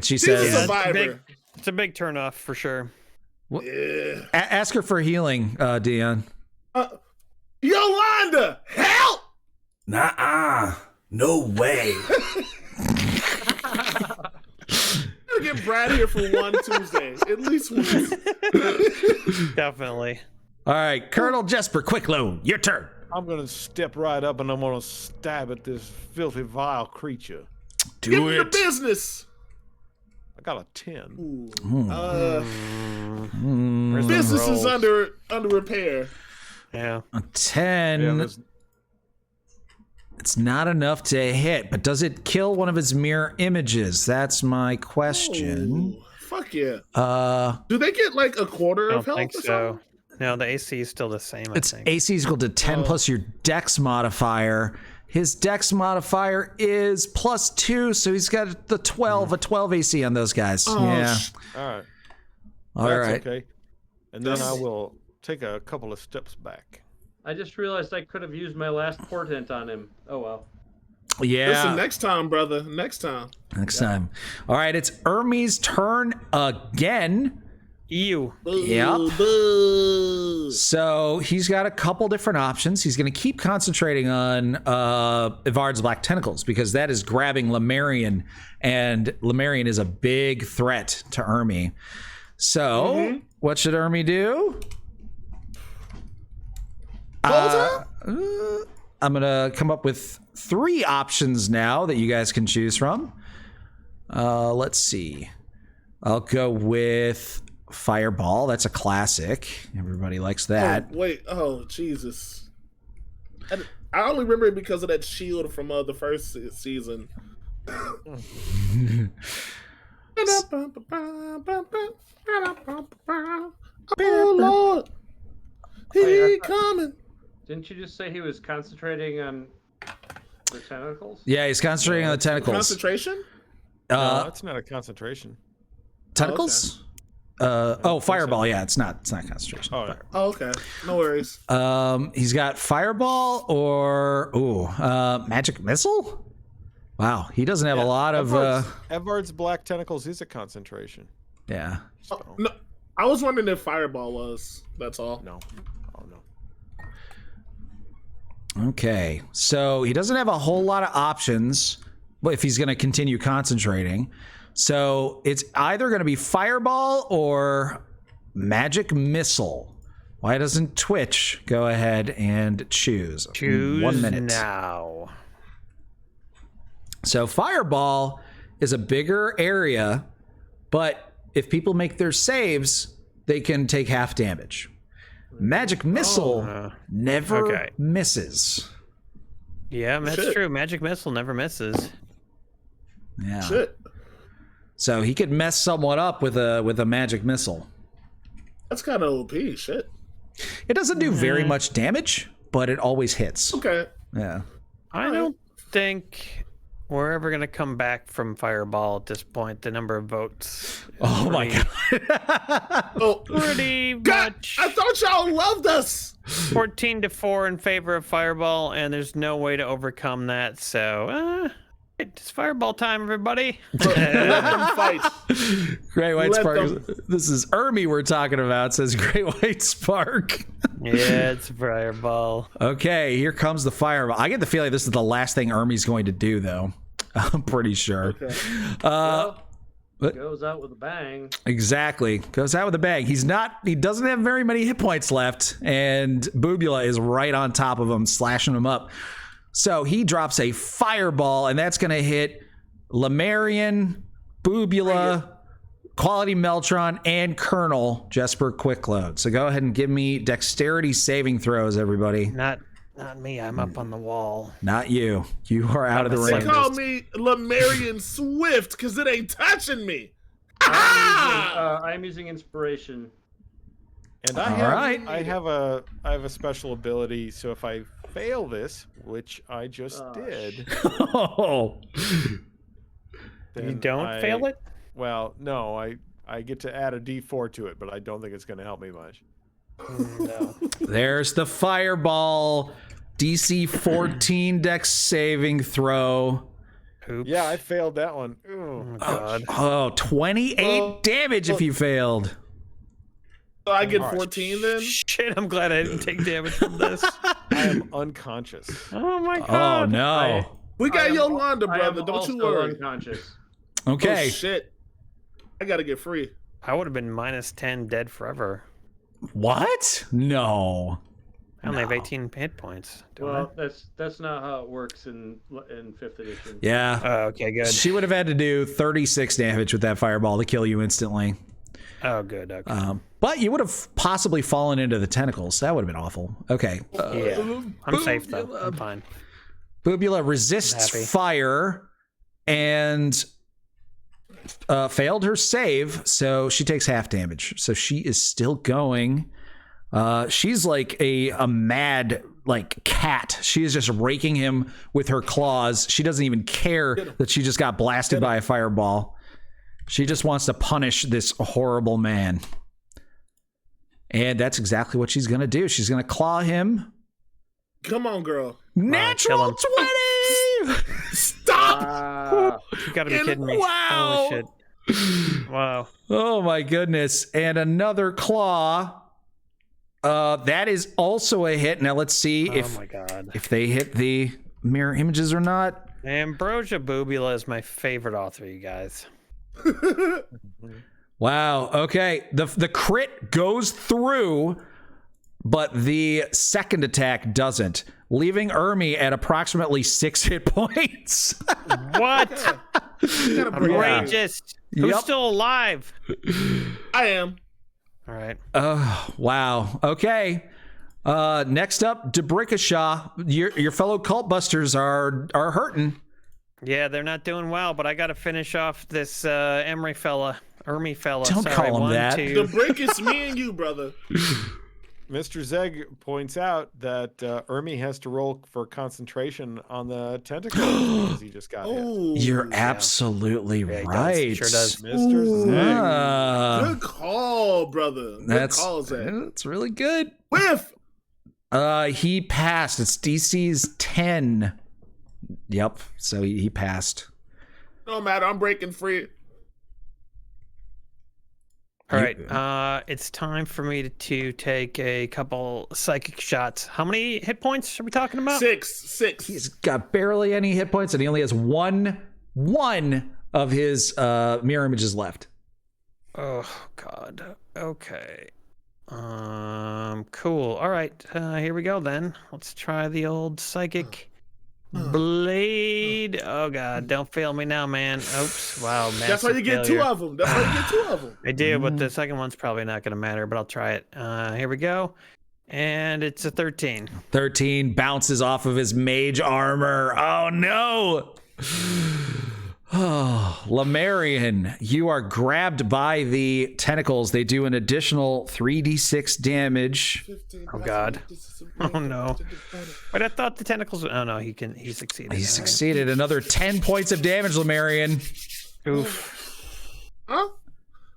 she says, it's a big turnoff for sure. Yeah. Ask her for healing, Dion. Yolanda, help! Nuh-uh. No way. Gotta get Brad here for one Tuesday, at least once. Definitely. All right, Colonel Jesper Quicklow, your turn. I'm gonna step right up and I'm gonna stab at this filthy, vile creature. Give him the business. I got a 10. Business is under repair. Yeah. A 10. Yeah, it's not enough to hit, but does it kill one of his mirror images? That's my question. Oh, fuck yeah. Do they get like a quarter I of don't health think or so. something? No, the AC is still the same, I think. AC is equal to 10 plus your dex modifier. His dex modifier is +2, so he's got a 12 AC on those guys. Oh, yeah. All right. All That's right. okay. And then I will take a couple of steps back. I just realized I could have used my last portent on him. Oh well. Yeah. Listen, next time, brother. Next time. Next time. All right, it's Ermi's turn again. Ew. Yep. So he's got a couple different options. He's going to keep concentrating on Ivard's Black Tentacles because that is grabbing Lemurian, and Lemurian is a big threat to Ermi. So what should Ermi do? I'm going to come up with 3 options now that you guys can choose from. Let's see. I'll go with Fireball. That's a classic. Everybody likes that. Oh, wait. Oh, Jesus. I only remember it because of that shield from the first season. Oh, Lord. He coming. Didn't you just say he was concentrating on the tentacles? Yeah, he's concentrating on the tentacles. Concentration? No, that's not a concentration. Tentacles? Fireball. Yeah, it's not concentration. Oh, Oh, okay. No worries. He's got Fireball or Magic Missile. Wow, he doesn't have a lot of. Evard's Black Tentacles is a concentration. Yeah. So. No, I was wondering if Fireball was. That's all. No. Oh no. Okay, so he doesn't have a whole lot of options if he's going to continue concentrating. So it's either going to be Fireball or Magic Missile. Why doesn't Twitch go ahead and choose? Choose 1 minute now. So Fireball is a bigger area, but if people make their saves, they can take half damage. Magic Missile never misses. Yeah, that's true. Magic Missile never misses. Yeah. Shit. So he could mess someone up with a Magic Missile. That's kind of OP. Shit. It doesn't do very much damage, but it always hits. Okay. Yeah. I don't think we're ever going to come back from Fireball at this point. The number of votes. Oh my god. Oh, Pretty God, much. I thought y'all loved us. 14-4 in favor of Fireball, and there's no way to overcome that. So, it's Fireball time, everybody. Let them fight. Great White Let Spark. This is Ermi we're talking about, says Great White Spark. Yeah, it's Fireball. Okay, here comes the Fireball. I get the feeling this is the last thing Ermi's going to do, though. I'm pretty sure. Okay. Goes out with a bang. Exactly. Goes out with a bang. He doesn't have very many hit points left, and Boobula is right on top of him, slashing him up. So he drops a Fireball, and that's going to hit Lemurian, Boobula, Quality Meltron, and Colonel Jesper Quickload. So go ahead and give me dexterity saving throws, everybody. Not me. I'm up on the wall. Not you. You are out of the They range. call me Lemurian Swift because it ain't touching me. I'm using inspiration. And I have a special ability, so if I fail this, which I just did. Oh. You don't fail it? Well, no, I get to add a D4 to it, but I don't think it's going to help me much. No. There's the Fireball. DC 14 dex saving throw. Oops. Yeah, I failed that one. Oh, God. Oh, 28 damage if you failed. So I get 14 then? Shit, I'm glad I didn't take damage from this. I am unconscious. Oh, my God. Oh, no. We got Yolanda, I brother. am Don't you also worry. unconscious. Okay. Oh, shit. I gotta get free. I would have been -10 dead forever. What? No. I only have 18 hit points. Well, that's not how it works in 5th edition. Yeah. Oh, okay, good. She would have had to do 36 damage with that Fireball to kill you instantly. Oh, good. Okay. But you would have possibly fallen into the tentacles. That would have been awful. Okay. Yeah. I'm safe, though. I'm fine. Boobula resists fire and failed her save, so she takes half damage. So she is still going. She's like a mad cat. She is just raking him with her claws. She doesn't even care that she just got blasted by a Fireball. She just wants to punish this horrible man. And that's exactly what she's going to do. She's going to claw him. Come on, girl. Natural 20! Stop! You gotta be kidding me. Wow. Holy shit. Wow. Oh my goodness. And another claw. That is also a hit. Now let's see if they hit the mirror images or not. Ambrosia Boobula is my favorite author, you guys. Wow. Okay. The crit goes through, but the second attack doesn't, leaving Ermi at approximately 6 hit points. What? Outrageous. Who's still alive? I am. All right. Wow. Okay. Next up, Debrikashaw. Your fellow Cultbusters are hurting. Yeah, they're not doing well, but I got to finish off this Ermi fella. Don't call him that. The break is me and you, brother. Mr. Zeg points out that Ermi has to roll for concentration on the tentacle because he just got hit. You're absolutely right. Sure does. Mr. Zeg. Good call, brother. Good call, Zeg. That's really good. Whiff! He passed. It's DC's 10. Yep. So he passed. No matter. I'm breaking free. All right. It's time for me to take a couple psychic shots. How many hit points are we talking about? 6. He's got barely any hit points, and he only has one of his mirror images left. Oh God. Okay. Cool. All right. Here we go then. Let's try the old psychic blade. Oh God, don't fail me now, man. Oops. Wow. That's why you get failure. 2 of them. That's why you get 2 of them. I do, but the second one's probably not going to matter, but I'll try it. Here we go. And it's a 13. 13 bounces off of his mage armor. Oh no. Oh, Lemurian, you are grabbed by the tentacles. They do an additional 3d6 damage. Oh God. Oh no. But I thought the tentacles. Oh no, he succeeded. He succeeded. Another 10 points of damage, Lemurian. Oof. Huh?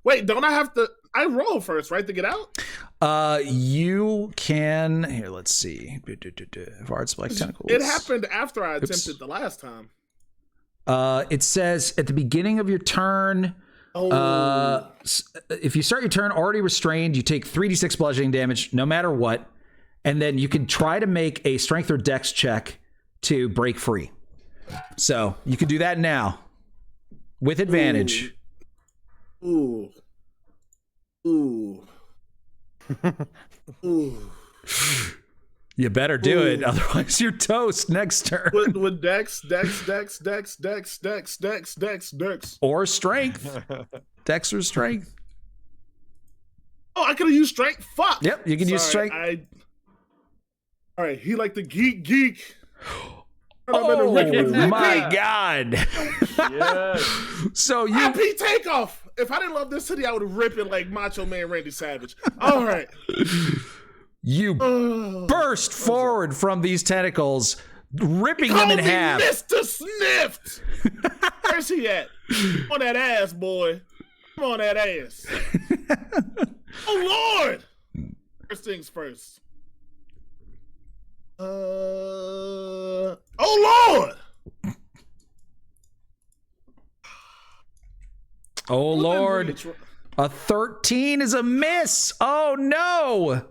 Wait, don't I have to? I roll first, right, to get out? You can. Here, let's see. Hard select tentacles. It happened after I attempted the last time. It says at the beginning of your turn. If you start your turn already restrained, you take 3d6 bludgeoning damage, no matter what, and then you can try to make a strength or dex check to break free. So you can do that now with advantage. Ooh. You better do it, otherwise you're toast next turn. With dex. Or strength. Dex or strength. Oh, I could have used strength. Fuck. Yep, you can use strength. All right, he like the geek. Oh my God. Yes. So you IP takeoff. If I didn't love this city, I would rip it like Macho Man Randy Savage. All right. You burst forward from these tentacles, ripping them in half. Mr. Sniffed. Where's he at? On that ass, boy. Come on that ass. Oh Lord. First things first. Oh Lord. Oh Lord. A 13 is a miss. Oh no.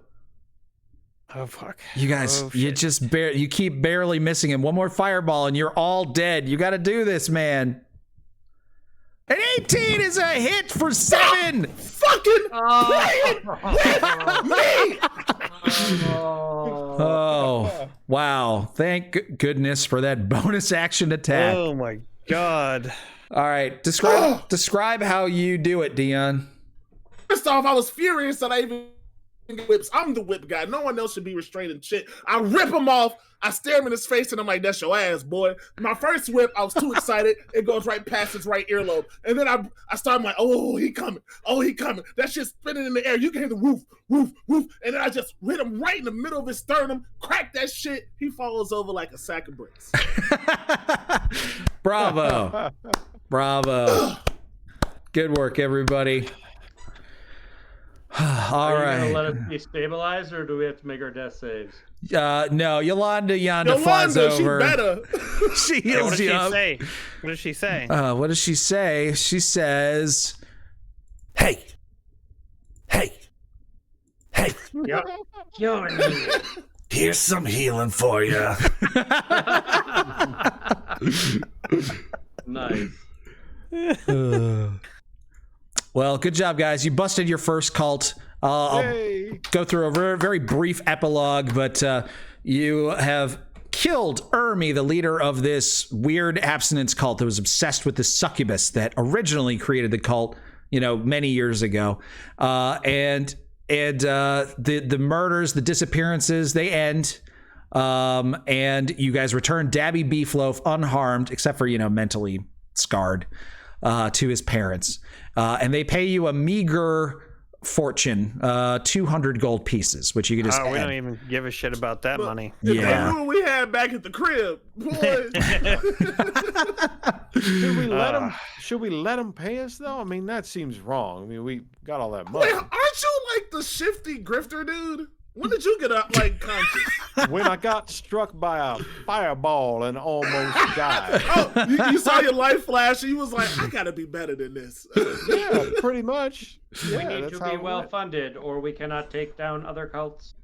Oh fuck. You guys, you just you keep barely missing him. One more fireball and you're all dead. You got to do this, man. An 18 is a hit for 7. Fucking play it with me. Oh, wow. Thank goodness for that bonus action attack. Oh my God. All right, describe how you do it, Dion. First off, I was furious that I even get whips. I'm the whip guy. No one else should be restraining shit. I rip him off. I stare him in his face, and I'm like, "That's your ass, boy." My first whip, I was too excited. It goes right past his right earlobe, and then I start like, "Oh, he coming! Oh, he coming!" That shit's spinning in the air. You can hear the woof, woof, woof, and then I just hit him right in the middle of his sternum. Crack that shit. He falls over like a sack of bricks. Bravo. Bravo. Good work, everybody. All right. Are you gonna let us be stabilized, or do we have to make our death saves? No, Yolanda flies over. She better. She heals What does you she up. say? What does she say? What does she say? She says, Hey. Yep. Here's some healing for you. Nice. well, good job, guys. You busted your first cult. I'll go through a very, very brief epilogue, but you have killed Ermi, the leader of this weird abstinence cult that was obsessed with the succubus that originally created the cult, many years ago. And the murders, the disappearances, they end. And you guys return Dabby Beefloaf unharmed, except for, mentally scarred, to his parents. And they pay you a meager fortune, 200 gold pieces, which you can just we don't even give a shit about that money. Yeah. They knew what we had back at the crib, boy. Should we let them pay us though? I mean, that seems wrong. I mean, we got all that money. Wait, aren't you like the shifty grifter dude? When did you get up conscious? When I got struck by a fireball and almost died. Oh, you saw your life flash and you was like, I gotta be better than this. Yeah, pretty much. We Yeah, need that's to how be it well went. funded, or we cannot take down other cults.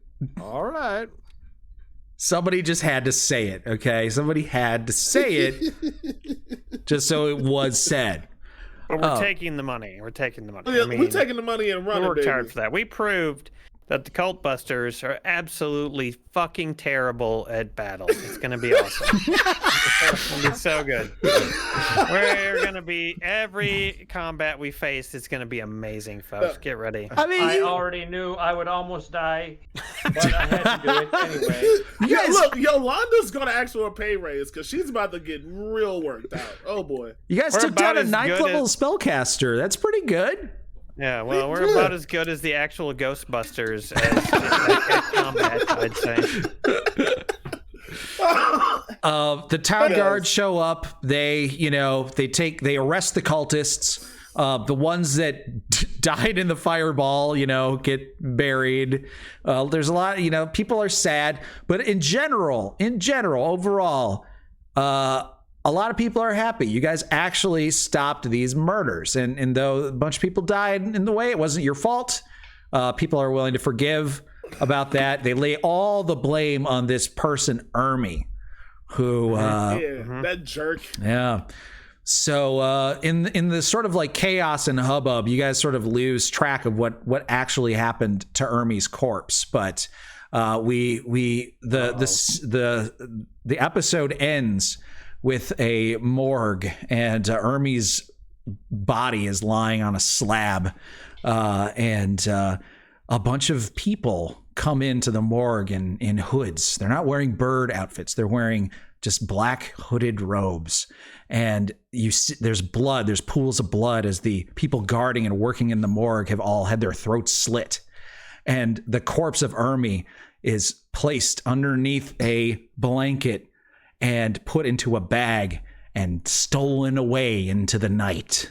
All right. Somebody just had to say it, okay? Somebody had to say it just so it was said. But we're taking the money. We're taking the money. Yeah, we're taking the money and running, we worked hard baby. for that. We proved that the Cultbusters are absolutely fucking terrible at battle. It's going to be awesome. It's going to be so good. We're going to be, every combat we face is going to be amazing, folks. Get ready. I already knew I would almost die, but I had to do it anyway. Yeah, look, Yolanda's gonna ask for a pay raise because she's about to get real worked out. Oh boy. You guys took down a 9th level spellcaster. That's pretty good. Yeah, well, we're about as good as the actual Ghostbusters at combat, I'd say. The town guards show up. They arrest the cultists. The ones that died in the fireball, get buried. There's a lot, people are sad, but in general, overall, a lot of people are happy. You guys actually stopped these murders, and though a bunch of people died in the way, it wasn't your fault. People are willing to forgive about that. They lay all the blame on this person, Ermi, who that jerk. Yeah. So in the sort of like chaos and hubbub, you guys sort of lose track of what actually happened to Ermi's corpse. But the episode ends with a morgue, and Ermi's body is lying on a slab, and a bunch of people come into the morgue in hoods. They're not wearing bird outfits. They're wearing just black hooded robes. And you see, there's blood. There's pools of blood as the people guarding and working in the morgue have all had their throats slit. And the corpse of Ermi is placed underneath a blanket and put into a bag and stolen away into the night.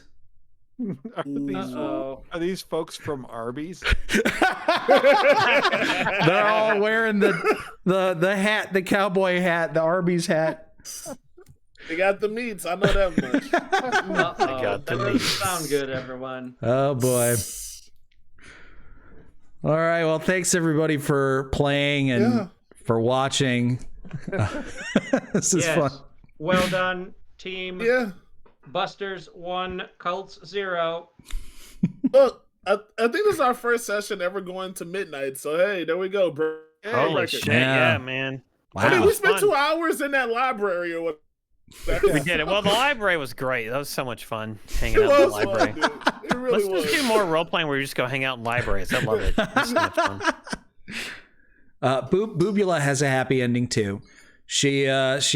Are these folks from Arby's? They're all wearing the hat, the cowboy hat, the Arby's hat. They got the meats. I know that much. That doesn't sound good, everyone. Oh boy. All right. Well, thanks everybody for playing and for watching. This is fun. Well done, team. Yeah. Busters 1, Cults 0. Look, I think this is our first session ever going to midnight. So hey, there we go, bro. Holy shit! Yeah, man. Wow. I mean, we spent 2 hours in that library or what? We did it. Well, the library was great. That was so much fun hanging out in the library. It really was. Let's just do more role playing where you just go hang out in libraries. I love it. That's so much fun. Boobula has a happy ending too. She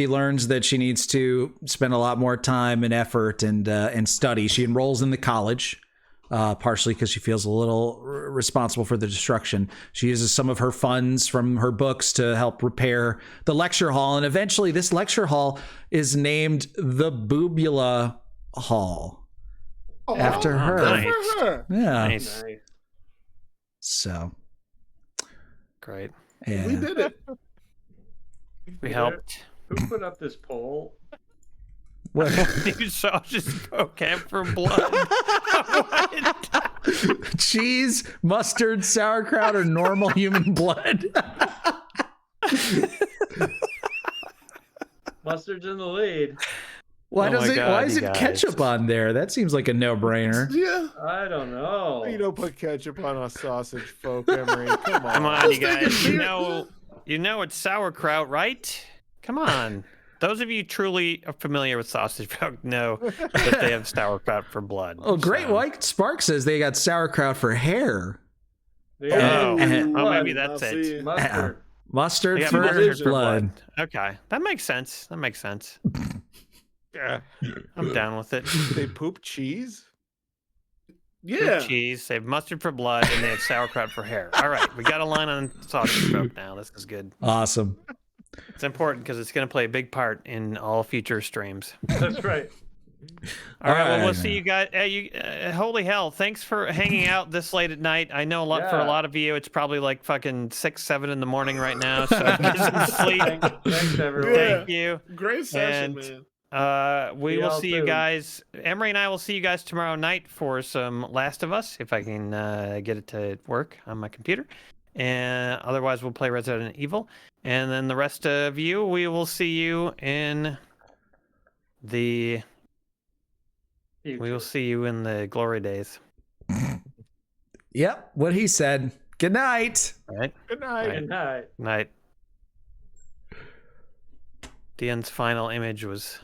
learns that she needs to spend a lot more time and effort and study. She enrolls in the college, partially because she feels a little responsible for the destruction. She uses some of her funds from her books to help repair the lecture hall, and eventually this lecture hall is named the Boobula Hall after her. Nice. Yeah. Nice. So great. Yeah. We did it. We helped. Who put up this poll? What? Dude, sausage camp for blood. Cheese, mustard, sauerkraut, or normal human blood? Mustard's in the lead. Why is it ketchup on there? That seems like a no-brainer. Yeah. I don't know. You don't put ketchup on a sausage, folk, Emery. Come on. Come on, you guys. You know it's sauerkraut, right? Come on. Those of you truly are familiar with sausage folk know that they have sauerkraut for blood. Oh, Great White Spark says they got sauerkraut for hair. Oh, maybe that's it. Mustard. Mustard for blood. Okay, that makes sense. Yeah, I'm down with it. They poop cheese? Yeah. Poop cheese. They have mustard for blood, and they have sauerkraut for hair. All right, we got a line on sausage folk now. This is good. Awesome. It's important because it's going to play a big part in all future streams. That's right. All right, well, we'll see you guys. Holy hell, thanks for hanging out this late at night. I know for a lot of you, it's probably like fucking 6, 7 in the morning right now, so get some sleep. Thanks, everyone. Thank you. Great session, man. We will see you guys. Emery and I will see you guys tomorrow night for some Last of Us, if I can get it to work on my computer. And otherwise, we'll play Resident Evil. And then the rest of you, we will see you in the... We will see you in the glory days. Yep, what he said. Good night. All right. Good night. Good night. Night. Dian's final image was